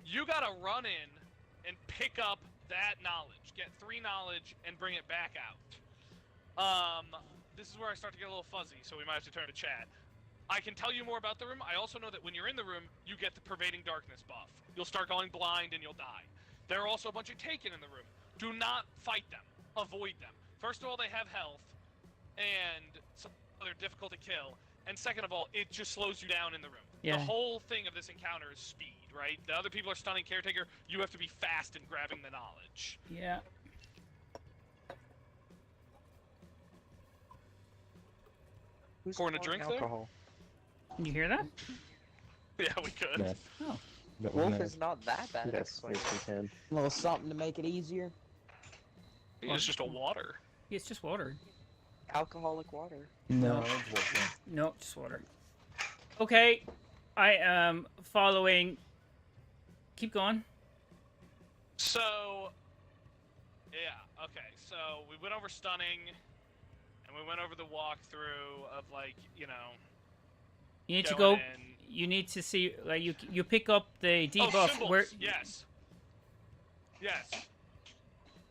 [SPEAKER 3] You gotta run in and pick up that knowledge. Get 3 knowledge and bring it back out. This is where I start to get a little fuzzy, so we might have to turn to chat. I can tell you more about the room. I also know that when you're in the room, you get the pervading darkness buff. You'll start going blind and you'll die. There are also a bunch of Taken in the room. Do not fight them. Avoid them. First of all, they have health, and they're difficult to kill. And second of all, it just slows you down in the room.
[SPEAKER 1] Yeah.
[SPEAKER 3] The whole thing of this encounter is speed, right? The other people are stunning Caretaker. You have to be fast in grabbing the knowledge.
[SPEAKER 1] Yeah.
[SPEAKER 2] Who's
[SPEAKER 3] Pouring a
[SPEAKER 2] pouring
[SPEAKER 3] drink there?
[SPEAKER 2] alcohol?
[SPEAKER 1] Can you hear that?
[SPEAKER 3] Yeah, we could.
[SPEAKER 5] Yes.
[SPEAKER 1] Oh.
[SPEAKER 5] That was
[SPEAKER 2] Wolf
[SPEAKER 5] nice.
[SPEAKER 2] is not that bad.
[SPEAKER 5] Yes,
[SPEAKER 2] actually.
[SPEAKER 5] yes, we can.
[SPEAKER 4] A little something to make it easier.
[SPEAKER 3] It's just a water.
[SPEAKER 1] Yeah, it's just water.
[SPEAKER 2] Alcoholic water.
[SPEAKER 5] No,
[SPEAKER 1] No, just water. Okay, I am following. Keep going.
[SPEAKER 3] So, yeah, okay. So we went over stunning, and we went over the walkthrough of, like, you know.
[SPEAKER 1] You need to
[SPEAKER 3] going
[SPEAKER 1] go.
[SPEAKER 3] in.
[SPEAKER 1] You need to see, like, you pick up the
[SPEAKER 3] Oh,
[SPEAKER 1] debuff
[SPEAKER 3] symbols.
[SPEAKER 1] where.
[SPEAKER 3] Yes. Yes.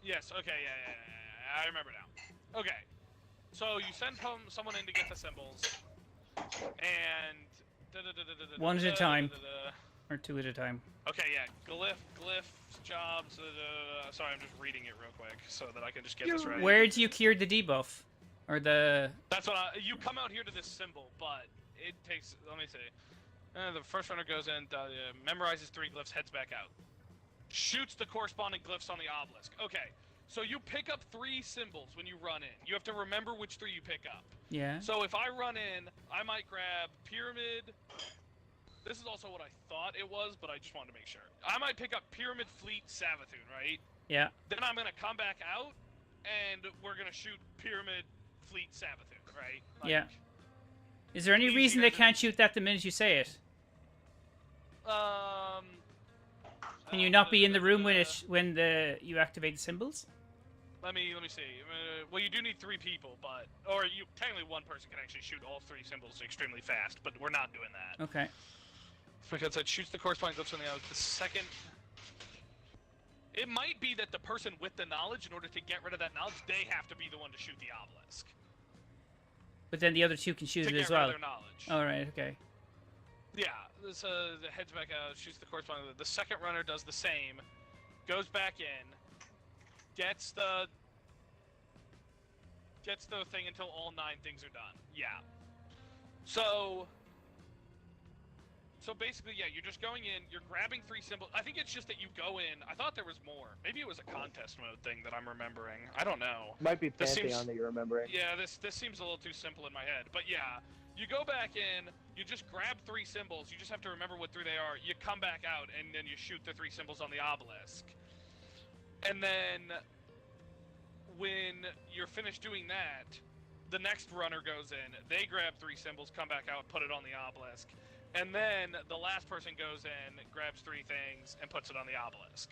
[SPEAKER 3] Yes. Okay. Yeah. I remember now. Okay. So you send home someone in to get the symbols, and
[SPEAKER 1] One at a time. Or 2 at a time.
[SPEAKER 3] Okay, yeah, glyphs, jobs. Sorry, I'm just reading it real quick so that I can just get this right.
[SPEAKER 1] Where do you clear the debuff? Or the.
[SPEAKER 3] That's what you come out here to this symbol, but it takes. Let me see. The first runner goes in, memorizes 3 glyphs, heads back out, shoots the corresponding glyphs on the obelisk. Okay, so you pick up 3 symbols when you run in. You have to remember which 3 you pick up.
[SPEAKER 1] Yeah.
[SPEAKER 3] So if I run in, I might grab pyramid. This is also what I thought it was, but I just wanted to make sure. I might pick up pyramid, fleet, Savathun, right?
[SPEAKER 1] Yeah.
[SPEAKER 3] Then I'm gonna come back out, and we're gonna shoot pyramid, fleet, Savathun, right? Like,
[SPEAKER 1] Yeah. Is there any
[SPEAKER 3] easier
[SPEAKER 1] reason they
[SPEAKER 3] to-
[SPEAKER 1] can't shoot that the minute you say it? Can you not be in the room when you activate the symbols?
[SPEAKER 3] Let me see. Well, you do need 3 people, or you technically 1 person can actually shoot all 3 symbols extremely fast, but we're not doing that.
[SPEAKER 1] Okay.
[SPEAKER 3] Because it shoots the corresponding glyphs on the second. It might be that the person with the knowledge, in order to get rid of that knowledge, they have to be the one to shoot the obelisk.
[SPEAKER 1] But then the other 2 can shoot
[SPEAKER 3] To
[SPEAKER 1] it
[SPEAKER 3] get
[SPEAKER 1] as
[SPEAKER 3] rid of
[SPEAKER 1] well.
[SPEAKER 3] their knowledge.
[SPEAKER 1] All right. Okay.
[SPEAKER 3] Yeah, this the heads back out, shoots the corresponding. The second runner does the same, goes back in, gets the gets the thing until all 9 things are done. Yeah. So basically, yeah, you're just going in, you're grabbing 3 symbols. I think it's just that you go in. I thought there was more. Maybe it was a contest mode thing that I'm remembering. I don't know.
[SPEAKER 5] Might be
[SPEAKER 3] This
[SPEAKER 5] Pantheon
[SPEAKER 3] seems-
[SPEAKER 5] that you're remembering.
[SPEAKER 3] Yeah, this seems a little too simple in my head. But yeah, you go back in, you just grab 3 symbols. You just have to remember what 3 they are. You come back out, and then you shoot the 3 symbols on the obelisk. And then when you're finished doing that, the next runner goes in. They grab 3 symbols, come back out, put it on the obelisk. And then the last person goes in, grabs 3 things, and puts it on the obelisk.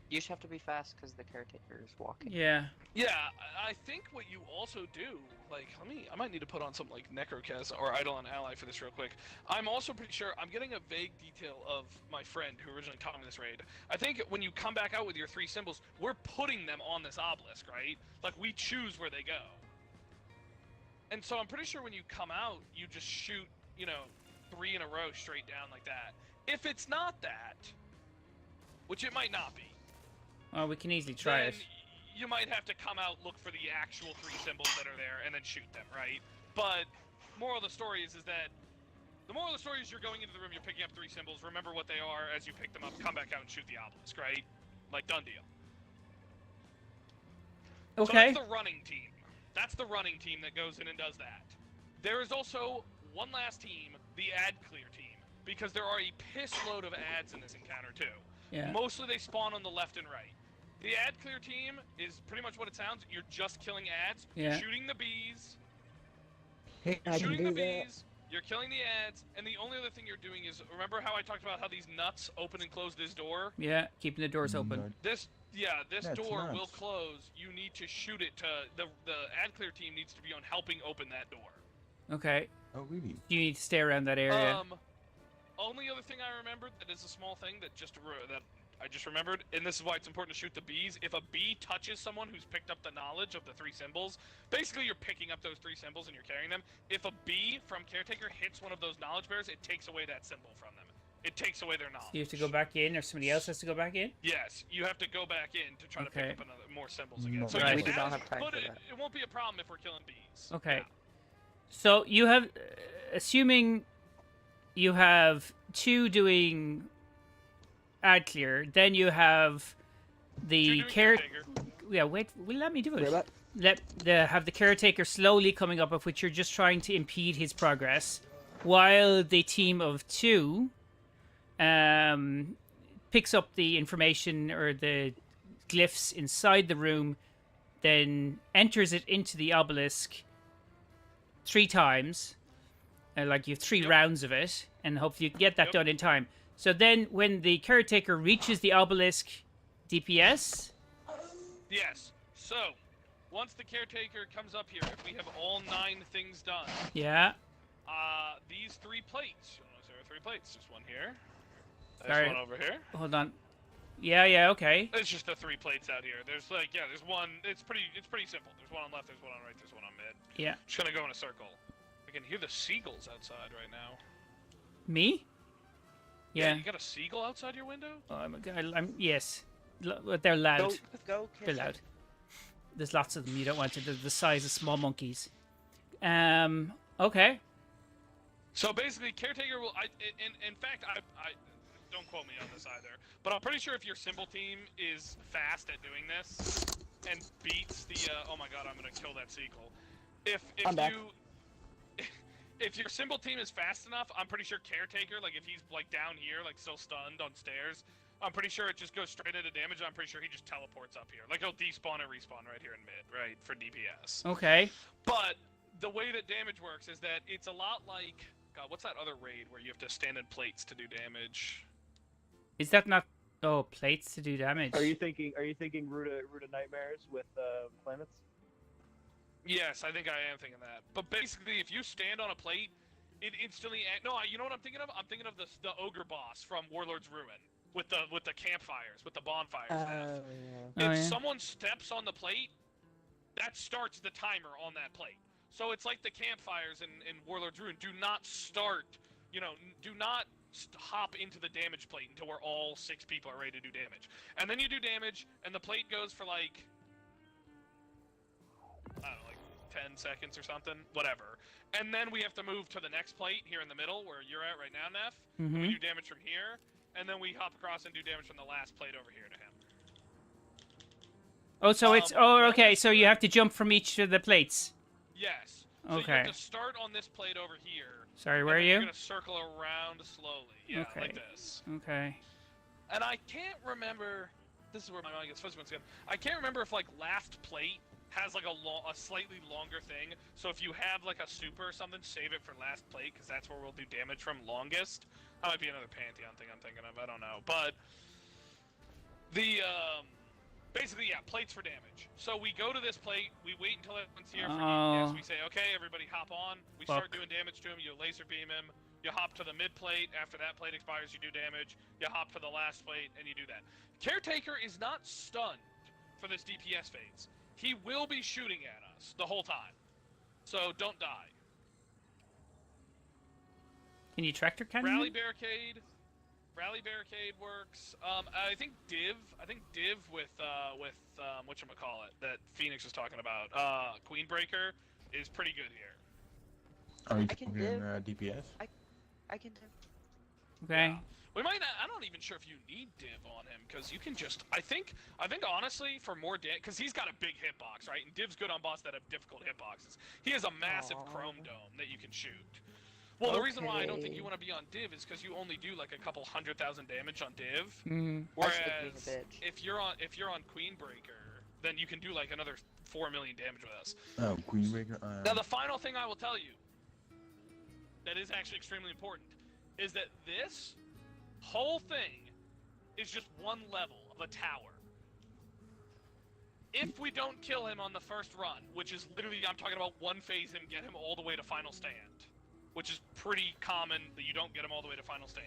[SPEAKER 2] You just have to be fast because the caretaker is walking.
[SPEAKER 1] Yeah.
[SPEAKER 3] Yeah, I think what you also do, like, I might need to put on some, like, Necrocast or Eidolon Ally for this real quick. I'm also pretty sure, I'm getting a vague detail of my friend who originally taught me this raid. I think when you come back out with your 3 symbols, we're putting them on this obelisk, right? Like, we choose where they go. And so I'm pretty sure when you come out, you just shoot, 3 in a row straight down like that. If it's not that, which it might not be,
[SPEAKER 1] Well, we can easily try it.
[SPEAKER 3] you might have to come out, look for the actual 3 symbols that are there, and then shoot them, right? But moral of the story is that the moral of the story is you're going into the room, you're picking up 3 symbols, remember what they are as you pick them up, come back out and shoot the obelisk, right? Like, done deal.
[SPEAKER 1] Okay.
[SPEAKER 3] So that's the running team. That's the running team that goes in and does that. There is also one last team, the ad clear team, because there are a piss load of ads in this encounter too.
[SPEAKER 1] Yeah.
[SPEAKER 3] Mostly they spawn on the left and right. The ad clear team is pretty much what it sounds. You're just killing ads,
[SPEAKER 1] Yeah.
[SPEAKER 3] shooting the bees,
[SPEAKER 4] Hey, I can
[SPEAKER 3] shooting the
[SPEAKER 4] do that.
[SPEAKER 3] bees, you're killing the ads, and the only other thing you're doing is, remember how I talked about how these nuts open and close this door?
[SPEAKER 1] Yeah, keeping the doors open.
[SPEAKER 6] No.
[SPEAKER 3] This
[SPEAKER 6] That's
[SPEAKER 3] door will
[SPEAKER 6] nuts.
[SPEAKER 3] close. You need to shoot it to the ad clear team needs to be on helping open that door.
[SPEAKER 1] Okay.
[SPEAKER 6] Oh, really?
[SPEAKER 1] You need to stay around that area.
[SPEAKER 3] Only other thing I remembered that is a small thing that I just remembered, and this is why it's important to shoot the bees. If a bee touches someone who's picked up the knowledge of the 3 symbols, basically you're picking up those 3 symbols and you're carrying them. If a bee from Caretaker hits one of those knowledge bearers, it takes away that symbol from them. It takes away their knowledge.
[SPEAKER 1] You have to go back in, or somebody else has to go back in?
[SPEAKER 3] Yes, you have to go back in to try to
[SPEAKER 1] Okay.
[SPEAKER 3] pick up more symbols again.
[SPEAKER 6] No.
[SPEAKER 3] So
[SPEAKER 1] Right.
[SPEAKER 3] you
[SPEAKER 1] We
[SPEAKER 2] do not
[SPEAKER 3] have
[SPEAKER 2] have time
[SPEAKER 3] but
[SPEAKER 2] for
[SPEAKER 3] it,
[SPEAKER 2] that.
[SPEAKER 3] it won't be a problem if we're killing bees.
[SPEAKER 1] Okay.
[SPEAKER 3] Yeah.
[SPEAKER 1] So you have, assuming you have 2 doing ad clear, then you have the
[SPEAKER 3] You're doing Caretaker.
[SPEAKER 1] Yeah, wait, let me do
[SPEAKER 4] Wait,
[SPEAKER 1] it.
[SPEAKER 4] what?
[SPEAKER 1] Have the caretaker slowly coming up, of which you're just trying to impede his progress, while the team of 2 picks up the information or the glyphs inside the room, then enters it into the obelisk 3 times. Like you have 3
[SPEAKER 3] Yep.
[SPEAKER 1] rounds of it, and hopefully you can get that
[SPEAKER 3] Yep.
[SPEAKER 1] done in time. So then, when the caretaker reaches the obelisk DPS,
[SPEAKER 3] Yes. So, once the Caretaker comes up here, if we have all 9 things done,
[SPEAKER 1] yeah,
[SPEAKER 3] these 3 plates. There are 3 plates. There's one here. There's
[SPEAKER 1] Sorry.
[SPEAKER 3] one over here.
[SPEAKER 1] hold on. Yeah, okay.
[SPEAKER 3] It's just the 3 plates out here. There's there's one. It's pretty simple. There's one on left. There's one on right. There's one on mid.
[SPEAKER 1] Yeah.
[SPEAKER 3] Just gonna go in a circle. I can hear the seagulls outside right now.
[SPEAKER 1] Me? Yeah.
[SPEAKER 3] You got a seagull outside your window?
[SPEAKER 1] Oh, I'm yes. But they're loud.
[SPEAKER 2] Go
[SPEAKER 1] They're
[SPEAKER 2] kiss
[SPEAKER 1] loud.
[SPEAKER 2] it.
[SPEAKER 1] There's lots of them. You don't want to. They're the size of small monkeys. Okay.
[SPEAKER 3] So basically, Caretaker will. In fact, I don't quote me on this either. But I'm pretty sure if your symbol team is fast at doing this and beats the. Oh my God, I'm gonna kill that seagull. If
[SPEAKER 4] I'm back.
[SPEAKER 3] If your symbol team is fast enough, I'm pretty sure Caretaker, like if he's like down here, like still stunned on stairs, I'm pretty sure it just goes straight into damage. I'm pretty sure he just teleports up here. Like he'll despawn and respawn right here in mid, right, for DPS.
[SPEAKER 1] Okay.
[SPEAKER 3] But the way that damage works is that it's a lot like, God, what's that other raid where you have to stand in plates to do damage?
[SPEAKER 1] Is that not? Oh, plates to do damage.
[SPEAKER 5] Are you thinking Root of Nightmares with planets?
[SPEAKER 3] Yes, I think I am thinking that. But basically, if you stand on a plate, it instantly. No, you know what I'm thinking of? I'm thinking of the ogre boss from Warlord's Ruin with the campfires, with the bonfires.
[SPEAKER 4] Yeah.
[SPEAKER 3] If
[SPEAKER 1] Oh, yeah.
[SPEAKER 3] someone steps on the plate, that starts the timer on that plate. So it's like the campfires in Warlord's Ruin. Do not start, do not hop into the damage plate until we're all 6 people are ready to do damage. And then you do damage, and the plate goes for like 10 seconds or something, whatever. And then we have to move to the next plate here in the middle where you're at right now, Neff. And we do damage from here, and then we hop across and do damage from the last plate over here to him.
[SPEAKER 1] Oh, so it's okay. So you have to jump from each of the plates.
[SPEAKER 3] Yes. So you
[SPEAKER 1] Okay.
[SPEAKER 3] have to start on this plate over here.
[SPEAKER 1] Sorry, where are
[SPEAKER 3] and then
[SPEAKER 1] you?
[SPEAKER 3] You're gonna circle around slowly. Yeah,
[SPEAKER 1] Okay.
[SPEAKER 3] like this.
[SPEAKER 1] Okay.
[SPEAKER 3] And I can't remember. This is where my mind gets fuzzy once again. I can't remember if like last plate has like a slightly longer thing. So if you have like a super or something, save it for last plate because that's where we'll do damage from longest. That might be another Pantheon thing I'm thinking of. I don't know, but the basically yeah, plates for damage. So we go to this plate. We wait until everyone's here for yes. We say okay, everybody hop on. We start doing damage to him. You laser beam him. You hop to the mid plate. After that plate expires, you do damage. You hop to the last plate, and you do that. Caretaker is not stunned for this DPS phase. He will be shooting at us the whole time. So don't die.
[SPEAKER 1] Can you tractor cannon?
[SPEAKER 3] Rally barricade. Rally barricade works. I think div with whatchamacallit that Phoenix was talking about. Queen Breaker is pretty good here.
[SPEAKER 6] Are you
[SPEAKER 2] I can
[SPEAKER 6] talking
[SPEAKER 2] div.
[SPEAKER 6] DPS?
[SPEAKER 2] I can do.
[SPEAKER 1] Okay.
[SPEAKER 3] Yeah. We might not, I'm not even sure if you need div on him because you can just. I think honestly for more because he's got a big hitbox, right? And div's good on boss that have difficult hitboxes. He has a massive chrome dome that you can shoot. Well, the reason why I don't think you want to be on div is because you only do like a couple 100,000 damage on div. Whereas if you're on Queen Breaker, then you can do like another 4 million damage with us.
[SPEAKER 6] Oh, Queen Breaker.
[SPEAKER 3] Now the final thing I will tell you that is actually extremely important is that this whole thing is just one level of a tower. If we don't kill him on the first run, which is literally, I'm talking about one phase him, get him all the way to final stand, which is pretty common that you don't get him all the way to final stand.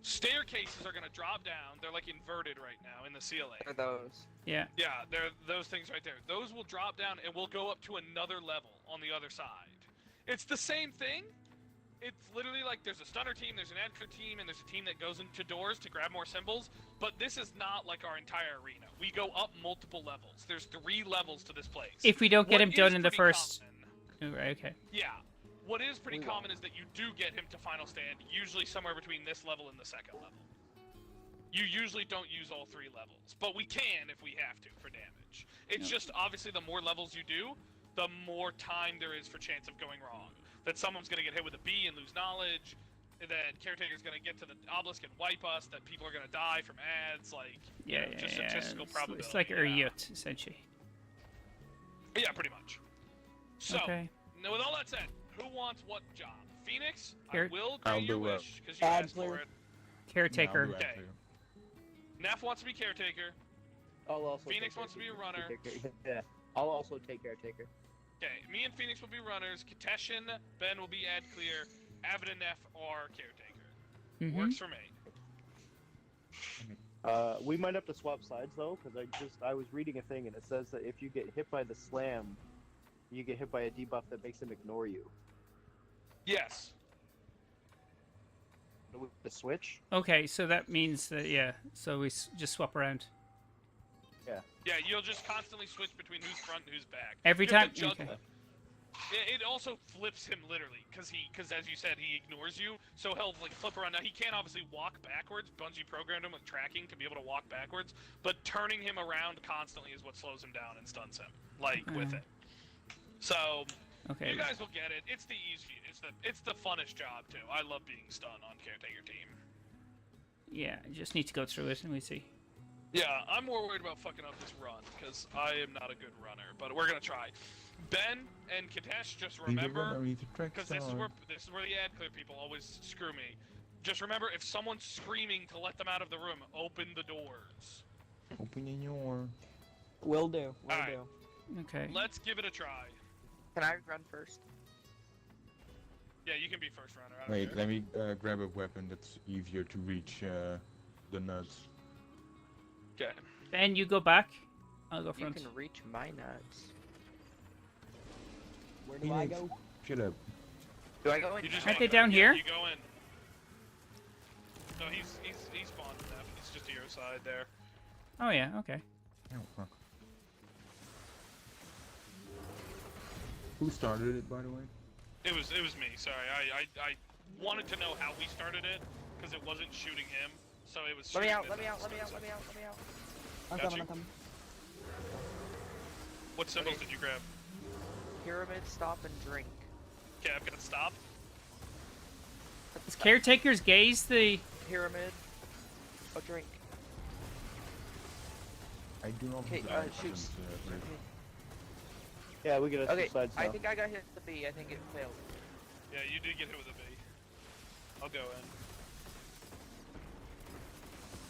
[SPEAKER 3] Staircases are gonna drop down. They're like inverted right now in the ceiling.
[SPEAKER 2] What are those?
[SPEAKER 1] Yeah.
[SPEAKER 3] Yeah, they're those things right there. Those will drop down and we'll go up to another level on the other side. It's the same thing. It's literally like there's a stunner team, there's an advocate team, and there's a team that goes into doors to grab more symbols, but this is not like our entire arena. We go up multiple levels. There's 3 levels to this place.
[SPEAKER 1] If we don't get him done in the
[SPEAKER 3] pretty
[SPEAKER 1] first...
[SPEAKER 3] common-
[SPEAKER 1] Oh, right, okay.
[SPEAKER 3] Yeah. What is pretty common is that you do get him to final stand, usually somewhere between this level and the second level. You usually don't use all 3 levels, but we can if we have to for damage. It's just, obviously, the more levels you do, the more time there is for chance of going wrong. That someone's going to get hit with a bee and lose knowledge, that Caretaker's going to get to the obelisk and wipe us, that people are going to die from ads, like, statistical probability.
[SPEAKER 1] It's like Uryut, essentially.
[SPEAKER 3] Yeah, pretty much. So,
[SPEAKER 1] Okay.
[SPEAKER 3] now with all that said, who wants what job? Phoenix,
[SPEAKER 1] Here.
[SPEAKER 3] I will
[SPEAKER 6] I'll
[SPEAKER 3] grant your
[SPEAKER 6] do it.
[SPEAKER 3] wish, because you asked for
[SPEAKER 4] Adler.
[SPEAKER 3] it.
[SPEAKER 1] Caretaker.
[SPEAKER 6] No, I'll do
[SPEAKER 3] Okay.
[SPEAKER 6] Adler.
[SPEAKER 3] Neff wants to be Caretaker.
[SPEAKER 5] I'll also
[SPEAKER 3] Phoenix
[SPEAKER 5] take
[SPEAKER 3] wants to be a
[SPEAKER 5] Caretaker.
[SPEAKER 3] runner.
[SPEAKER 5] Yeah, I'll also take Caretaker.
[SPEAKER 3] Okay, me and Phoenix will be runners. Katesh and Ben will be ad clear. Avid and Neff are Caretaker. Works for me.
[SPEAKER 5] We might have to swap sides though, because I was reading a thing and it says that if you get hit by the slam, you get hit by a debuff that makes him ignore you.
[SPEAKER 3] Yes.
[SPEAKER 5] The switch?
[SPEAKER 1] Okay, so that means that, yeah, so we just swap around.
[SPEAKER 3] Yeah, you'll just constantly switch between who's front and who's back.
[SPEAKER 1] Every
[SPEAKER 3] You have
[SPEAKER 1] time?
[SPEAKER 3] to juggle
[SPEAKER 1] Okay.
[SPEAKER 3] it. It also flips him literally, because as you said, he ignores you, so he'll like flip around. Now he can't obviously walk backwards. Bungie programmed him with tracking to be able to walk backwards, but turning him around constantly is what slows him down and stuns him, like with it. So
[SPEAKER 1] Okay.
[SPEAKER 3] you guys will get it. It's the easy. It's the funnest job too. I love being stunned on Caretaker team.
[SPEAKER 1] Yeah, I just need to go through it and we see.
[SPEAKER 3] Yeah, I'm more worried about fucking up this run, because I am not a good runner, but we're gonna try. Ben and Katesh, just remember, because this is where the ad clear people always screw me. Just remember, if someone's screaming to let them out of the room, open the doors.
[SPEAKER 6] Open in your...
[SPEAKER 4] Will do. Will
[SPEAKER 3] Alright.
[SPEAKER 4] do.
[SPEAKER 1] Okay.
[SPEAKER 3] Let's give it a try.
[SPEAKER 2] Can I run first?
[SPEAKER 3] Yeah, you can be first runner. I don't
[SPEAKER 6] Wait,
[SPEAKER 3] care.
[SPEAKER 6] let me grab a weapon that's easier to reach the nuts.
[SPEAKER 3] Okay.
[SPEAKER 1] Then you go back. I'll go
[SPEAKER 2] You
[SPEAKER 1] front.
[SPEAKER 2] can reach my nuts.
[SPEAKER 4] Where do I
[SPEAKER 6] Phoenix.
[SPEAKER 4] go?
[SPEAKER 6] Shut up.
[SPEAKER 2] Do I go in?
[SPEAKER 3] You just
[SPEAKER 1] Aren't
[SPEAKER 3] go
[SPEAKER 1] they down
[SPEAKER 3] yeah,
[SPEAKER 1] here?
[SPEAKER 3] You go in. No, he's spawned enough. He's just to your side there.
[SPEAKER 1] Oh, yeah, okay.
[SPEAKER 6] Oh, fuck. Who started it, by the way?
[SPEAKER 3] It was me. Sorry, I wanted to know how we started it because it wasn't shooting him, so it was.
[SPEAKER 2] Let me
[SPEAKER 3] shooting
[SPEAKER 2] out,
[SPEAKER 3] the
[SPEAKER 2] let me out, let me
[SPEAKER 3] next
[SPEAKER 2] out, let me
[SPEAKER 3] person.
[SPEAKER 2] out, let me out.
[SPEAKER 4] I'm
[SPEAKER 3] Got
[SPEAKER 4] coming,
[SPEAKER 3] you.
[SPEAKER 4] I'm coming.
[SPEAKER 3] What symbols did you grab?
[SPEAKER 2] Pyramid, stop, and drink.
[SPEAKER 3] Okay, I've got stop.
[SPEAKER 1] Does Caretaker's Gaze the...
[SPEAKER 2] Pyramid, a drink.
[SPEAKER 6] I do not
[SPEAKER 2] Okay,
[SPEAKER 6] have the
[SPEAKER 2] shoot.
[SPEAKER 6] items, Rick.
[SPEAKER 5] Yeah, we get a
[SPEAKER 2] Okay,
[SPEAKER 5] side
[SPEAKER 2] I
[SPEAKER 5] now.
[SPEAKER 2] think I got hit with the B. I think it failed.
[SPEAKER 3] Yeah, you did get hit with a B. I'll go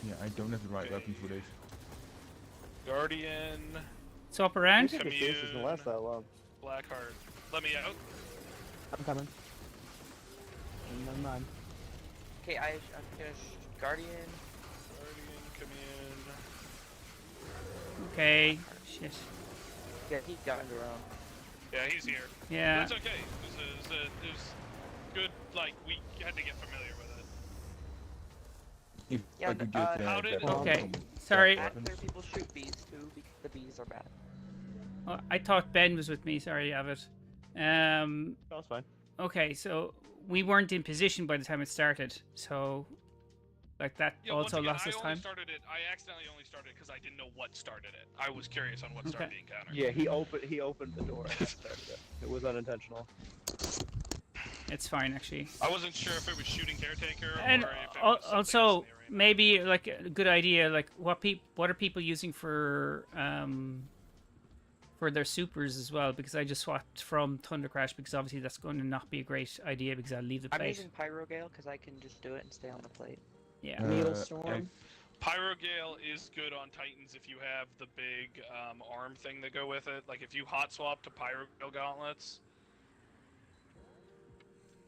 [SPEAKER 3] in.
[SPEAKER 6] Yeah, I don't have the right
[SPEAKER 3] Okay.
[SPEAKER 6] weapons for this.
[SPEAKER 3] Guardian,
[SPEAKER 1] Swap
[SPEAKER 5] I
[SPEAKER 1] around?
[SPEAKER 5] think the case doesn't last that long.
[SPEAKER 3] Blackheart. Let me out.
[SPEAKER 4] I'm coming. Never mind.
[SPEAKER 2] Okay, I'm gonna Guardian.
[SPEAKER 3] Guardian, command.
[SPEAKER 1] Okay. Shit.
[SPEAKER 2] Yeah, he got around.
[SPEAKER 3] Yeah, he's here.
[SPEAKER 1] Yeah.
[SPEAKER 3] But it's okay. It was good. Like we had to get familiar with it.
[SPEAKER 6] If
[SPEAKER 2] Yeah,
[SPEAKER 6] I could get
[SPEAKER 3] how did-
[SPEAKER 1] Okay,
[SPEAKER 6] some
[SPEAKER 1] sorry.
[SPEAKER 6] bad
[SPEAKER 2] After
[SPEAKER 6] weapons.
[SPEAKER 2] people shoot bees too, because the bees are bad.
[SPEAKER 1] Oh, I thought Ben was with me. Sorry, Avid.
[SPEAKER 5] That's fine.
[SPEAKER 1] Okay, so we weren't in position by the time it started. So, like that
[SPEAKER 3] Yeah, once
[SPEAKER 1] also
[SPEAKER 3] again,
[SPEAKER 1] lost us
[SPEAKER 3] I
[SPEAKER 1] time.
[SPEAKER 3] started it. I accidentally only started it because I didn't know what started it. I was curious on what started
[SPEAKER 1] Okay.
[SPEAKER 3] the encounter.
[SPEAKER 5] Yeah, he opened the door and started it. It was unintentional.
[SPEAKER 1] It's fine, actually.
[SPEAKER 3] I wasn't sure if it was shooting Caretaker
[SPEAKER 1] And
[SPEAKER 3] or if it was something else
[SPEAKER 1] also,
[SPEAKER 3] in the arena.
[SPEAKER 1] maybe like a good idea, like what are people using for their supers as well? Because I just swapped from Thunder Crash because obviously that's going to not be a great idea because I'll leave the
[SPEAKER 2] I'm
[SPEAKER 1] plate.
[SPEAKER 2] using Pyrogale because I can just do it and stay on the plate.
[SPEAKER 1] Yeah.
[SPEAKER 4] Needle
[SPEAKER 6] I-
[SPEAKER 4] Storm.
[SPEAKER 3] Pyrogale is good on Titans if you have the big arm thing that go with it. Like if you hot swap to Pyrogale gauntlets.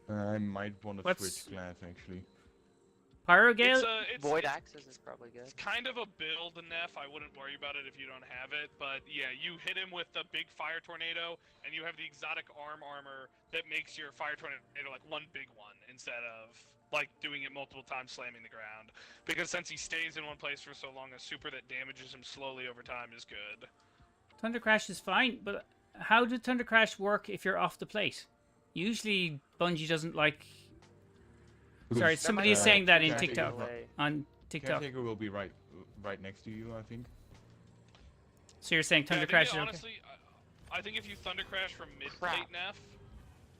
[SPEAKER 6] I might want to
[SPEAKER 1] What's-
[SPEAKER 6] switch class actually.
[SPEAKER 1] Pyrogale?
[SPEAKER 2] Void Axes is probably good.
[SPEAKER 3] It's kind of a build NEPH. I wouldn't worry about it if you don't have it. But yeah, you hit him with the big fire tornado, and you have the exotic armor that makes your fire tornado like one big one instead of like doing it multiple times slamming the ground. Because since he stays in one place for so long, a super that damages him slowly over time is good.
[SPEAKER 1] Thunder Crash is fine, but how did Thunder Crash work if you're off the plate? Usually Bungie doesn't like... Sorry,
[SPEAKER 6] Because,
[SPEAKER 1] somebody is
[SPEAKER 6] uh,
[SPEAKER 1] saying that in
[SPEAKER 6] Caretaker-
[SPEAKER 1] TikTok.
[SPEAKER 2] Delay.
[SPEAKER 1] On TikTok.
[SPEAKER 6] Caretaker will be right next to you, I think.
[SPEAKER 1] So you're saying Thunder
[SPEAKER 3] Yeah, I
[SPEAKER 1] Crash
[SPEAKER 3] think,
[SPEAKER 1] is okay?
[SPEAKER 3] honestly, I think if you Thunder Crash from mid
[SPEAKER 2] Crap.
[SPEAKER 3] plate NEPH,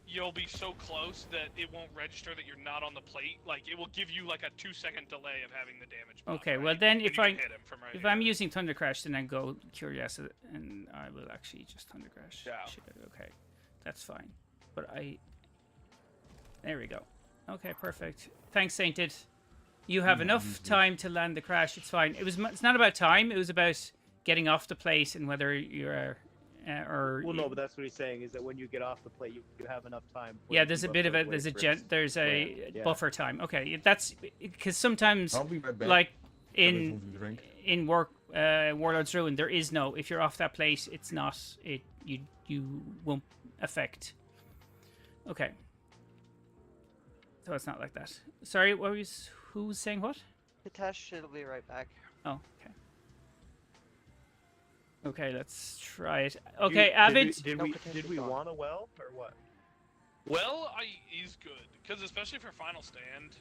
[SPEAKER 3] you'll be so close that it won't register that you're not on the plate. Like it will give you like a 2-second delay of having the damage. buff,
[SPEAKER 1] Okay,
[SPEAKER 3] right?
[SPEAKER 1] well then
[SPEAKER 3] And
[SPEAKER 1] if
[SPEAKER 3] you
[SPEAKER 1] I
[SPEAKER 3] can hit him from right
[SPEAKER 1] if
[SPEAKER 3] here.
[SPEAKER 1] I'm using Thunder Crash, then I go Curiosity, and I will actually just Thunder Crash.
[SPEAKER 3] Yeah.
[SPEAKER 1] Shit, okay, that's fine. But there we go. Okay, perfect. Thanks, Sainted. You have
[SPEAKER 6] Yeah,
[SPEAKER 1] enough
[SPEAKER 6] usually.
[SPEAKER 1] time to land the crash. It's fine. It's not about time. It was about getting off the plate and whether you're or
[SPEAKER 5] Well, no, but that's what he's saying is that when you get off the plate, you have enough time. for
[SPEAKER 1] yeah.
[SPEAKER 5] the
[SPEAKER 1] There's a
[SPEAKER 5] debuff
[SPEAKER 1] bit of
[SPEAKER 5] to
[SPEAKER 1] a
[SPEAKER 5] wait
[SPEAKER 1] there's a
[SPEAKER 5] for
[SPEAKER 1] gen,
[SPEAKER 5] its-
[SPEAKER 1] there's a
[SPEAKER 5] Yeah.
[SPEAKER 1] buffer time. Okay, that's because sometimes
[SPEAKER 6] I'll be right back.
[SPEAKER 1] like
[SPEAKER 6] Have
[SPEAKER 1] in
[SPEAKER 6] something to drink.
[SPEAKER 1] in Warlord's Ruin, there is no, if you're off that plate, it's not, you won't affect. Okay. So it's not like that. Sorry, who was saying what?
[SPEAKER 2] Hitesh should be right back.
[SPEAKER 1] Oh, okay. Okay, let's try it. Okay, Avid.
[SPEAKER 5] Did
[SPEAKER 2] No
[SPEAKER 5] we
[SPEAKER 2] potential gone.
[SPEAKER 5] want a well or what?
[SPEAKER 3] Well, is good because especially for Final Stand.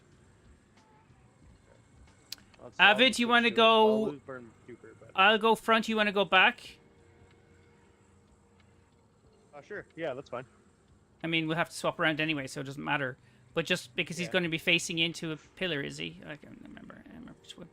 [SPEAKER 1] Avid,
[SPEAKER 5] just
[SPEAKER 1] you
[SPEAKER 5] switch
[SPEAKER 1] wanna
[SPEAKER 5] to it.
[SPEAKER 1] go-
[SPEAKER 5] I'll lose burn super, but
[SPEAKER 1] I'll go front, you want to go back?
[SPEAKER 5] sure. Yeah, that's fine.
[SPEAKER 1] I mean, we'll have to swap around anyway, so it doesn't matter. But just because he's
[SPEAKER 5] Yeah.
[SPEAKER 1] going to be facing into a pillar, is he? I can't remember. I remember which one.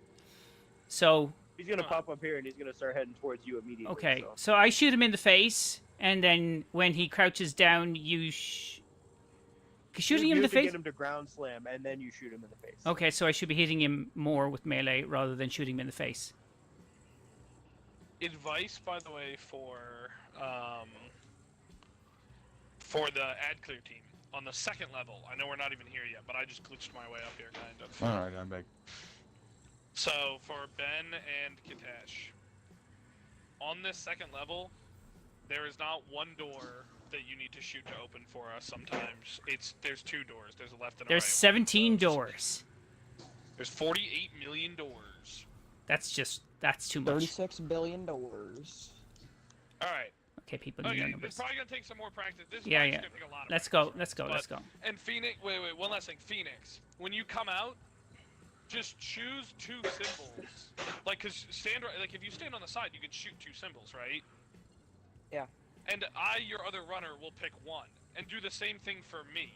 [SPEAKER 1] So,
[SPEAKER 5] He's gonna pop up here and he's gonna start heading towards you immediately.
[SPEAKER 1] okay.
[SPEAKER 5] So.
[SPEAKER 1] So I shoot him in the face, and then when he crouches down, you shooting
[SPEAKER 5] you
[SPEAKER 1] him in the
[SPEAKER 5] have to
[SPEAKER 1] face?
[SPEAKER 5] get him to ground slam, and then you shoot him in the face.
[SPEAKER 1] Okay, so I should be hitting him more with melee rather than shooting him in the face.
[SPEAKER 3] Advice, by the way, for the ad clear team on the second level. I know we're not even here yet, but I just glitched my way up here, kind of.
[SPEAKER 6] Alright, I'm back.
[SPEAKER 3] So for Ben and Kitesh, on this second level, there is not one door that you need to shoot to open for us. Sometimes there's two doors. There's a left and a right.
[SPEAKER 1] There's 17 doors.
[SPEAKER 3] There's 48 million doors.
[SPEAKER 1] That's too much.
[SPEAKER 4] 36 billion doors.
[SPEAKER 3] All right.
[SPEAKER 1] Okay, people, you
[SPEAKER 3] Okay,
[SPEAKER 1] know
[SPEAKER 3] it's
[SPEAKER 1] numbers.
[SPEAKER 3] probably gonna take some more practice. This is
[SPEAKER 1] Yeah,
[SPEAKER 3] probably
[SPEAKER 1] yeah.
[SPEAKER 3] gonna take a lot of
[SPEAKER 1] Let's
[SPEAKER 3] practice,
[SPEAKER 1] go. Let's go.
[SPEAKER 3] but-
[SPEAKER 1] Let's go.
[SPEAKER 3] And Phoenix, wait, one last thing. Phoenix, when you come out, just choose 2 symbols. Like, cause like if you stand on the side, you can shoot 2 symbols, right?
[SPEAKER 2] Yeah.
[SPEAKER 3] And your other runner, will pick 1, and do the same thing for me.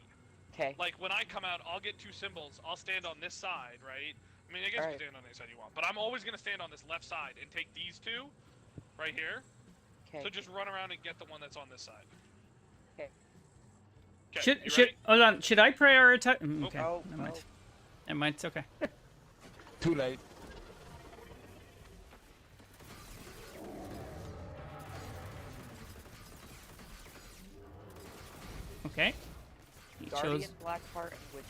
[SPEAKER 2] Okay.
[SPEAKER 3] Like when I come out, I'll get 2 symbols. I'll stand on this side, right? I mean, I guess you
[SPEAKER 2] Alright.
[SPEAKER 3] can stand on any side you want, but I'm always gonna stand on this left side and take these 2, right here.
[SPEAKER 2] Okay.
[SPEAKER 3] So just run around and get the one that's on this side.
[SPEAKER 2] 'Kay.
[SPEAKER 3] Okay. You
[SPEAKER 1] Should
[SPEAKER 3] ready?
[SPEAKER 1] hold on? Should I prioritize? Okay,
[SPEAKER 2] Oh,
[SPEAKER 1] never mind.
[SPEAKER 2] oh.
[SPEAKER 1] Never mind. It's okay.
[SPEAKER 6] Too late.
[SPEAKER 1] Okay. He
[SPEAKER 2] Guardian,
[SPEAKER 1] chose.
[SPEAKER 2] Blackheart, and Witch.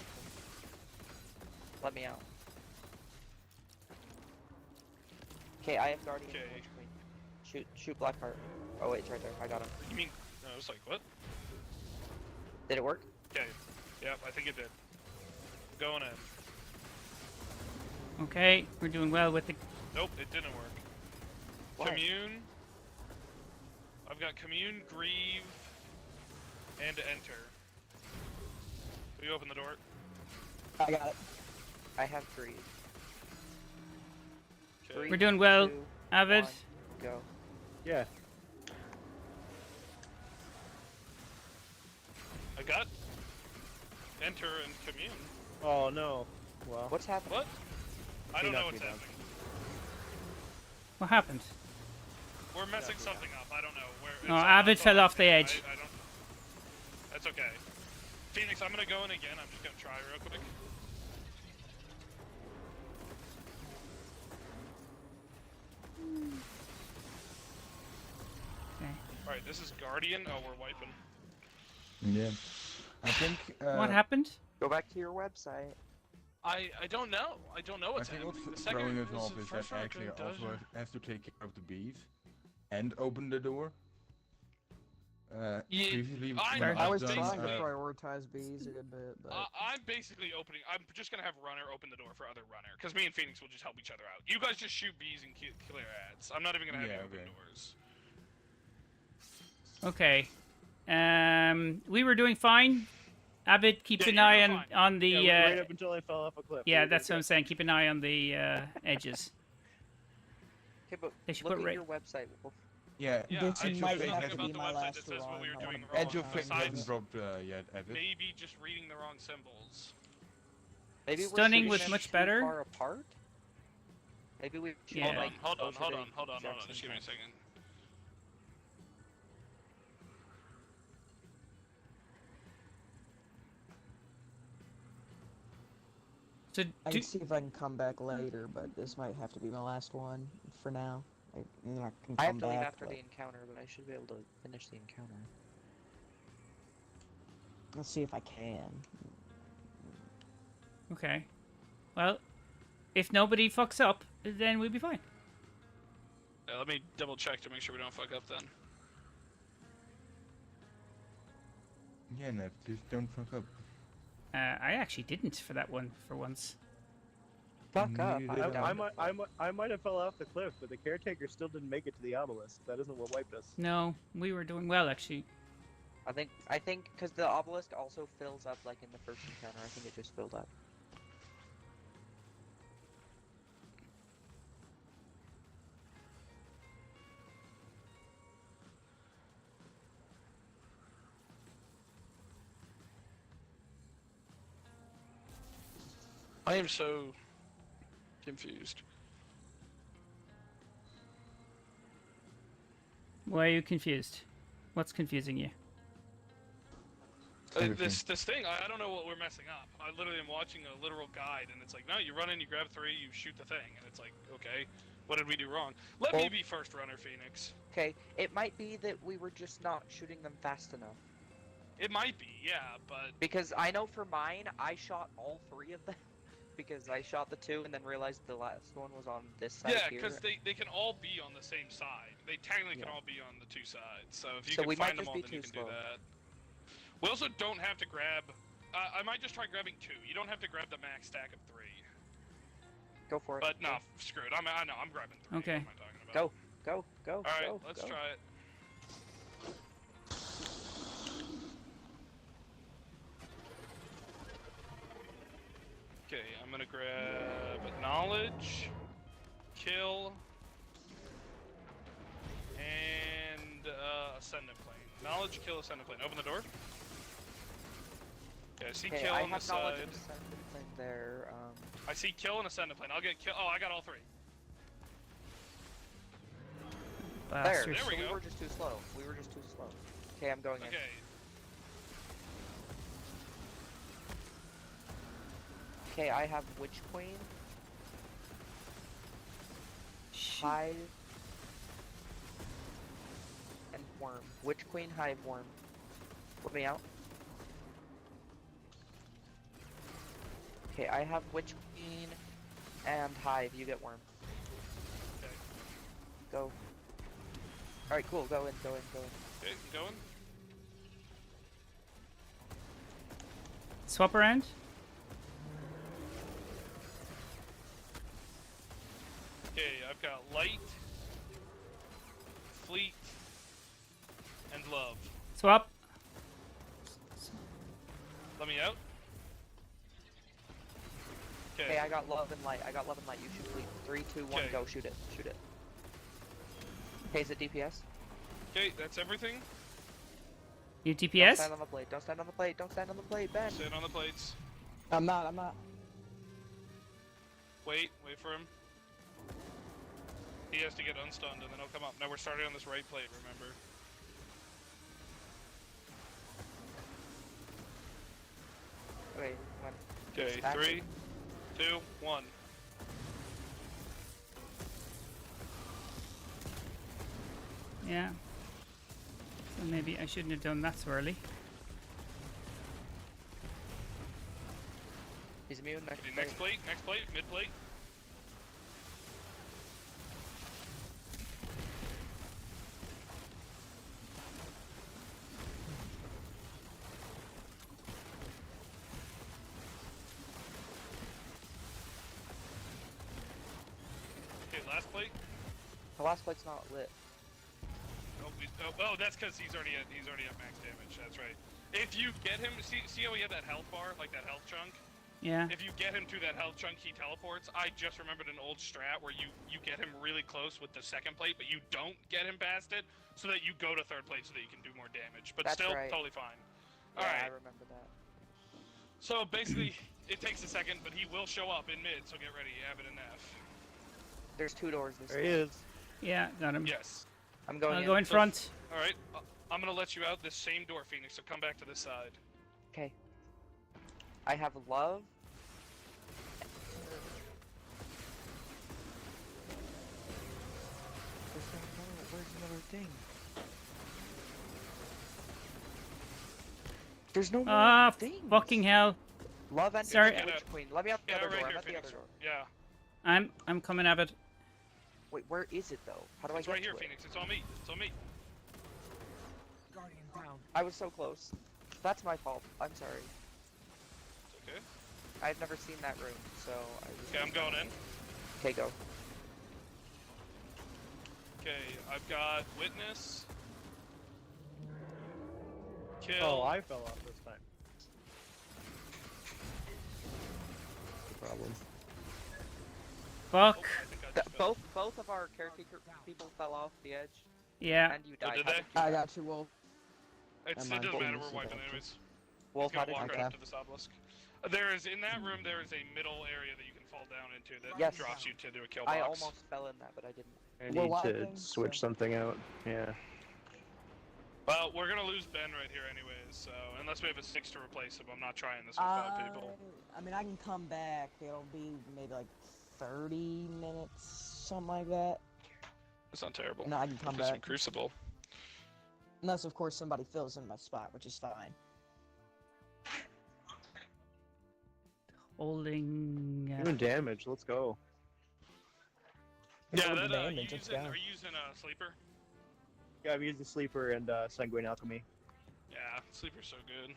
[SPEAKER 2] Let me out. Okay, I have Guardian and
[SPEAKER 3] Okay.
[SPEAKER 2] Witch Queen. Shoot Blackheart. Oh wait, it's right there. I got him.
[SPEAKER 3] You mean? No, I was like, what?
[SPEAKER 2] Did it work?
[SPEAKER 3] Okay. Yep, I think it did. Going in.
[SPEAKER 1] Okay, we're doing well with the.
[SPEAKER 3] Nope, it didn't work.
[SPEAKER 2] Why?
[SPEAKER 3] Commune. I've got Commune, Grieve, and Enter. Will you open the door?
[SPEAKER 4] I got it.
[SPEAKER 2] I have Grieve.
[SPEAKER 3] Okay.
[SPEAKER 1] We're doing well.
[SPEAKER 2] 2,
[SPEAKER 1] Avid.
[SPEAKER 2] 1, go.
[SPEAKER 5] Yeah.
[SPEAKER 3] I got Enter and Commune.
[SPEAKER 5] Oh no. Well.
[SPEAKER 2] What's happening?
[SPEAKER 3] What? I don't
[SPEAKER 5] He
[SPEAKER 3] know
[SPEAKER 5] knocked
[SPEAKER 3] what's
[SPEAKER 5] me down.
[SPEAKER 3] happening.
[SPEAKER 1] What happened?
[SPEAKER 3] We're messing something up. I don't know where.
[SPEAKER 1] Oh,
[SPEAKER 3] it's
[SPEAKER 1] Avid
[SPEAKER 3] it's
[SPEAKER 1] fell
[SPEAKER 3] on
[SPEAKER 1] off the
[SPEAKER 3] me.
[SPEAKER 1] edge.
[SPEAKER 3] I don't. That's okay. Phoenix, I'm gonna go in again. I'm just gonna try real quick.
[SPEAKER 1] Okay.
[SPEAKER 3] All right, this is Guardian. Oh, we're wiping.
[SPEAKER 6] Yeah. I think.
[SPEAKER 1] What happened?
[SPEAKER 2] Go back to your website.
[SPEAKER 3] I don't know. I don't know
[SPEAKER 6] I
[SPEAKER 3] what's
[SPEAKER 6] think
[SPEAKER 3] happening.
[SPEAKER 6] what's
[SPEAKER 3] The
[SPEAKER 6] throwing us
[SPEAKER 3] this
[SPEAKER 6] off
[SPEAKER 3] is the
[SPEAKER 6] is
[SPEAKER 3] first
[SPEAKER 6] that
[SPEAKER 3] one I
[SPEAKER 6] actually
[SPEAKER 3] couldn't
[SPEAKER 6] also
[SPEAKER 3] do.
[SPEAKER 6] has to take care of the bees and open the door.
[SPEAKER 3] Yeah,
[SPEAKER 6] Previously,
[SPEAKER 3] I-
[SPEAKER 6] when
[SPEAKER 3] I
[SPEAKER 6] I've
[SPEAKER 3] was
[SPEAKER 6] done,
[SPEAKER 3] trying to
[SPEAKER 4] prioritize bees a good bit, but
[SPEAKER 3] I'm basically opening. I'm just gonna have runner open the door for other runner, because me and Phoenix will just help each other out. You guys just shoot bees and clear ads. I'm not even gonna have
[SPEAKER 6] Yeah,
[SPEAKER 3] you open
[SPEAKER 6] okay.
[SPEAKER 3] doors.
[SPEAKER 1] Okay. We were doing fine. Avid, keep
[SPEAKER 3] Yeah,
[SPEAKER 1] an
[SPEAKER 3] you're
[SPEAKER 1] eye
[SPEAKER 3] doing
[SPEAKER 1] on
[SPEAKER 3] fine.
[SPEAKER 1] on the.
[SPEAKER 5] Yeah, right up until I fell off a cliff.
[SPEAKER 1] Yeah,
[SPEAKER 5] We were
[SPEAKER 1] that's what
[SPEAKER 5] doing
[SPEAKER 1] I'm saying. Keep an eye on the edges.
[SPEAKER 2] Okay, but
[SPEAKER 1] They should
[SPEAKER 2] look
[SPEAKER 1] put
[SPEAKER 2] at
[SPEAKER 1] ra-
[SPEAKER 2] your website.
[SPEAKER 6] yeah,
[SPEAKER 2] Yeah,
[SPEAKER 4] this
[SPEAKER 3] I
[SPEAKER 6] Edge
[SPEAKER 4] might
[SPEAKER 6] of Fate
[SPEAKER 4] have
[SPEAKER 3] talking
[SPEAKER 4] to
[SPEAKER 6] hasn't-
[SPEAKER 4] be
[SPEAKER 3] about the
[SPEAKER 4] my
[SPEAKER 3] website
[SPEAKER 4] last
[SPEAKER 3] that says what we were
[SPEAKER 4] run.
[SPEAKER 3] doing
[SPEAKER 4] I
[SPEAKER 6] Edge
[SPEAKER 3] wrong.
[SPEAKER 6] of Fate
[SPEAKER 3] Besides-
[SPEAKER 6] hasn't dropped yet. Evan.
[SPEAKER 3] Maybe just reading the wrong symbols.
[SPEAKER 2] Maybe
[SPEAKER 1] Stunning
[SPEAKER 2] we're
[SPEAKER 1] was
[SPEAKER 2] shooting
[SPEAKER 1] much
[SPEAKER 2] too
[SPEAKER 1] better.
[SPEAKER 2] Far apart. Maybe we should
[SPEAKER 1] Yeah.
[SPEAKER 2] like
[SPEAKER 3] Hold on.
[SPEAKER 2] closer to exact
[SPEAKER 3] Just
[SPEAKER 2] same
[SPEAKER 3] give me a
[SPEAKER 2] time.
[SPEAKER 3] second.
[SPEAKER 1] So
[SPEAKER 4] I
[SPEAKER 1] do,
[SPEAKER 4] can see if I can come back later. But this might have to be my last one for now. I can come
[SPEAKER 2] I have to leave
[SPEAKER 4] back,
[SPEAKER 2] after
[SPEAKER 4] but
[SPEAKER 2] the encounter, but I should be able to finish the encounter.
[SPEAKER 4] let's see if I can.
[SPEAKER 1] okay. Well, if nobody fucks up, then we'll be fine.
[SPEAKER 3] Yeah, let me double check to make sure we don't fuck up then.
[SPEAKER 6] Yeah, no, just don't fuck up.
[SPEAKER 1] I actually didn't for that one for once.
[SPEAKER 2] Fuck up.
[SPEAKER 6] Neither
[SPEAKER 2] I'm
[SPEAKER 6] did
[SPEAKER 2] down.
[SPEAKER 5] I might have fell off the cliff, but the caretaker still didn't make it to the obelisk. That isn't what wiped us.
[SPEAKER 1] No, we were doing well actually.
[SPEAKER 2] I think because the obelisk also fills up like in the first encounter. I think it just filled up.
[SPEAKER 3] I am so confused.
[SPEAKER 1] Why are you confused? What's confusing you?
[SPEAKER 6] Everything.
[SPEAKER 3] This thing, I don't know what we're messing up. I literally am watching a literal guide, and it's like, no, you run in, you grab 3, you shoot the thing, and it's like, okay, what did we do wrong? Let me
[SPEAKER 2] Well-
[SPEAKER 3] be first runner, Phoenix.
[SPEAKER 2] Okay, it might be that we were just not shooting them fast enough.
[SPEAKER 3] It might be, yeah, but
[SPEAKER 2] Because I know for mine, I shot all 3 of them. Because I shot the 2 and then realized the last one was on this side
[SPEAKER 3] yeah,
[SPEAKER 2] here.
[SPEAKER 3] because they can all be on the same side. They technically can
[SPEAKER 2] Yeah.
[SPEAKER 3] all be on the 2 sides. So if you
[SPEAKER 2] So
[SPEAKER 3] can
[SPEAKER 2] we might
[SPEAKER 3] find them
[SPEAKER 2] just
[SPEAKER 3] all,
[SPEAKER 2] be
[SPEAKER 3] then you
[SPEAKER 2] too
[SPEAKER 3] can do
[SPEAKER 2] slow.
[SPEAKER 3] that. We also don't have to grab. I might just try grabbing 2. You don't have to grab the max stack of 3.
[SPEAKER 2] Go for it.
[SPEAKER 3] But no, screw it. I know I'm grabbing 3.
[SPEAKER 1] Okay.
[SPEAKER 3] What am I talking about?
[SPEAKER 2] Go.
[SPEAKER 3] All right,
[SPEAKER 2] Go.
[SPEAKER 3] let's
[SPEAKER 2] go.
[SPEAKER 3] try it. Okay, I'm gonna grab knowledge, kill, and ascendant plane. Knowledge, kill, ascendant plane. Open the door. Okay, I see
[SPEAKER 2] Okay,
[SPEAKER 3] kill
[SPEAKER 2] I
[SPEAKER 3] on the
[SPEAKER 2] have knowledge
[SPEAKER 3] side.
[SPEAKER 2] and ascendant thing there.
[SPEAKER 3] I see kill and ascendant plane. I'll get kill. Oh, I got all three.
[SPEAKER 1] Bastard.
[SPEAKER 3] There we
[SPEAKER 2] So
[SPEAKER 3] go.
[SPEAKER 2] we were just too slow. We were just too slow. Okay, I'm going in.
[SPEAKER 3] Okay.
[SPEAKER 2] Okay, I have Witch Queen, Hive, and Worm. Witch Queen, Hive, Worm. Put me out. Okay, I have Witch Queen and Hive. You get Worm.
[SPEAKER 3] Okay.
[SPEAKER 2] Go. Alright, cool. Go in, go in, go in.
[SPEAKER 3] Okay, going.
[SPEAKER 1] Swap around.
[SPEAKER 3] Okay, I've got light, fleet, and love.
[SPEAKER 1] Swap.
[SPEAKER 3] Let me out.
[SPEAKER 2] Okay, I got love and light. I got love and light. You shoot fleet. 3, 2, 1,
[SPEAKER 3] Okay.
[SPEAKER 2] go. Shoot it. Shoot it. Okay, is it DPS?
[SPEAKER 3] Okay, that's everything.
[SPEAKER 1] You
[SPEAKER 2] Don't
[SPEAKER 1] DPS?
[SPEAKER 2] stand on the plate. Don't stand on the plate. Don't stand on the plate, Ben.
[SPEAKER 3] Stand on the plates.
[SPEAKER 4] I'm not.
[SPEAKER 3] Wait for him. He has to get unstunned and then he'll come up. Now we're starting on this right plate, remember?
[SPEAKER 2] Wait, when?
[SPEAKER 3] Okay,
[SPEAKER 2] Action.
[SPEAKER 3] 3, 2, 1.
[SPEAKER 1] Yeah. So maybe I shouldn't have done that so early.
[SPEAKER 2] He's immune.
[SPEAKER 3] Okay, next plate, mid plate. Okay, last plate.
[SPEAKER 2] The last plate's not lit.
[SPEAKER 3] Oh, that's because he's already at max damage. That's right. If you get him, see how he had that health bar, like that health chunk.
[SPEAKER 1] Yeah.
[SPEAKER 3] If you get him to that health chunk, he teleports. I just remembered an old strat where you get him really close with the second plate, but you don't get him past it, so that you go to third plate so that you can do more damage. But
[SPEAKER 2] That's
[SPEAKER 3] still,
[SPEAKER 2] right.
[SPEAKER 3] totally fine.
[SPEAKER 2] Yeah,
[SPEAKER 3] All right.
[SPEAKER 2] I remember that.
[SPEAKER 3] So basically, it takes a second, but he will show up in mid. So get ready, Abbott and F.
[SPEAKER 2] There's 2 doors this
[SPEAKER 5] There he
[SPEAKER 2] time.
[SPEAKER 5] is.
[SPEAKER 1] Yeah, got him.
[SPEAKER 3] Yes.
[SPEAKER 2] I'm going
[SPEAKER 1] I'll
[SPEAKER 2] in.
[SPEAKER 1] go in front.
[SPEAKER 3] All right. I'm gonna let you out this same door, Phoenix. So come back to this side.
[SPEAKER 2] Okay. I have love. Where's another thing? There's no more
[SPEAKER 1] Ah,
[SPEAKER 2] things.
[SPEAKER 1] fucking hell.
[SPEAKER 2] Love and
[SPEAKER 1] Sorry.
[SPEAKER 2] Witch Queen. Let me out the
[SPEAKER 3] Yeah,
[SPEAKER 2] other
[SPEAKER 3] right
[SPEAKER 2] door.
[SPEAKER 3] here,
[SPEAKER 2] I'm at the
[SPEAKER 3] Phoenix.
[SPEAKER 2] other door.
[SPEAKER 3] Yeah.
[SPEAKER 1] I'm coming, Abbott.
[SPEAKER 2] Wait, where is it though? How do
[SPEAKER 3] It's
[SPEAKER 2] I get
[SPEAKER 3] right here,
[SPEAKER 2] to it?
[SPEAKER 3] Phoenix. It's on me. It's on me.
[SPEAKER 8] Guardian down.
[SPEAKER 2] I was so close. That's my fault. I'm sorry.
[SPEAKER 3] It's okay.
[SPEAKER 2] I've never seen that room, so I was...
[SPEAKER 3] Okay, I'm going in.
[SPEAKER 2] Okay, go.
[SPEAKER 3] Okay, I've got witness. Kill.
[SPEAKER 5] Oh, I fell off this time. No problem.
[SPEAKER 1] Fuck.
[SPEAKER 3] Oh, I think I just fell.
[SPEAKER 2] Both of our caretaker people fell off the edge,
[SPEAKER 1] Yeah.
[SPEAKER 2] and you
[SPEAKER 3] Oh,
[SPEAKER 2] died.
[SPEAKER 3] did
[SPEAKER 2] How
[SPEAKER 3] they?
[SPEAKER 2] did you
[SPEAKER 4] I
[SPEAKER 2] die?
[SPEAKER 4] got you, Wolf.
[SPEAKER 3] It
[SPEAKER 4] Am I
[SPEAKER 3] doesn't matter.
[SPEAKER 4] bonus
[SPEAKER 3] We're wiping
[SPEAKER 4] adapter?
[SPEAKER 3] anyways.
[SPEAKER 2] Wolf,
[SPEAKER 3] He's
[SPEAKER 2] how
[SPEAKER 3] gonna
[SPEAKER 2] did
[SPEAKER 3] walk
[SPEAKER 2] you
[SPEAKER 3] right
[SPEAKER 2] die?
[SPEAKER 3] up to this obelisk. There is in that room. There is a middle area that you can fall down into that
[SPEAKER 2] Yes.
[SPEAKER 3] drops you to do a kill box.
[SPEAKER 2] I almost fell in that, but I didn't.
[SPEAKER 5] I
[SPEAKER 4] We're
[SPEAKER 5] need to
[SPEAKER 4] wiping,
[SPEAKER 5] switch
[SPEAKER 4] so-
[SPEAKER 5] something out. Yeah.
[SPEAKER 3] Well, we're gonna lose Ben right here anyways. So unless we have a 6 to replace him, I'm not trying this with 5 people.
[SPEAKER 4] I mean, I can come back. It'll be maybe like 30 minutes, something like that.
[SPEAKER 3] It's not terrible.
[SPEAKER 4] No, I can come
[SPEAKER 3] Play some
[SPEAKER 4] back.
[SPEAKER 3] Crucible.
[SPEAKER 4] Unless, of course, somebody fills in my spot, which is fine.
[SPEAKER 1] Holding.
[SPEAKER 5] Even damage. Let's go.
[SPEAKER 3] Yeah,
[SPEAKER 4] Hold
[SPEAKER 3] that
[SPEAKER 4] the
[SPEAKER 3] are
[SPEAKER 4] damage,
[SPEAKER 3] you
[SPEAKER 4] let's
[SPEAKER 3] using?
[SPEAKER 4] go.
[SPEAKER 3] Are you using a sleeper?
[SPEAKER 5] Yeah, I've used the sleeper and sanguine alchemy.
[SPEAKER 3] Yeah, sleeper's so good.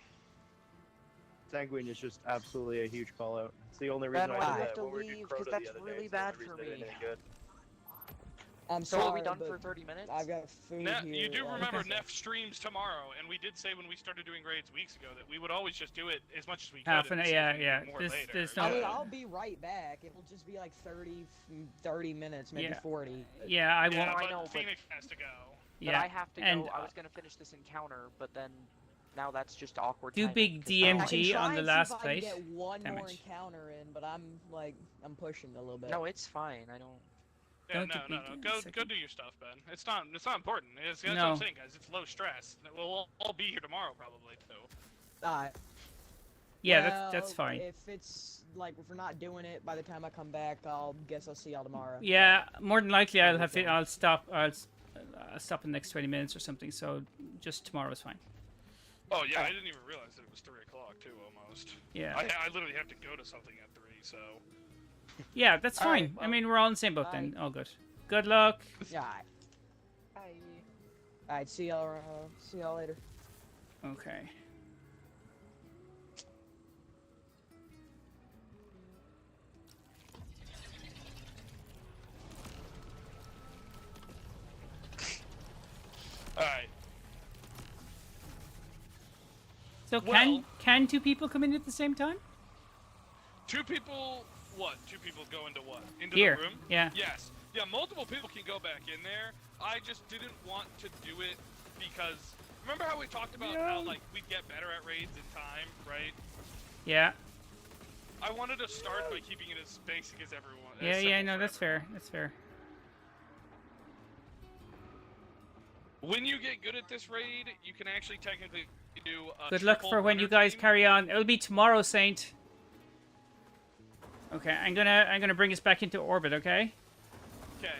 [SPEAKER 5] Sanguine is just absolutely a huge call out. It's the only reason
[SPEAKER 2] Ben,
[SPEAKER 5] I
[SPEAKER 2] why
[SPEAKER 5] did
[SPEAKER 2] do you
[SPEAKER 5] that
[SPEAKER 2] have to
[SPEAKER 5] when we were
[SPEAKER 2] leave?
[SPEAKER 5] doing
[SPEAKER 2] 'Cause
[SPEAKER 5] Crota
[SPEAKER 2] that's
[SPEAKER 5] the other
[SPEAKER 2] really
[SPEAKER 5] day. It's the only
[SPEAKER 2] bad
[SPEAKER 5] reason
[SPEAKER 2] for
[SPEAKER 5] I did
[SPEAKER 2] me.
[SPEAKER 5] anything good.
[SPEAKER 4] I'm
[SPEAKER 2] So
[SPEAKER 4] sorry,
[SPEAKER 2] are we done
[SPEAKER 4] but
[SPEAKER 2] for 30 minutes?
[SPEAKER 4] I've got food here.
[SPEAKER 3] You do remember
[SPEAKER 1] Okay.
[SPEAKER 3] NEPH streams tomorrow, and we did say when we started doing raids weeks ago that we would always just do it as much as we could.
[SPEAKER 1] Half an
[SPEAKER 3] and
[SPEAKER 1] hour,
[SPEAKER 3] see if
[SPEAKER 1] yeah,
[SPEAKER 3] we could
[SPEAKER 1] yeah.
[SPEAKER 3] do more
[SPEAKER 1] There's-
[SPEAKER 3] later.
[SPEAKER 1] there's
[SPEAKER 4] I
[SPEAKER 1] no-
[SPEAKER 4] mean,
[SPEAKER 3] Yeah.
[SPEAKER 4] I'll be right back. It'll just be like 30 minutes, maybe
[SPEAKER 1] Yeah.
[SPEAKER 4] 40.
[SPEAKER 1] Yeah, I
[SPEAKER 3] Yeah,
[SPEAKER 1] won't.
[SPEAKER 2] I
[SPEAKER 3] but
[SPEAKER 2] know, but-
[SPEAKER 3] Phoenix has to go.
[SPEAKER 2] But
[SPEAKER 1] Yeah,
[SPEAKER 2] I have to
[SPEAKER 1] and
[SPEAKER 2] go. I was gonna finish this encounter, but then now that's just awkward.
[SPEAKER 1] do
[SPEAKER 2] timing,
[SPEAKER 1] big
[SPEAKER 2] 'cause now,
[SPEAKER 4] I
[SPEAKER 2] like-
[SPEAKER 4] can
[SPEAKER 1] DMG
[SPEAKER 4] try
[SPEAKER 1] on the
[SPEAKER 4] and
[SPEAKER 1] last
[SPEAKER 4] see if I
[SPEAKER 1] plate.
[SPEAKER 4] can get one more
[SPEAKER 1] Damage.
[SPEAKER 4] encounter in, but I'm pushing a little bit.
[SPEAKER 2] No, it's fine. I don't.
[SPEAKER 3] Yeah,
[SPEAKER 1] Don't
[SPEAKER 3] no,
[SPEAKER 1] get
[SPEAKER 3] no,
[SPEAKER 1] beat
[SPEAKER 3] no.
[SPEAKER 1] in a
[SPEAKER 3] Go
[SPEAKER 1] second.
[SPEAKER 3] do your stuff, Ben. It's not important. That's what
[SPEAKER 1] No.
[SPEAKER 3] I'm saying, guys. It's low stress. We'll all be here tomorrow probably too.
[SPEAKER 4] Alright.
[SPEAKER 1] Yeah,
[SPEAKER 4] Well,
[SPEAKER 1] that's fine.
[SPEAKER 4] If it's like if we're not doing it by the time I come back, I'll see y'all tomorrow.
[SPEAKER 1] Yeah, more than likely I'll
[SPEAKER 4] Okay.
[SPEAKER 1] have it. I'll stop in the next 20 minutes or something. So just tomorrow is fine.
[SPEAKER 3] Oh yeah, I didn't even realize that it was 3 o'clock too, almost.
[SPEAKER 1] Yeah.
[SPEAKER 3] I literally have to go to something at 3, so.
[SPEAKER 1] Yeah, that's
[SPEAKER 2] All right,
[SPEAKER 1] fine. I
[SPEAKER 2] well,
[SPEAKER 1] mean, we're all in the same boat
[SPEAKER 4] bye.
[SPEAKER 1] then. All good. Good luck.
[SPEAKER 4] Yeah. Alright, see y'all later.
[SPEAKER 1] Okay.
[SPEAKER 3] Alright.
[SPEAKER 1] So
[SPEAKER 3] Well-
[SPEAKER 1] can two people come in at the same time?
[SPEAKER 3] 2 people. What? 2 people go into what? Into
[SPEAKER 1] Here.
[SPEAKER 3] the room?
[SPEAKER 1] Yeah.
[SPEAKER 3] Yes. Yeah, multiple people can go back in there. I just didn't want to do it because remember how we talked about how like we'd get better at raids in time, right?
[SPEAKER 1] Yeah.
[SPEAKER 3] I wanted to start by keeping it as basic as everyone. as
[SPEAKER 1] Yeah.
[SPEAKER 3] simple
[SPEAKER 1] No,
[SPEAKER 3] for
[SPEAKER 1] that's
[SPEAKER 3] everyone.
[SPEAKER 1] fair. That's fair.
[SPEAKER 3] When you get good at this raid, you can actually technically do a
[SPEAKER 1] Good luck
[SPEAKER 3] triple
[SPEAKER 1] for when you
[SPEAKER 3] runner
[SPEAKER 1] guys
[SPEAKER 3] team.
[SPEAKER 1] carry on. It'll be tomorrow, Saint. Okay, I'm gonna bring us back into orbit. Okay.
[SPEAKER 3] Okay.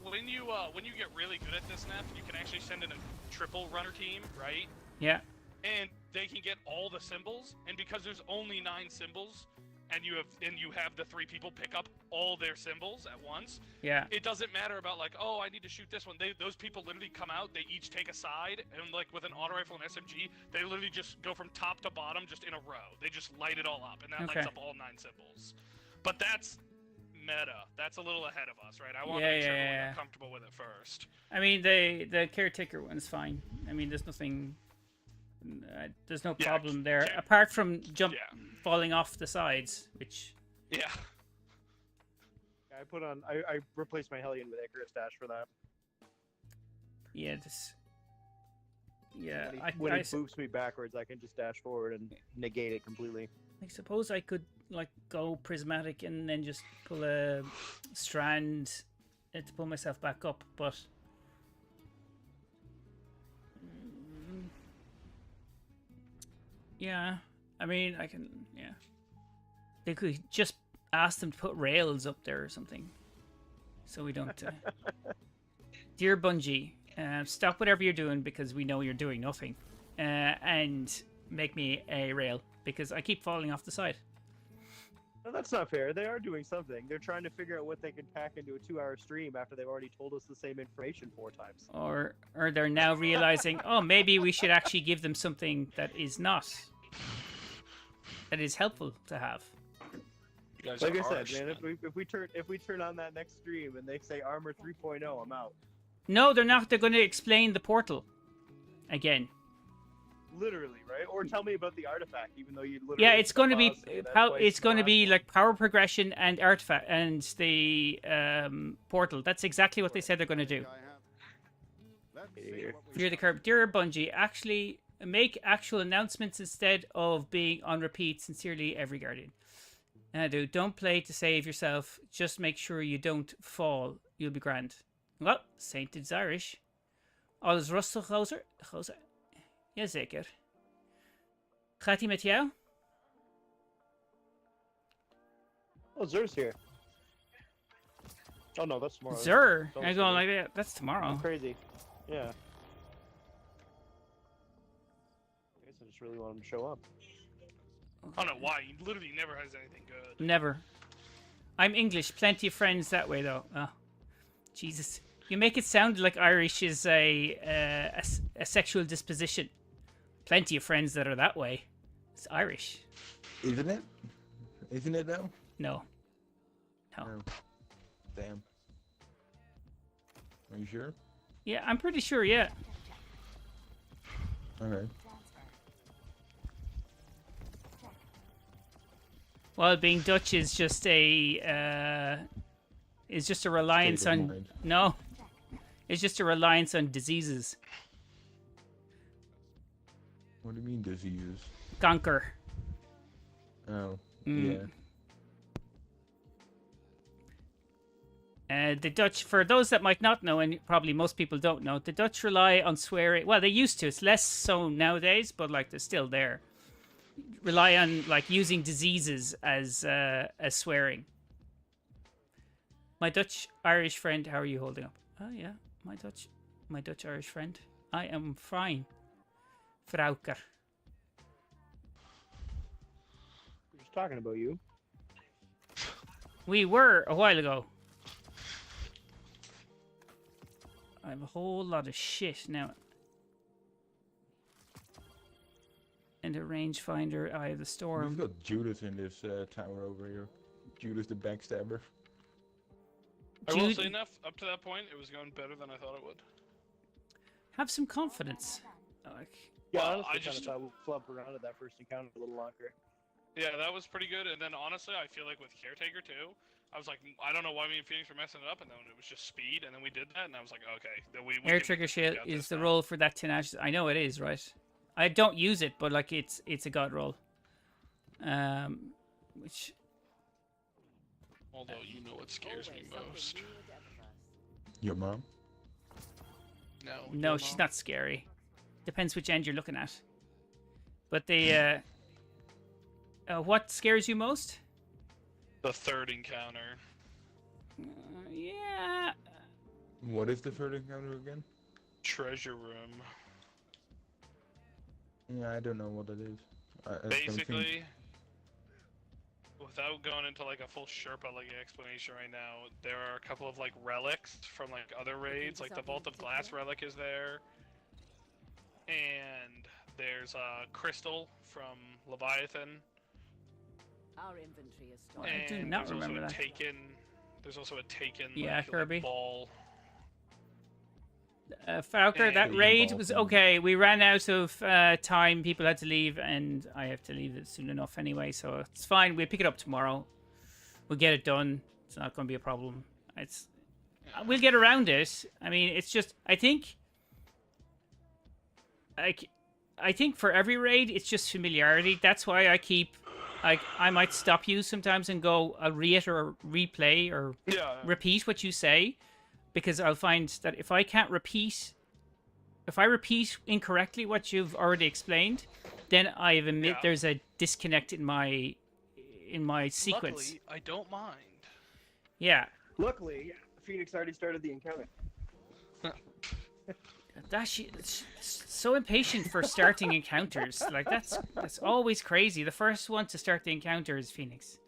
[SPEAKER 3] When you get really good at this NEPH, you can actually send in a triple runner team, right?
[SPEAKER 1] Yeah.
[SPEAKER 3] And they can get all the symbols, and because there's only 9 symbols, and you have the 3 people pick up all their symbols at once,
[SPEAKER 1] Yeah.
[SPEAKER 3] it doesn't matter about like, oh, I need to shoot this one. Those people literally come out, they each take a side, and like with an auto rifle and SMG, they literally just go from top to bottom just in a row. They just light it all up, and that
[SPEAKER 1] Okay.
[SPEAKER 3] lights up all 9 symbols. But that's meta. That's a little ahead of us, right? I want
[SPEAKER 1] Yeah,
[SPEAKER 3] to make sure
[SPEAKER 1] yeah,
[SPEAKER 3] everyone
[SPEAKER 1] yeah.
[SPEAKER 3] got comfortable with it first.
[SPEAKER 1] I mean, the caretaker one's fine. I mean, there's nothing. There's no
[SPEAKER 3] Yeah,
[SPEAKER 1] problem there
[SPEAKER 3] care-
[SPEAKER 1] apart from
[SPEAKER 3] Yeah.
[SPEAKER 1] falling off the sides, which.
[SPEAKER 3] Yeah.
[SPEAKER 5] I replaced my Hellion with Icarus Dash for that.
[SPEAKER 1] Yeah. This. Yeah.
[SPEAKER 5] When
[SPEAKER 1] I
[SPEAKER 5] he boops me backwards, I can just dash forward and negate it completely.
[SPEAKER 1] I suppose I could like go prismatic and then just pull a strand to pull myself back up, but yeah, I mean I can. Yeah, they could just ask them to put rails up there or something, so we don't. Dear Bungie, stop whatever you're doing because we know you're doing nothing, and make me a rail because I keep falling off the side.
[SPEAKER 5] No, that's not fair. They are doing something. They're trying to figure out what they can pack into a 2-hour stream after they've already told us the same information 4 times.
[SPEAKER 1] Or they're now realizing, oh, maybe we should actually give them something that is helpful to have.
[SPEAKER 3] You guys
[SPEAKER 5] Like
[SPEAKER 3] are
[SPEAKER 5] I
[SPEAKER 3] harsh,
[SPEAKER 5] said, man, if we turn on that next stream and they say Armor 3.0, I'm out.
[SPEAKER 1] No, they're not. They're going to explain the portal again.
[SPEAKER 5] Literally, right? Or tell me about the artifact, even though you literally.
[SPEAKER 1] Yeah, it's going to be
[SPEAKER 5] paused that
[SPEAKER 1] how
[SPEAKER 5] twice
[SPEAKER 1] it's
[SPEAKER 5] in the
[SPEAKER 1] going to
[SPEAKER 5] last
[SPEAKER 1] be
[SPEAKER 5] one.
[SPEAKER 1] like power progression and artifact and the portal. That's exactly what they said they're going to do. Fear the curb, dear Bungie. Actually, make actual announcements instead of being on repeat. Sincerely, every guardian. Don't play to save yourself. Just make sure you don't fall. You'll be grand. Well, Saint is Irish. Alles rustig, gozer? Gozer? Jazeker. Gaat hij met jou?
[SPEAKER 5] Oh, Zer's here. Oh no, that's tomorrow.
[SPEAKER 1] Zer?
[SPEAKER 5] Don't
[SPEAKER 1] I'm
[SPEAKER 5] say
[SPEAKER 1] going
[SPEAKER 5] that.
[SPEAKER 1] like that. That's tomorrow.
[SPEAKER 5] Crazy. Yeah. I guess I just really want him to show up.
[SPEAKER 3] I don't know why. He literally never has anything good.
[SPEAKER 1] Never. I'm English. Plenty of friends that way, though. Oh, Jesus. You make it sound like Irish is a sexual disposition. Plenty of friends that are that way. It's Irish.
[SPEAKER 6] Isn't it? Isn't it though?
[SPEAKER 1] No. No.
[SPEAKER 6] No. Damn. Are you sure?
[SPEAKER 1] Yeah, I'm pretty sure. Yeah.
[SPEAKER 6] Okay.
[SPEAKER 1] Well, being Dutch is just a reliance
[SPEAKER 6] State of
[SPEAKER 1] on
[SPEAKER 6] mind.
[SPEAKER 1] no. It's just a reliance on diseases.
[SPEAKER 6] What do you mean diseases?
[SPEAKER 1] Conquer.
[SPEAKER 6] Oh,
[SPEAKER 1] Mm.
[SPEAKER 6] yeah.
[SPEAKER 1] The Dutch, for those that might not know, and probably most people don't know, the Dutch rely on swearing. Well, they used to. It's less so nowadays, but like they're still there. Rely on like using diseases as swearing. My Dutch Irish friend, how are you holding up? Oh yeah, my Dutch Irish friend. I am fine. Frauke.
[SPEAKER 5] We're just talking about you.
[SPEAKER 1] We were a while ago. I have a whole lot of shit now. And a rangefinder, Eye of the
[SPEAKER 6] We've
[SPEAKER 1] Storm.
[SPEAKER 6] got Judas in this tower over here. Judas the backstabber.
[SPEAKER 3] I will
[SPEAKER 1] Jude-
[SPEAKER 3] say enough. Up to that point, it was going better than I thought it would.
[SPEAKER 1] Have some confidence. Like,
[SPEAKER 5] Yeah,
[SPEAKER 3] Well,
[SPEAKER 5] honestly,
[SPEAKER 3] I
[SPEAKER 5] kind of
[SPEAKER 3] just-
[SPEAKER 5] thought we'd flop around at that first encounter a little longer.
[SPEAKER 3] Yeah, that was pretty good. And then honestly, I feel like with Caretaker too, I was like, I don't know why me and Phoenix were messing it up, and then it was just speed, and then we did that, and I was like, okay, then we
[SPEAKER 1] air
[SPEAKER 3] can-
[SPEAKER 1] trigger shield
[SPEAKER 3] got
[SPEAKER 1] is
[SPEAKER 3] this
[SPEAKER 1] the
[SPEAKER 3] now.
[SPEAKER 1] roll for that 10 ashes. I know it is, right? I don't use it, but like it's a god roll. Which
[SPEAKER 3] Although you know what scares me most.
[SPEAKER 6] Your mom?
[SPEAKER 3] No.
[SPEAKER 1] no,
[SPEAKER 3] your
[SPEAKER 1] she's
[SPEAKER 3] mom.
[SPEAKER 1] not scary. Depends which end you're looking at. But the what scares you most?
[SPEAKER 3] The third encounter.
[SPEAKER 1] Yeah.
[SPEAKER 6] What is the third encounter again?
[SPEAKER 3] Treasure room.
[SPEAKER 6] Yeah, I don't know what it is. I don't think-
[SPEAKER 3] Basically, without going into like a full Sherpa like explanation right now, there are a couple of like relics from like other raids, like the Vault of Glass relic is there, and there's a crystal from Leviathan,
[SPEAKER 9] Our inventory is
[SPEAKER 1] I
[SPEAKER 9] stored.
[SPEAKER 1] do
[SPEAKER 3] and
[SPEAKER 1] not
[SPEAKER 3] there's
[SPEAKER 1] remember
[SPEAKER 3] also
[SPEAKER 1] that.
[SPEAKER 3] a taken. There's also a taken.
[SPEAKER 1] Yeah,
[SPEAKER 3] like,
[SPEAKER 1] Kirby.
[SPEAKER 3] Ball.
[SPEAKER 1] Falker, that
[SPEAKER 3] Yeah,
[SPEAKER 1] raid
[SPEAKER 6] ball
[SPEAKER 1] was
[SPEAKER 6] thing.
[SPEAKER 1] okay. We ran out of time. People had to leave, and I have to leave it soon enough anyway, so it's fine. We'll pick it up tomorrow. We'll get it done. It's not going to be a problem. It's we'll get around it. I mean, it's just I think for every raid, it's just familiarity. That's why I keep like I might stop you sometimes and go, I'll reiterate or replay or
[SPEAKER 3] Yeah.
[SPEAKER 1] repeat what you say, because I'll find that if I repeat incorrectly what you've already explained, then I admit
[SPEAKER 3] Yeah.
[SPEAKER 1] there's a disconnect in my sequence.
[SPEAKER 3] Luckily, I don't mind.
[SPEAKER 1] Yeah,
[SPEAKER 5] Luckily, Phoenix already started the encounter.
[SPEAKER 1] it's so impatient for starting encounters. Like that's always crazy. The first one to start the encounter is Phoenix.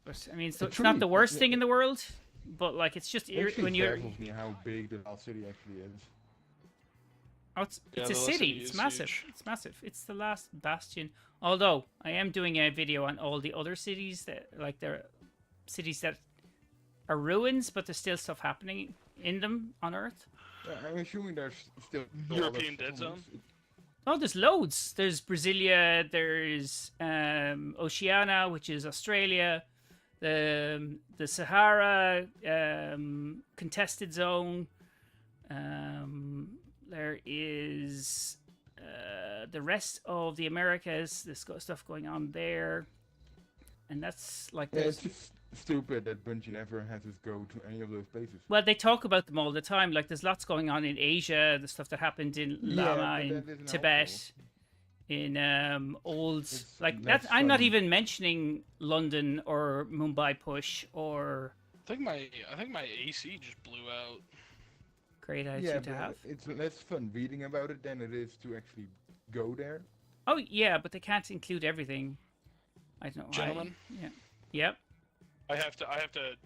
[SPEAKER 1] But I mean, so it's not the worst thing in the world, but like it's just when you're.
[SPEAKER 6] baffles me how big the last city actually is.
[SPEAKER 1] Oh, it's
[SPEAKER 3] Yeah,
[SPEAKER 1] a
[SPEAKER 3] the last
[SPEAKER 1] city.
[SPEAKER 3] city
[SPEAKER 1] It's
[SPEAKER 3] is
[SPEAKER 1] massive.
[SPEAKER 3] huge.
[SPEAKER 1] It's massive. It's the last bastion. Although I am doing a video on all the other cities that like they're cities that are ruins, but there's still stuff happening in them on Earth.
[SPEAKER 6] I'm assuming there's still
[SPEAKER 3] European Dead Zone?
[SPEAKER 1] Oh, there's loads. There's Brasilia. There's Oceania, which is Australia. The Sahara contested zone. There is the rest of the Americas. There's stuff going on there, and that's like
[SPEAKER 6] Yeah,
[SPEAKER 1] there's.
[SPEAKER 6] it's just stupid that Bungie never has us go to any of those places.
[SPEAKER 1] Well, they talk about them all the time. Like, there's lots going on in Asia. The stuff that happened in
[SPEAKER 6] Yeah,
[SPEAKER 1] Lama,
[SPEAKER 6] but
[SPEAKER 1] in
[SPEAKER 6] that isn't
[SPEAKER 1] Tibet,
[SPEAKER 6] helpful.
[SPEAKER 1] in old
[SPEAKER 6] It's
[SPEAKER 1] like that.
[SPEAKER 6] less
[SPEAKER 1] I'm not
[SPEAKER 6] fun.
[SPEAKER 1] even mentioning London or Mumbai push or
[SPEAKER 3] I think my AC just blew out.
[SPEAKER 1] great
[SPEAKER 6] Yeah,
[SPEAKER 1] attitude to
[SPEAKER 6] but
[SPEAKER 1] have.
[SPEAKER 6] it's less fun reading about it than it is to actually go there.
[SPEAKER 1] Oh yeah, but they can't include everything. I don't know.
[SPEAKER 3] Gentlemen?
[SPEAKER 1] Yeah. Yep.
[SPEAKER 3] I have to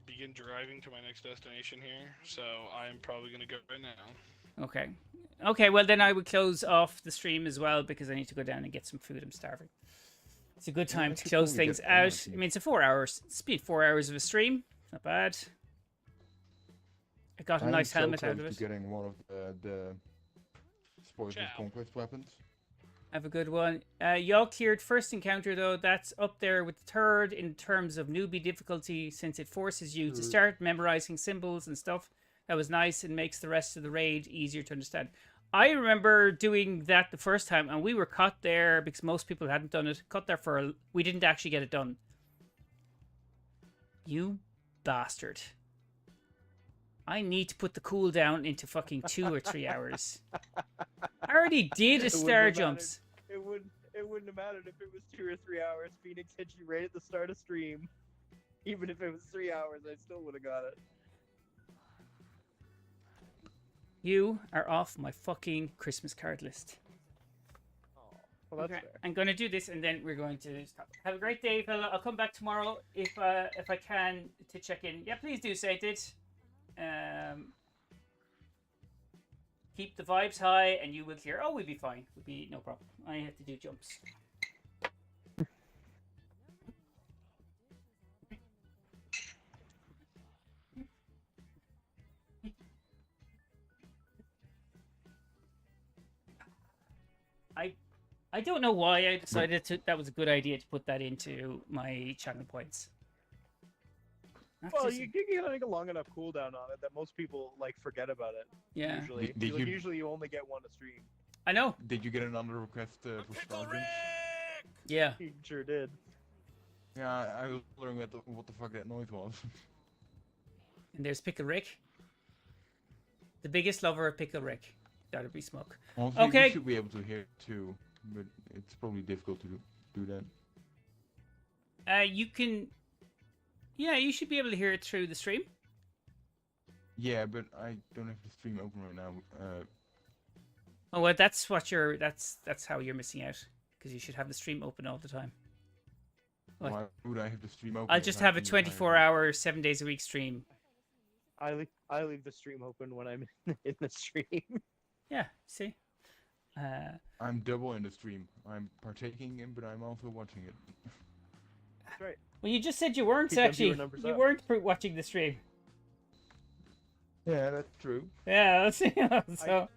[SPEAKER 3] begin driving to my next destination here, so I'm probably gonna go right now.
[SPEAKER 1] Okay. Okay. Well, then I would close off the stream as well because I need to go down and get some food. I'm starving. It's a good time
[SPEAKER 6] I
[SPEAKER 1] to
[SPEAKER 6] could
[SPEAKER 1] close
[SPEAKER 6] probably
[SPEAKER 1] things
[SPEAKER 6] get one, I
[SPEAKER 1] out. I
[SPEAKER 6] think.
[SPEAKER 1] mean, it's a 4 hours. It's been 4 hours of a stream. Not bad. I got a
[SPEAKER 6] I'm
[SPEAKER 1] nice
[SPEAKER 6] so
[SPEAKER 1] helmet out
[SPEAKER 6] close
[SPEAKER 1] of
[SPEAKER 6] to
[SPEAKER 1] it.
[SPEAKER 6] getting one of the spoils of
[SPEAKER 3] Ciao.
[SPEAKER 6] conquest weapons.
[SPEAKER 1] Have a good one. Y'all cleared first encounter though. That's up there with the third in terms of newbie difficulty, since it forces you to start memorizing symbols and stuff. That was nice and makes the rest of the raid easier to understand. I remember doing that the first time, and we were caught there because most people hadn't done it. Caught there for we didn't actually get it done. You bastard! I need to put the cooldown into fucking 2 or 3 hours. I already did a
[SPEAKER 5] It wouldn't
[SPEAKER 1] star
[SPEAKER 5] have
[SPEAKER 1] jumps.
[SPEAKER 5] It wouldn't have mattered if it was 2 or 3 hours. Phoenix hit you right at the start of stream. Even if it was 3 hours, I still would have got it.
[SPEAKER 1] You are off my fucking Christmas card list.
[SPEAKER 5] Well, that's
[SPEAKER 1] Okay,
[SPEAKER 5] fair.
[SPEAKER 1] I'm going to do this and then we're going to stop. Have a great day, fella. I'll come back tomorrow if I can to check in. Yeah, please do say it. Keep the vibes high and you will clear. Oh, we'll be fine. We'll be no problem. I have to do jumps. I don't know why I decided that was a good idea to put that into my channel points. That's
[SPEAKER 5] Well,
[SPEAKER 1] just-
[SPEAKER 5] you get like a long enough cooldown on it that most people like forget about it.
[SPEAKER 1] yeah,
[SPEAKER 5] Usually,
[SPEAKER 6] Did
[SPEAKER 5] Like,
[SPEAKER 6] you-
[SPEAKER 5] usually you only get one a stream.
[SPEAKER 1] I know.
[SPEAKER 6] Did you get another request for star jumps?
[SPEAKER 1] Yeah.
[SPEAKER 5] You sure did.
[SPEAKER 6] Yeah, I was wondering what the fuck that noise was.
[SPEAKER 1] And there's Pickle Rick. The biggest lover of Pickle Rick. Gotta be Smoke.
[SPEAKER 6] Honestly,
[SPEAKER 1] Okay.
[SPEAKER 6] you should be able to hear it too, but it's probably difficult to do that.
[SPEAKER 1] You can... Yeah, you should be able to hear it through the stream.
[SPEAKER 6] Yeah, but I don't have the stream open right now.
[SPEAKER 1] Oh, well, that's what you're... That's how you're missing out. Because you should have the stream open all the time. What?
[SPEAKER 6] Why would I have the stream open?
[SPEAKER 1] I'll
[SPEAKER 6] if
[SPEAKER 1] just
[SPEAKER 6] I
[SPEAKER 1] have a
[SPEAKER 6] can use my-
[SPEAKER 1] 24-hour, 7 days a week stream.
[SPEAKER 5] I leave the stream open when I'm in the stream.
[SPEAKER 1] Yeah, see?
[SPEAKER 6] I'm double in the stream. I'm partaking in, but I'm also watching it.
[SPEAKER 5] That's right.
[SPEAKER 1] Well, you just said you weren't
[SPEAKER 5] Keep them
[SPEAKER 1] actually...
[SPEAKER 5] viewer numbers
[SPEAKER 1] You
[SPEAKER 5] up.
[SPEAKER 1] weren't watching the stream.
[SPEAKER 6] Yeah, that's true.
[SPEAKER 1] Yeah, that's... so...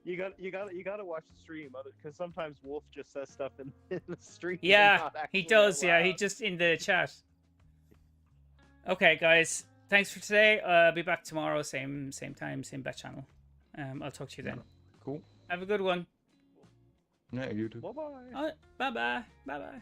[SPEAKER 5] You gotta watch the stream, because sometimes Wolf just says stuff in the stream. and
[SPEAKER 1] Yeah,
[SPEAKER 5] not
[SPEAKER 1] he
[SPEAKER 5] actually
[SPEAKER 1] does.
[SPEAKER 5] out
[SPEAKER 1] Yeah, he
[SPEAKER 5] loud.
[SPEAKER 1] just in the chat. Okay, guys. Thanks for today. I'll be back tomorrow, same time, same bat channel. I'll talk to you then.
[SPEAKER 6] Cool.
[SPEAKER 1] Have a good one.
[SPEAKER 6] Yeah, you too.
[SPEAKER 5] Bye bye.
[SPEAKER 1] Bye bye. Bye bye.